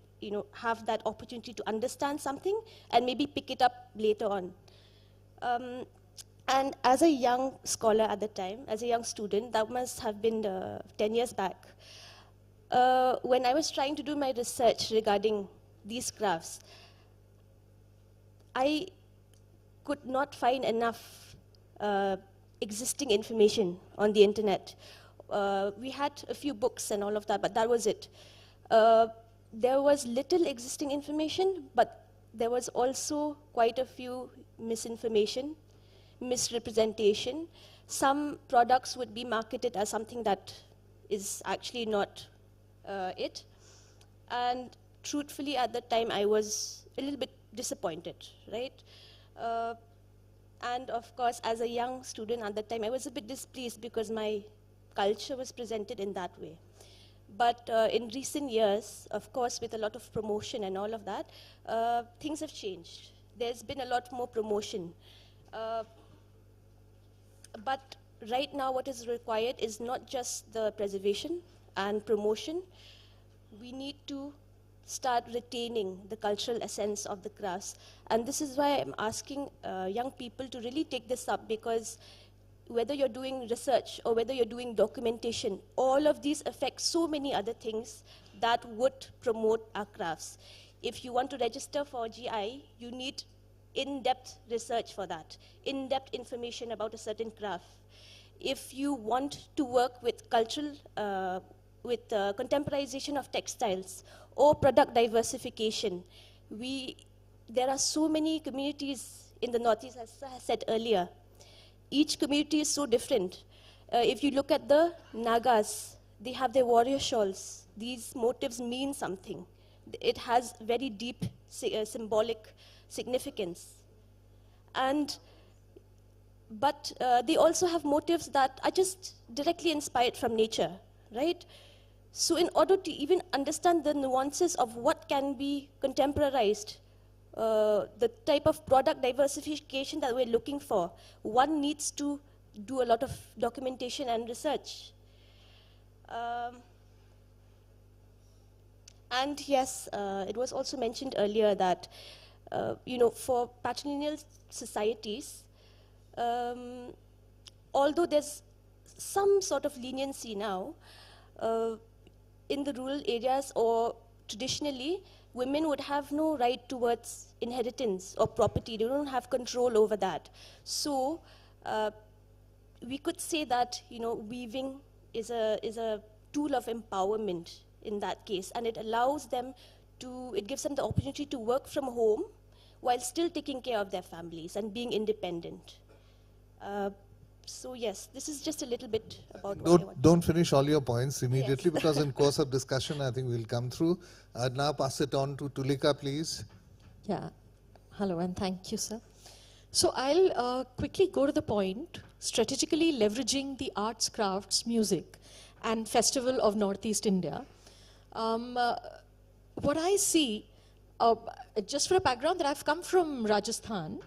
have that opportunity to understand something and maybe pick it up later on? And as a young scholar at the time, as a young student, that must have been 10 years back, when I was trying to do my research regarding these crafts, I could not find enough existing information on the internet. We had a few books and all of that, but that was it. There was little existing information, but there was also quite a few misinformation, misrepresentation. Some products would be marketed as something that is actually not it. And truthfully, at the time, I was a little bit disappointed, right? And of course, as a young student at the time, I was a bit displeased because my culture was presented in that way. But in recent years, of course, with a lot of promotion and all of that, things have changed. There's been a lot more promotion. But right now, what is required is not just the preservation and promotion. We need to start retaining the cultural essence of the crafts. And this is why I'm asking young people to really take this up, because whether you're doing research or whether you're doing documentation, all of these affect so many other things that would promote our crafts. If you want to register for GI, you need in-depth research for that, in-depth information about a certain craft. If you want to work with cultural, with contemporization of textiles or product diversification, there are so many communities in the Northeast, as I said earlier. Each community is so different. If you look at the Nagas, they have their warrior shawls. These motifs mean something. It has very deep symbolic significance. But they also have motifs that are just directly inspired from nature, right? So in order to even understand the nuances of what can be contemporarized, the type of product diversification that we're looking for, one needs to do a lot of documentation and research. And yes, it was also mentioned earlier that, for patrilineal societies, although there's some sort of leniency now, in the rural areas or traditionally, women would have no right towards inheritance or property. They don't have control over that. So we could say that weaving is a tool of empowerment in that case, and it allows them to, it gives them the opportunity to work from home while still taking care of their families and being independent. So yes, this is just a little bit about what I want. Don't finish all your points immediately, because in course of discussion, I think we'll come through. Now pass it on to Tulika, please. Yeah, hello and thank you, sir. So I'll quickly go to the point, strategically leveraging the arts, crafts, music and Festival of Northeast India. What I see, just for a background, that I've come from Rajasthan.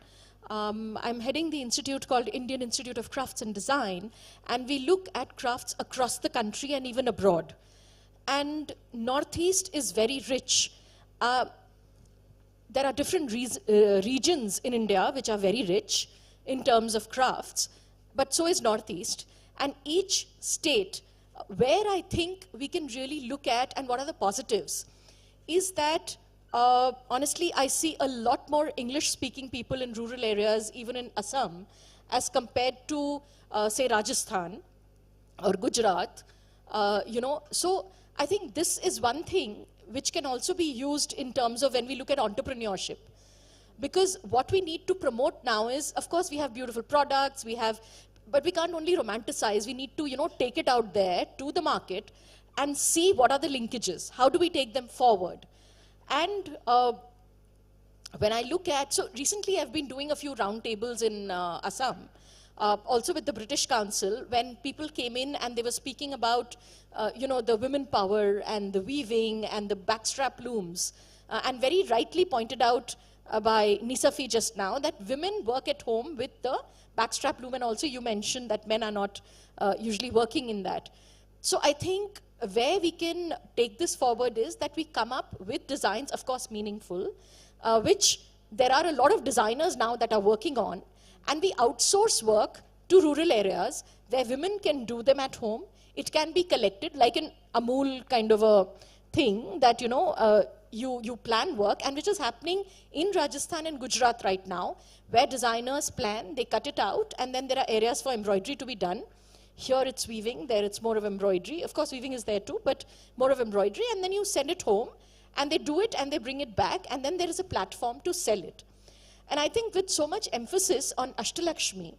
I'm heading the institute called Indian Institute of Crafts and Design, and we look at crafts across the country and even abroad. And Northeast is very rich. There are different regions in India which are very rich in terms of crafts, but so is Northeast. And each state Where I think we can really look at and what are the positives is that honestly, I see a lot more English-speaking people in rural areas, even in Assam, as compared to, say, Rajasthan or Gujarat. So I think this is one thing which can also be used in terms of when we look at entrepreneurship. Because what we need to promote now is, of course, we have beautiful products, but we can't only romanticize. We need to, take it out there to the market and see what are the linkages. How do we take them forward? And when I look at, so recently I've been doing a few roundtables in Assam, also with the British Council, when people came in and they were speaking about, the women power and the weaving and the backstrap looms, and very rightly pointed out by Nisafi just now, that women work at home with the backstrap loom, and also you mentioned that men are not usually working in that. So I think where we can take this forward is that we come up with designs, of course meaningful, which there are a lot of designers now that are working on, and we outsource work to rural areas where women can do them at home. It can be collected like an Amul kind of a thing that, you plan work, and which is happening in Rajasthan and Gujarat right now, where designers plan, they cut it out, and then there are areas for embroidery to be done. Here it's weaving, there it's more of embroidery. Of course, weaving is there too, but more of embroidery, and then you send it home, and they do it, and they bring it back, and then there is a platform to sell it. And I think with so much emphasis on Ashtalakshmi,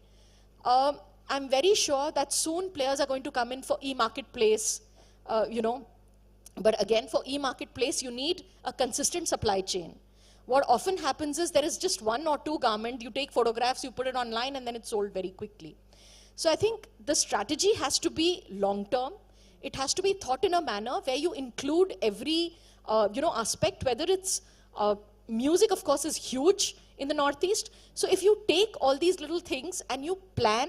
I'm very sure that soon players are going to come in for e-marketplace, But again, for e-marketplace, you need a consistent supply chain. What often happens is there is just one or two garment, you take photographs, you put it online, and then it's sold very quickly. So I think the strategy has to be long-term. It has to be thought in a manner where you include every, aspect, whether it's music, of course, is huge in the Northeast. So if you take all these little things and you plan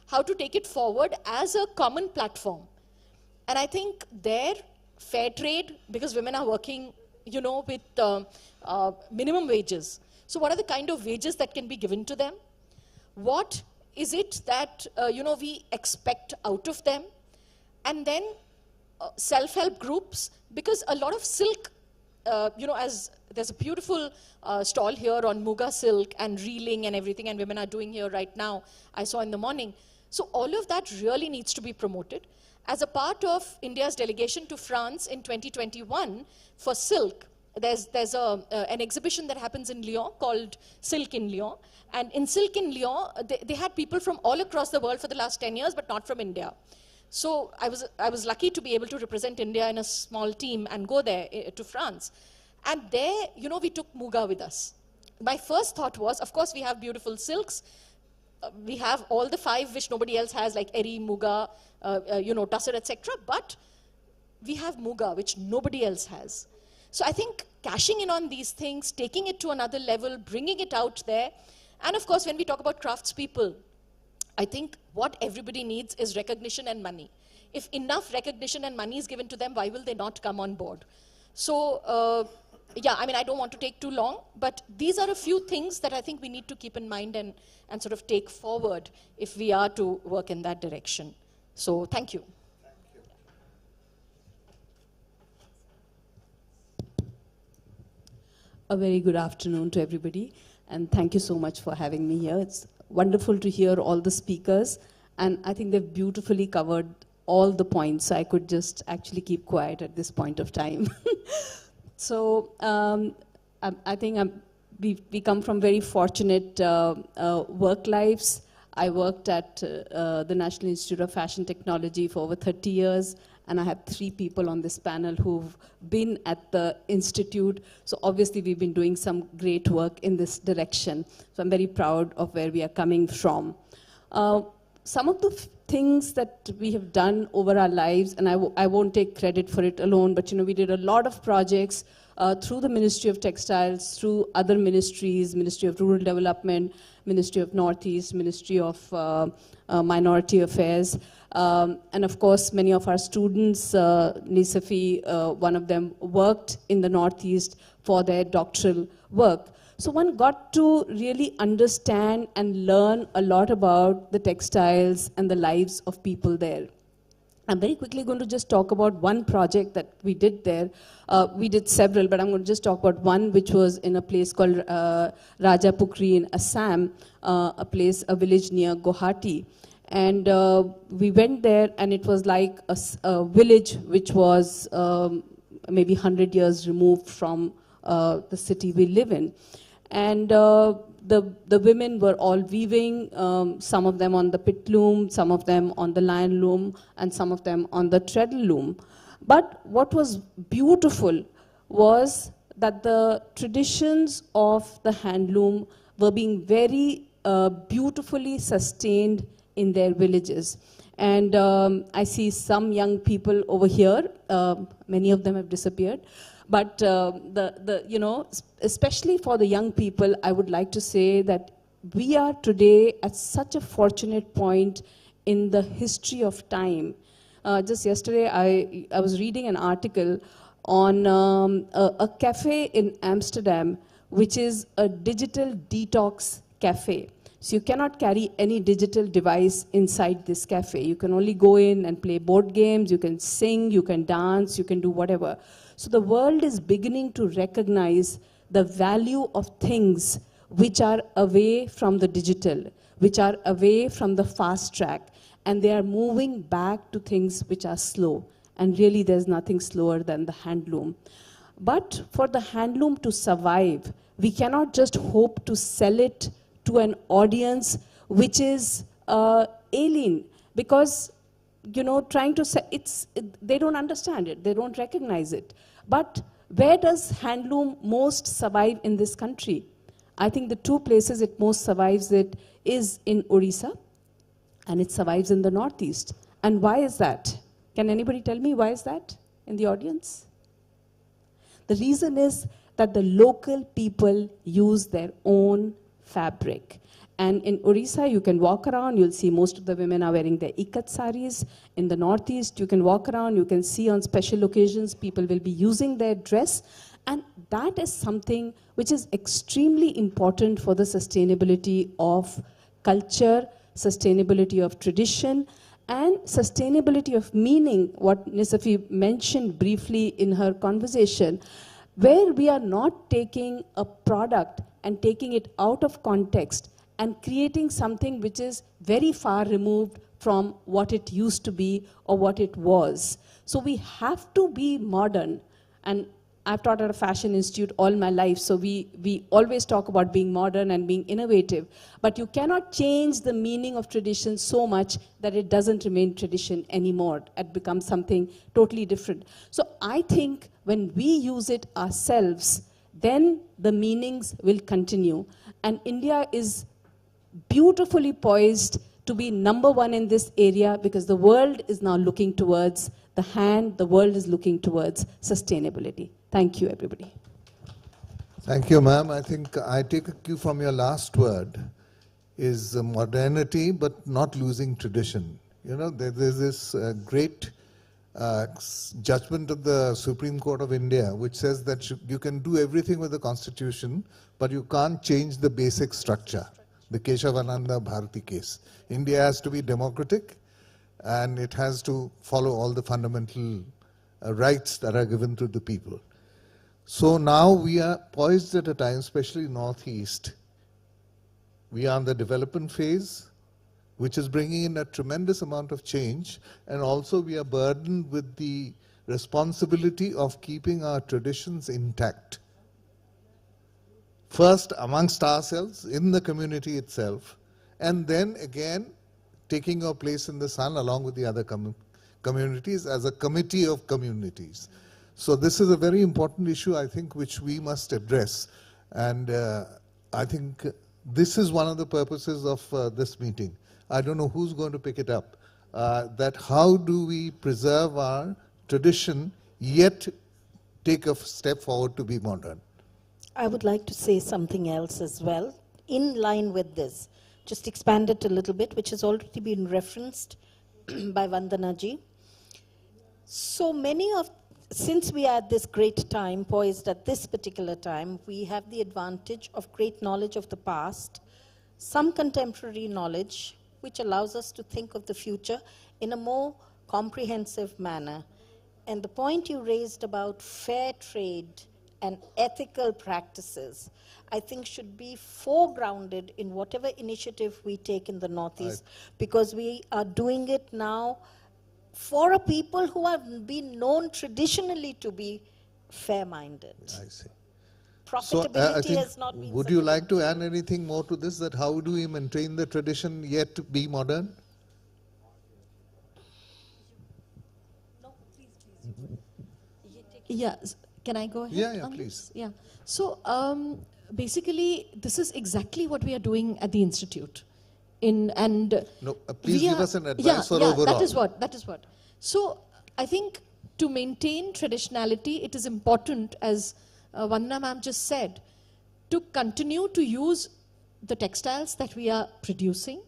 how to take it forward as a common platform, and I think there, fair trade, because women are working, with minimum wages. So what are the kind of wages that can be given to them? What is it that, we expect out of them? And then self-help groups, because a lot of silk, as there's a beautiful stall here on Muga silk and reeling and everything, and women are doing here right now, I saw in the morning. So all of that really needs to be promoted. As a part of India's delegation to France in 2021 for silk, there's an exhibition that happens in Lyon called Silk in Lyon. And in Silk in Lyon, they had people from all across the world for the last 10 years, but not from India. So I was lucky to be able to represent India in a small team and go there to France. And there, we took Muga with us. My first thought was, of course, we have beautiful silks. We have all the 5 which nobody else has, like Eri, Muga, Tussar, etc. But we have Muga, which nobody else has. So I think cashing in on these things, taking it to another level, bringing it out there. And of course, when we talk about craftspeople, I think what everybody needs is recognition and money. If enough recognition and money is given to them, why will they not come on board? So, I don't want to take too long, but these are a few things that I think we need to keep in mind and sort of take forward if we are to work in that direction. So, thank you. A very good afternoon to everybody, and thank you so much for having me here. It's wonderful to hear all the speakers, and I think they've beautifully covered all the points, so I could just actually keep quiet at this point of time. So I think we come from very fortunate work lives. I worked at the National Institute of Fashion Technology for over 30 years, and I have 3 people on this panel who've been at the institute. So obviously we've been doing some great work in this direction. So I'm very proud of where we are coming from. Some of the things that we have done over our lives, and I won't take credit for it alone, but we did a lot of projects through the Ministry of Textiles, through other ministries, Ministry of Rural Development, Ministry of Northeast, Ministry of Minority Affairs, and of course many of our students, Nisafi, one of them worked in the Northeast for their doctoral work. So one got to really understand and learn a lot about the textiles and the lives of people there. I'm very quickly going to just talk about one project that we did there. We did several, but I'm going to just talk about one which was in a place called Rajapukri in Assam, a village near Guwahati. And we went there, and it was like a village which was maybe 100 years removed from the city we live in. And the women were all weaving, some of them on the pit loom, some of them on the lion loom, and some of them on the treadle loom. But what was beautiful was that the traditions of the handloom were being very beautifully sustained in their villages. And I see some young people over here, many of them have disappeared. But you know, especially for the young people, I would like to say that we are today at such a fortunate point in the history of time. Just yesterday, I was reading an article on a cafe in Amsterdam, which is a digital detox cafe. So you cannot carry any digital device inside this cafe. You can only go in and play board games, you can sing, you can dance, you can do whatever. So the world is beginning to recognize the value of things which are away from the digital, which are away from the fast track, and they are moving back to things which are slow. And really there's nothing slower than the handloom. But for the handloom to survive, we cannot just hope to sell it to an audience which is alien, because you know, trying to say they don't understand it, they don't recognize it. But where does handloom most survive in this country? I think the two places it most survives it is in Orissa, and it survives in the Northeast. And why is that? Can anybody tell me why is that in the audience? The reason is that the local people use their own fabric. And in Orissa, you can walk around, you'll see most of the women are wearing their ikat saris. In the Northeast, you can walk around, you can see on special occasions, people will be using their dress. And that is something which is extremely important for the sustainability of culture, sustainability of tradition, and sustainability of meaning, what Nisafi mentioned briefly in her conversation, where we are not taking a product and taking it out of context and creating something which is very far removed from what it used to be or what it was. So we have to be modern. And I've taught at a fashion institute all my life, so we always talk about being modern and being innovative. But you cannot change the meaning of tradition so much that it doesn't remain tradition anymore. It becomes something totally different. So I think when we use it ourselves, then the meanings will continue. And India is beautifully poised to be #1 in this area, because the world is now looking towards the world is looking towards sustainability. Thank you, everybody. Thank you, ma'am. I think I take a cue from your last word, is modernity, but not losing tradition. You know, there's this great judgment of the Supreme Court of India, which says that you can do everything with the Constitution, but you can't change the basic structure. The Keshavananda Bharati case. India has to be democratic, and it has to follow all the fundamental rights that are given to the people. So now we are poised at a time, especially Northeast. We are in the development phase, which is bringing in a tremendous amount of change, and also we are burdened with the responsibility of keeping our traditions intact. First amongst ourselves, in the community itself, and then again taking our place in the sun along with the other communities as a committee of communities. So this is a very important issue, I think, which we must address. And I think this is one of the purposes of this meeting. I don't know who's going to pick it up. That how do we preserve our tradition, yet take a step forward to be modern? I would like to say something else as well, in line with this. Just expand it a little bit, which has already been referenced by Vandana ji. So since we are at this great time, poised at this particular time, we have the advantage of great knowledge of the past, some contemporary knowledge, which allows us to think of the future in a more comprehensive manner. And the point you raised about fair trade and ethical practices, I think should be foregrounded in whatever initiative we take in the Northeast, because we are doing it now for a people who have been known traditionally to be fair-minded. I see. Profitability I think, has not been... would you like to add anything more to this, that how do we maintain the tradition yet to be modern? Yeah, can I go ahead? Yeah, on please. this? Yeah. So basically, this is exactly what we are doing at the Institute. Please give us an advice for overall. That is what. So I think to maintain traditionality, it is important, as Vandana ma'am just said, to continue to use the textiles that we are producing.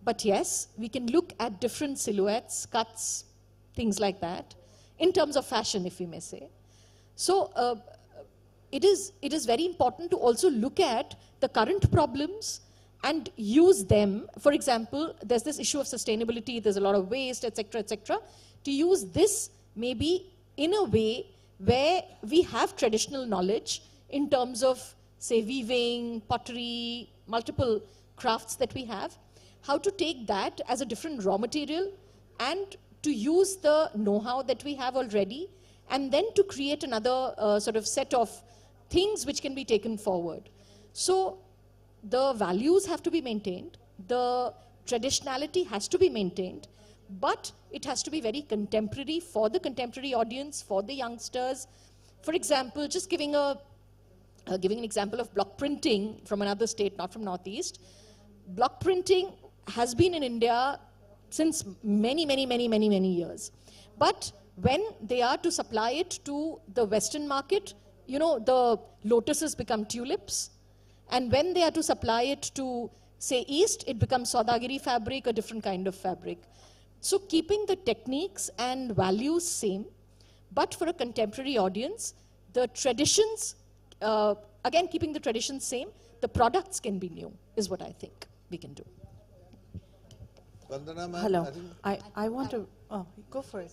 But yes, we can look at different silhouettes, cuts, things like that, in terms of fashion, if we may say. So it is very important to also look at the current problems and use them. For example, there's this issue of sustainability, there's a lot of waste, etc., etc. To use this maybe in a way where we have traditional knowledge in terms of, say, weaving, pottery, multiple crafts that we have, how to take that as a different raw material and to use the know-how that we have already, and then to create another sort of set of things which can be taken forward. So the values have to be maintained, the traditionality has to be maintained, but it has to be very contemporary for the contemporary audience, for the youngsters. For example, just giving an example of block printing from another state, not from Northeast. Block printing has been in India since many years. But when they are to supply it to the Western market, you know, the lotuses become tulips. And when they are to supply it to, say, East, it becomes Saudagiri fabric, a different kind of fabric. So keeping the techniques and values same, but for a contemporary audience, the traditions, again, keeping the traditions same, the products can be new, is what I think we can do. Vandana, ma'am, hello. I want to, go for it.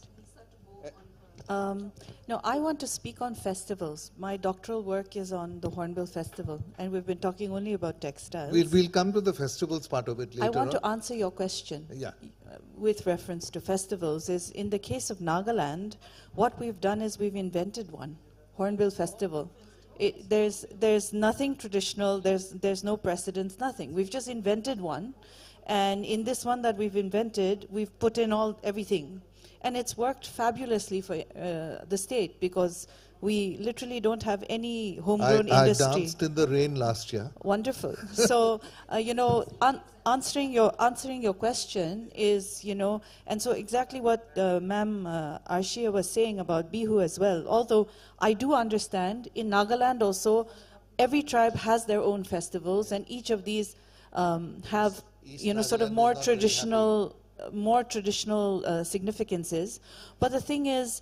No, I want to speak on festivals. My doctoral work is on the Hornbill Festival, and we've been talking only about textiles. We'll come to the festivals part of it later. I want to answer your question. Yeah. With reference to festivals, is in the case of Nagaland, what we've done is we've invented one, Hornbill Festival. There's nothing traditional, there's no precedence, nothing. We've just invented one, and in this one that we've invented, we've put in everything. And it's worked fabulously for the state, because we literally don't have any homegrown industry. I danced in the rain last year. Wonderful. So, you know, answering your question is, you know, and so exactly what Ma'am Arshia was saying about Bihu as well. Although I do understand, in Nagaland also, every tribe has their own festivals, and each of these have, you know, sort of more traditional significances. But the thing is,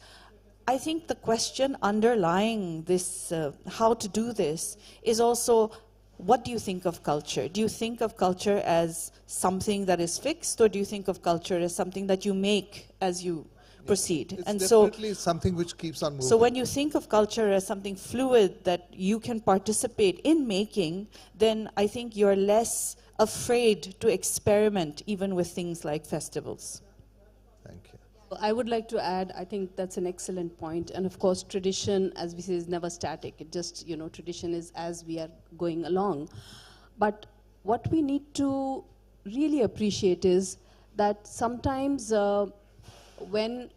I think the question underlying this, how to do this, is also, what do you think of culture? Do you think of culture as something that is fixed, or do you think of culture as something that you make as you proceed? It's and definitely something which keeps on moving. So when you think of culture as something fluid that you can participate in making, then I think you're less afraid to experiment even with things like festivals. Thank you. I would like to add, I think that's an excellent point. And of course, tradition, as we say, is never static. It just, you know, tradition is as we are going along. But what we need to really appreciate is that sometimes when,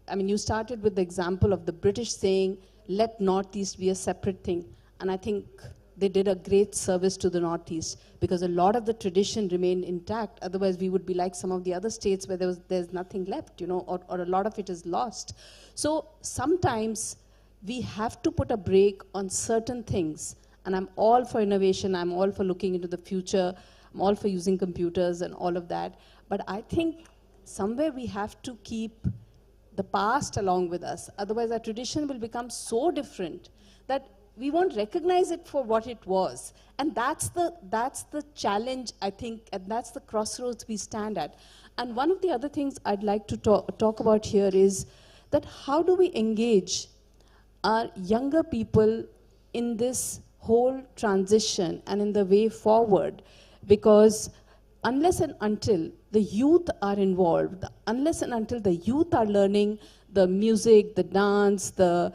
I mean, you started with the example of the British saying, let Northeast be a separate thing. And I think they did a great service to the Northeast, because a lot of the tradition remained intact. Otherwise, we would be like some of the other states where there's nothing left, you know, or a lot of it is lost. So sometimes we have to put a break on certain things. And I'm all for innovation. I'm all for looking into the future. I'm all for using computers and all of that. But I think somewhere we have to keep the past along with us. Otherwise, our tradition will become so different that we won't recognize it for what it was. And that's the challenge, I think, and that's the crossroads we stand at. And one of the other things I'd like to talk about here is that how do we engage our younger people in this whole transition and in the way forward? Because unless and until the youth are involved, unless and until the youth are learning the music, the dance, the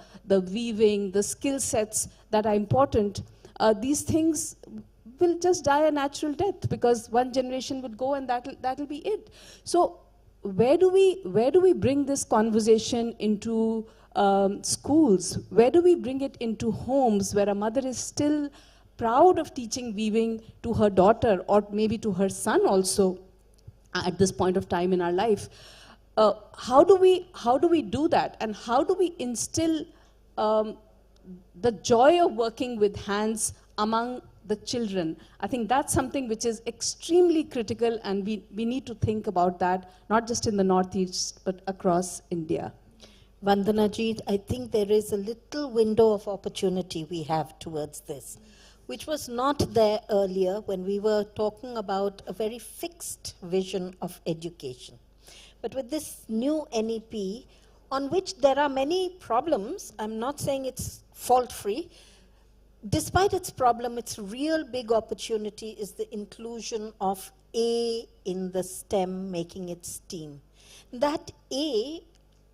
weaving, the skill sets that are important, these things will just die a natural death, because one generation would go and that'll be it. So where do we bring this conversation into schools? Where do we bring it into homes where a mother is still proud of teaching weaving to her daughter, or maybe to her son also at this point of time in our life? How do we do that, and how do we instill the joy of working with hands among the children? I think that's something which is extremely critical, and we need to think about that, not just in the Northeast, but across India. Vandana ji, I think there is a little window of opportunity we have towards this, which was not there earlier when we were talking about a very fixed vision of education. But with this new NEP, on which there are many problems, I'm not saying it's fault-free, despite its problem, its real big opportunity is the inclusion of A in the STEM, making it STEAM. That A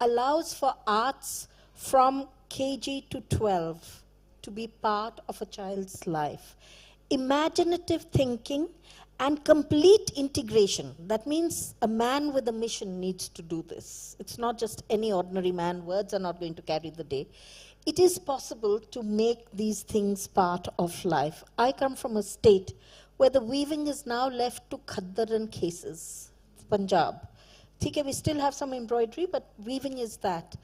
allows for arts from KG to 12 to be part of a child's life. Imaginative thinking and complete integration. That means a man with a mission needs to do this. It's not just any ordinary man. Words are not going to carry the day. It is possible to make these things part of life. I come from a state where the weaving is now left to khaddar and cases, Punjab. Okay, we still have some embroidery, but weaving is that.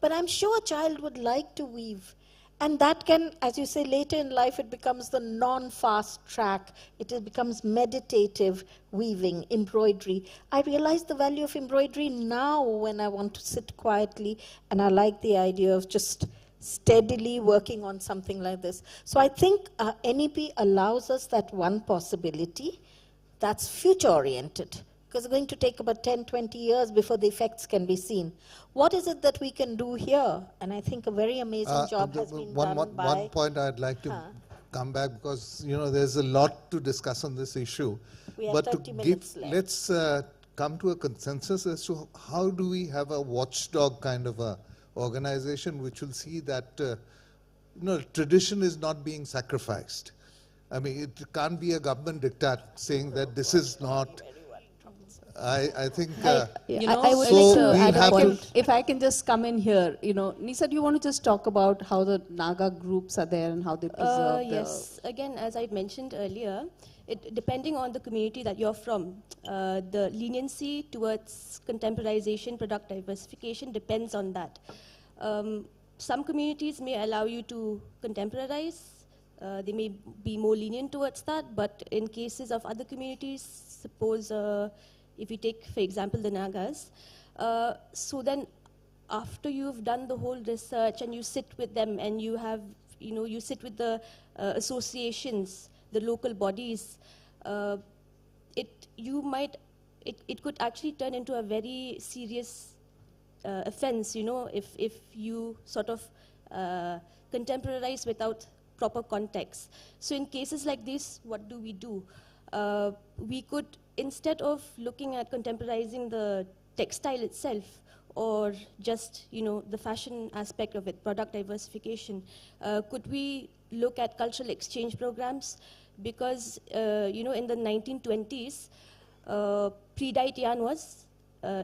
But I'm sure a child would like to weave. And that can, as you say, later in life, it becomes the non-fast track. It becomes meditative weaving, embroidery. I realize the value of embroidery now when I want to sit quietly, and I like the idea of just steadily working on something like this. So I think NEP allows us that one possibility that's future-oriented, because it's going to take about 10, 20 years before the effects can be seen. What is it that we can do here? And I think a very amazing job has been done by... One point I'd like to come back, because there's a lot to discuss on this issue. We have but 30 minutes left. Let's come to a consensus as to how do we have a watchdog kind of a organization which will see that tradition is not being sacrificed. I mean, it can't be a government diktat saying that this is not... I think... I would like to add a point. If I can just come in here, Nisa, do you want to just talk about how the Naga groups are there and how they preserve Yes, again, as I mentioned earlier, depending on the community that you're from, the leniency towards contemporization, product diversification depends on that. Some communities may allow you to contemporize. They may be more lenient towards that, but in cases of other communities, suppose if you take, for example, the Nagas, so then after you've done the whole research and you sit with them and you have, you sit with the associations, the local bodies, it could actually turn into a very serious offense, if you sort of contemporize without proper context. So in cases like this, what do? We could, instead of looking at contemporizing the textile itself, or just the fashion aspect of it, product diversification, could we look at cultural exchange programs? Because in the 1920s, pre-dyed yarn was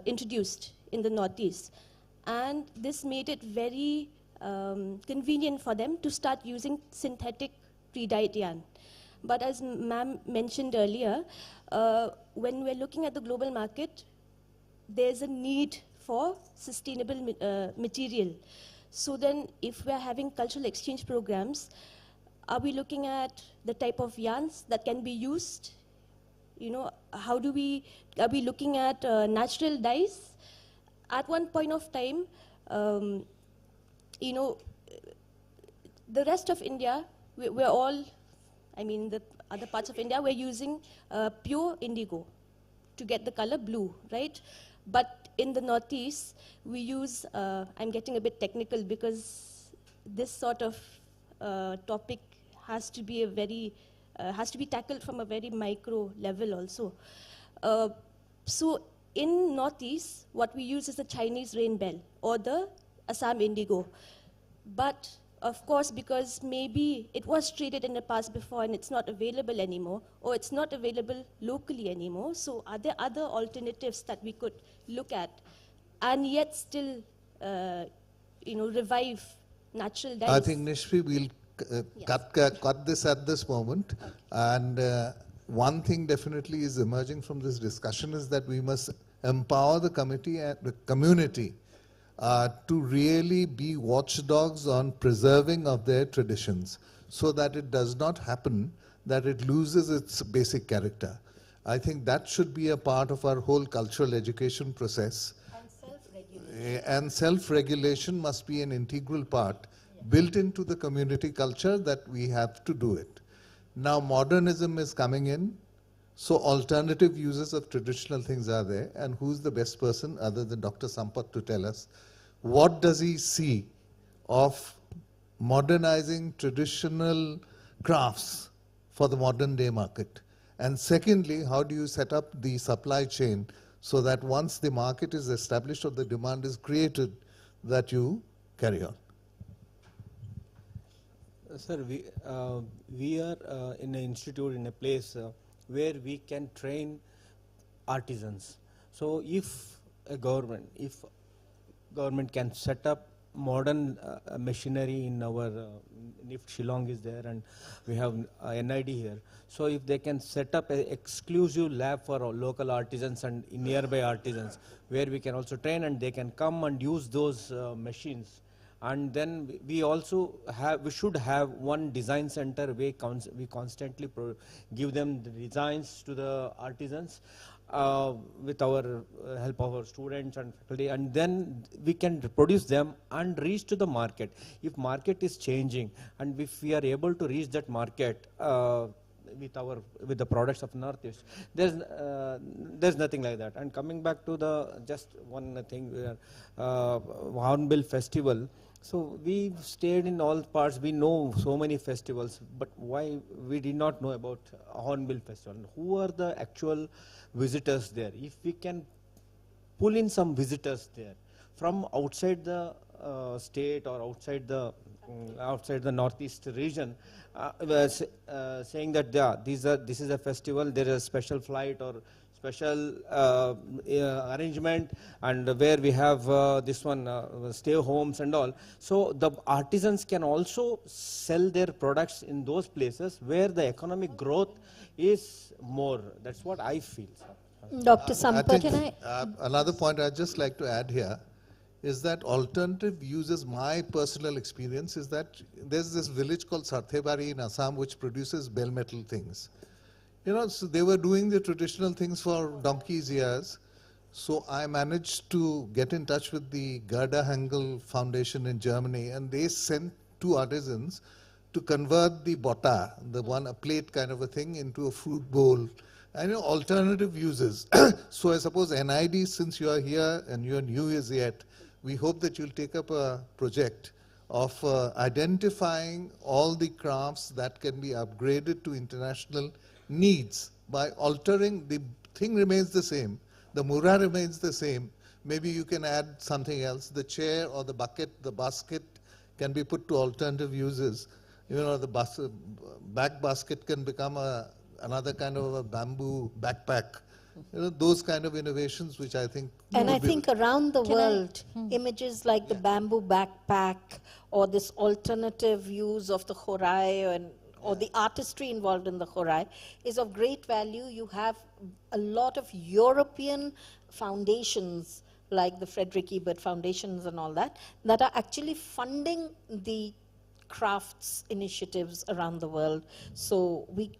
introduced in the Northeast, and this made it very convenient for them to start using synthetic pre-dyed yarn. But as ma'am mentioned earlier, when we're looking at the global market, there's a need for sustainable material. So then if we're having cultural exchange programs, are we looking at the type of yarns that can be used? Are we looking at natural dyes? At one point of time, the rest of India, we're all, I mean, the other parts of India, we're using pure indigo to get the color blue, right? But in the Northeast, we use, I'm getting a bit technical because this sort of topic has to be has to be tackled from a very micro level also. So in Northeast, what we use is the Chinese rainbell or the Assam indigo. But of course, because maybe it was traded in the past before and it's not available anymore, or it's not available locally anymore, so are there other alternatives that we could look at and yet still, revive natural dyes? I think, Nishri, we'll cut this at this moment. And one thing definitely is emerging from this discussion is that we must empower the committee and the community to really be watchdogs on preserving of their traditions, so that it does not happen that it loses its basic character. I think that should be a part of our whole cultural education process. And self-regulation must be an integral part built into the community culture that we have to do it. Now modernism is coming in, so alternative uses of traditional things are there, and who's the best person other than Dr. Sampath to tell us what does he see of modernizing traditional crafts for the modern day market? And secondly, how do you set up the supply chain so that once the market is established or the demand is created, that you carry on? Sir, we are in an institute, in a place where we can train artisans. So if government can set up modern machinery in our NIFT Shillong is there, and we have NID here. So if they can set up an exclusive lab for local artisans and nearby artisans, where we can also train and they can come and use those machines. And then we should have one design center where we constantly give them the designs to the artisans with our help of our students and faculty, and then we can produce them and reach to the market. If market is changing and if we are able to reach that market with the products of Northeast, there's nothing like that. And coming back to the just one thing, Hornbill Festival. So we stayed in all parts. We know so many festivals, but why we did not know about Hornbill Festival? Who are the actual visitors there? If we can pull in some visitors there from outside the state or outside the Northeast region, saying that this is a festival, there is a special flight or special arrangement, and where we have this one stay homes and all. So the artisans can also sell their products in those places where the economic growth is more. That's what I feel. Dr. Sampath, can I? Another point I'd just like to add here is that alternative uses, my personal experience is that there's this village called Sarthebari in Assam which produces bell metal things. So they were doing the traditional things for donkey's years. So I managed to get in touch with the Gerda Hengel Foundation in Germany, and they sent 2 artisans to convert the botta, a plate kind of a thing, into a fruit bowl. And alternative uses. So I suppose NID, since you are here and you are new as yet, we hope that you'll take up a project of identifying all the crafts that can be upgraded to international needs by altering. The thing remains the same, the mura remains the same, maybe you can add something else, the chair or the bucket, the basket can be put to alternative uses. The back basket can become another kind of a bamboo backpack. Those kind of innovations which I think... And I think around the world, images like the bamboo backpack or this alternative use of the khorai or the artistry involved in the khorai is of great value. You have a lot of European foundations like the Frederick Ebert Foundations and all that are actually funding the crafts initiatives around the world. So we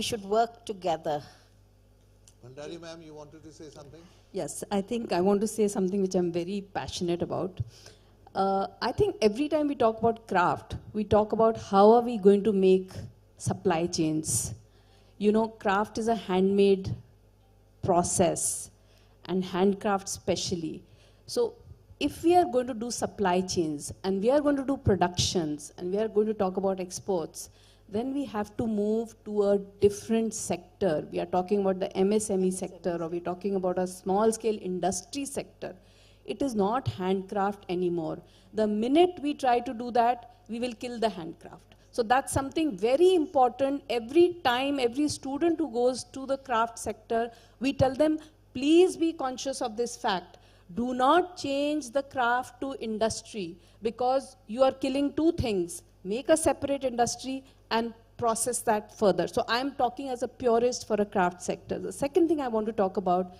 should work together. Bhandari ma'am, you wanted to say something? Yes, I think I want to say something which I'm very passionate about. I think every time we talk about craft, we talk about how are we going to make supply chains. You know, craft is a handmade process, and handcraft specially. So if we are going to do supply chains, and we are going to do productions, and we are going to talk about exports, then we have to move to a different sector. We are talking about the MSME sector, or we're talking about a small-scale industry sector. It is not handcraft anymore. The minute we try to do that, we will kill the handcraft. So that's something very important. Every time, every student who goes to the craft sector, we tell them, please be conscious of this fact. Do not change the craft to industry, because you are killing two things. Make a separate industry and process that further. So I'm talking as a purist for a craft sector. The second thing I want to talk about,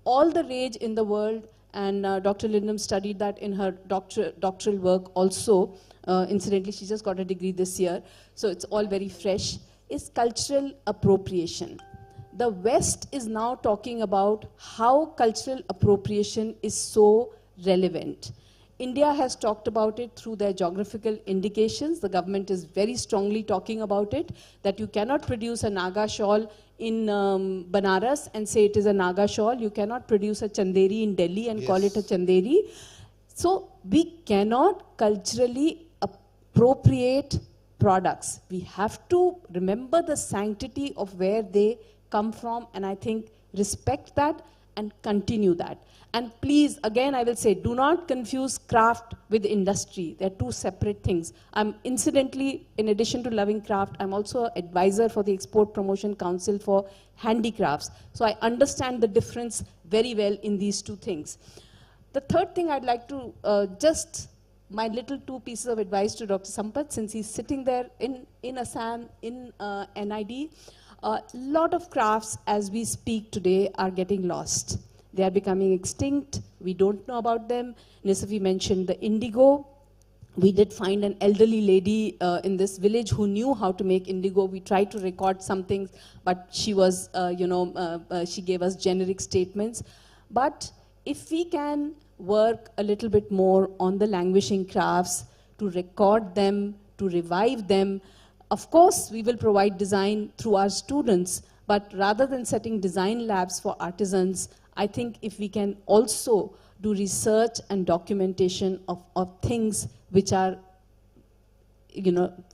all the rage in the world, and Dr. Lindam studied that in her doctoral work also. Incidentally, she just got a degree this year, so it's all very fresh, is cultural appropriation. The West is now talking about how cultural appropriation is so relevant. India has talked about it through their geographical indications. The government is very strongly talking about it, that you cannot produce a Naga shawl in Banaras and say it is a Naga shawl. You cannot produce a Chanderi in Delhi and call it a Chanderi. So we cannot culturally appropriate products. We have to remember the sanctity of where they come from, and I think respect that and continue that. And please, again, I will say, do not confuse craft with industry. They're two separate things. I'm incidentally, in addition to loving craft, I'm also an advisor for the Export Promotion Council for handicrafts. So I understand the difference very well in these two things. The third thing I'd like to my little two pieces of advice to Dr. Sampath, since he's sitting there in Assam, in NID. A lot of crafts as we speak today are getting lost. They are becoming extinct. We don't know about them. Nisafi mentioned the indigo. We did find an elderly lady in this village who knew how to make indigo. We tried to record some things, but she was, she gave us generic statements. But if we can work a little bit more on the languishing crafts, to record them, to revive them, of course, we will provide design through our students, but rather than setting design labs for artisans, I think if we can also do research and documentation of things which are,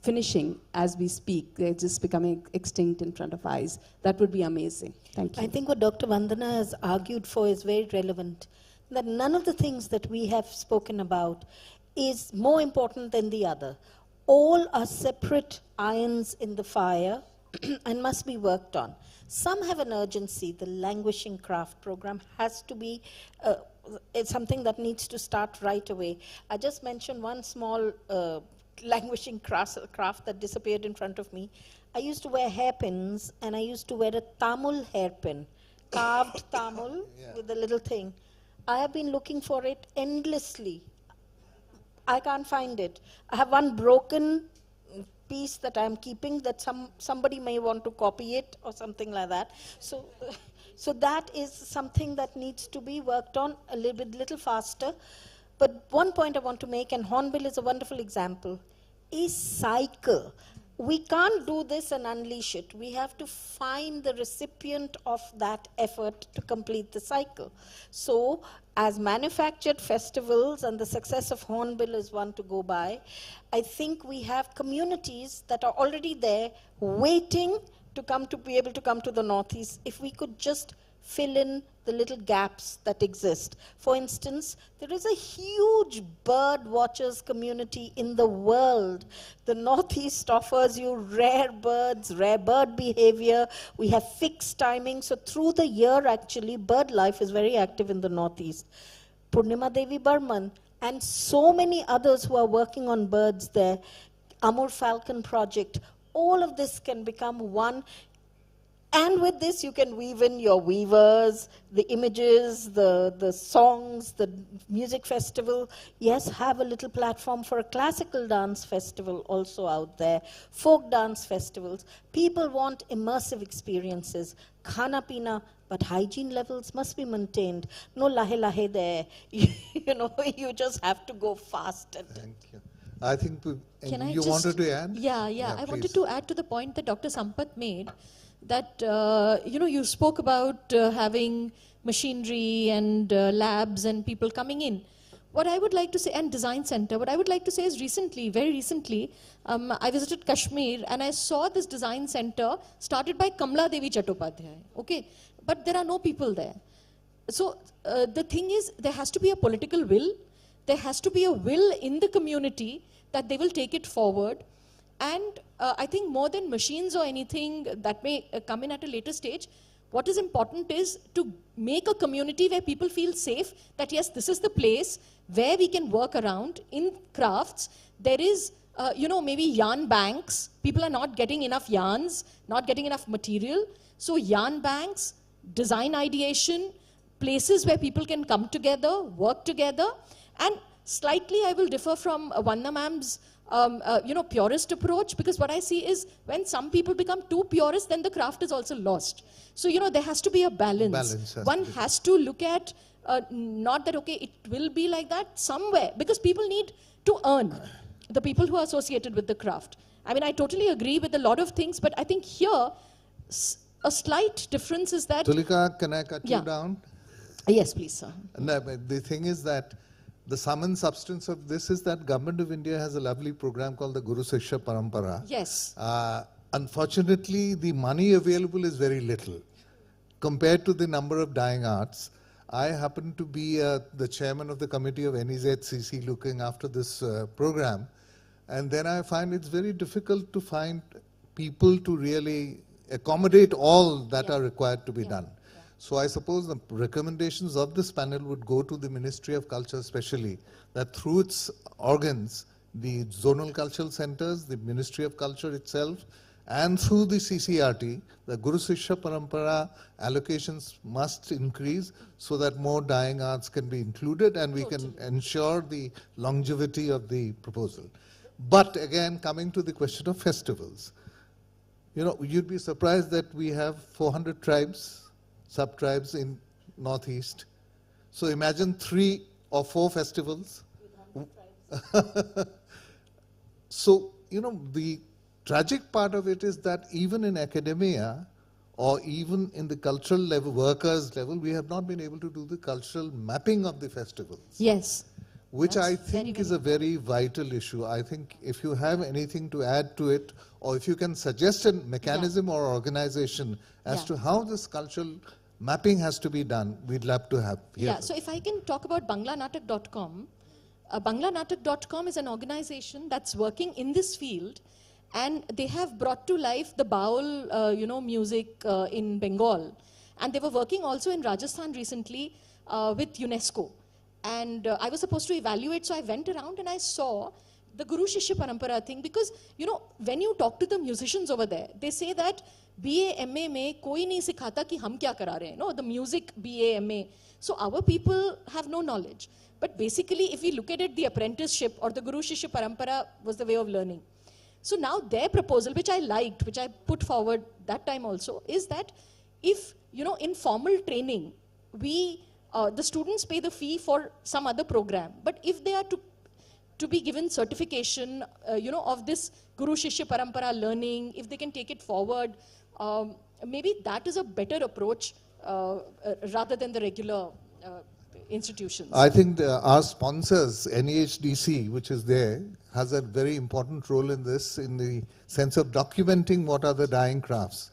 finishing as we speak, they're just becoming extinct in front of eyes, that would be amazing. Thank you. I think what Dr. Vandana has argued for is very relevant, that none of the things that we have spoken about is more important than the other. All are separate irons in the fire and must be worked on. Some have an urgency. The languishing craft program has to be it's something that needs to start right away. I just mentioned one small languishing craft that disappeared in front of me. I used to wear hairpins, and I used to wear a Tamil hairpin, carved Tamil with a little thing. I have been looking for it endlessly. I can't find it. I have one broken piece that I'm keeping that somebody may want to copy it or something like that. So that is something that needs to be worked on a little faster. But one point I want to make, and Hornbill is a wonderful example, is cycle. We can't do this and unleash it. We have to find the recipient of that effort to complete the cycle. So as manufactured festivals, and the success of Hornbill is one to go by, I think we have communities that are already there waiting to be able to come to the Northeast. If we could just fill in the little gaps that exist. For instance, there is a huge bird watchers community in the world. The Northeast offers you rare birds, rare bird behavior. We have fixed timing. So through the year, actually, bird life is very active in the Northeast. Purnima Devi Burman and so many others who are working on birds there, Amur Falcon Project, all of this can become one. And with this, you can weave in your weavers, the images, the songs, the music festival. Yes, have a little platform for a classical dance festival also out there, folk dance festivals. People want immersive experiences. khana pina, but hygiene levels must be maintained. No lahe lahe there. You know, you just have to go fast. Thank you. I think Can I you just, wanted to add? Yeah, I wanted please. to add to the point that Dr. Sampath made, that, you spoke about having machinery and labs and people coming in. What I would like to say, and design center, what I would like to say is very recently, I visited Kashmir and I saw this design center started by Kamla Devi Chattopadhyay, okay? But there are no people there. So the thing is, there has to be a political will, there has to be a will in the community that they will take it forward. And I think more than machines or anything that may come in at a later stage, what is important is to make a community where people feel safe, that yes, this is the place where we can work around in crafts. There is, maybe yarn banks. People are not getting enough yarns, not getting enough material. So yarn banks, design ideation, places where people can come together, work together. And slightly I will differ from Vandana ma'am's purist approach, because what I see is when some people become too purist, then the craft is also lost. So, there has to be a balance. One has to look at, not that, okay, it will be like that somewhere, because people need to earn, the people who are associated with the craft. I mean, I totally agree with a lot of things, but I think here, a slight difference is that... Tulika, can I cut you down? Yes, please, sir. No, but the thing is that the sum and substance of this is that Government of India has a lovely program called the Guru Shishya Parampara. Yes. Unfortunately, the money available is very little compared to the number of dying arts. I happen to be the chairman of the committee of NEZCC looking after this program, and then I find it's very difficult to find people to really accommodate all that are required to be done. So I suppose the recommendations of this panel would go to the Ministry of Culture especially, that through its organs, the zonal cultural centers, the Ministry of Culture itself, and through the CCRT, the Guru Shishya Parampara allocations must increase so that more dying arts can be included and we can ensure the longevity of the proposal. But again, coming to the question of festivals, you'd be surprised that we have 400 tribes, sub-tribes in Northeast. So imagine 3 or 4 festivals. So, the tragic part of it is that even in academia or even in the cultural level, workers level, we have not been able to do the cultural mapping of the festivals. Yes. Which I think is a very vital issue. I think if you have anything to add to it, or if you can suggest a mechanism or organization as to how this cultural mapping has to be done, we'd love to have. So if I can talk about banglanatak.com, banglanatak.com is an organization that's working in this field, and they have brought to life the Baul, music in Bengal. And they were working also in Rajasthan recently with UNESCO. And I was supposed to evaluate, so I went around and I saw the Guru Shishya Parampara thing, because, when you talk to the musicians over there, they say that BA, MA में कोई नहीं सिखाता कि हम क्या करा रहे हैं, the music BA, MA. So our people have no knowledge. But basically, if we look at it, the apprenticeship or the Guru Shishya Parampara was the way of learning. So now their proposal, which I liked, which I put forward that time also, is that if, in formal training, the students pay the fee for some other program, but if they are to be given certification, of this Guru Shishya Parampara learning, if they can take it forward, maybe that is a better approach rather than the regular institutions. I think our sponsors, NEHDC, which is there, has a very important role in this, in the sense of documenting what are the dying crafts.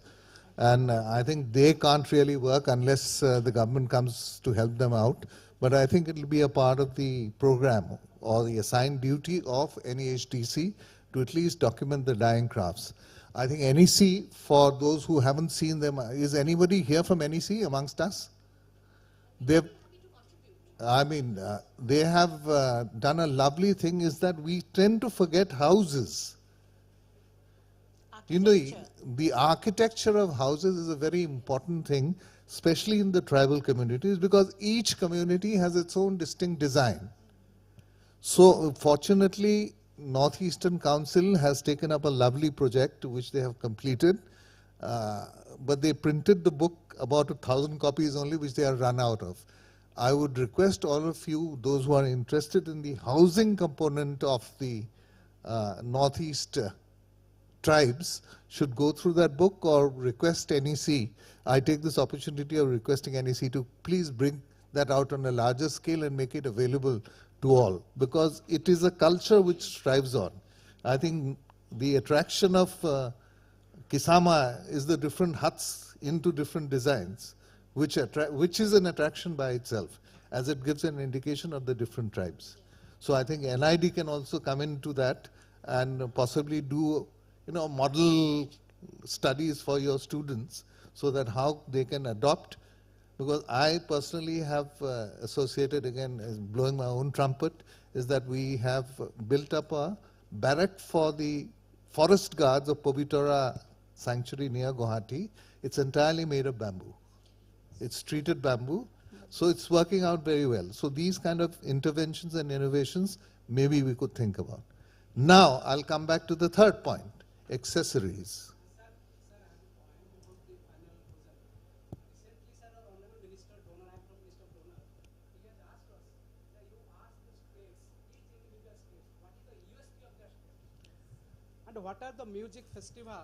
And I think they can't really work unless the government comes to help them out. But I think it will be a part of the program or the assigned duty of NEHDC to at least document the dying crafts. I think NEC, for those who haven't seen them, is anybody here from NEC amongst us? They have done a lovely thing, is that we tend to forget houses. The architecture of houses is a very important thing, especially in the tribal communities, because each community has its own distinct design. So fortunately, Northeastern Council has taken up a lovely project which they have completed. but they printed the book about 1,000 copies only, which they are run out of. I would request all of you, those who are interested in the housing component of the Northeast tribes, should go through that book or request NEC. I take this opportunity of requesting NEC to please bring that out on a larger scale and make it available to all, because it is a culture which strives on. I think the attraction of Kisama is the different huts into different designs, which is an attraction by itself, as it gives an indication of the different tribes. So I think NID can also come into that and possibly do, model studies for your students, so that how they can adopt. Because I personally have associated, again, as blowing my own trumpet, is that we have built up a barrack for the forest guards of Pobitora Sanctuary near Guwahati. It's entirely made of bamboo. It's treated bamboo, so it's working out very well. So these kind of interventions and innovations, maybe we could think about. Now, I'll come back to the third point, accessories. And what are the music festival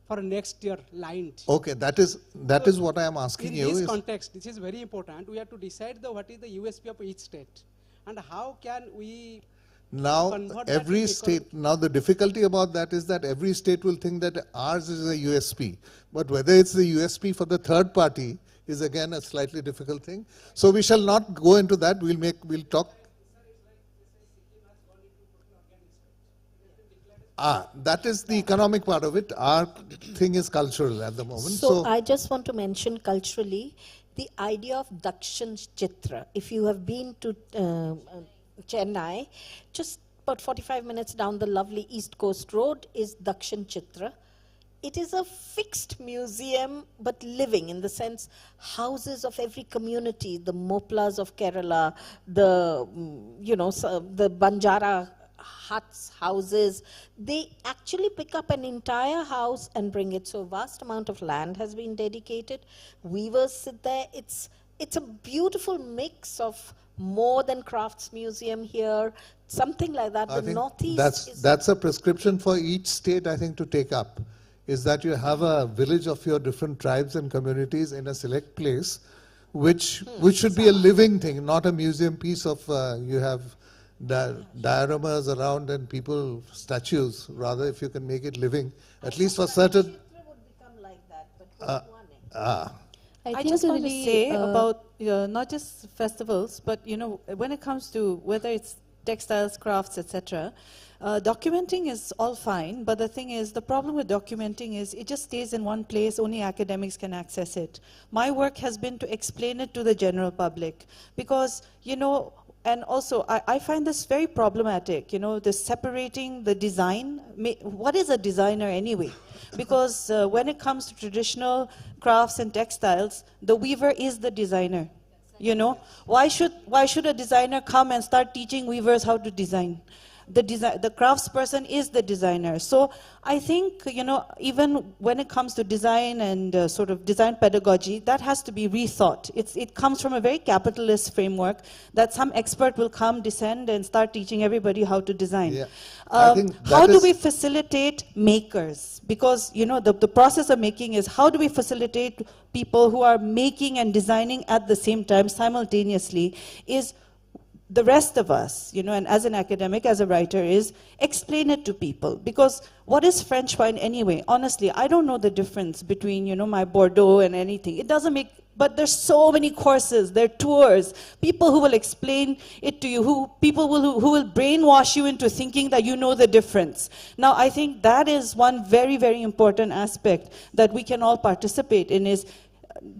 for next year lined? Okay, that is what I am asking you. In this context, this is very important. We have to decide what is the USP of each state, and how can we now every state. Now the difficulty about that is that every state will think that ours is a USP, but whether it's the USP for the third party is again a slightly difficult thing. So we shall not go into that. We'll talk. That is the economic part of it. Our thing is cultural at the moment. So I just want to mention culturally the idea of Dakshin Chitra. If you have been to Chennai, just about 45 minutes down the lovely East Coast Road is Dakshin Chitra. It is a fixed museum, but living, in the sense houses of every community, the Moplas of Kerala, the Banjara huts, houses, they actually pick up an entire house and bring it. So a vast amount of land has been dedicated. Weavers sit there. It's a beautiful mix of more than crafts museum here, something like that. I The think Northeast that's a prescription for each state, I think, to take up, is that you have a village of your different tribes and communities in a select place, which should be a living thing, not a museum piece of you have dioramas around and people, statues. Rather, if you can make it living, at least for certain. I just want to say about not just festivals, but when it comes to whether it's textiles, crafts, etc., documenting is all fine, but the thing is, the problem with documenting is it just stays in one place, only academics can access it. My work has been to explain it to the general public, because, and also I find this very problematic, the separating the design. What is a designer anyway? Because when it comes to traditional crafts and textiles, the weaver is the designer. Why should a designer come and start teaching weavers how to design? The craftsperson is the designer. So I think, even when it comes to design and sort of design pedagogy, that has to be rethought. It comes from a very capitalist framework that some expert will come, descend, and start teaching everybody how to design. Yeah. How do we facilitate makers? Because, the process of making is how do we facilitate people who are making and designing at the same time, simultaneously, is the rest of us, and as an academic, as a writer, is explain it to people. Because what is French wine anyway? Honestly, I don't know the difference between, my Bordeaux and anything. It doesn't make, but there's so many courses, there are tours, people who will explain it to you, who will brainwash you into thinking that you know the difference. Now, I think that is one very, very important aspect that we can all participate in, is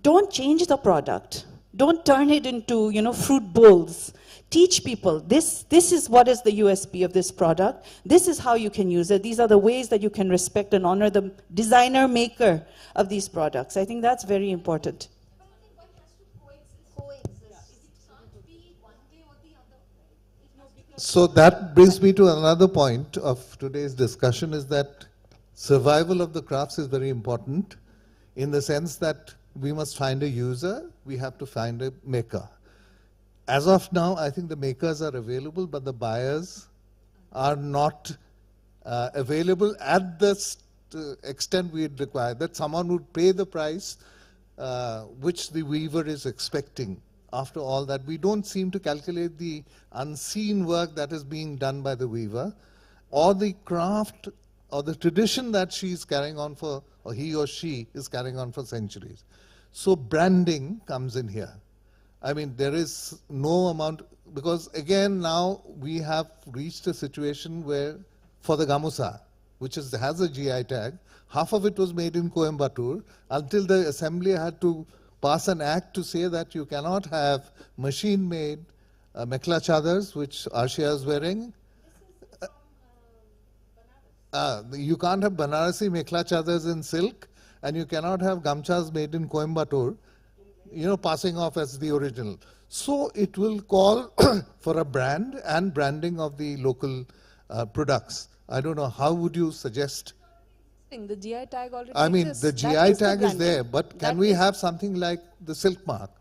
don't change the product. Don't turn it into, fruit bowls. Teach people, this is what is the USP of this product. This is how you can use it. These are the ways that you can respect and honor the designer maker of these products. I think that's very important. So that brings me to another point of today's discussion, is that survival of the crafts is very important in the sense that we must find a user, we have to find a maker. As of now, I think the makers are available, but the buyers are not available at the extent we require, that someone would pay the price which the weaver is expecting. After all that, we don't seem to calculate the unseen work that is being done by the weaver, or the craft or the tradition that she is carrying on for, or he or she is carrying on for centuries. So branding comes in here. I mean, there is no amount, because again now we have reached a situation where for the gamusa, which has a GI tag, half of it was made in Coimbatore, until the assembly had to pass an act to say that you cannot have machine-made mekhla chadars, which Arshia is wearing. You can't have Banarasi mekhla chadars in silk, and you cannot have gamchas made in Coimbatore, you know, passing off as the original. So it will call for a brand and branding of the local products. I don't know, how would you suggest? The GI tag already I mean, exists. the GI tag is there, but can we have something like the silk mark?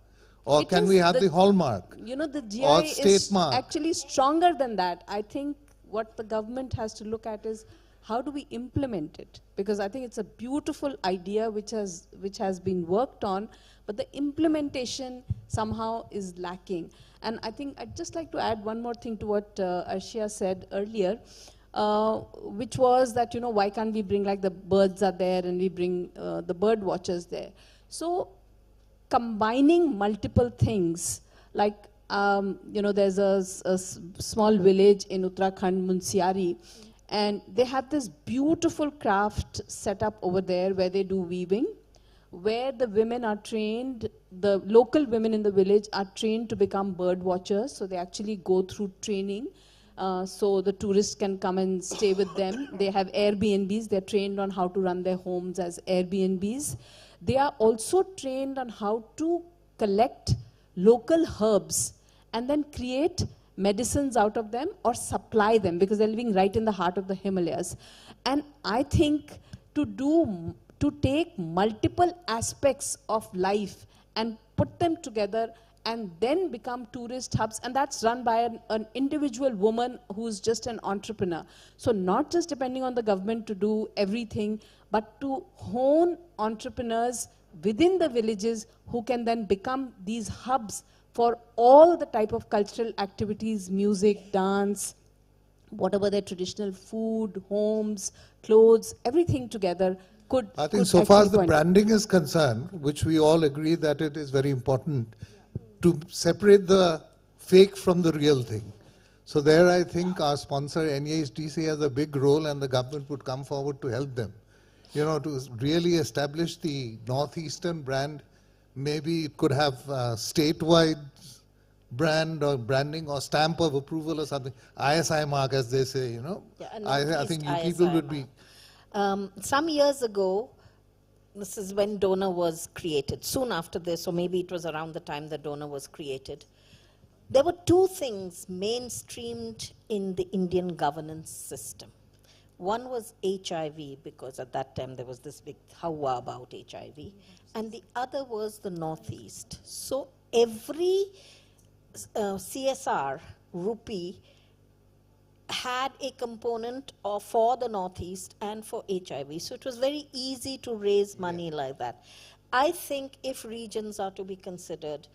Or can we have the hallmark? You know, the GI or state is mark? actually stronger than that. I think what the government has to look at is how do we implement it? Because I think it's a beautiful idea which has been worked on, but the implementation somehow is lacking. And I think I'd just like to add one more thing to what Arshia said earlier. Which was that, you know, why can't we bring, like, the birds are there and we bring the bird watchers there. So combining multiple things, like, you know, there's a small village in Uttarakhand, Munsiari, and they have this beautiful craft set up over there where they do weaving, where the women are trained, the local women in the village are trained to become bird watchers, so they actually go through training. So the tourists can come and stay with them. They have Airbnbs. They're trained on how to run their homes as Airbnbs. They are also trained on how to collect local herbs and then create medicines out of them or supply them, because they're living right in the heart of the Himalayas. And I think to take multiple aspects of life and put them together and then become tourist hubs, and that's run by an individual woman who's just an entrepreneur. So not just depending on the government to do everything, but to hone entrepreneurs within the villages who can then become these hubs for all the type of cultural activities, music, dance, whatever their traditional food, homes, clothes, everything together could. I think so far as the branding is concerned, which we all agree that it is very important, to separate the fake from the real thing. So there I think our sponsor NEHDC has a big role, and the government would come forward to help them, you know, to really establish the Northeastern brand. Maybe it could have statewide brand or branding or stamp of approval or something. ISI mark, as they say, you know. Yeah, I think you people would be. Some years ago, this is when Donor was created, soon after this, or maybe it was around the time that Donor was created. There were two things mainstreamed in the Indian governance system. One was HIV, because at that time there was this big hawa about HIV, and the other was the Northeast. So every CSR rupee had a component for the Northeast and for HIV. So it was very easy to raise money like that. I think if regions are to be considered,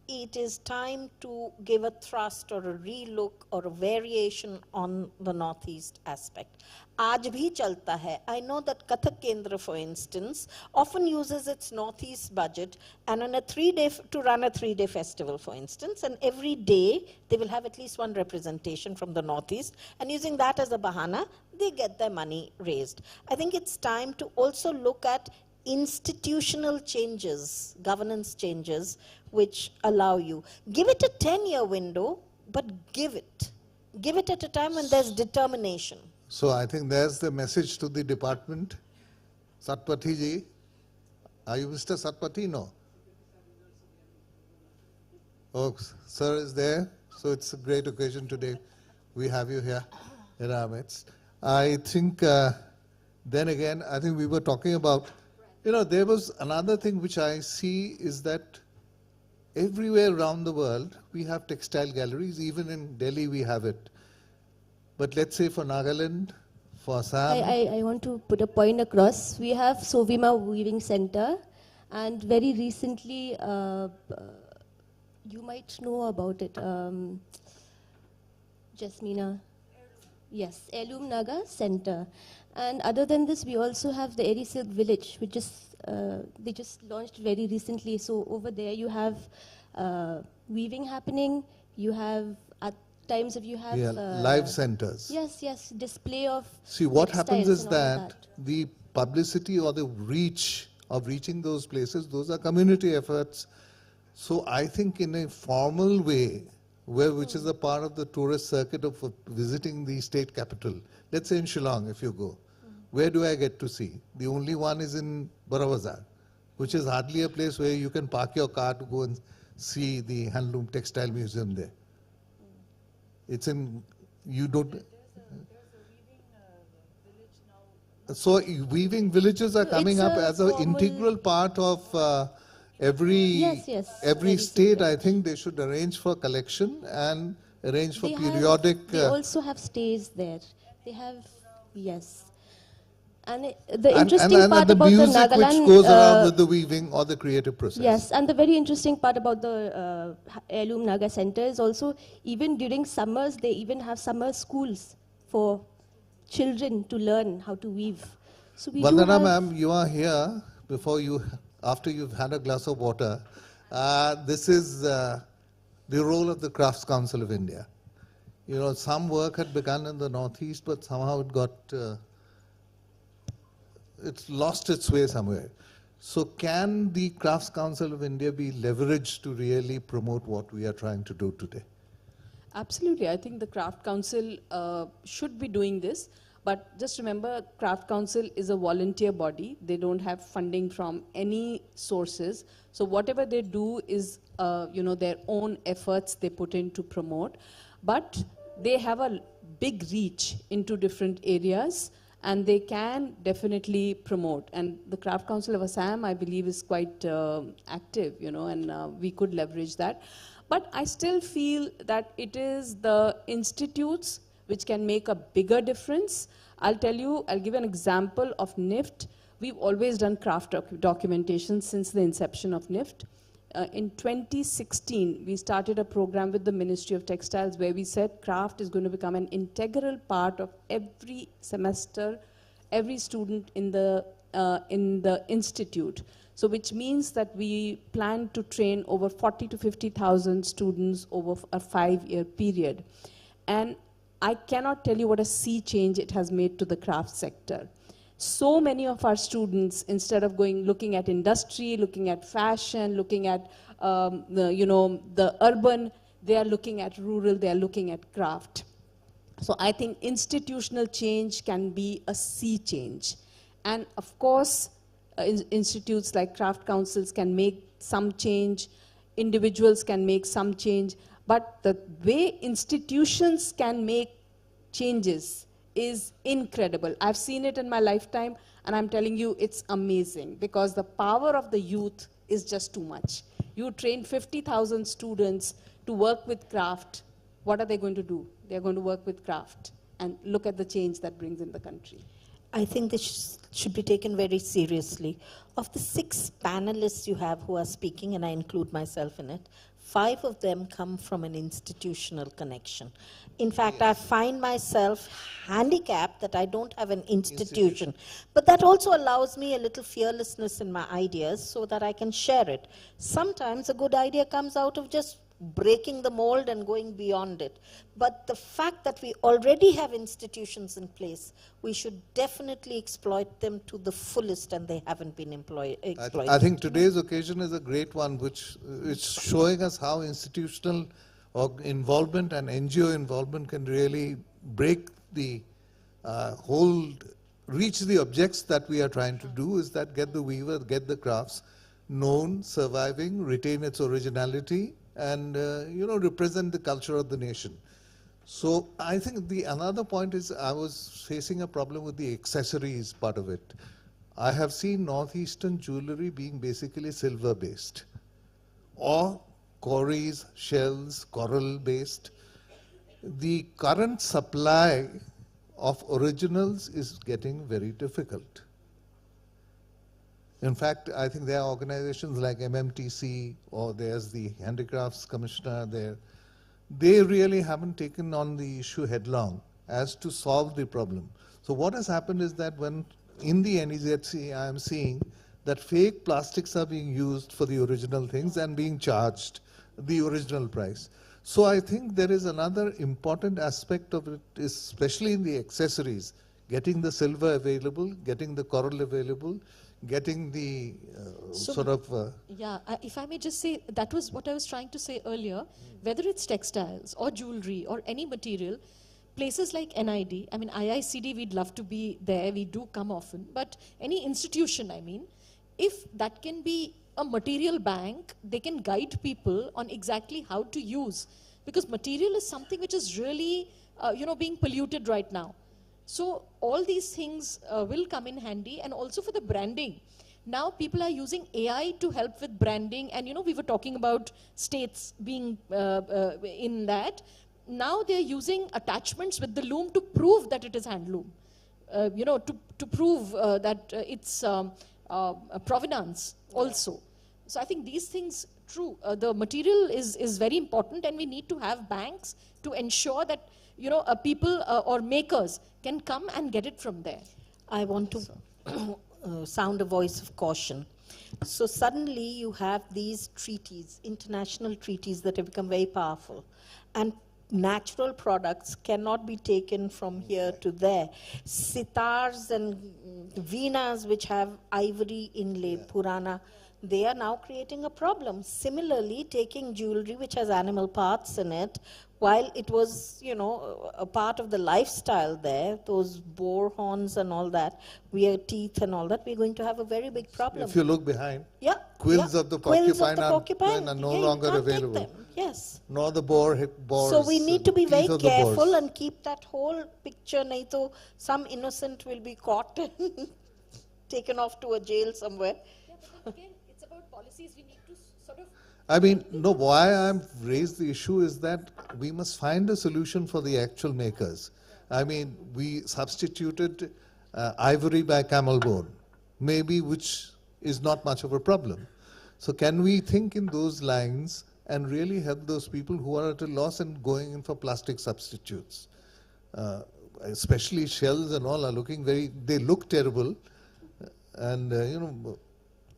it is time to give a thrust or a relook or a variation on the Northeast aspect. Aaj bhi chalta hai. I know that Kathak Kendra, for instance, often uses its Northeast budget and on to run a 3-day festival, for instance, and every day they will have at least one representation from the Northeast, and using that as a bahana, they get their money raised. I think it's time to also look at institutional changes, governance changes, which allow you. Give it a 10-year window, but give it. Give it at a time when there's determination. So I think there's the message to the department. Satpathy ji, are you Mr. Satpathy? No. Oh, sir is there. So it's a great occasion today. We have you here in our midst. I think then again, I think we were talking about, you know, there was another thing which I see is that everywhere around the world, we have textile galleries. Even in Delhi, we have it. But let's say for Nagaland, for Assam. I want to put a point across. We have Sovima Weaving Center, and very recently, you might know about it, Jasmina. Yes, Heirloom Naga Center. And other than this, we also have the Eri Silk Village, which is, they just launched very recently. So over there you have weaving happening, you have, at times if you have... live centers. Yes, yes, display of See, what happens is textiles and all that the publicity or the reach of reaching those places, those are community efforts. So I think in a formal way, which is a part of the tourist circuit of visiting the state capital. Let's say in Shillong, if you go, where do I get to see? The only one is in Barawazar, which is hardly a place where you can park your car to go and see the Handloom Textile Museum there. It's in, you don't... So weaving villages are coming up as an integral part of every state. I think they should arrange for collection and arrange for periodic. They also have stays there. They have, yes. And the interesting part the about the music Nagaland, which goes around with the weaving or the creative process. Yes, and the very interesting part about the Heirloom Naga Center is also, even during summers, they even have summer schools for children to learn how to weave. So we Vandana ma'am, you are here after you've had a glass of water. This is the role of the Crafts Council of India. You know, some work had begun in the Northeast, but somehow it got, it's lost its way somewhere. So can the Crafts Council of India be leveraged to really promote what we are trying to do today? Absolutely. I think the Craft Council should be doing this. But just remember, Craft Council is a volunteer body. They don't have funding from any sources. So whatever they do is, their own efforts they put in to promote. But they have a big reach into different areas, and they can definitely promote. And the Craft Council of Assam, I believe, is quite active, and we could leverage that. But I still feel that it is the institutes which can make a bigger difference. I'll give an example of NIFT. We've always done craft documentation since the inception of NIFT. In 2016, we started a program with the Ministry of Textiles where we said craft is going to become an integral part of every semester, every student in the institute. So which means that we plan to train over 40 to 50,000 students over a 5-year period. And I cannot tell you what a sea change it has made to the craft sector. So many of our students, instead of looking at industry, looking at fashion, looking at the urban, they are looking at rural, they are looking at craft. So I think institutional change can be a sea change. And of course, institutes like craft councils can make some change, individuals can make some change, but the way institutions can make changes is incredible. I've seen it in my lifetime, and I'm telling you, it's amazing, because the power of the youth is just too much. You train 50,000 students to work with craft. What are they going to do? They're going to work with craft, and look at the change that brings in the country. I think this should be taken very seriously. Of the 6 panelists you have who are speaking, and I include myself in it, 5 of them come from an institutional connection. In fact, I find myself handicapped that I don't have an institution. But that also allows me a little fearlessness in my ideas so that I can share it. Sometimes a good idea comes out of just breaking the mold and going beyond it. But the fact that we already have institutions in place, we should definitely exploit them to the fullest, and they haven't been exploited. I think today's occasion is a great one, which is showing us how institutional involvement and NGO involvement can really break the reach the objects that we are trying to do, is that get the weaver, get the crafts known, surviving, retain its originality, and represent the culture of the nation. So I think the another point is I was facing a problem with the accessories part of it. I have seen northeastern jewelry being basically silver based or cowries, shells, coral based. The current supply of originals is getting very difficult. In fact, I think there are organizations like MMTC or there's the Handicrafts Commissioner there. They really haven't taken on the issue headlong as to solve the problem. So what has happened is that when in the NEZC I am seeing that fake plastics are being used for the original things and being charged the original price. So I think there is another important aspect of it, especially in the accessories, getting the silver available, getting the coral available, getting the if I may just say, that was what I was trying to say earlier. Whether it's textiles or jewelry or any material, places like NID, I mean IICD, we'd love to be there, we do come often, but any institution, I mean, if that can be a material bank, they can guide people on exactly how to use, because material is something which is really, being polluted right now. So all these things will come in handy, and also for the branding. Now people are using AI to help with branding, and we were talking about states being in that. Now they're using attachments with the loom to prove that it is handloom, to prove that it's provenance also. So I think these things, true, the material is very important, and we need to have banks to ensure that people or makers can come and get it from there. I want to sound a voice of caution. So suddenly you have these treaties, international treaties that have become very powerful, and natural products cannot be taken from here to there. Sitars and Veenas which have ivory inlay, Purana, they are now creating a problem. Similarly, taking jewelry which has animal parts in it, while it was, a part of the lifestyle there, those boar horns and all that, teeth and all that, we're going to have a very big problem. If you look behind, quills of the porcupine are no longer available. Yes. Nor the boars. So we need to be very careful and keep that whole picture, nahi to some innocent will be caught and taken off to a jail somewhere. Yeah, but again, it's about policies. We need to sort of... I mean, no, why I've raised the issue is that we must find a solution for the actual makers. I mean, we substituted ivory by camel bone, maybe, which is not much of a problem. So can we think in those lines and really help those people who are at a loss and going in for plastic substitutes? Especially shells and all are looking they look terrible. And,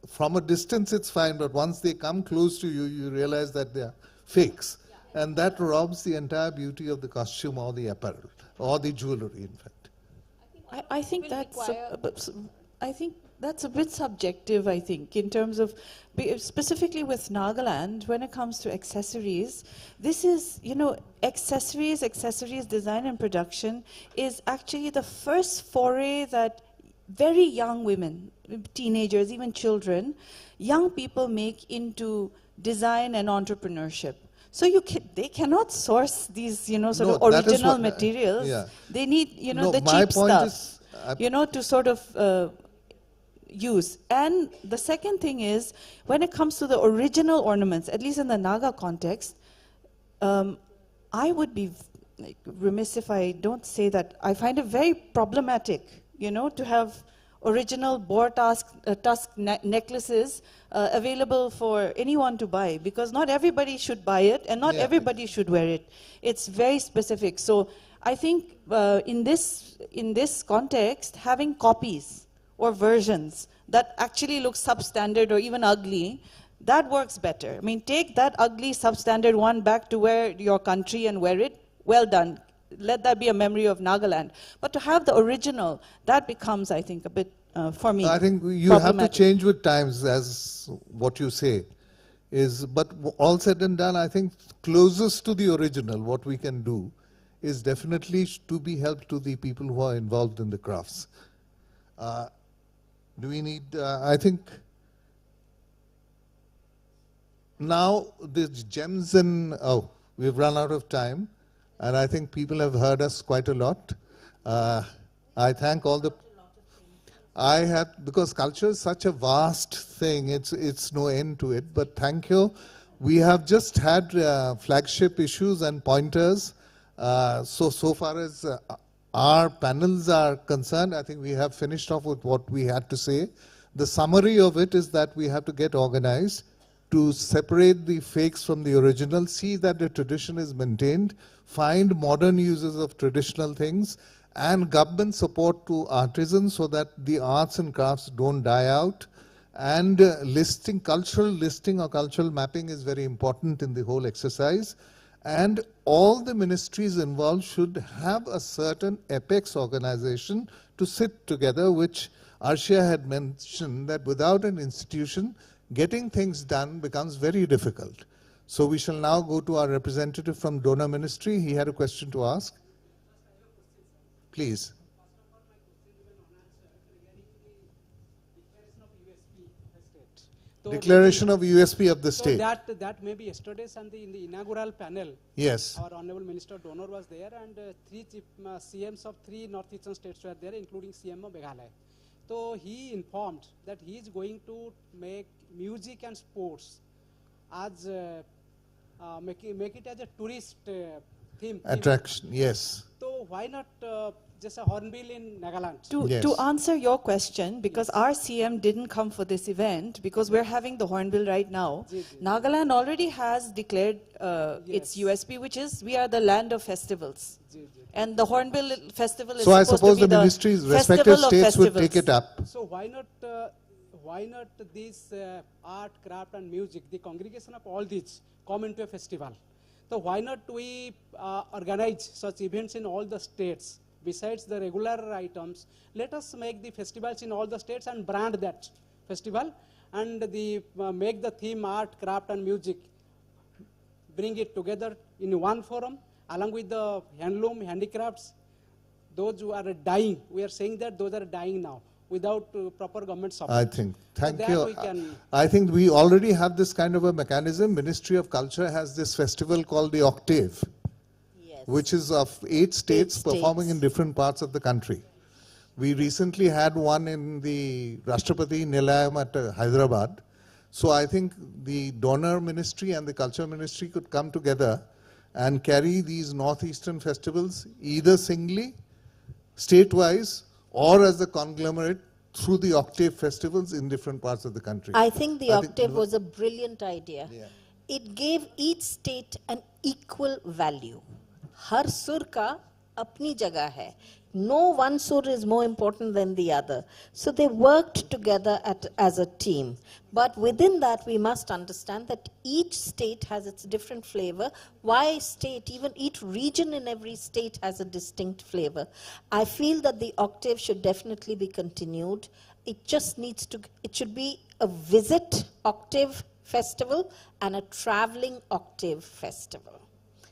from a distance it's fine, but once they come close to you, you realize that they are fakes. Yeah. And that robs the entire beauty of the costume or the apparel, or the jewelry, in fact. I think that's a bit subjective, I think, in terms of, specifically with Nagaland, when it comes to accessories, this is, accessories design and production is actually the first foray that very young women, teenagers, even children, young people make into design and entrepreneurship. So they cannot source these, sort of original materials. They need, the cheap stuff, to sort of use. And the second thing is, when it comes to the original ornaments, at least in the Naga context, I would be remiss if I don't say that I find it very problematic, to have original boar tusk necklaces available for anyone to buy, because not everybody should buy it and not everybody should wear it. It's very specific. So I think in this context, having copies or versions that actually look substandard or even ugly, that works better. I mean, take that ugly substandard one back to your country and wear it. Well done. Let that be a memory of Nagaland. But to have the original, that becomes, I think, a bit, for me, I think you have to change with times, as what you say is. But all said and done, I think closest to the original, what we can do is definitely to be help to the people who are involved in the crafts. Do we need, I think, now the gems and, we've run out of time. and I think people have heard us quite a lot. I thank all the... because culture is such a vast thing, it's no end to it, but thank you. We have just had flagship issues and pointers. So far as our panels are concerned, I think we have finished off with what we had to say. The summary of it is that we have to get organized to separate the fakes from the original, see that the tradition is maintained, find modern uses of traditional things, and government support to artisans so that the arts and crafts don't die out. And cultural listing or cultural mapping is very important in the whole exercise. And all the ministries involved should have a certain apex organization to sit together, which Arshia had mentioned that without an institution, getting things done becomes very difficult. So we shall now go to our representative from Donor Ministry. He had a question to ask. Please. Declaration of USP of the state. So that maybe yesterday's and in the inaugural panel. Yes. Our Honorable Minister Donor was there, and three chief CMs of 3 northeastern states were there, including CM of Meghalaya. So he informed that he is going to make music and sports as make it as a tourist theme. Attraction, yes. So why not just a hornbill in Nagaland? To answer your question, because our CM didn't come for this event, because we're having the hornbill right now, Nagaland already has declared its USP, which is we are the land of festivals. And the Hornbill Festival is so I supposed suppose to be the ministries, respective states would take it up. So why not this art, craft and music, the congregation of all these come into a festival? So why not we organize such events in all the states? Besides the regular items, let us make the festivals in all the states and brand that festival, and make the theme art, craft and music, bring it together in one forum, along with the handloom, handicrafts, those who are dying. We are saying that those are dying now without proper government support. I think. Thank so you. I think we already have this kind of a mechanism. Ministry of Culture has this festival called the Octave, which is of 8 states performing in different parts of the country. We recently had one in the Rashtrapati Nilayam at Hyderabad. So I think the Donor Ministry and the Culture Ministry could come together and carry these northeastern festivals either singly, state-wise, or as a conglomerate through the Octave festivals in different parts of the country. I think the Octave was a brilliant idea. Yeah. It gave each state an equal value. Har sur ka apni jagah hai. No one sur is more important than the other. So they worked together as a team. But within that, we must understand that each state has its different flavor. Why state? Even each region in every state has a distinct flavor. I feel that the Octave should definitely be continued. It just needs to, it should be a visit Octave festival and a traveling Octave festival.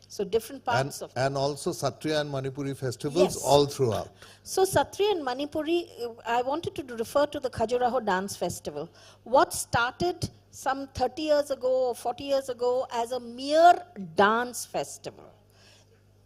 So different parts of and also Satriya and Manipuri festivals all throughout. So Satriya and Manipuri, I wanted to refer to the Khajuraho Dance Festival. What started some 30 years ago or 40 years ago as a mere dance festival,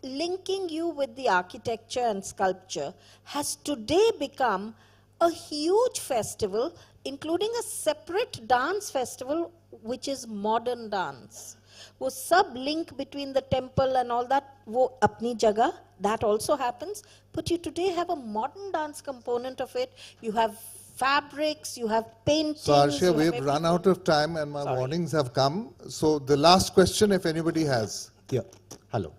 linking you with the architecture and sculpture, has today become a huge festival, including a separate dance festival, which is modern dance. वो सब link between the temple and all that, वो अपनी जगह, that also happens. But you today have a modern dance component of it. You have fabrics, you have paintings. So Arshia, we have run out of time and my warnings have come. So the last question, if anybody has. Yeah, hello.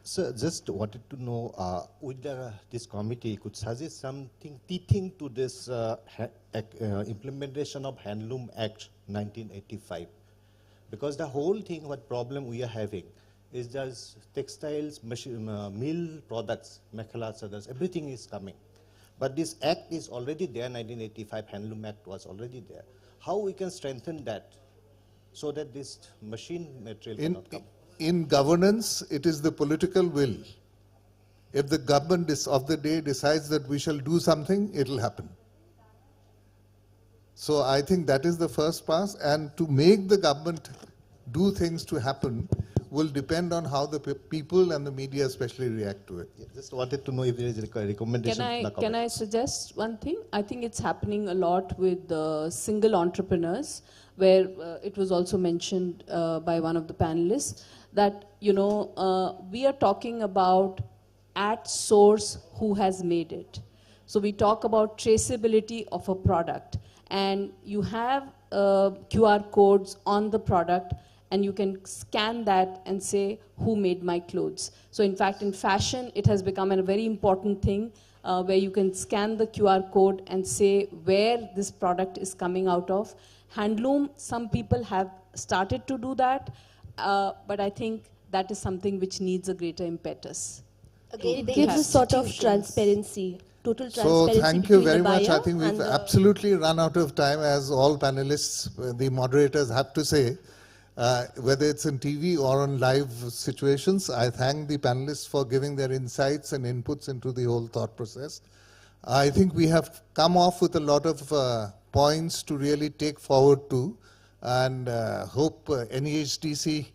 So just wanted to know, whether this committee could suggest something teething to this implementation of Handloom Act 1985. Because the whole thing, what problem we are having is just textiles, mill products, mekhala chadars, everything is coming. But this act is already there, 1985 Handloom Act was already there. How we can strengthen that so that this machine material cannot come? In governance, it is the political will. If the government of the day decides that we shall do something, it will happen. So I think that is the first pass, and to make the government do things to happen, will depend on how the people and the media especially react to it. Yeah, just wanted to know if there is a recommendation. Can I suggest one thing? I think it's happening a lot with single entrepreneurs, where it was also mentioned by one of the panelists that, you know, we are talking about at source who has made it. So we talk about traceability of a product, and you have QR codes on the product, and you can scan that and say who made my clothes. So in fact, in fashion, it has become a very important thing where you can scan the QR code and say where this product is coming out of. Handloom, some people have started to do that, but I think that is something which needs a greater impetus. Again, it gives a sort of transparency, total transparency. So thank you between very the much. I buyer think we've and the absolutely run out of time, as all panelists, the moderators have to say, whether it's in TV or on live situations. I thank the panelists for giving their insights and inputs into the whole thought process. I think we have come off with a lot of points to really take forward to, and hope NEHDC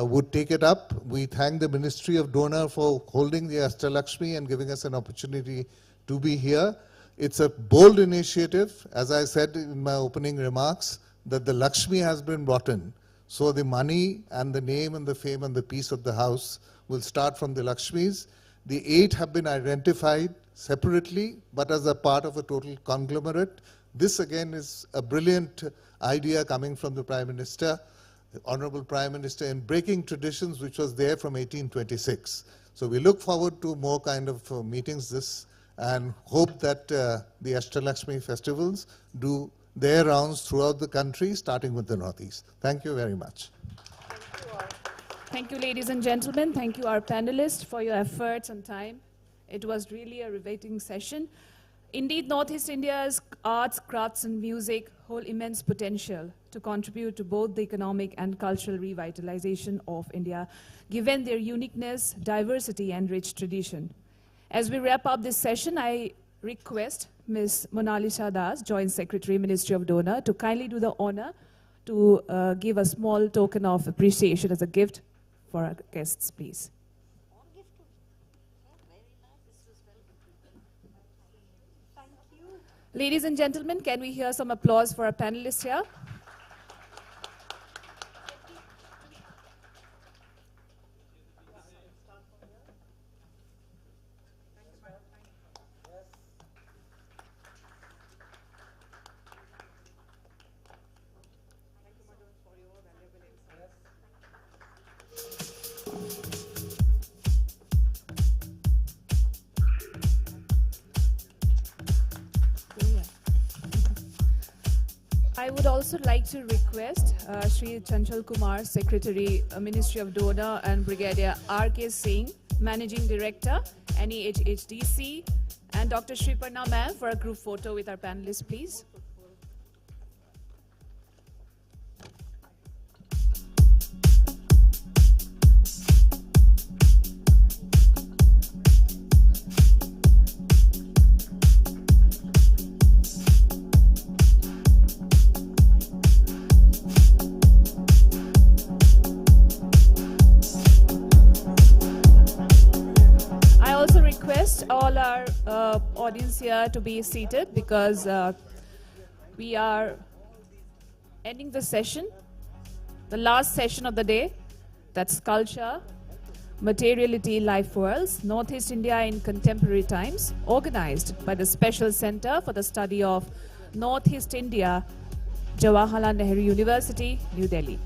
would take it up. We thank the Ministry of Donor for holding the Ashtalakshmi and giving us an opportunity to be here. It's a bold initiative, as I said in my opening remarks, that the Lakshmi has been brought in. So the money and the name and the fame and the peace of the house will start from the Lakshmis. The 8 have been identified separately, but as a part of a total conglomerate. This again is a brilliant idea coming from the Prime Minister, the Honorable Prime Minister, in breaking traditions which was there from 1826. So we look forward to more kind of meetings this, and hope that the Ashtalakshmi festivals do their rounds throughout the country, starting with the Northeast. Thank you very much. Thank you, ladies and gentlemen. Thank you, our panelists, for your efforts and time. It was really a riveting session. Indeed, Northeast India's arts, crafts, and music hold immense potential to contribute to both the economic and cultural revitalization of India, given their uniqueness, diversity, and rich tradition. As we wrap up this session, I request Ms. Monalisha Das, Joint Secretary, Ministry of Donor, to kindly do the honor to give a small token of appreciation as a gift for our guests, please. Ladies and gentlemen, can we hear some applause for our panelists here? I would also like to request Shri Chanchal Kumar, Secretary, Ministry of Donor, and Brigadier R.K. Singh, Managing Director, NEHDC, and Dr. Shriparna Ma'am for a group photo with our panelists, please. All our audience here to be seated, because we are ending the session, the last session of the day. That's Culture, Materiality, Life Worlds, Northeast India in Contemporary Times, organized by the Special Center for the Study of Northeast India, Jawaharlal Nehru University, New Delhi.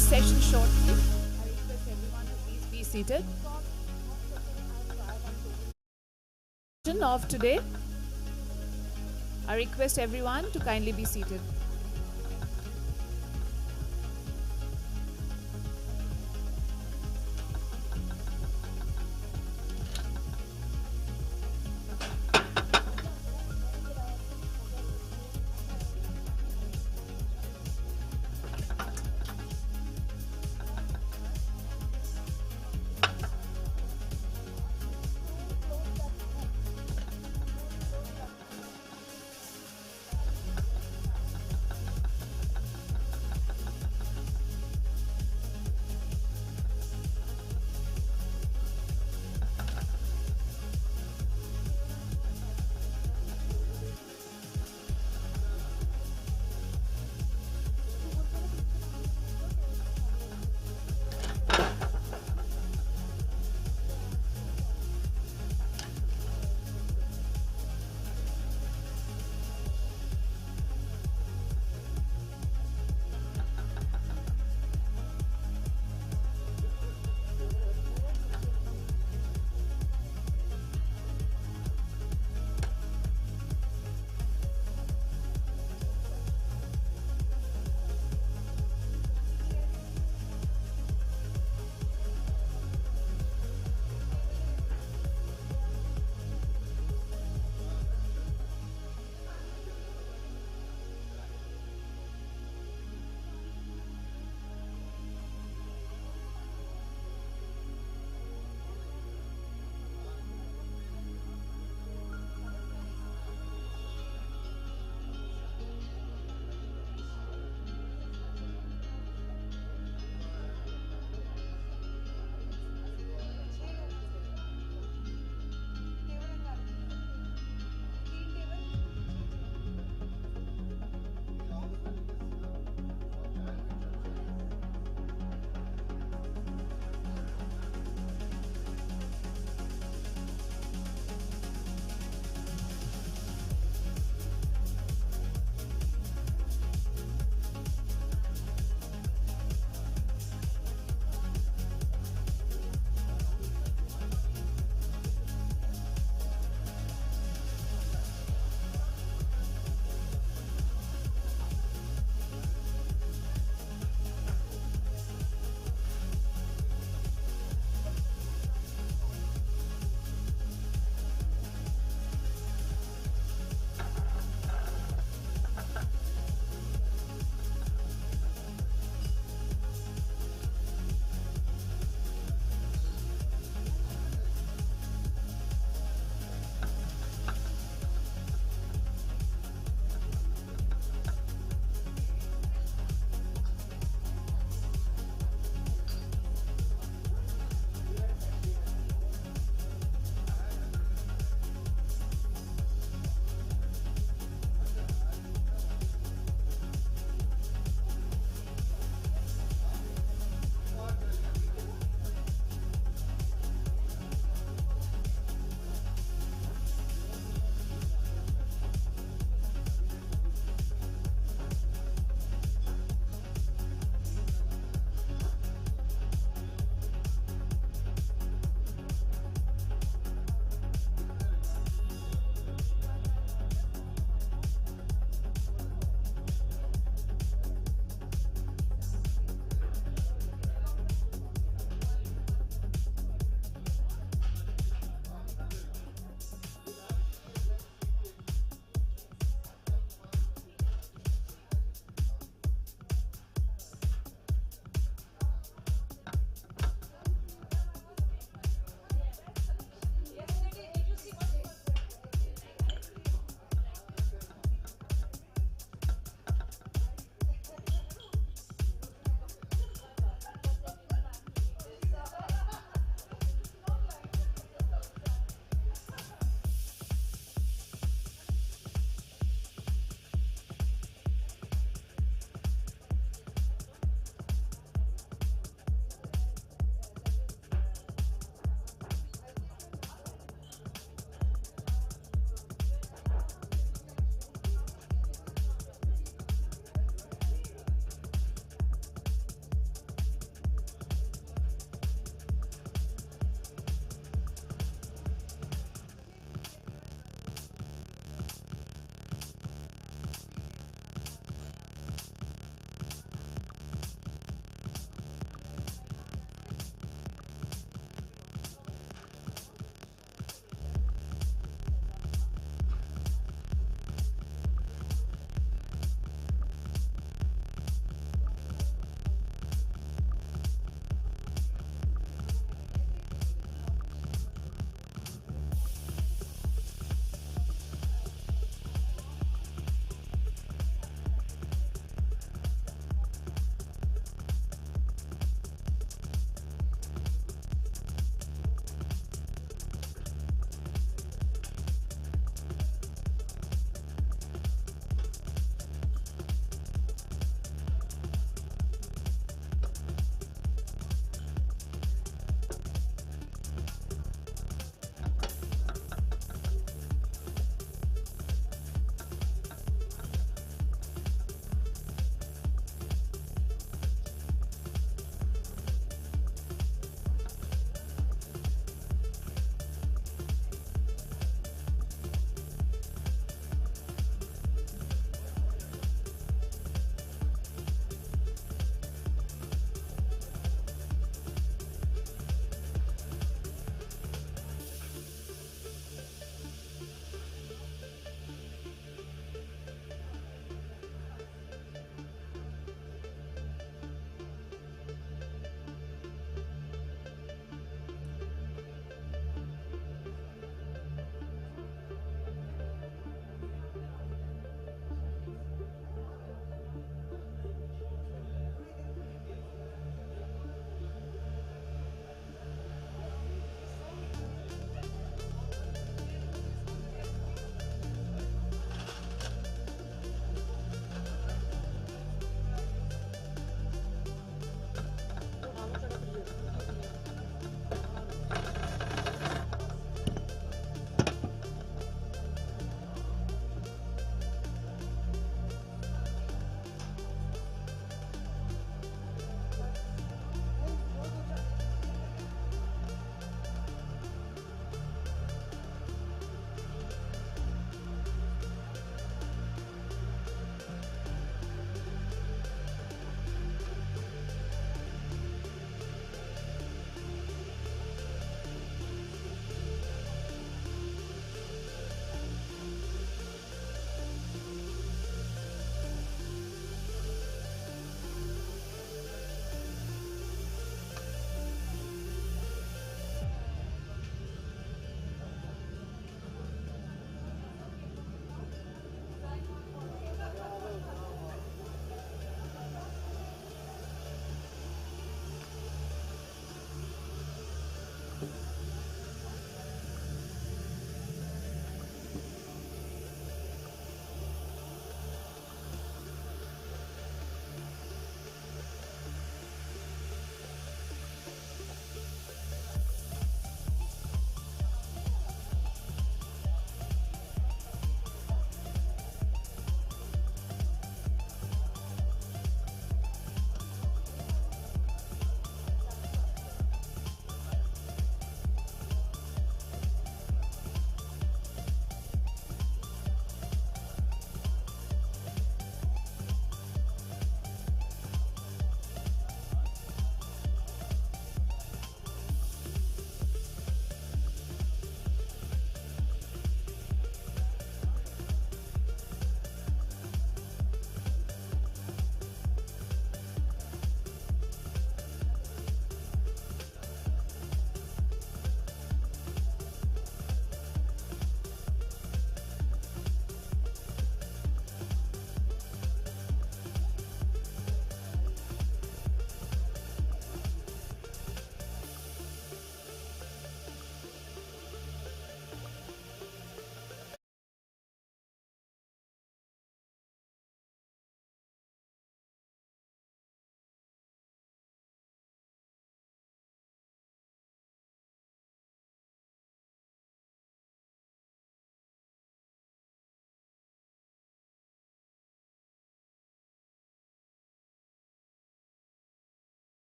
first session shortly. I request everyone to please be seated. Of today, I request everyone to kindly be seated.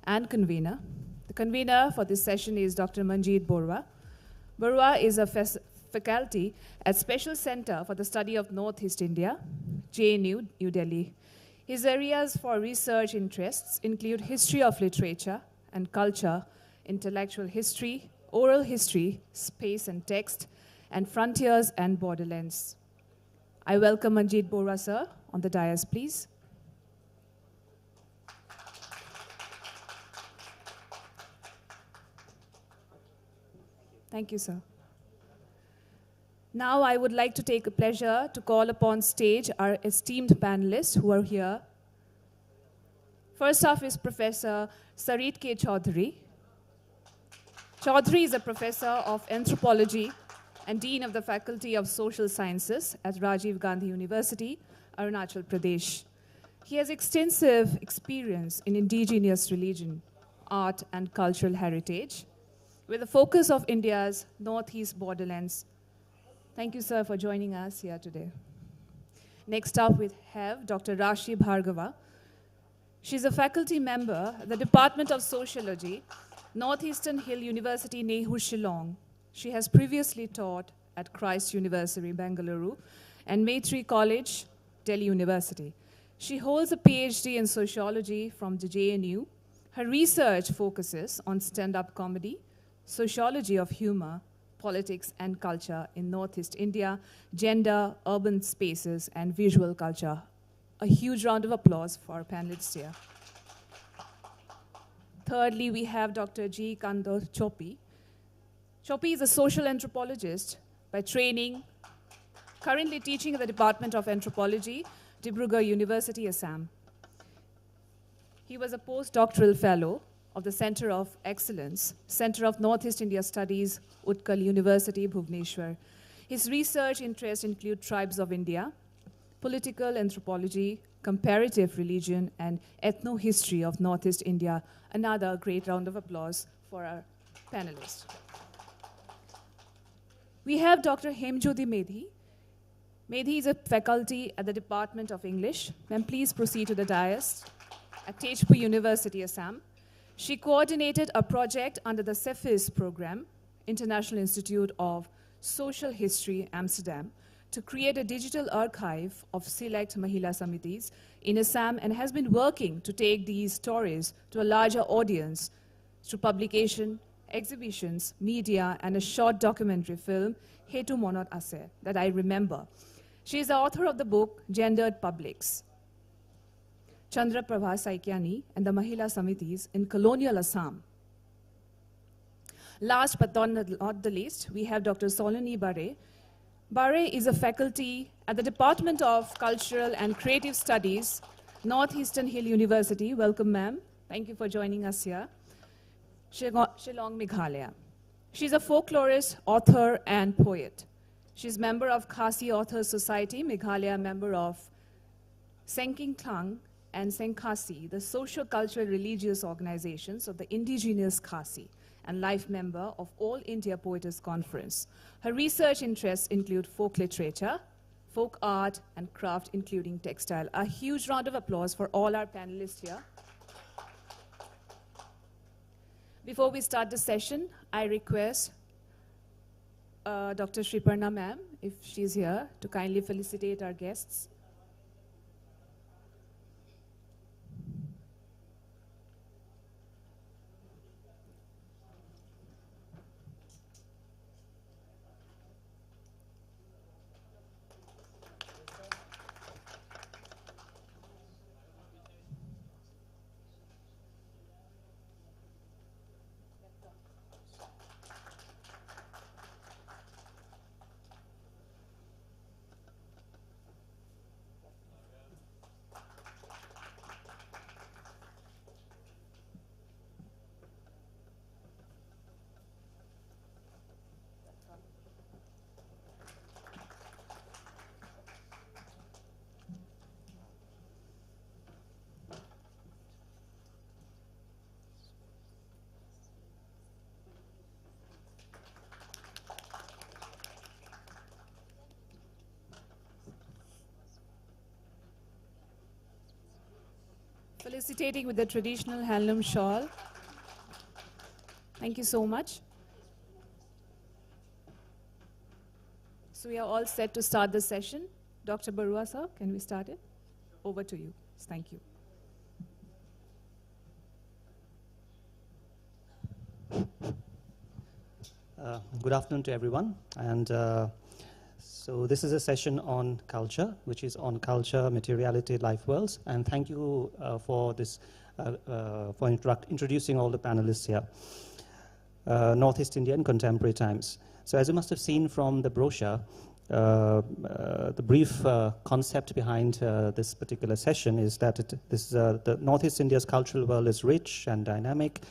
and convener. The convener for this session is Dr. Manjeet Borua. Borua is a faculty at Special Center for the Study of Northeast India, JNU, New Delhi. His areas for research interests include history of literature and culture, intellectual history, oral history, space and text, and frontiers and borderlands. I welcome Manjeet Borua, sir, on the dais, please. Thank you, sir. Now I would like to take a pleasure to call upon stage our esteemed panelists who are here. First off is Professor Sarit K. Chaudhary. Chaudhary is a professor of anthropology and dean of the Faculty of Social Sciences at Rajiv Gandhi University, Arunachal Pradesh. He has extensive experience in indigenous religion, art, and cultural heritage, with a focus of India's northeast borderlands. Thank you, sir, for joining us here today. Next up, we have Dr. Rashi Bhargava. She's a faculty member at the Department of Sociology, Northeastern Hill University, Nehru, Shillong. She has previously taught at Christ University, Bengaluru, and Maitri College, Delhi University. She holds a PhD in sociology from the JNU. Her research focuses on stand-up comedy, sociology of humor, politics and culture in Northeast India, gender, urban spaces, and visual culture. A huge round of applause for our panelists here. Thirdly, we have Dr. G. Kando Chopi. Chopi is a social anthropologist by training, currently teaching at the Department of Anthropology, Dibrugarh University, Assam. He was a postdoctoral fellow of the Center of Excellence, Center of Northeast India Studies, Utkal University, Bhubaneswar. His research interests include tribes of India, political anthropology, comparative religion, and ethno-history of Northeast India. Another great round of applause for our panelists. We have Dr. Hemjyoti Medhi. Medhi is a faculty at the Department of English. Ma'am, please proceed to the dais at Tezpur University, Assam. She coordinated a project under the CEPHIS program, International Institute of Social History, Amsterdam, to create a digital archive of select Mahila Samitis in Assam, and has been working to take these stories to a larger audience through publication, exhibitions, media, and a short documentary film, Hetu Monot Ase, that I remember. She is the author of the book, Gendered Publics, Chandra Prabha Saikyani and the Mahila Samitis in colonial Assam. Last but not the least, we have Dr. Solini Bare. Bare is a faculty at the Department of Cultural and Creative Studies, Northeastern Hill University. Welcome, ma'am. Thank you for joining us here. Shillong, Meghalaya. She's a folklorist, author, and poet. She's member of Khasi Authors Society, Meghalaya member of Senking Klang and Senkhasi, the socio-cultural religious organizations of the indigenous Khasi, and life member of All India Poetess Conference. Her research interests include folk literature, folk art, and craft, including textile. A huge round of applause for all our panelists here. Before we start the session, I request Dr. Shriparna ma'am, if she's here, to kindly felicitate our guests. Felicitating with the traditional handloom shawl. Thank you so much. So we are all set to start the session. Dr. Barua sir, can we start it? Over to you. Thank you. Good afternoon to everyone. And so this is a session on culture, which is on culture, materiality, life worlds. And thank you for this, for introducing all the panelists here. Northeast India in Contemporary Times. So as you must have seen from the brochure, the brief concept behind this particular session is that the Northeast India's cultural world is rich and dynamic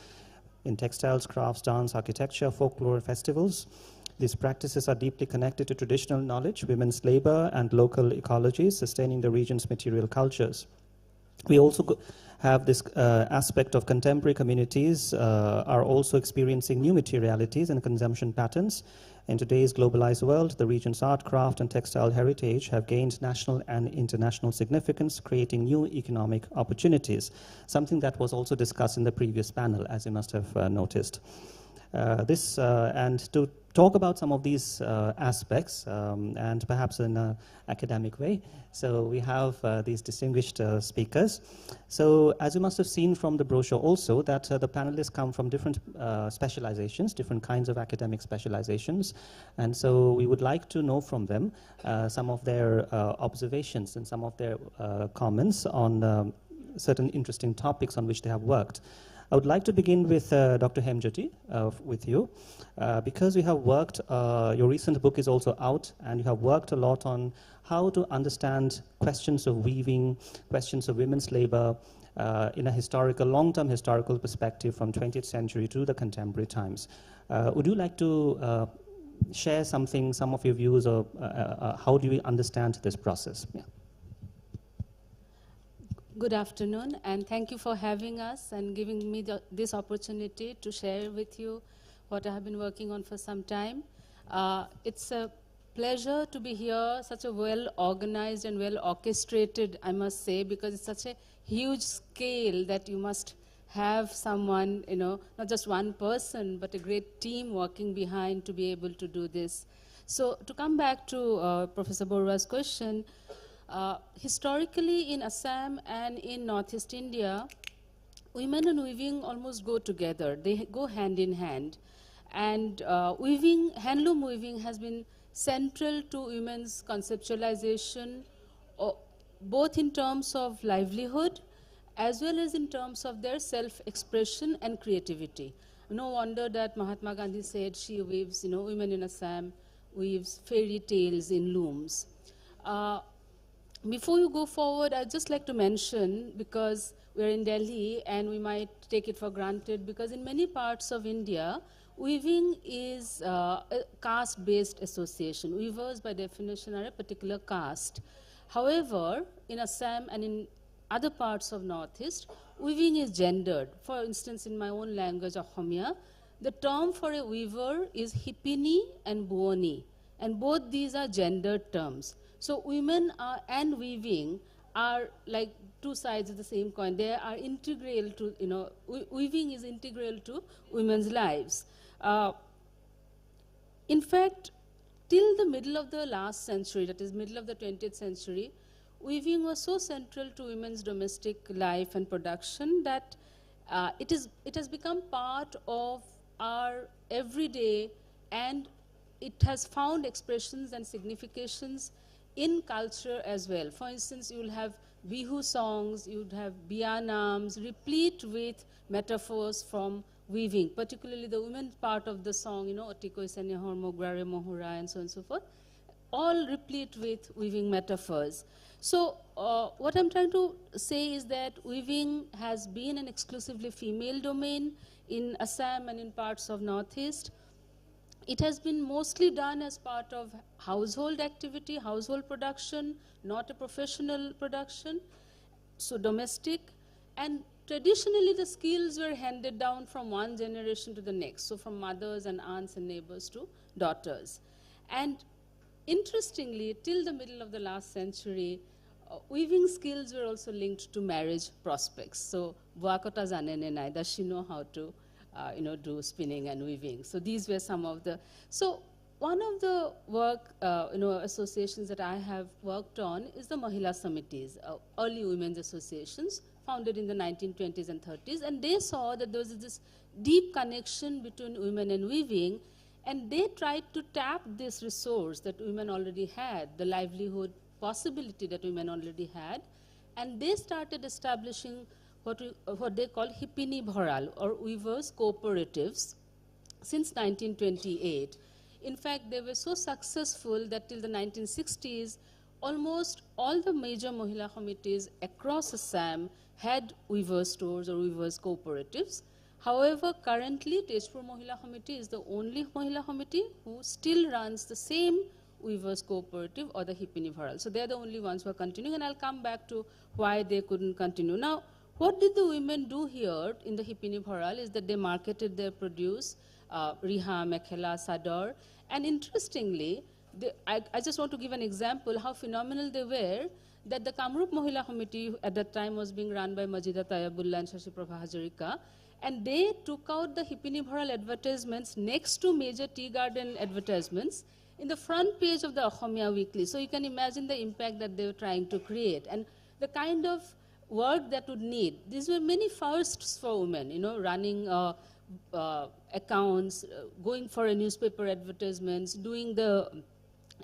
in textiles, crafts, dance, architecture, folklore, festivals. These practices are deeply connected to traditional knowledge, women's labor, and local ecologies, sustaining the region's material cultures. We also have this aspect of contemporary communities are also experiencing new materialities and consumption patterns. In today's globalized world, the region's art, craft, and textile heritage have gained national and international significance, creating new economic opportunities, something that was also discussed in the previous panel, as you must have noticed. And to talk about some of these aspects, and perhaps in an academic way, so we have these distinguished speakers. So as you must have seen from the brochure also, that the panelists come from different specializations, different kinds of academic specializations, and so we would like to know from them some of their observations and some of their comments on certain interesting topics on which they have worked. I would like to begin with Dr. Hemjyoti, with you, because you have worked, your recent book is also out, and you have worked a lot on how to understand questions of weaving, questions of women's labor in a historical, long-term historical perspective from 20th century to the contemporary times. Would you like to share something, some of your views, or how do you understand this process? Yeah. Good afternoon, and thank you for having us and giving me this opportunity to share with you what I have been working on for some time. It's a pleasure to be here, such a well-organized and well-orchestrated, I must say, because it's such a huge scale that you must have someone, you know, not just one person, but a great team working behind to be able to do this. So to come back to Professor Barua's question, historically in Assam and in Northeast India, women and weaving almost go together. They go hand in hand. And weaving, handloom weaving has been central to women's conceptualization, both in terms of livelihood as well as in terms of their self-expression and creativity. No wonder that Mahatma Gandhi said she weaves, you know, women in Assam weaves fairy tales in looms. Before you go forward, I'd just like to mention, because we're in Delhi and we might take it for granted, because in many parts of India, weaving is a caste-based association. Weavers, by definition, are a particular caste. However, in Assam and in other parts of Northeast, weaving is gendered. For instance, in my own language, Ahomia, the term for a weaver is hipini and buoni, and both these are gendered terms. So women and weaving are like two sides of the same coin. They are integral to, you know, weaving is integral to women's lives. In fact, till the middle of the last century, that is middle of the 20th century, weaving was so central to women's domestic life and production that it has become part of our everyday, and it has found expressions and significations in culture as well. For instance, you'll have Bihu songs, you'd have Biyanams, replete with metaphors from weaving, particularly the women's part of the song, you know, Otiko Isane Hormo, Grare Mohura, and so on and so forth, all replete with weaving metaphors. So what I'm trying to say is that weaving has been an exclusively female domain in Assam and in parts of Northeast. It has been mostly done as part of household activity, household production, not a professional production, so domestic. And traditionally, the skills were handed down from one generation to the next, so from mothers and aunts and neighbors to daughters. And interestingly, till the middle of the last century, weaving skills were also linked to marriage prospects. So, Buakota Zanene Nai, does she know how to do spinning and weaving? So these were some of the, so one of the associations that I have worked on is the Mahila Samitis, early women's associations founded in the 1920s and 30s, and they saw that there was this deep connection between women and weaving, and they tried to tap this resource that women already had, the livelihood possibility that women already had, and they started establishing what they call Hipini Bharal, or weavers cooperatives, since 1928. In fact, they were so successful that till the 1960s, almost all the major Mahila committees across Assam had weaver stores or weavers cooperatives. However, currently, Tezpur Mahila Committee is the only Mahila committee who still runs the same weavers cooperative or the Hipini Bharal. So they're the only ones who are continuing, and I'll come back to why they couldn't continue. Now, what did the women do here in the Hipini Bharal is that they marketed their produce, riha, mekhela, sadar, and interestingly, I just want to give an example how phenomenal they were, that the Kamrup Mahila Committee at that time was being run by Majida Tayabullah and Shashi Prabha Hazarika, and they took out the Hipini Bharal advertisements next to major tea garden advertisements in the front page of the Ahomia Weekly. So you can imagine the impact that they were trying to create and the kind of work that would need. These were many firsts for women, running accounts, going for a newspaper advertisements, doing the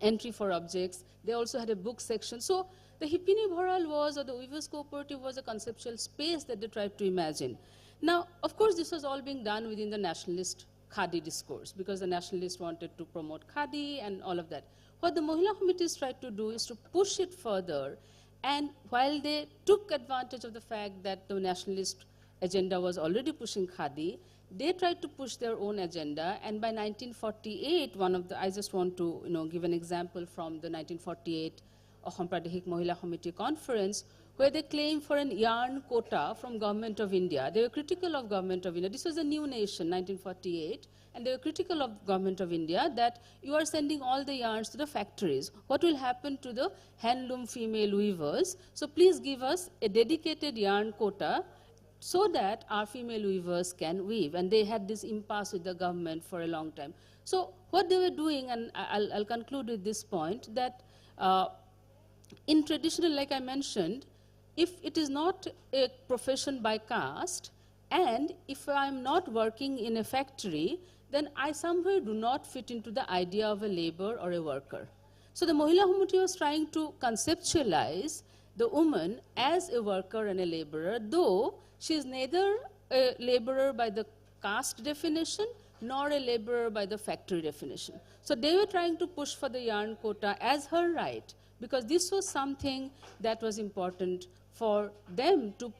entry for objects. They also had a book section. So the Hipini Bharal was, or the Weavers Cooperative was a conceptual space that they tried to imagine. Now, of course, this was all being done within the nationalist Khadi discourse, because the nationalists wanted to promote Khadi and all of that. What the Mahila committees tried to do is to push it further, and while they took advantage of the fact that the nationalist agenda was already pushing Khadi, they tried to push their own agenda, and by 1948, I just want to give an example from the 1948 Ahom Pradeshik Mahila Committee conference, where they claimed for an yarn quota from Government of India. They were critical of Government of India. This was a new nation, 1948, and they were critical of Government of India that you are sending all the yarns to the factories. What will happen to the handloom female weavers? So please give us a dedicated yarn quota so that our female weavers can weave. And they had this impasse with the government for a long time. So what they were doing, and I'll conclude with this point, that in traditional, like I mentioned, if it is not a profession by caste, and if I'm not working in a factory, then I somewhere do not fit into the idea of a labor or a worker. So the Mahila Committee was trying to conceptualize the woman as a worker and a laborer, though she is neither a laborer by the caste definition nor a laborer by the factory definition. So they were trying to push for the yarn quota as her right, because this was something that was important for them to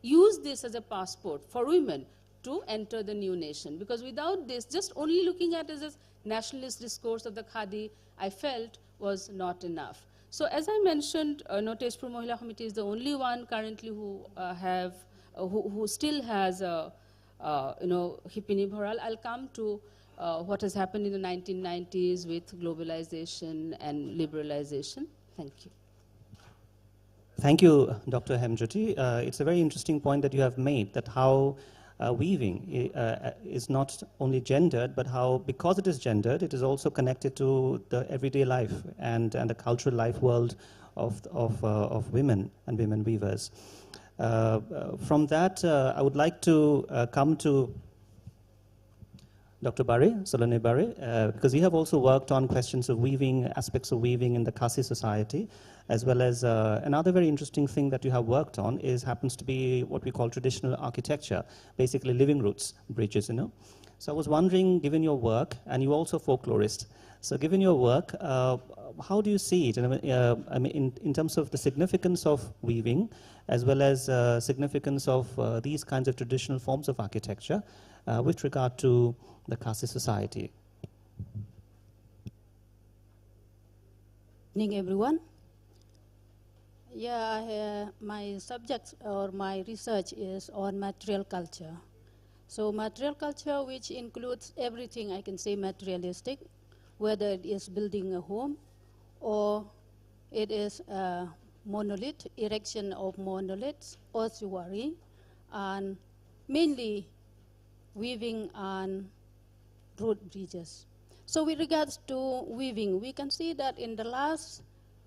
use this as a passport for women to enter the new nation. Because without this, just only looking at it as nationalist discourse of the Khadi, I felt was not enough. So as I mentioned, Tezpur Mahila Committee is the only one currently who who still has Hipini Bharal. I'll come to what has happened in the 1990s with globalization and liberalization. Thank you. Thank you, Dr. Hemjyoti. It's a very interesting point that you have made, that how weaving is not only gendered, but how, because it is gendered, it is also connected to the everyday life and the cultural life world of women and women weavers. From that, I would like to come to Dr. Bare, Salone Bare, because you have also worked on questions of weaving, aspects of weaving in the Khasi society, as well as another very interesting thing that you have worked on happens to be what we call traditional architecture, basically living roots, bridges, So I was wondering, given your work, and you're also folklorist, so given your work, how do you see it? I mean, in terms of the significance of weaving, as well as significance of these kinds of traditional forms of architecture with regard to the Khasi society. Good evening, everyone. Yeah, my subject or my research is on material culture. So material culture, which includes everything, I can say materialistic, whether it is building a home or it is monolith, erection of monoliths, ossuary, and mainly weaving and road bridges. So with regards to weaving, we can see that in the last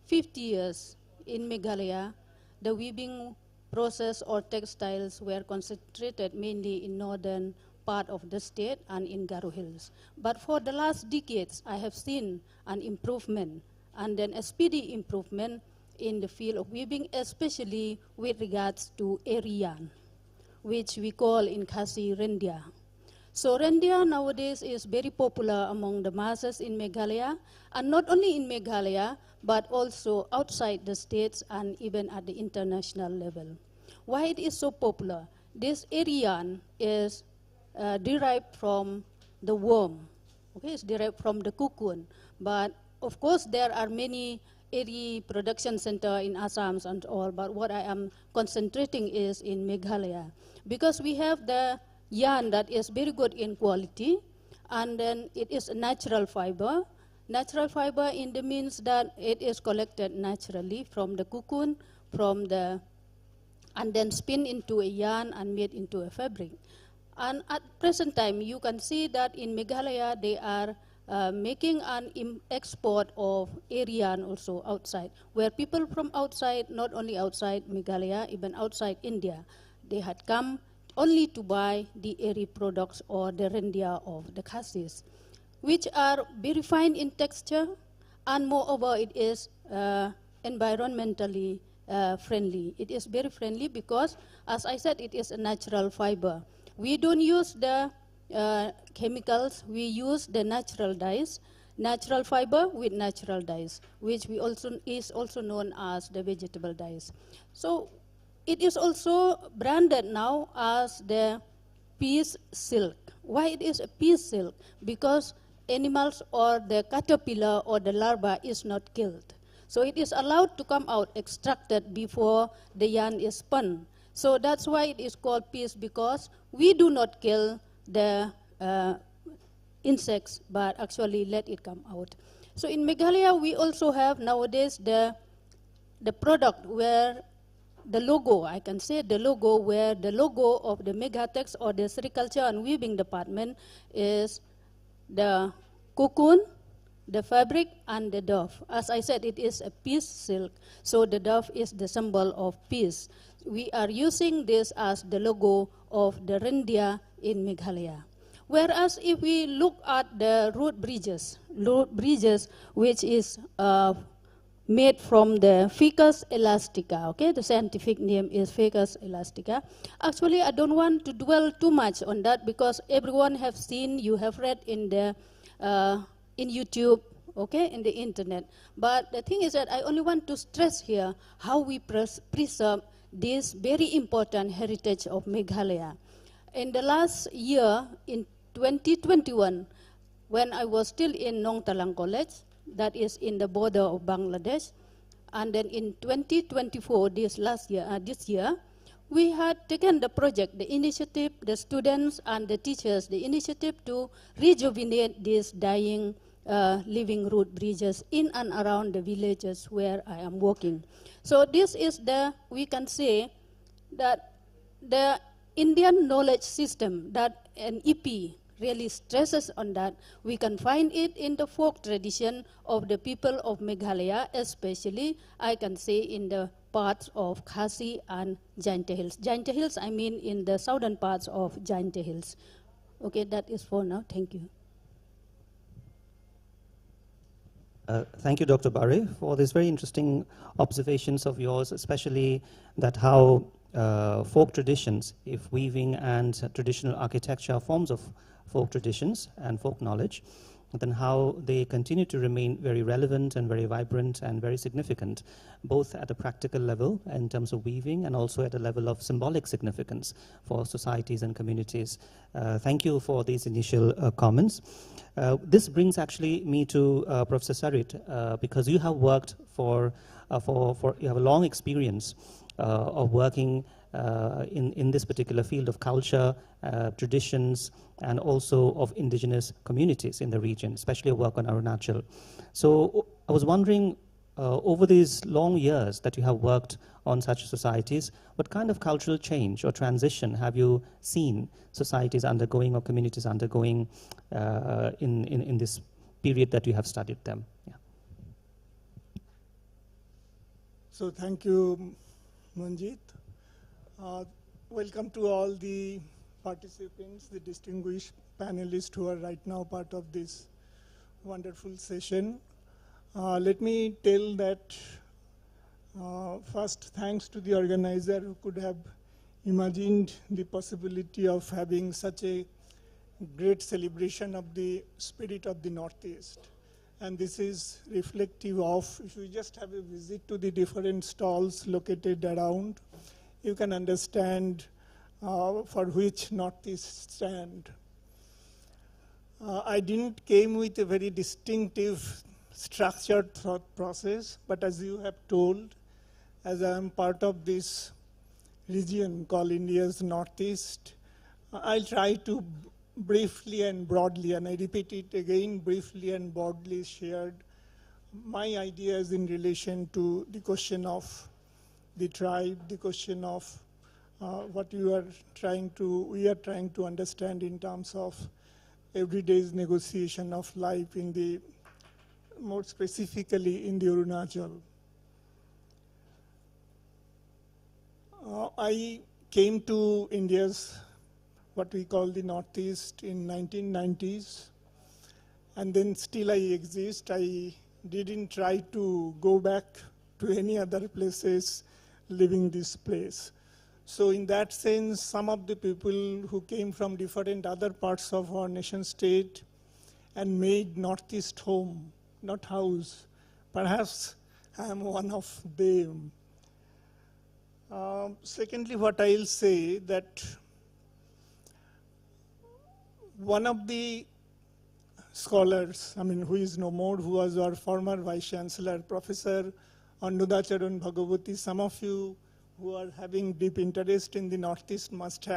50 years in Meghalaya, the weaving process or textiles were concentrated mainly in northern part of the state and in Garo Hills. But for the last decades, I have seen an improvement and then a speedy improvement in the field of weaving, especially with regards to eri yarn, which we call in Khasi rendia. So rendia nowadays is very popular among the masses in Meghalaya, and not only in Meghalaya, but also outside the states and even at the international level. Why it is so popular? This eri yarn is derived from the worm. Okay, it's derived from the cocoon. But of course, there are many eri production center in Assam and all, but what I am concentrating is in Meghalaya. Because we have the yarn that is very good in quality, and then it is a natural fiber. Natural fiber in the means that it is collected naturally from the cocoon, and then spin into a yarn and made into a fabric. And at present time, you can see that in Meghalaya, they are making an export of eri yarn also outside, where people from outside, not only outside Meghalaya, even outside India, they had come only to buy the eri products or the rendia of the Khasis, which are very fine in texture, and moreover, it is environmentally friendly. It is very friendly because, as I said, it is a natural fiber. We don't use the chemicals, we use the natural dyes, natural fiber with natural dyes, which is also known as the vegetable dyes. So it is also branded now as the peace silk. Why it is a peace silk? Because animals or the caterpillar or the larva is not killed. So it is allowed to come out extracted before the yarn is spun. So that's why it is called peace, because we do not kill the insects, but actually let it come out. So in Meghalaya, we also have nowadays the product where the logo, I can say the logo, where the logo of the Megatex or the Sericulture and Weaving Department is the cocoon, the fabric, and the dove. As I said, it is a peace silk, so the dove is the symbol of peace. We are using this as the logo of the rendia in Meghalaya. Whereas if we look at the road bridges which is made from the Ficus elastica, okay? The scientific name is Ficus elastica. Actually, I don't want to dwell too much on that because everyone have seen, you have read in the in YouTube, okay, in the internet. But the thing is that I only want to stress here how we preserve this very important heritage of Meghalaya. In the last year, in 2021, when I was still in Nong Talang College, that is in the border of Bangladesh, and then in 2024, this year, we had taken the project, the initiative, the students and the teachers, the initiative to rejuvenate these dying living root bridges in and around the villages where I am working. So this is we can say that the Indian knowledge system that an EP really stresses on that, we can find it in the folk tradition of the people of Meghalaya, especially, I can say, in the parts of Khasi and Jaintia Hills. Jaintia Hills, I mean in the southern parts of Jaintia Hills. Okay, that is for now. Thank you. Thank you, Dr. Bare, for these very interesting observations of yours, especially that how folk traditions, if weaving and traditional architecture are forms of folk traditions and folk knowledge, then how they continue to remain very relevant and very vibrant and very significant, both at a practical level in terms of weaving and also at a level of symbolic significance for societies and communities. Thank you for these initial comments. This brings actually me to Professor Sarit, because you have worked you have a long experience of working in this particular field of culture, traditions, and also of indigenous communities in the region, especially work on Arunachal. So I was wondering, over these long years that you have worked on such societies, what kind of cultural change or transition have you seen societies undergoing or communities undergoing in this period that you have studied them? Yeah. So thank you, Manjit. Welcome to all the participants, the distinguished panelists who are right now part of this wonderful session. Let me tell that first, thanks to the organizer who could have imagined the possibility of having such a great celebration of the spirit of the Northeast. And this is reflective of, if you just have a visit to the different stalls located around, you can understand for which Northeast stand. I didn't came with a very distinctive structured thought process, but as you have told, as I am part of this region called India's Northeast, I'll try to briefly and broadly, and I repeat it again, briefly and broadly shared my ideas in relation to the question of the tribe, the question of what we are trying to understand in terms of everyday's negotiation of life in the, more specifically in the Arunachal. I came to India's what we call the Northeast in 1990s, and then still I exist. I didn't try to go back to any other places living this place. So in that sense, some of the people who came from different other parts of our nation state and made Northeast home, not house, perhaps I am one of them. Secondly, what I'll say that one of the scholars, who is no more, who was our former Vice Chancellor, Professor Annudhacharan Bhagavati, some of you who are having deep interest in the Northeast must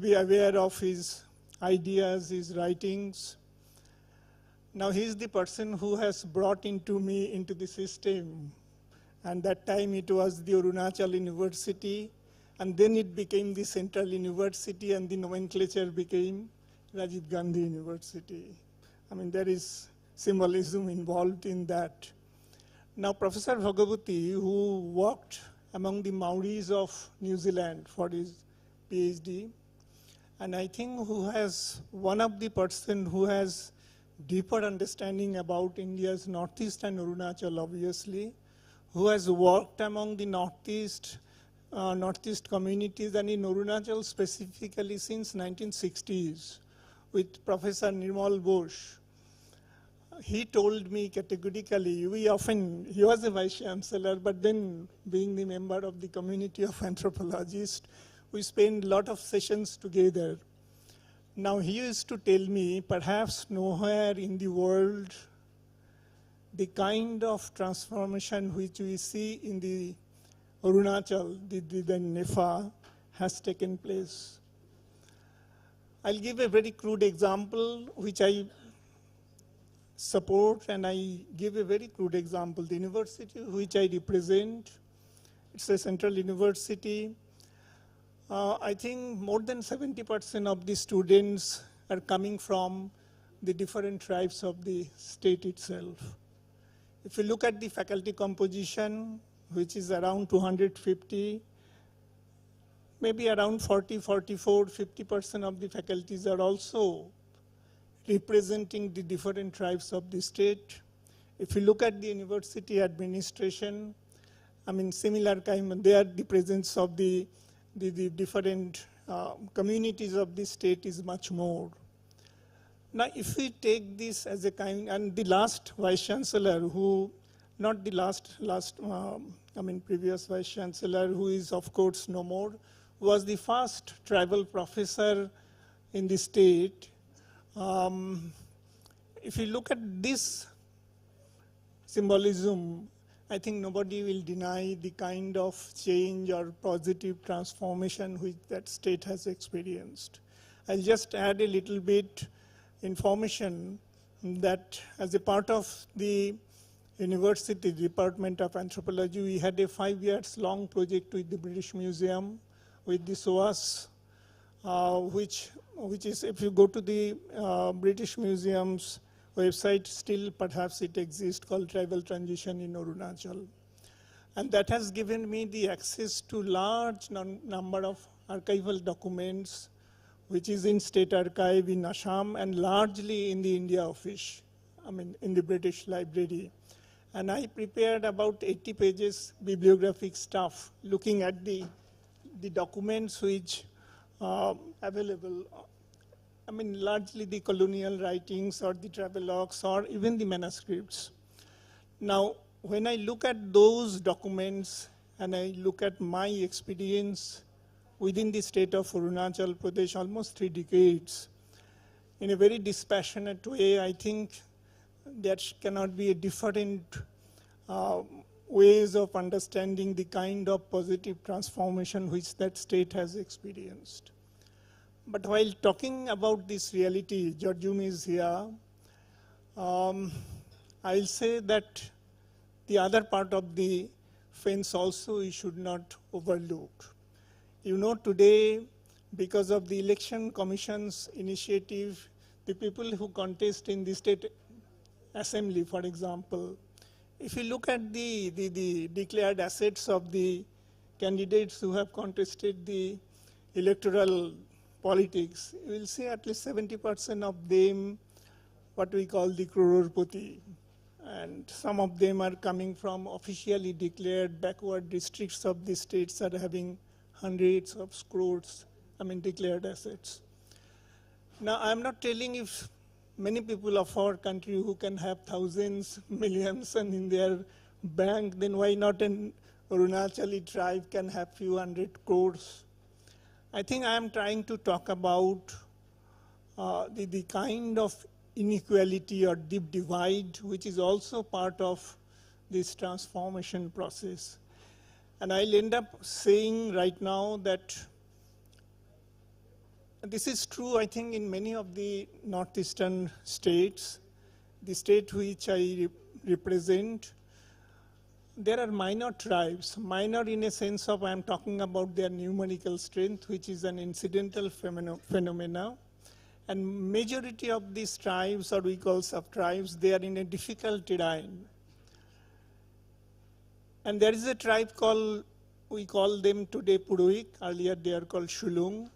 be aware of his ideas, his writings. Now he is the person who has brought me into the system. And that time it was the Arunachal University, and then it became the Central University, and the nomenclature became Rajiv Gandhi University. There is symbolism involved in that. Now, Professor Bhagavati, who worked among the Maoris of New Zealand for his PhD, and I think who has one of the person who has deeper understanding about India's Northeast and Arunachal, obviously, who has worked among the Northeast communities and in Arunachal specifically since 1960s with Professor Nirmal Bose. He told me categorically, he was a Vice Chancellor, but then being the member of the community of anthropologists, we spent a lot of sessions together. Now he used to tell me, perhaps nowhere in the world the kind of transformation which we see in the Arunachal, the NEFA, has taken place. I'll give a very crude example which I support, and I give a very crude example. The university which I represent, it's a central university. I think more than 70% of the students are coming from the different tribes of the state itself. If you look at the faculty composition, which is around 250, maybe around 40, 44, 50% of the faculties are also representing the different tribes of the state. If you look at the university administration, similar kind, they are the presence of the different communities of the state is much more. Now, if we take this as a kind, and the last Vice Chancellor who, not the previous Vice Chancellor who is of course no more, was the first tribal professor in the state. If you look at this symbolism, I think nobody will deny the kind of change or positive transformation which that state has experienced. I'll just add a little bit information that as a part of the University Department of Anthropology, we had a 5 years long project with the British Museum, with the SOAS, which is, if you go to the British Museum's website, still perhaps it exists, called Tribal Transition in Arunachal. And that has given me the access to large number of archival documents, which is in State Archive in Assam and largely in the India Office, in the British Library. And I prepared about 80 pages bibliographic stuff looking at the documents which are available. Largely the colonial writings or the travelogues or even the manuscripts. Now, when I look at those documents and I look at my experience within the state of Arunachal Pradesh, almost 3 decades, in a very dispassionate way, I think there cannot be a different ways of understanding the kind of positive transformation which that state has experienced. But while talking about this reality, Georgium is here, I'll say that the other part of the fence also we should not overlook. You know, today, because of the Election Commission's initiative, the people who contest in the state assembly, for example, if you look at the declared assets of the candidates who have contested the electoral politics, you will see at least 70% of them what we call the crorepati. And some of them are coming from officially declared backward districts of the states that are having hundreds of crores, declared assets. Now, I'm not telling if many people of our country who can have thousands, millions and in their bank, then why not an Arunachali tribe can have few hundred crores? I think I am trying to talk about the kind of inequality or deep divide, which is also part of this transformation process. And I'll end up saying right now that this is true, I think, in many of the northeastern states. The state which I represent, there are minor tribes, minor in a sense of I'm talking about their numerical strength, which is an incidental phenomena. And majority of these tribes, or we call sub-tribes, they are in a difficult terrain. And there is a tribe called, we call them today Puruik, earlier they are called Shulung.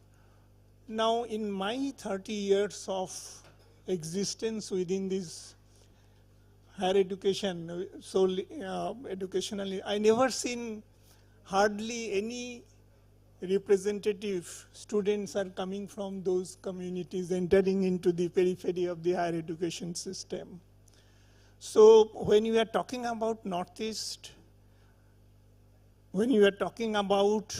Now, in my 30 years of existence within this higher education, educationally, I never seen hardly any representative students are coming from those communities entering into the periphery of the higher education system. So when you are talking about Northeast, when you are talking about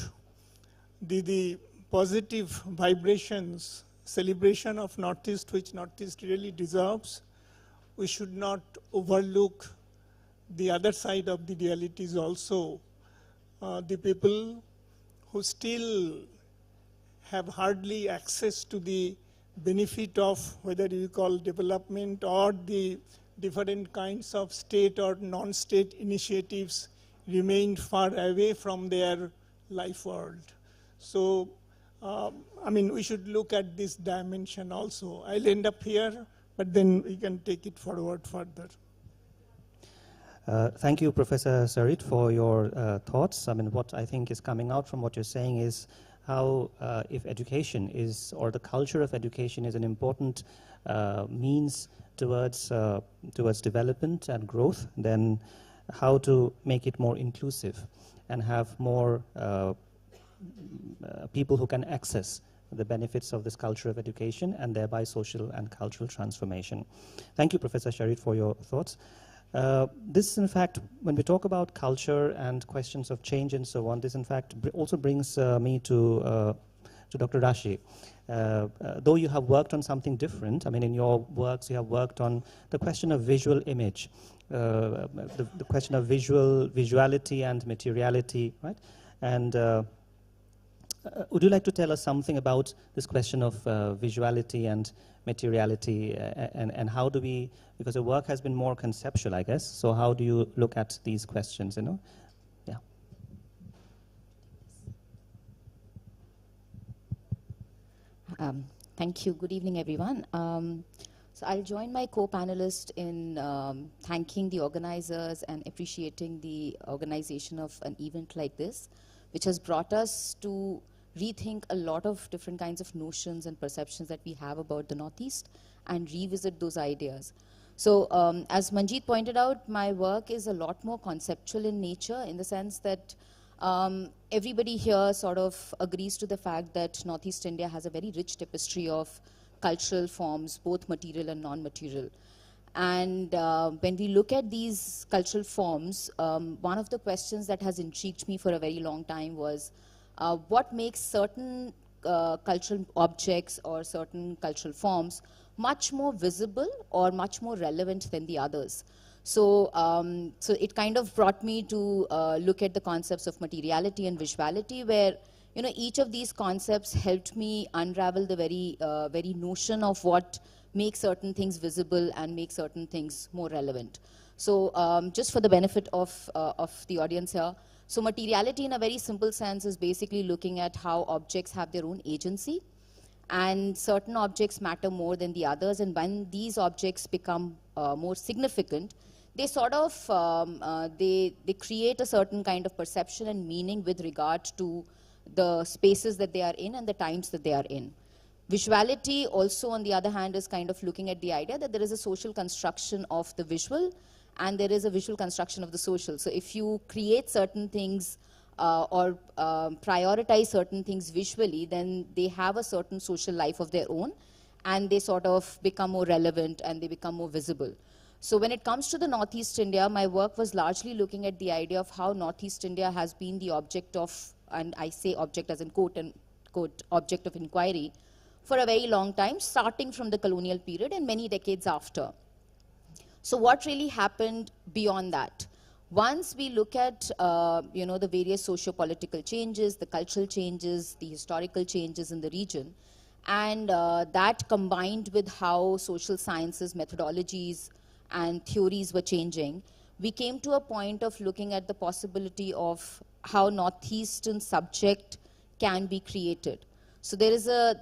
the positive vibrations, celebration of Northeast, which Northeast really deserves, we should not overlook the other side of the realities also. The people who still have hardly access to the benefit of whether you call development or the different kinds of state or non-state initiatives remained far away from their life world. So, we should look at this dimension also. I'll end up here, but then we can take it forward further. Thank you, Professor Sarit, for your thoughts. What I think is coming out from what you're saying is how if education is, or the culture of education is an important means towards development and growth, then how to make it more inclusive and have more people who can access the benefits of this culture of education and thereby social and cultural transformation. Thank you, Professor Sarit, for your thoughts. This, in fact, when we talk about culture and questions of change and so on, this, in fact, also brings me to Dr. Rashi. Though you have worked on something different, in your works you have worked on the question of visual image, the question of visuality and materiality, right? And would you like to tell us something about this question of visuality and materiality, and how do we, because the work has been more conceptual, I guess, so how do you look at these questions, you know? Yeah. Thank you. Good evening, everyone. So I'll join my co-panelists in thanking the organizers and appreciating the organization of an event like this, which has brought us to rethink a lot of different kinds of notions and perceptions that we have about the Northeast and revisit those ideas. So as Manjeet pointed out, my work is a lot more conceptual in nature, in the sense that everybody here sort of agrees to the fact that Northeast India has a very rich tapestry of cultural forms, both material and non-material. And when we look at these cultural forms, one of the questions that has intrigued me for a very long time was what makes certain cultural objects or certain cultural forms much more visible or much more relevant than the others. So, so it kind of brought me to look at the concepts of materiality and visuality, where each of these concepts helped me unravel the very notion of what makes certain things visible and make certain things more relevant. So just for the benefit of the audience here, so materiality in a very simple sense is basically looking at how objects have their own agency, and certain objects matter more than the others, and when these objects become more significant, they sort of, they create a certain kind of perception and meaning with regard to the spaces that they are in and the times that they are in. Visuality also, on the other hand, is kind of looking at the idea that there is a social construction of the visual and there is a visual construction of the social. So if you create certain things or prioritize certain things visually, then they have a certain social life of their own and they sort of become more relevant and they become more visible. So when it comes to the Northeast India, my work was largely looking at the idea of how Northeast India has been the object of, and I say object as in quote and quote, object of inquiry for a very long time, starting from the colonial period and many decades after. So what really happened beyond that? Once we look at the various socio-political changes, the cultural changes, the historical changes in the region, and that combined with how social sciences, methodologies, and theories were changing, we came to a point of looking at the possibility of how Northeastern subject can be created. So these are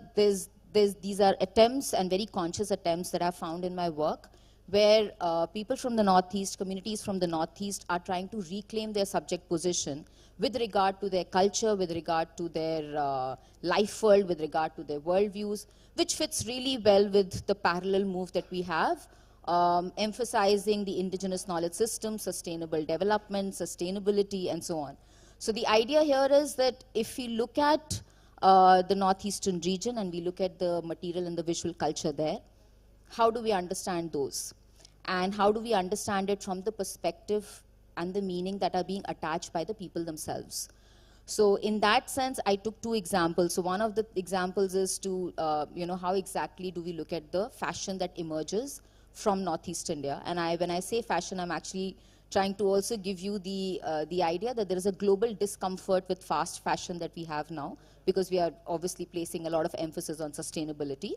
attempts and very conscious attempts that I've found in my work, where people from the Northeast, communities from the Northeast are trying to reclaim their subject position with regard to their culture, with regard to their life world, with regard to their worldviews, which fits really well with the parallel move that we have, emphasizing the indigenous knowledge system, sustainable development, sustainability, and so on. So the idea here is that if we look at the Northeastern region and we look at the material and the visual culture there, how do we understand those? And how do we understand it from the perspective and the meaning that are being attached by the people themselves? So in that sense, I took two examples. So one of the examples is to, how exactly do we look at the fashion that emerges from Northeast India? And when I say fashion, I'm actually trying to also give you the idea that there is a global discomfort with fast fashion that we have now, because we are obviously placing a lot of emphasis on sustainability.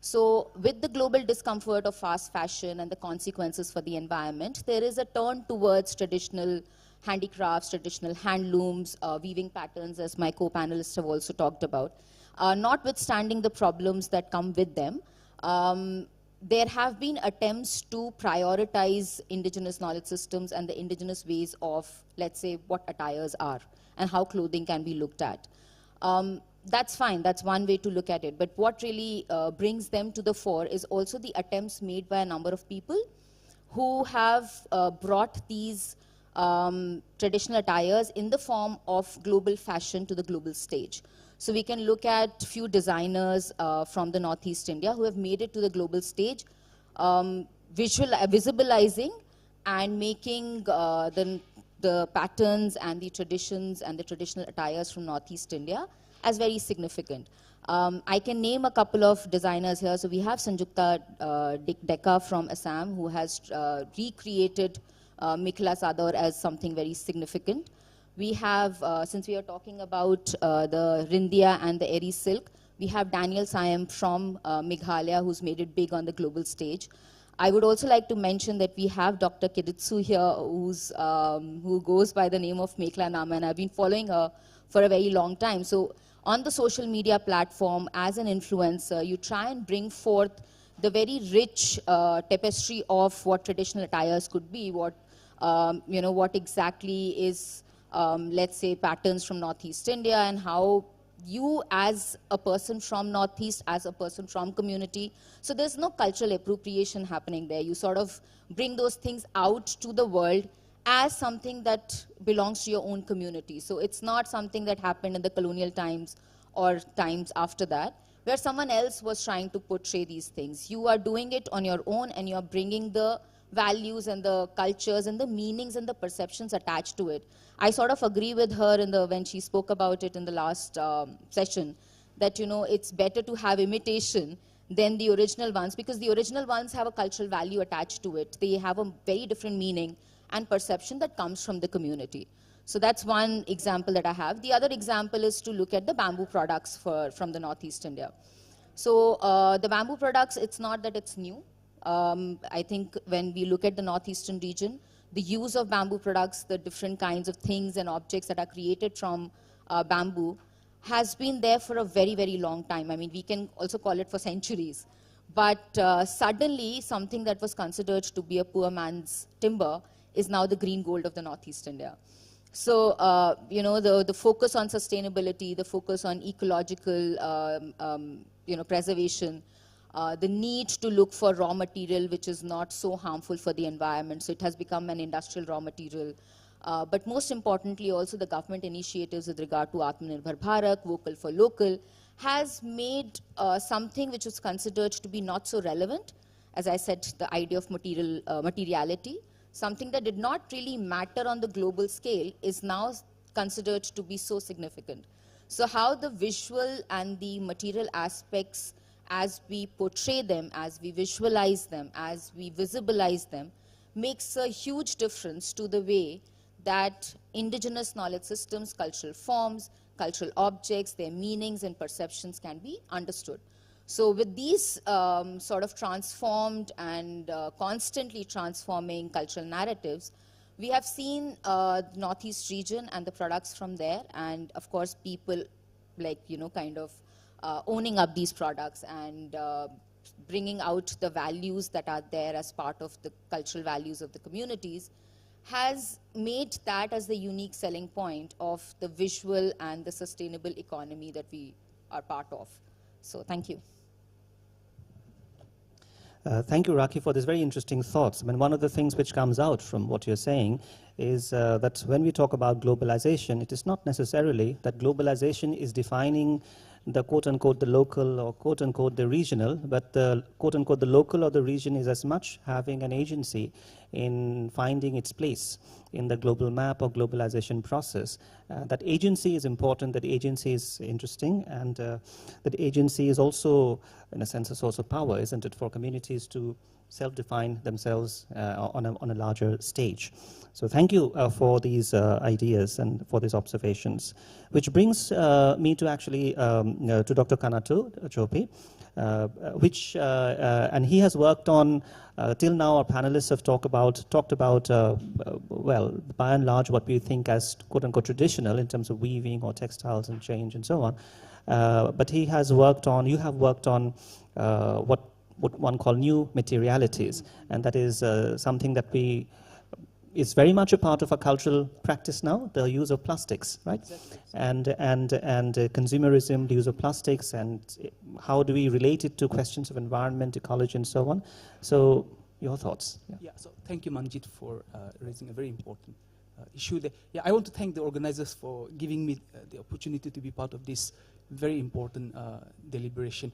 So with the global discomfort of fast fashion and the consequences for the environment, there is a turn towards traditional handicrafts, traditional handlooms, weaving patterns, as my co-panelists have also talked about. Notwithstanding the problems that come with them, there have been attempts to prioritize indigenous knowledge systems and the indigenous ways of, let's say, what attires are and how clothing can be looked at. That's fine, that's one way to look at it. But what really brings them to the fore is also the attempts made by a number of people who have brought these traditional attires in the form of global fashion to the global stage. So we can look at few designers from the Northeast India who have made it to the global stage, visibilizing and making the patterns and the traditions and the traditional attires from Northeast India as very significant. I can name a couple of designers here. So we have Sanjukta Dekka from Assam, who has recreated Mekhela Chador as something very significant. We have, since we are talking about the Rindia and the Eri silk, We have Daniel Siam from Meghalaya, who's made it big on the global stage. I would also like to mention that we have Dr. Kiritsu here, who goes by the name of Mekla Nama, and I've been following her for a very long time. So on the social media platform, as an influencer, you try and bring forth the very rich tapestry of what traditional attires could be, what what exactly is, let's say, patterns from Northeast India, and how you as a person from Northeast, as a person from community, so there's no cultural appropriation happening there. You sort of bring those things out to the world as something that belongs to your own community. So it's not something that happened in the colonial times or times after that, where someone else was trying to portray these things. You are doing it on your own, and you're bringing the values and the cultures and the meanings and the perceptions attached to it. I sort of agree with her when she spoke about it in the last session, that it's better to have imitation than the original ones, because the original ones have a cultural value attached to it. They have a very different meaning and perception that comes from the community. So that's one example that I have. The other example is to look at the bamboo products from the Northeast India. So the bamboo products, it's not that it's new. I think when we look at the Northeastern region, the use of bamboo products, the different kinds of things and objects that are created from bamboo has been there for a very, very long time. I mean, we can also call it for centuries. But suddenly, something that was considered to be a poor man's timber is now the green gold of the Northeast India. So, the focus on sustainability, the focus on ecological preservation, the need to look for raw material which is not so harmful for the environment. So it has become an industrial raw material. But most importantly, also the government initiatives with regard to Atmanirbhar Bharat, Vocal for Local, has made something which was considered to be not so relevant, as I said, the idea of materiality, something that did not really matter on the global scale is now considered to be so significant. So how the visual and the material aspects, as we portray them, as we visualize them, as we visibilize them, makes a huge difference to the way that indigenous knowledge systems, cultural forms, cultural objects, their meanings and perceptions can be understood. So with these sort of transformed and constantly transforming cultural narratives, we have seen the Northeast region and the products from there, and of course people like, kind of owning up these products and bringing out the values that are there as part of the cultural values of the communities, has made that as the unique selling point of the visual and the sustainable economy that we are part of. So thank you. Thank you, Rakhi, for these very interesting thoughts. I mean, one of the things which comes out from what you're saying is that when we talk about globalization, it is not necessarily that globalization is defining the quote-unquote the local or quote-unquote the regional, but the quote-unquote the local or the region is as much having an agency in finding its place in the global map or globalization process. That agency is important, that agency is interesting, and that agency is also, in a sense, a source of power, isn't it, for communities to self-define themselves on a larger stage. So thank you for these ideas and for these observations, which brings me to actually to Dr. Kanatu Chopi, and he has worked on, till now our panelists have talked about well, by and large what we think as quote-unquote traditional in terms of weaving or textiles and change and so on. But he has worked on, you have worked on what one call new materialities, and that is something that is very much a part of our cultural practice now, the use of plastics, right? Exactly. And consumerism, the use of plastics, and how do we relate it to questions of environment, ecology, and so on. So your thoughts? Yeah, so thank you, Manjit, for raising a very important issue there. Yeah, I want to thank the organizers for giving me the opportunity to be part of this very important deliberation.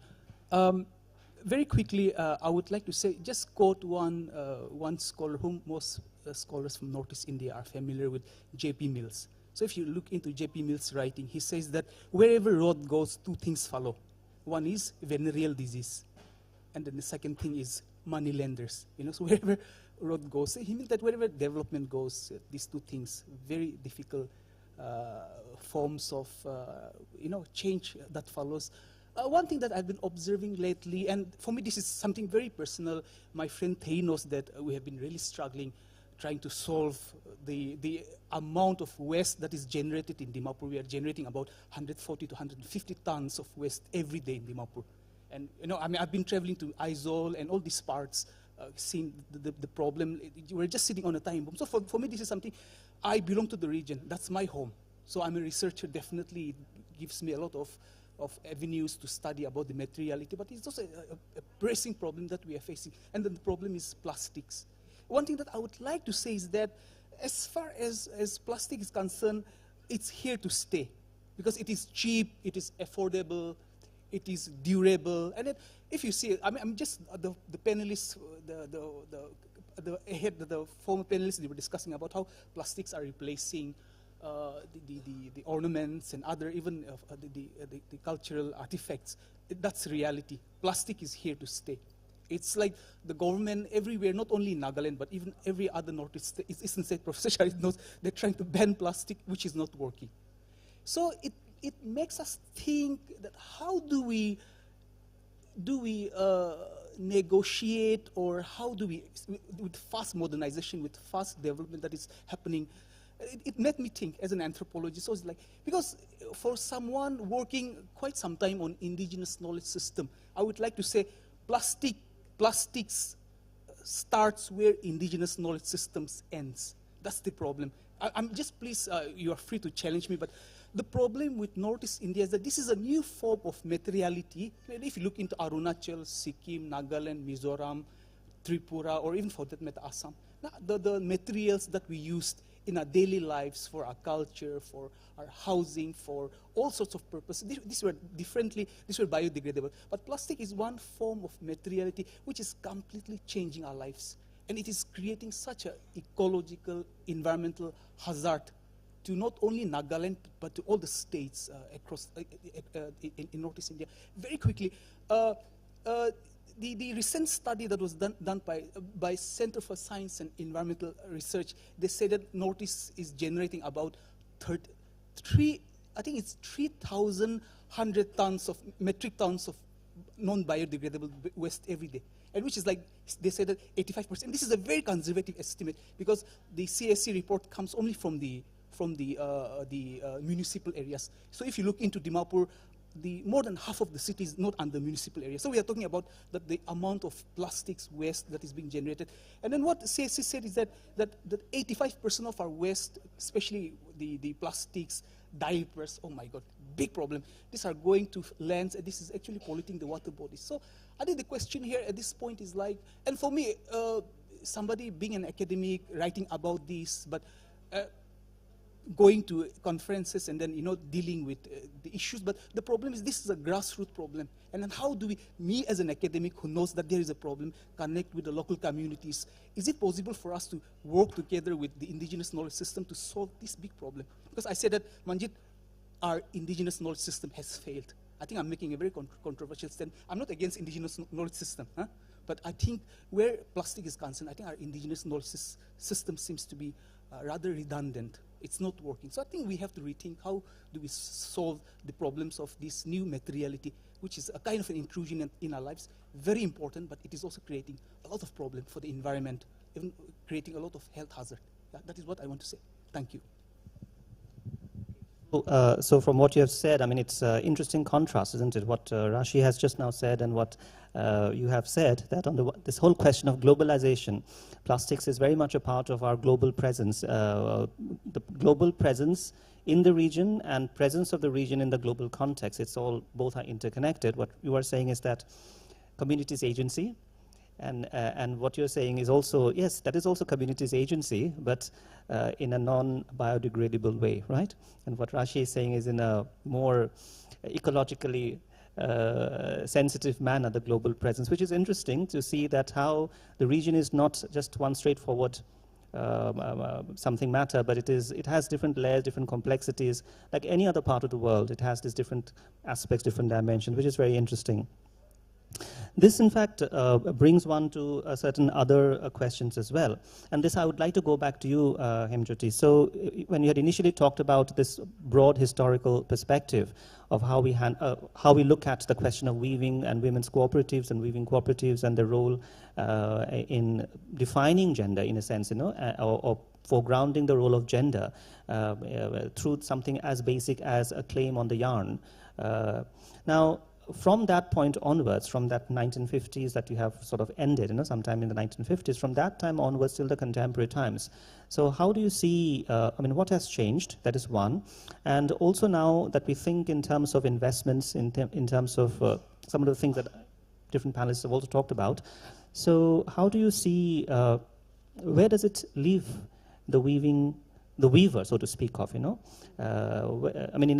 Very quickly, I would like to say, just quote one scholar whom most scholars from Northeast India are familiar with, J.P. Mills. So if you look into J.P. Mills' writing, he says that wherever road goes, two things follow. One is venereal disease, and then the second thing is money lenders. So wherever road goes, he means that wherever development goes, these two things, very difficult forms of change that follows. one thing that I've been observing lately, and for me this is something very personal, my friend Thay knows that we have been really struggling trying to solve the amount of waste that is generated in Dimapur. We are generating about 140 to 150 tons of waste every day in Dimapur. And I mean, I've been traveling to Aizawl and all these parts, seeing the problem. We're just sitting on a time bomb. So for me, this is something, I belong to the region. That's my home. So I'm a researcher. Definitely, it gives me a lot of avenues to study about the materiality. But it's also a pressing problem that we are facing. And then the problem is plastics. One thing that I would like to say is that as far as plastic is concerned, it's here to stay. Because it is cheap, it is affordable, it is durable. And then if you see, I mean, I'm just, the panelists, the former panelists, they were discussing about how plastics are replacing the ornaments and other, even the cultural artifacts. That's reality. Plastic is here to stay. It's like the government everywhere, not only in Nagaland, but even every other Northeast state, Professor Sharif knows, they're trying to ban plastic, which is not working. So it makes us think that how do we negotiate, or how do we, with fast modernization, with fast development that is happening, it made me think as an anthropologist. So it's like, because for someone working quite some time on indigenous knowledge system, I would like to say plastics starts where indigenous knowledge systems ends. That's the problem. I'm just, please, you are free to challenge me, but the problem with Northeast India is that this is a new form of materiality. If you look into Arunachal, Sikkim, Nagaland, Mizoram, Tripura, or even for that matter, Assam, the materials that we used in our daily lives for our culture, for our housing, for all sorts of purposes, these were biodegradable. But plastic is one form of materiality which is completely changing our lives. And it is creating such an ecological, environmental hazard to not only Nagaland, but to all the states across in Northeast India. Very quickly, the recent study that was done by Center for Science and Environmental Research, they say that Northeast is generating about 3,100 tons of metric tons of non-biodegradable waste every day, and which is like, they say that 85%. This is a very conservative estimate because the CSC report comes only from the municipal areas. So if you look into Dimapur, more than half of the city is not under municipal area. So we are talking about the amount of plastics waste that is being generated. And then what CSC said is that 85% of our waste, especially the plastics, diapers, oh my God, big problem. These are going to lands, and this is actually polluting the water bodies. So I think the question here at this point is like, and for me, somebody being an academic, writing about this, but going to conferences and then dealing with the issues, but the problem is this is a grassroots problem. And then how do me as an academic who knows that there is a problem, connect with the local communities? Is it possible for us to work together with the indigenous knowledge system to solve this big problem? Because I said that, Manjit, our indigenous knowledge system has failed. I think I'm making a very controversial stand. I'm not against indigenous knowledge system, but I think where plastic is concerned, I think our indigenous knowledge system seems to be rather redundant. It's not working. So I think we have to rethink how do we solve the problems of this new materiality, which is a kind of an intrusion in our lives. Very important, but it is also creating a lot of problem for the environment, even creating a lot of health hazard. That is what I want to say. Thank you. So from what you have said, I mean, it's interesting contrast, isn't it? What Rashi has just now said and what you have said, that on this whole question of globalization, plastics is very much a part of our global presence, the global presence in the region and presence of the region in the global context. It's all, both are interconnected. What you are saying is that communities agency, and what you're saying is also, yes, that is also communities agency, but in a non-biodegradable way, right? And what Rashi is saying is in a more ecologically sensitive manner, the global presence, which is interesting to see that how the region is not just one straightforward something matter, but it has different layers, different complexities, like any other part of the world. It has these different aspects, different dimensions, which is very interesting. This, in fact, brings one to certain other questions as well. And this, I would like to go back to you, Hemjyoti. So, when you had initially talked about this broad historical perspective of how we look at the question of weaving and women's cooperatives and weaving cooperatives and their role in defining gender, in a sense, or foregrounding the role of gender through something as basic as a claim on the yarn. Now, from that point onwards, from that 1950s that you have sort of ended, sometime in the 1950s, from that time onwards till the contemporary times. So how do you see, what has changed? That is one. And also now that we think in terms of investments, in terms of some of the things that different panelists have also talked about. So how do you see, where does it leave the weaver, so to speak of, in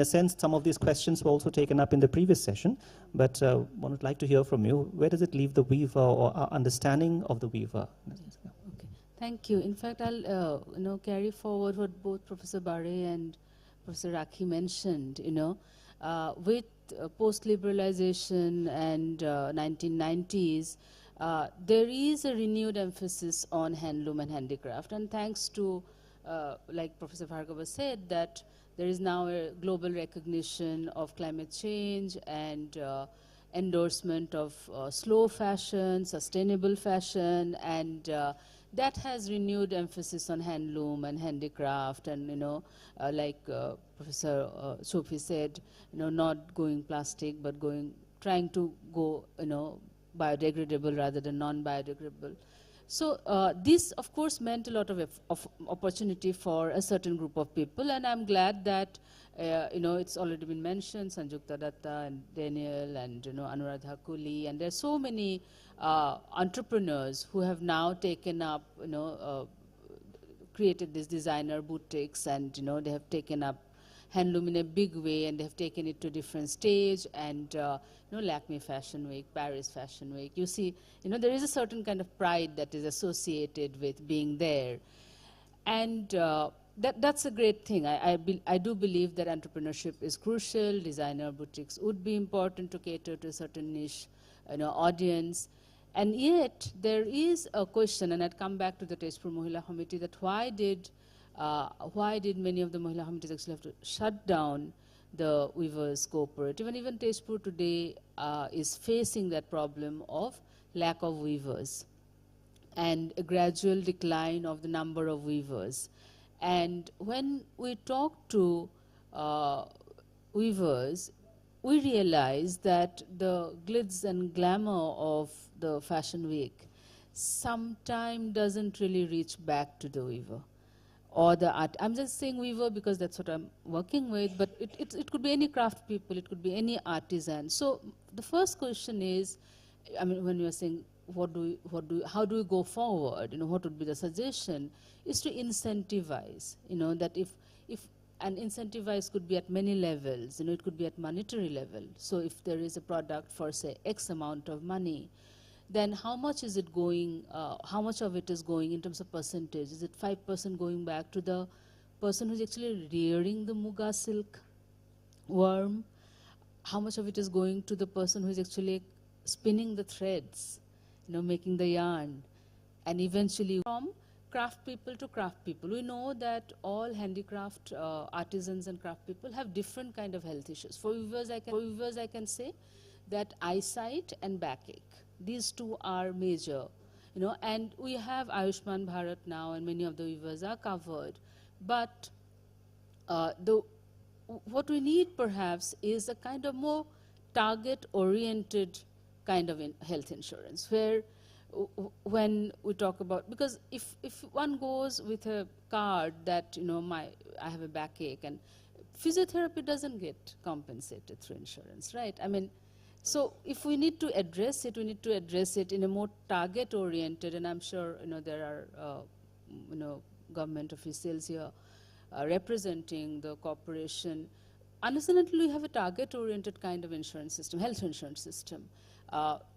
a sense, some of these questions were also taken up in the previous session, but one would like to hear from you. Where does it leave the weaver, or our understanding of the weaver? Okay, thank you. In fact, I'll carry forward what both Professor Bare and Professor Rakhi mentioned. With post-liberalization and 1990s, there is a renewed emphasis on handloom and handicraft, and thanks to like Professor Bhargava said, that there is now a global recognition of climate change and endorsement of slow fashion, sustainable fashion, and that has renewed emphasis on handloom and handicraft, and like Professor Sophie said, not going plastic, but trying to go biodegradable rather than non-biodegradable. So this, of course, meant a lot of opportunity for a certain group of people, and I'm glad that it's already been mentioned, Sanjukta Datta and Daniel and Anuradha Kuli, and there are so many entrepreneurs who have now taken up, created these designer boutiques, and they have taken up handloom in a big way, and they have taken it to a different stage, and Lakme Fashion Week, Paris Fashion Week. You see, there is a certain kind of pride that is associated with being there, and that's a great thing. I do believe that entrepreneurship is crucial. Designer boutiques would be important to cater to a certain niche, audience, and yet there is a question, and I'd come back to the Tezpur Mohila Committee, that why did many of the Mohila Committees actually have to shut down the weavers cooperative? And even Tezpur today is facing that problem of lack of weavers and a gradual decline of the number of weavers. And when we talk to weavers, we realize that the glitz and glamour of the Fashion Week sometimes doesn't really reach back to the weaver or the art. I'm just saying weaver because that's what I'm working with, but it could be any craft people, it could be any artisan. So the first question is, when you're saying how do we go forward, what would be the suggestion, is to incentivize, that if and incentivize could be at many levels, it could be at monetary level. So if there is a product for, say, X amount of money, then how much is it going, how much of it is going in terms of percentage? Is it 5% going back to the person who's actually rearing the muga silk worm? How much of it is going to the person who's actually spinning the threads, making the yarn? And eventually from craft people to craft people. We know that all handicraft artisans and craft people have different kind of health issues. For weavers, I can say that eyesight and backache. These two are major, and we have Ayushman Bharat now, and many of the weavers are covered. But what we need perhaps is a kind of more target-oriented kind of health insurance, where when we talk about, because if one goes with a card that, I have a backache, and physiotherapy doesn't get compensated through insurance, right? So if we need to address it, we need to address it in a more target-oriented, and I'm sure there are government officials here representing the corporation. Unless and until we have a target-oriented kind of insurance system, health insurance system,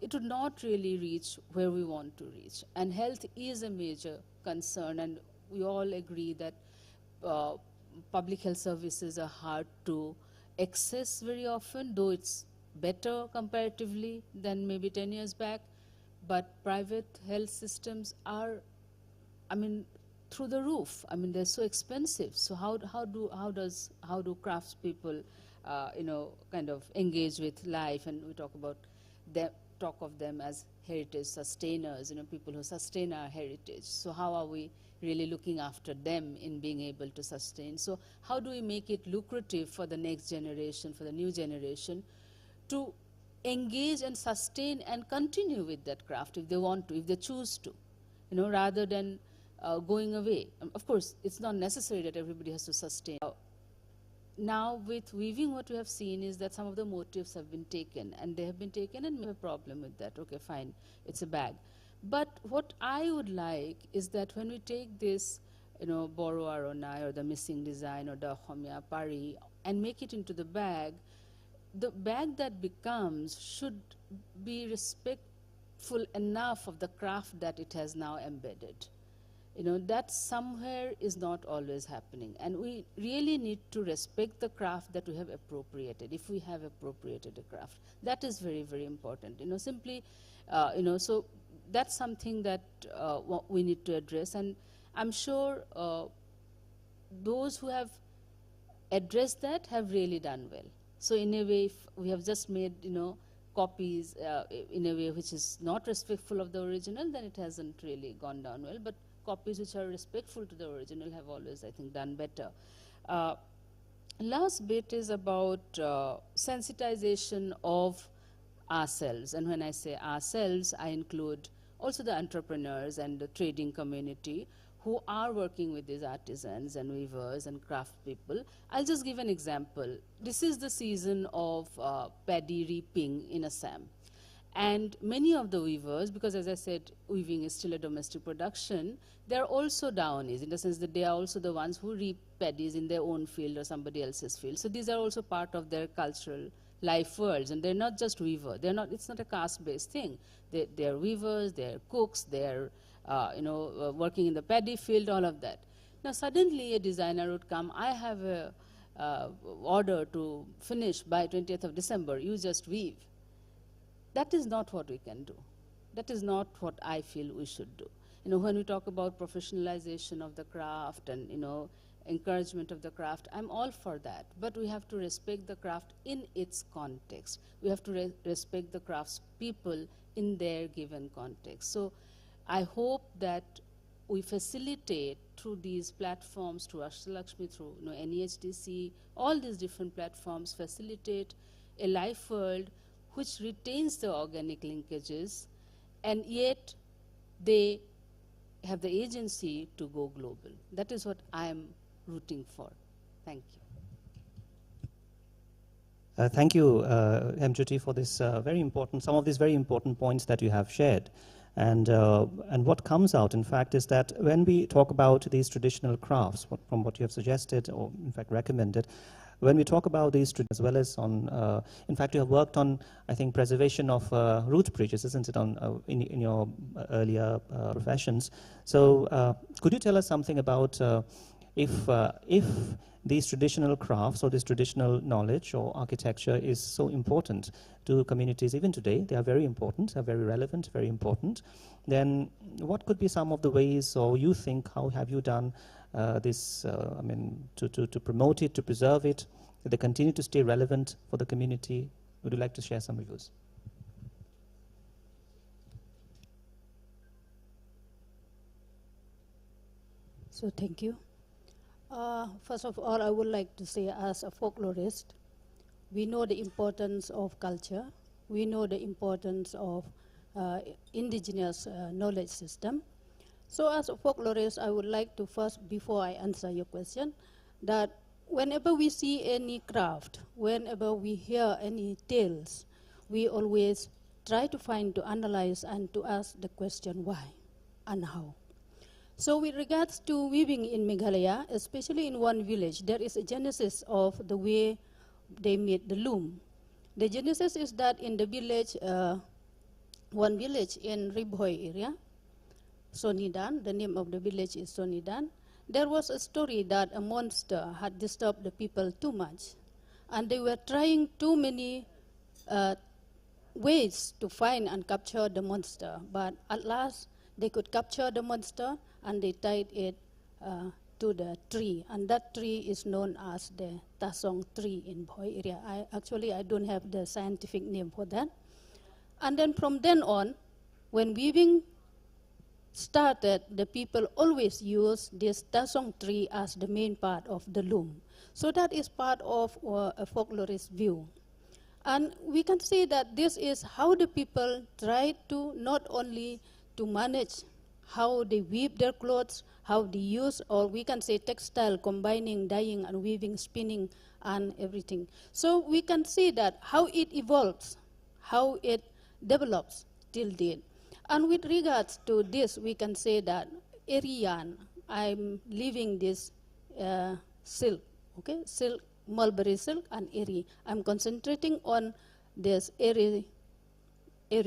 it would not really reach where we want to reach. And health is a major concern, and we all agree that public health services are hard to access very often, though it's better comparatively than maybe 10 years back, but private health systems are, I mean, through the roof. I mean, they're so expensive. So how do craftspeople, kind of engage with life? And we talk of them as heritage sustainers, people who sustain our heritage. So how are we really looking after them in being able to sustain? So how do we make it lucrative for the next generation, for the new generation, to engage and sustain and continue with that craft if they want to, if they choose to, rather than going away. Of course, it's not necessary that everybody has to sustain. Now, with weaving, what we have seen is that some of the motifs have been taken, and they have been taken, and we have a problem with that. Okay, fine, it's a bag. But what I would like is that when we take this, Boro Aronai, or the missing design, or the Homia Pari, and make it into the bag that becomes should be respectful enough of the craft that it has now embedded. That somewhere is not always happening. And we really need to respect the craft that we have appropriated, if we have appropriated a craft. That is very, very important. So that's something that we need to address. And I'm sure those who have addressed that have really done well. So in a way, if we have just made, copies in a way which is not respectful of the original, then it hasn't really gone down well. But copies which are respectful to the original have always, I think, done better. Last bit is about sensitization of ourselves. And when I say ourselves, I include also the entrepreneurs and the trading community who are working with these artisans and weavers and craft people. I'll just give an example. This is the season of paddy reaping in Assam. And many of the weavers, because as I said, weaving is still a domestic production, they're also downies, in the sense that they are also the ones who reap paddies in their own field or somebody else's field. So these are also part of their cultural life worlds, and they're not just weaver. It's not a caste-based thing. They're weavers, they're cooks, they're working in the paddy field, all of that. Now suddenly a designer would come, I have a order to finish by 20th of December, you just weave. That is not what we can do. That is not what I feel we should do. When we talk about professionalization of the craft and, encouragement of the craft, I'm all for that. But we have to respect the craft in its context. We have to respect the crafts people in their given context. So I hope that we facilitate through these platforms, through Ashtalakshmi, through NEHDC, all these different platforms, facilitate a life world which retains the organic linkages, and yet they have the agency to go global. That is what I am rooting for. Thank you. Thank you, MJT, for this some of these very important points that you have shared. And what comes out, in fact, is that when we talk about these traditional crafts, from what you have suggested, or in fact recommended, when we talk about these, as well as on, in fact, you have worked on, I think, preservation of root bridges, isn't it, in your earlier professions? So could you tell us something about if these traditional crafts or this traditional knowledge or architecture is so important to communities even today, they are very important, are very relevant, very important, then what could be some of the ways, or you think, how have you done this, to promote it, to preserve it, that they continue to stay relevant for the community? Would you like to share some views? So thank you. First of all, I would like to say, as a folklorist, we know the importance of culture. We know the importance of indigenous knowledge system. So as a folklorist, I would like to first, before I answer your question, that whenever we see any craft, whenever we hear any tales, we always try to analyze and to ask the question why and how. So with regards to weaving in Meghalaya, especially in one village, there is a genesis of the way they made the loom. The genesis is that in the village, one village in Ribhoi area, Sonidan, the name of the village is Sonidan, there was a story that a monster had disturbed the people too much. And they were trying too many ways to find and capture the monster. But at last, they could capture the monster and they tied it to the tree. And that tree is known as the Tasong tree in Boy area. I don't have the scientific name for that. And then from then on, when weaving started, the people always use this Tasong tree as the main part of the loom. So that is part of a folklorist view. And we can say that this is how the people try to not only to manage how they weave their clothes, how they use, or we can say textile, combining dyeing and weaving, spinning, and everything. So we can see that how it evolves, how it develops till date. And with regards to this, we can say that Eriyan, I'm leaving this silk, okay, silk, mulberry silk and eri. I'm concentrating on this eri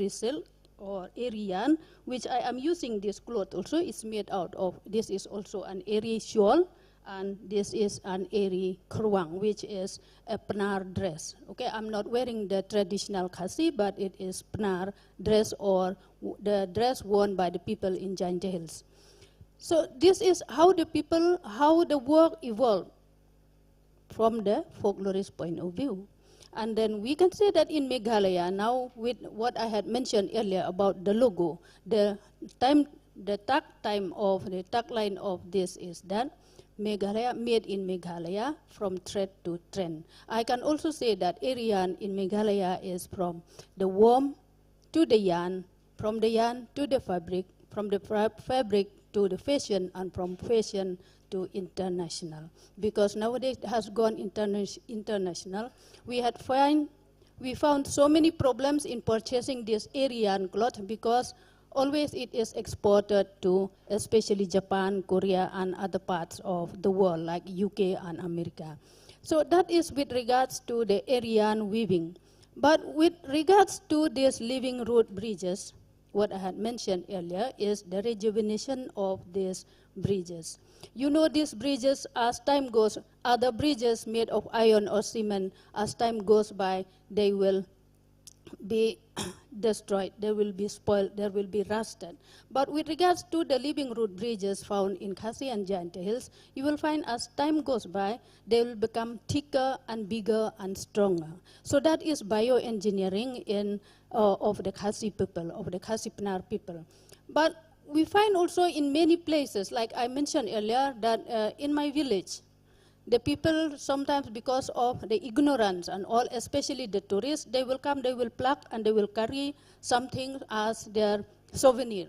silk or Eriyan, which I am using this cloth also. It's made out of, this is also an eri shawl, and this is an eri kruang, which is a Penar dress. Okay, I'm not wearing the traditional khasi, but it is Penar dress, or the dress worn by the people in Jaintia Hills. So this is how the people, how the work evolved from the folklorist point of view. And then we can say that in Meghalaya, now with what I had mentioned earlier about the logo, the tagline of this is that Meghalaya, made in Meghalaya, from thread to trend. I can also say that Eriyan in Meghalaya is from the worm to the yarn, from the yarn to the fabric, from the fabric to the fashion, and from fashion to international. Because nowadays it has gone international. We found so many problems in purchasing this Eriyan cloth because always it is exported to especially Japan, Korea, and other parts of the world like UK and America. So that is with regards to the Eriyan weaving. But with regards to these living root bridges, what I had mentioned earlier is the rejuvenation of these bridges. You know, these bridges, as time goes, other bridges made of iron or cement, as time goes by, they will be destroyed, they will be spoiled, they will be rusted. But with regards to the living root bridges found in Khasi and Jaintia Hills, you will find as time goes by, they will become thicker and bigger and stronger. So that is bioengineering of the Khasi people, of the Khasi Penar people. But we find also in many places, like I mentioned earlier, that in my village, the people sometimes because of the ignorance and all, especially the tourists, they will come, they will pluck and they will carry something as their souvenir.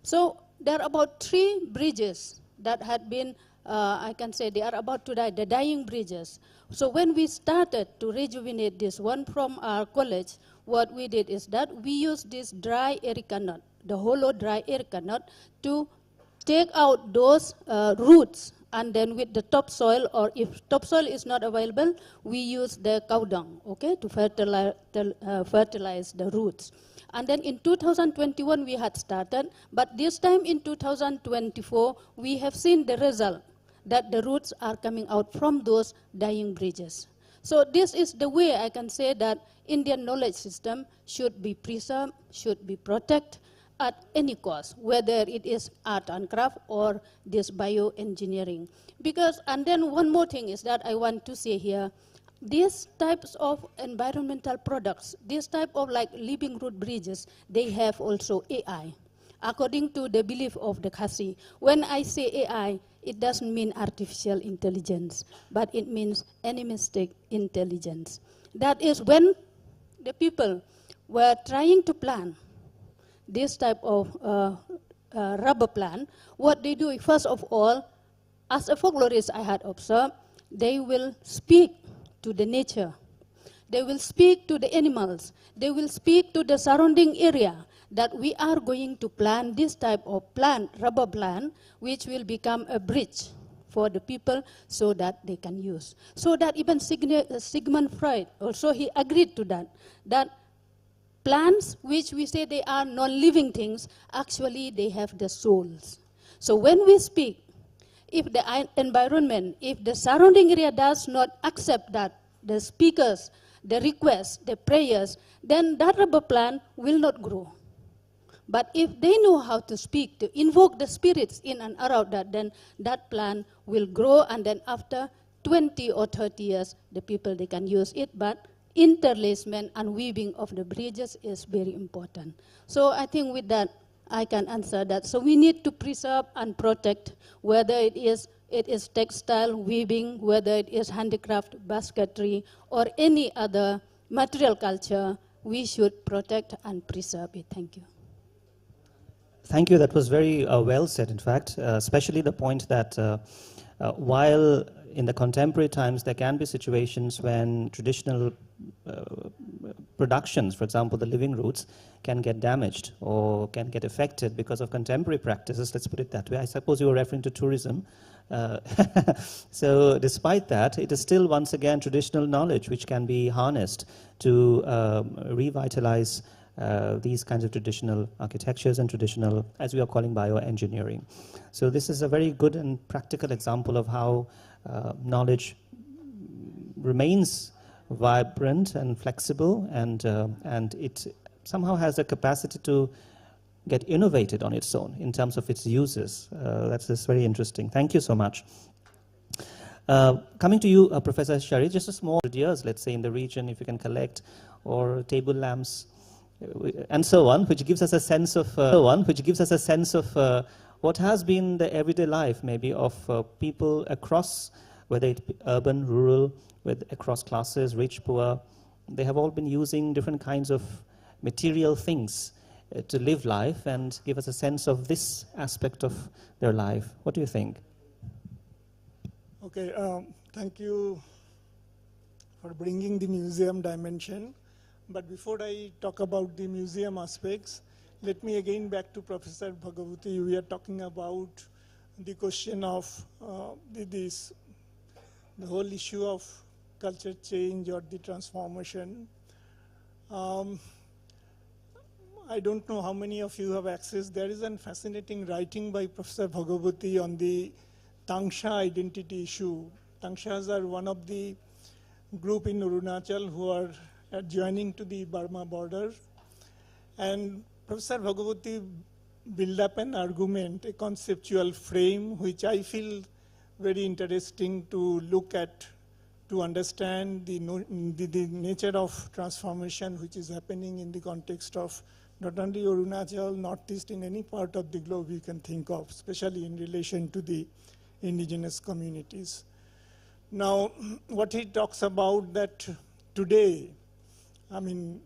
So there are about 3 bridges that had been, I can say they are about to die, the dying bridges. So when we started to rejuvenate this one from our college, what we did is that we used this dry erica nut, the hollow dry erica nut, to take out those roots. And then with the topsoil, or if topsoil is not available, we use the cow dung, okay, to fertilize the roots. And then in 2021 we had started, but this time in 2024 we have seen the result, that the roots are coming out from those dying bridges. So this is the way I can say that Indian knowledge system should be preserved, should be protected, at any cost, whether it is art and craft or this bioengineering. Because, and then one more thing is that I want to say here, these types of environmental products, this type of like living root bridges, they have also AI. According to the belief of the Khasi, when I say AI, it doesn't mean artificial intelligence, but it means animistic intelligence. That is when the people were trying to plan this type of rubber plant, what they do, first of all, as a folklorist I had observed, they will speak to the nature. They will speak to the animals. They will speak to the surrounding area that we are going to plant this type of plant, rubber plant, which will become a bridge for the people so that they can use. So that even Sigmund Freud also, he agreed to that, that plants, which we say they are non-living things, actually they have the souls. So when we speak, if the environment, if the surrounding area does not accept that, the speakers the requests, the prayers, then that rubber plant will not grow. But if they know how to speak, to invoke the spirits in and around that, then that plant will grow, and then after 20 or 30 years, the people, they can use it. But interlacement and weaving of the bridges is very important. So I think with that, I can answer that. So we need to preserve and protect, whether it is textile, weaving, whether it is handicraft, basketry, or any other material culture, we should protect and preserve it. Thank you. Thank you. That was very well said, in fact, especially the point that while in the contemporary times there can be situations when traditional productions, for example, the living roots, can get damaged or can get affected because of contemporary practices, let's put it that way. I suppose you were referring to tourism. So despite that, it is still, once again, traditional knowledge which can be harnessed to revitalize these kinds of traditional architectures and traditional, as we are calling, bioengineering. So this is a very good and practical example of how knowledge remains vibrant and flexible, and it somehow has a capacity to get innovated on its own in terms of its uses. That's just very interesting. Thank you so much. Coming to you, Professor Shari, just a small years, let's say, in the region, if you can collect, or table lamps, and so on, which gives us a sense of what has been the everyday life, maybe, of people across, whether it be urban, rural, across classes, rich, poor. They have all been using different kinds of material things to live life and give us a sense of this aspect of their life. What do you think? Okay, thank you for bringing the museum dimension. But before I talk about the museum aspects, let me again back to Professor Bhagavathi. We are talking about the question of the whole issue of culture change or the transformation. I don't know how many of you have access. There is a fascinating writing by Professor Bhagavathi on the Tangsha identity issue. Tangshas are one of the group in Arunachal who are adjoining to the Burma border. And Professor Bhagavathi built up an argument, a conceptual frame, which I feel very interesting to look at, to understand the nature of transformation which is happening in the context of not only Arunachal, Northeast, in any part of the globe you can think of, especially in relation to the indigenous communities. Now, what he talks about that today, I mean,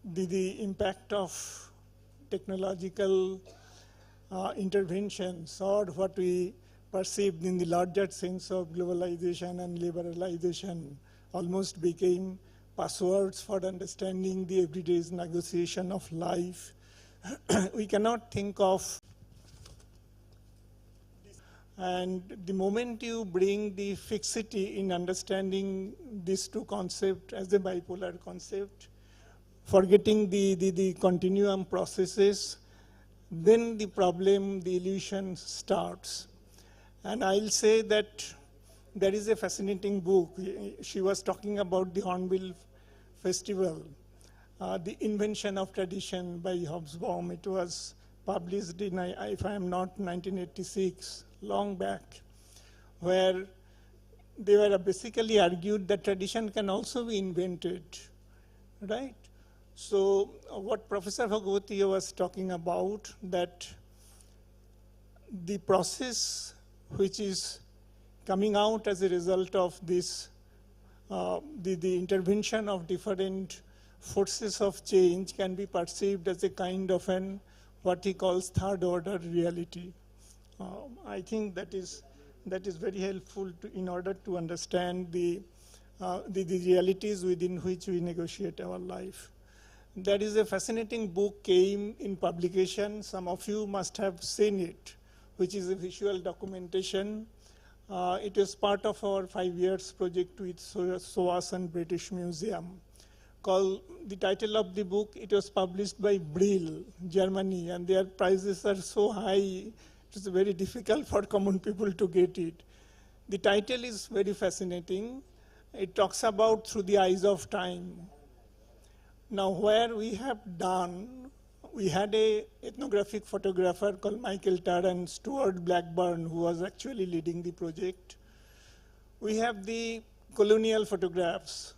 the impact of technological interventions, or what we perceived in the larger sense of globalization and liberalization, almost became passwords for understanding the everyday negotiation of life. We cannot think of, and the moment you bring the fixity in understanding these two concepts as a bipolar concept, forgetting the continuum processes, then the problem, the illusion starts. And I'll say that there is a fascinating book. She was talking about the Hornbill Festival, The Invention of Tradition by Hobsbawm. It was published in, if I am not, 1986, long back, where they were basically argued that tradition can also be invented, right? So what Professor Bhagavathi was talking about, that the process which is coming out as a result of this, the intervention of different forces of change can be perceived as a kind of an, what he calls, third order reality. I think that is very helpful in order to understand the realities within which we negotiate our life. There is a fascinating book came in publication. Some of you must have seen it, which is a visual documentation. It is part of our 5 years project with SOAS and British Museum. The title of the book, it was published by Brill, Germany, and their prices are so high, it's very difficult for common people to get it. The title is very fascinating. it talks about through the eyes of time. Now, where we have done, we had a ethnographic photographer called Michael Tarr and Stuart Blackburn, who was actually leading the project. We have the colonial photographs,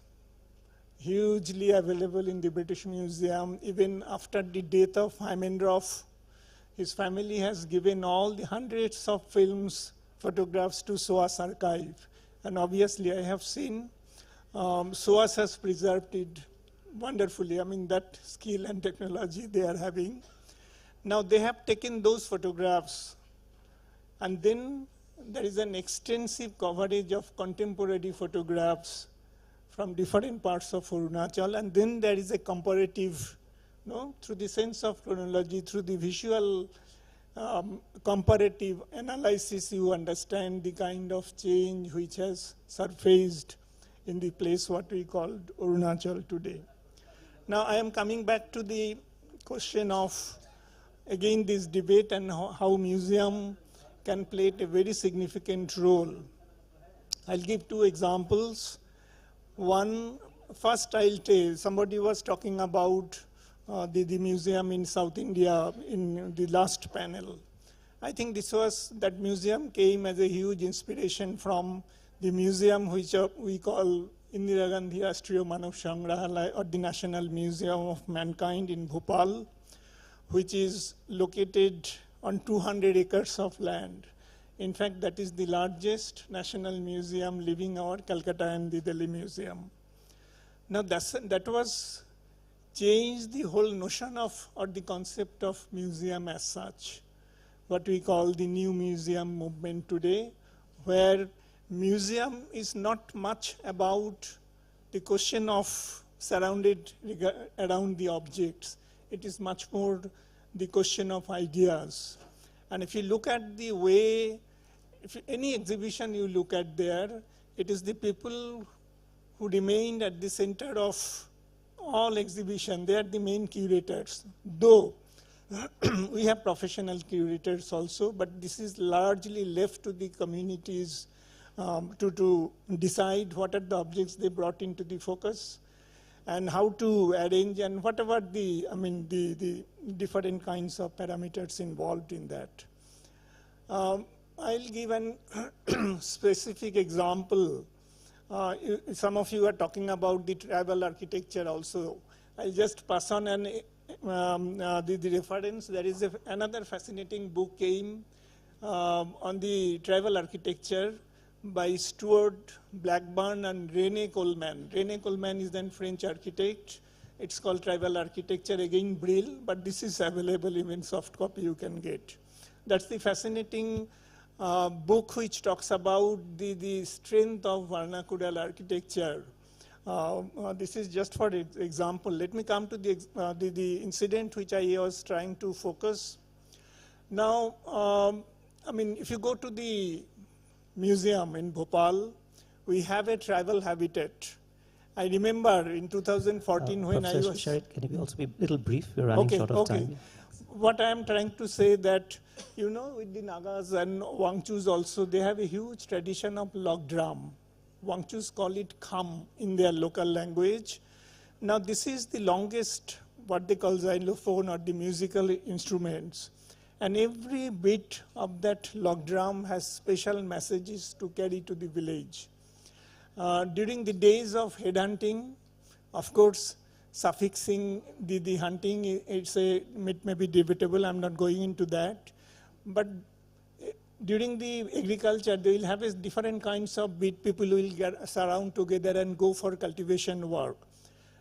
hugely available in the British Museum. Even after the death of Heimendorff, his family has given all the hundreds of films, photographs to SOAS archive. And obviously, I have seen SOAS has preserved it wonderfully. I mean, that skill and technology they are having. Now, they have taken those photographs, and then there is an extensive coverage of contemporary photographs from different parts of Arunachal, and then there is a comparative, through the sense of chronology, through the visual comparative analysis, you understand the kind of change which has surfaced in the place what we call Arunachal today. Now, I am coming back to the question of, again, this debate and how museum can play a very significant role. I'll give two examples. One, first I'll tell, somebody was talking about the museum in South India in the last panel. I think that museum came as a huge inspiration from the museum which we call Indira Gandhi Rashtriya Manav Sangrahalaya, or the National Museum of Mankind in Bhopal, which is located on 200 acres of land. In fact, that is the largest national museum leaving our Calcutta and the Delhi Museum. Now, that was changed the whole notion of, or the concept of museum as such, what we call the new museum movement today, where museum is not much about the question of surrounded around the objects. It is much more the question of ideas. And if you look at the way, if any exhibition you look at there, it is the people who remained at the center of all exhibition. They are the main curators, though we have professional curators also, but this is largely left to the communities to decide what are the objects they brought into the focus and how to arrange and whatever the different kinds of parameters involved in that. I'll give an specific example. Some of you are talking about the tribal architecture also. I'll just pass on the reference. There is another fascinating book came on the tribal architecture by Stuart Blackburn and René Coleman. René Coleman is then French architect. It's called Tribal Architecture, again Brill, but this is available even soft copy you can get. That's the fascinating book which talks about the strength of vernacular architecture. This is just for example. Let me come to the incident which I was trying to focus. Now, if you go to the museum in Bhopal, we have a tribal habitat. I remember in 2014 when Professor I was... Sharit, can you also be a little brief? We're running short of time. What I am trying to say that, with the Nagas and Wangchus also, they have a huge tradition of log drum. Wangchus call it kham in their local language. Now, this is the longest, what they call xylophone or the musical instruments. And every bit of that log drum has special messages to carry to the village. During the days of head hunting, of course, suffixing the hunting, it may be debatable, I'm not going into that. But during the agriculture, they will have different kinds of beat. People will surround together and go for cultivation work.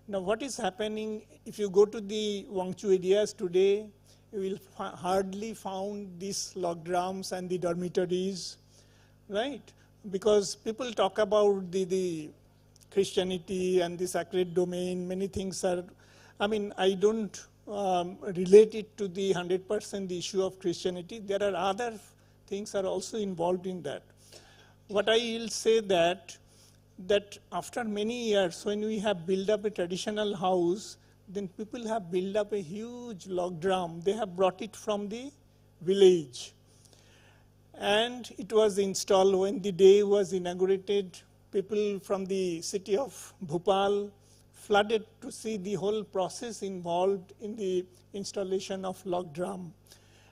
Now, what is happening, if you go to the Wangchu areas today, you will hardly found these log drums and the dormitories, right? Because people talk about the Christianity and the sacred domain, many things are, I don't relate it to the 100% the issue of Christianity. There are other things are also involved in that. What I will say that after many years, when we have built up a traditional house, then people have built up a huge log drum. They have brought it from the village. And it was installed when the day was inaugurated people from the city of Bhopal flooded to see the whole process involved in the installation of log drum.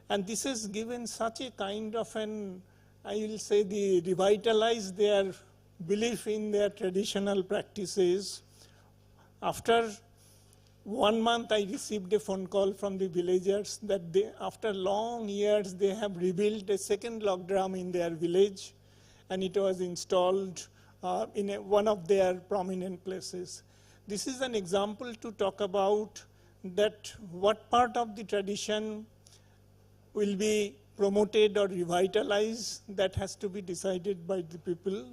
And this has given such a kind of an, I will say, the revitalized their belief in their traditional practices. After 1 month, I received a phone call from the villagers that they, after long years, they have rebuilt a second log drum in their village, and it was installed in one of their prominent places. This is an example to talk about that what part of the tradition will be promoted or revitalized, that has to be decided by the people.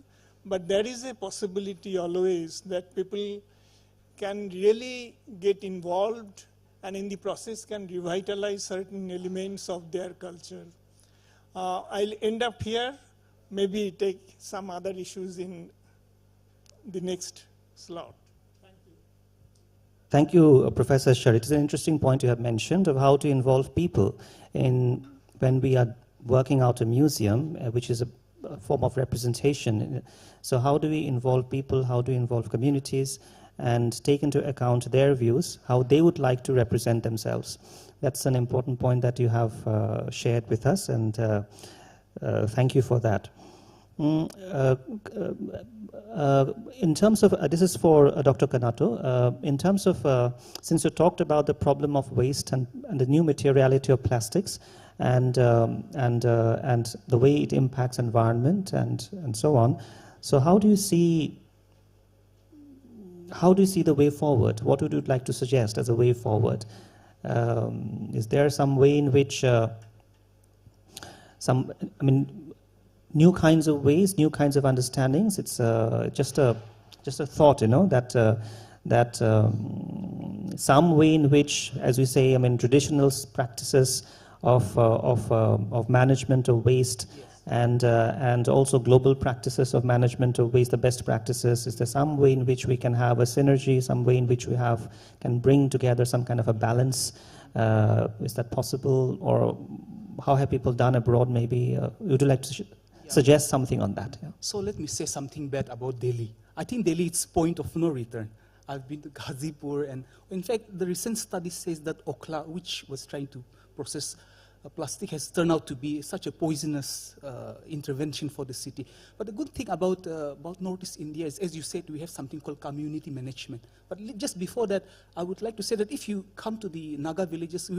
But there is a possibility always that people can really get involved and in the process can revitalize certain elements of their culture. I'll end up here, maybe take some other issues in the next slot. Thank you, Professor Shar. It's an interesting point you have mentioned of how to involve people in when we are working out a museum, which is a form of representation. So how do we involve people, how do we involve communities, and take into account their views, how they would like to represent themselves. That's an important point that you have shared with us, and thank you for that. In terms of, this is for Dr. Kanato, in terms of, since you talked about the problem of waste and the new materiality of plastics, and the way it impacts environment and so on, so how do you see the way forward? What would you like to suggest as a way forward? Is there some way in which new kinds of ways, new kinds of understandings? It's just a thought, that some way in which, as we say, traditional practices of management of waste, and also global practices of management of waste, the best practices. Is there some way in which we can have a synergy, some way in which we can bring together some kind of a balance? Is that possible? Or how have people done abroad maybe? Would you like to suggest something on that? Yeah. So let me say something bad about Delhi. I think Delhi is point of no return. I've been to Ghazipur, and in fact, the recent study says that Okhla, which was trying to process plastic, has turned out to be such a poisonous intervention for the city. But the good thing about Northeast India is, as you said, we have something called community management. But just before that, I would like to say that if you come to the Naga villages,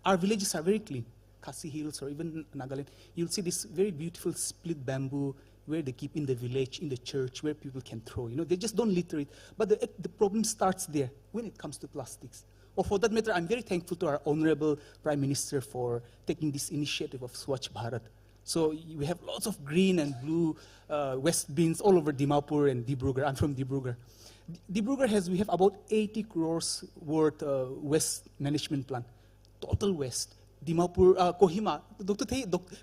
our villages are very clean. Khasi Hills or even Nagaland, you'll see this very beautiful split bamboo where they keep in the village, in the church, where people can throw. They just don't litter it. But the problem starts there when it comes to plastics. Or for that matter, I'm very thankful to our Honorable Prime Minister for taking this initiative of Swachh Bharat. So we have lots of green and blue waste bins all over Dimapur and Dibrugarh. I'm from Dibrugarh. Dibrugarh we have about 80 crores worth waste management plan, total waste. Dimapur, Kohima,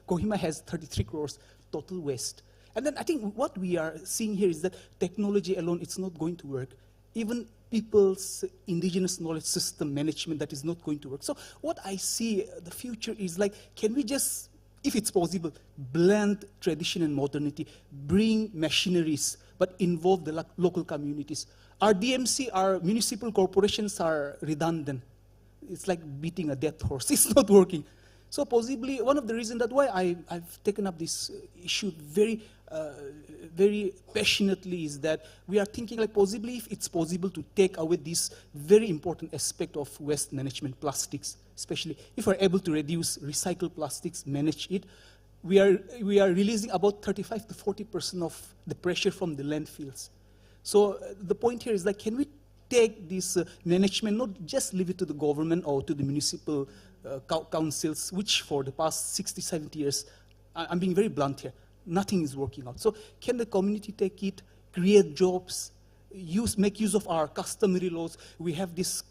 Kohima has 33 crores total waste. And then I think what we are seeing here is that technology alone, it's not going to work. Even people's indigenous knowledge system management, that is not going to work. So what I see, the future is like, can we just, if it's possible, blend tradition and modernity, bring machineries, but involve the local communities. Our DMC, our municipal corporations are redundant. It's like beating a dead horse. It's not working. So possibly one of the reasons that why I've taken up this issue very passionately is that we are thinking like possibly if it's possible to take away this very important aspect of waste management, plastics, especially if we're able to reduce recycled plastics, manage it, we are releasing about 35 to 40% of the pressure from the landfills. So the point here is like, can we take this management, not just leave it to the government or to the municipal councils, which for the past 60, 70 years, I'm being very blunt here, nothing is working out. So can the community take it, create jobs, make use of our customary laws? We have this,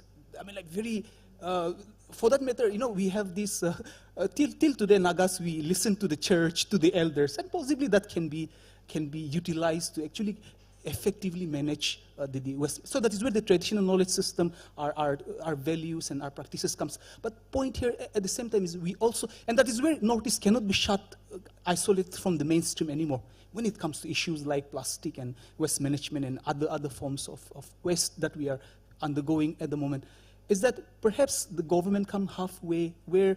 for that matter, we have this, till today, Nagas, we listen to the church, to the elders, and possibly that can be utilized to actually effectively manage the West. So that is where the traditional knowledge system, our values and our practices comes. But point here at the same time is we also, and that is where Northeast cannot be shut isolated from the mainstream anymore when it comes to issues like plastic and waste management and other forms of waste that we are undergoing at the moment. Is that perhaps the government come halfway where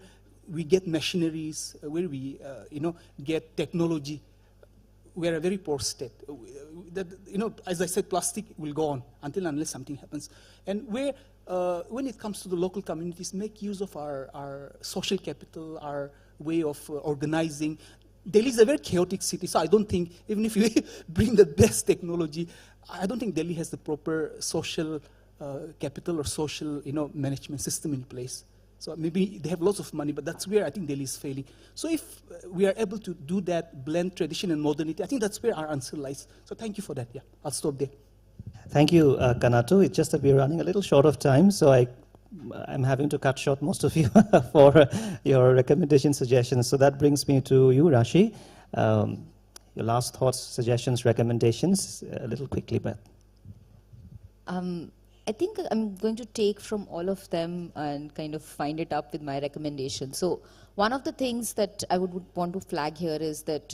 we get machineries, where we get technology. We are a very poor state. That, as I said, plastic will go on until unless something happens. And where, when it comes to the local communities, make use of our social capital, our way of organizing. Delhi is a very chaotic city, so I don't think, even if you bring the best technology, I don't think Delhi has the proper social capital or social management system in place. So maybe they have lots of money, but that's where I think Delhi is failing. So if we are able to do that, blend tradition and modernity, I think that's where our answer lies. So thank you for that. Yeah, I'll stop there. Thank you, Kanato. It's just that we're running a little short of time, so I'm having to cut short most of you for your recommendation suggestions. So that brings me to you, Rashi. Your last thoughts, suggestions, recommendations, a little quickly, but. I think I'm going to take from all of them and kind of find it up with my recommendation. So one of the things that I would want to flag here is that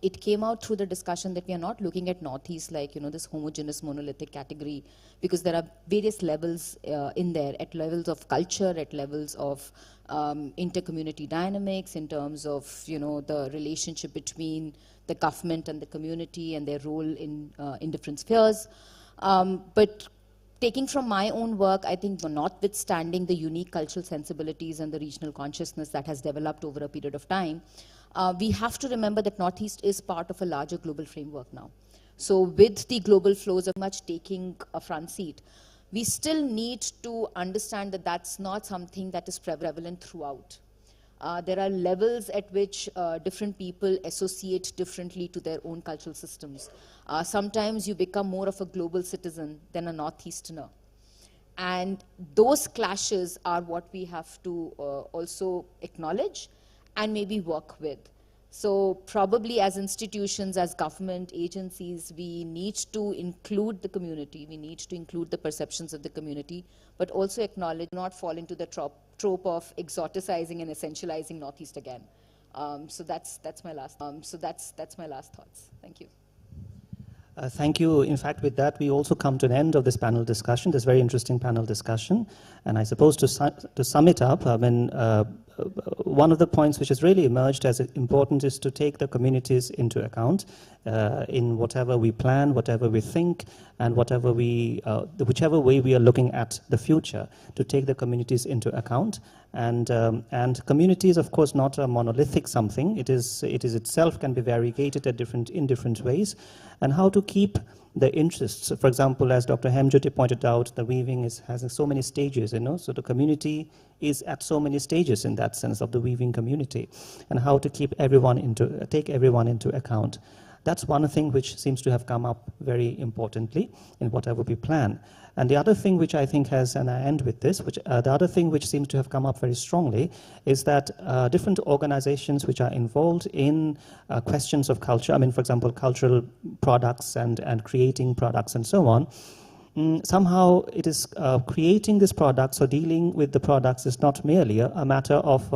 it came out through the discussion that we are not looking at Northeast like, this homogeneous monolithic category, because there are various levels in there, at levels of culture, at levels of inter-community dynamics, in terms of, the relationship between the government and the community and their role in different spheres. But taking from my own work, I think notwithstanding the unique cultural sensibilities and the regional consciousness that has developed over a period of time, we have to remember that Northeast is part of a larger global framework now. So with the global flows of much taking a front seat, we still need to understand that that's not something that is prevalent throughout. There are levels at which different people associate differently to their own cultural systems. Sometimes you become more of a global citizen than a Northeasterner. And those clashes are what we have to also acknowledge and maybe work with. So probably as institutions, as government agencies, we need to include the community, we need to include the perceptions of the community, but also acknowledge, not fall into the trope of exoticizing and essentializing Northeast again. So that's my last. That's my last thoughts. Thank you. Thank you. In fact, with that, we also come to an end of this panel discussion, this very interesting panel discussion. And I suppose to sum it up, one of the points which has really emerged as important is to take the communities into account in whatever we plan, whatever we think, and whichever way we are looking at the future, to take the communities into account. And communities, of course, not a monolithic something. It is itself can be variegated in different ways, and how to keep the interests. For example, as Dr. Hemjyoti pointed out, the weaving has so many stages, so the community is at so many stages in that sense of the weaving community, and how to take everyone into account. That's one thing which seems to have come up very importantly in whatever we plan. And the other thing which I think has, and I end with this, the other thing which seems to have come up very strongly is that different organizations which are involved in questions of culture, for example, cultural products and creating products and so on, somehow it is creating these products or dealing with the products is not merely a matter of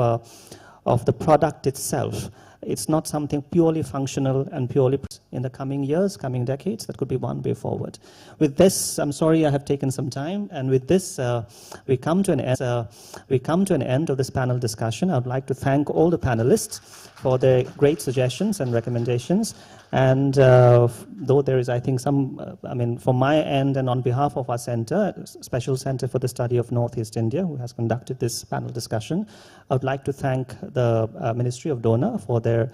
the product itself. It's not something purely functional and purely in the coming years, coming decades. That could be one way forward. With this, I'm sorry I have taken some time, and with this, we come to an end of this panel discussion. I would like to thank all the panelists for their great suggestions and recommendations. And though there is, I think, from my end and on behalf of our center, Special Center for the Study of Northeast India, who has conducted this panel discussion, I would like to thank the Ministry of Dona for the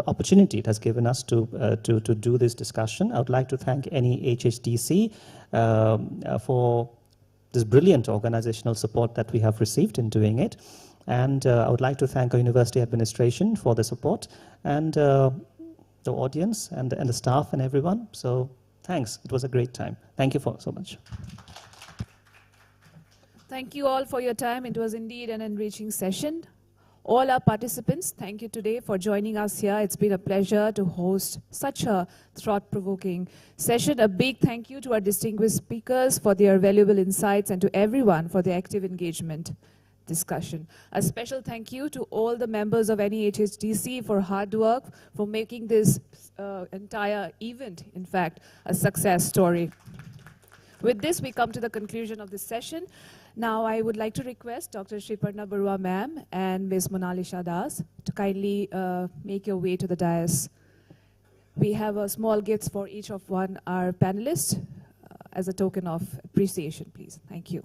opportunity it has given us to do this discussion. I would like to thank NEHSDC for this brilliant organizational support that we have received in doing it. And I would like to thank our university administration for the support, and the audience and the staff and everyone. So thanks. It was a great time. Thank you so much. Thank you all for your time. It was indeed an enriching session. All our participants, thank you today for joining us here. It's been a pleasure to host such a thought-provoking session. A big thank you to our distinguished speakers for their valuable insights, and to everyone for their active engagement. discussion. A special thank you to all the members of NEHSDC for hard work, for making this entire event, in fact, a success story. With this, we come to the conclusion of this session. Now, I would like to request Dr. Sriparna Barua ma'am and Ms. Monalisha Das to kindly make your way to the dais. We have a small gifts for each of our panelists as a token of appreciation, please. Thank you.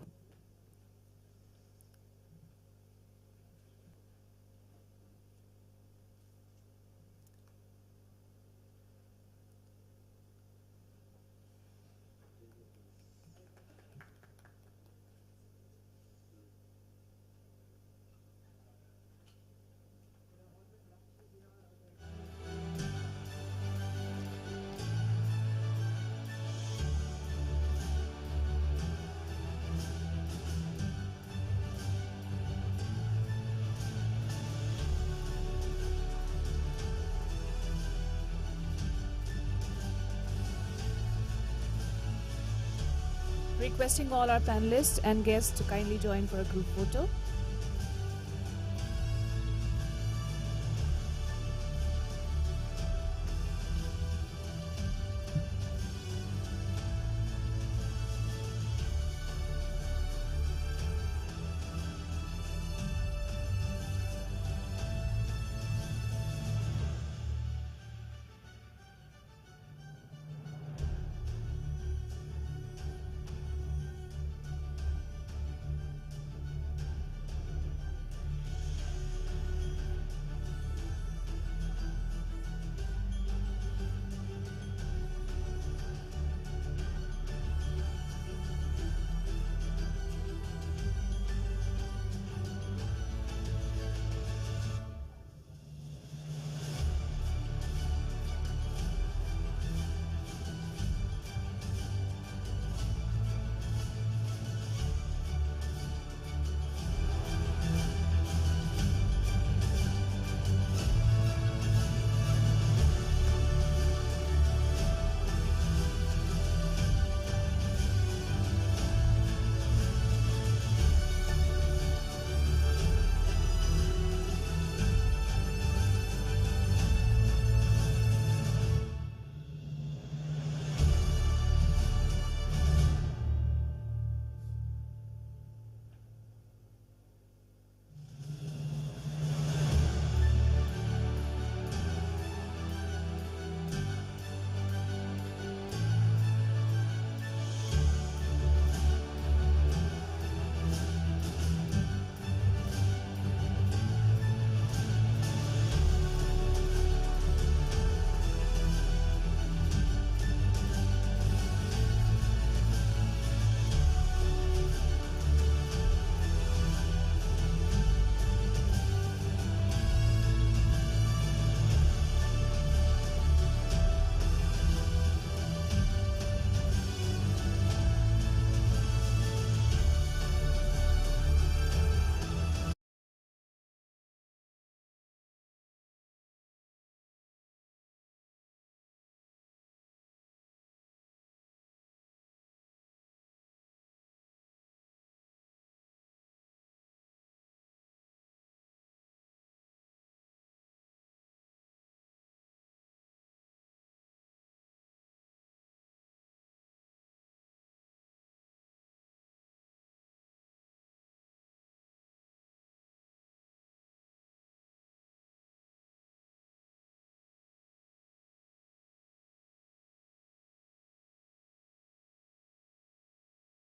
Requesting all our panelists and guests to kindly join for a group photo.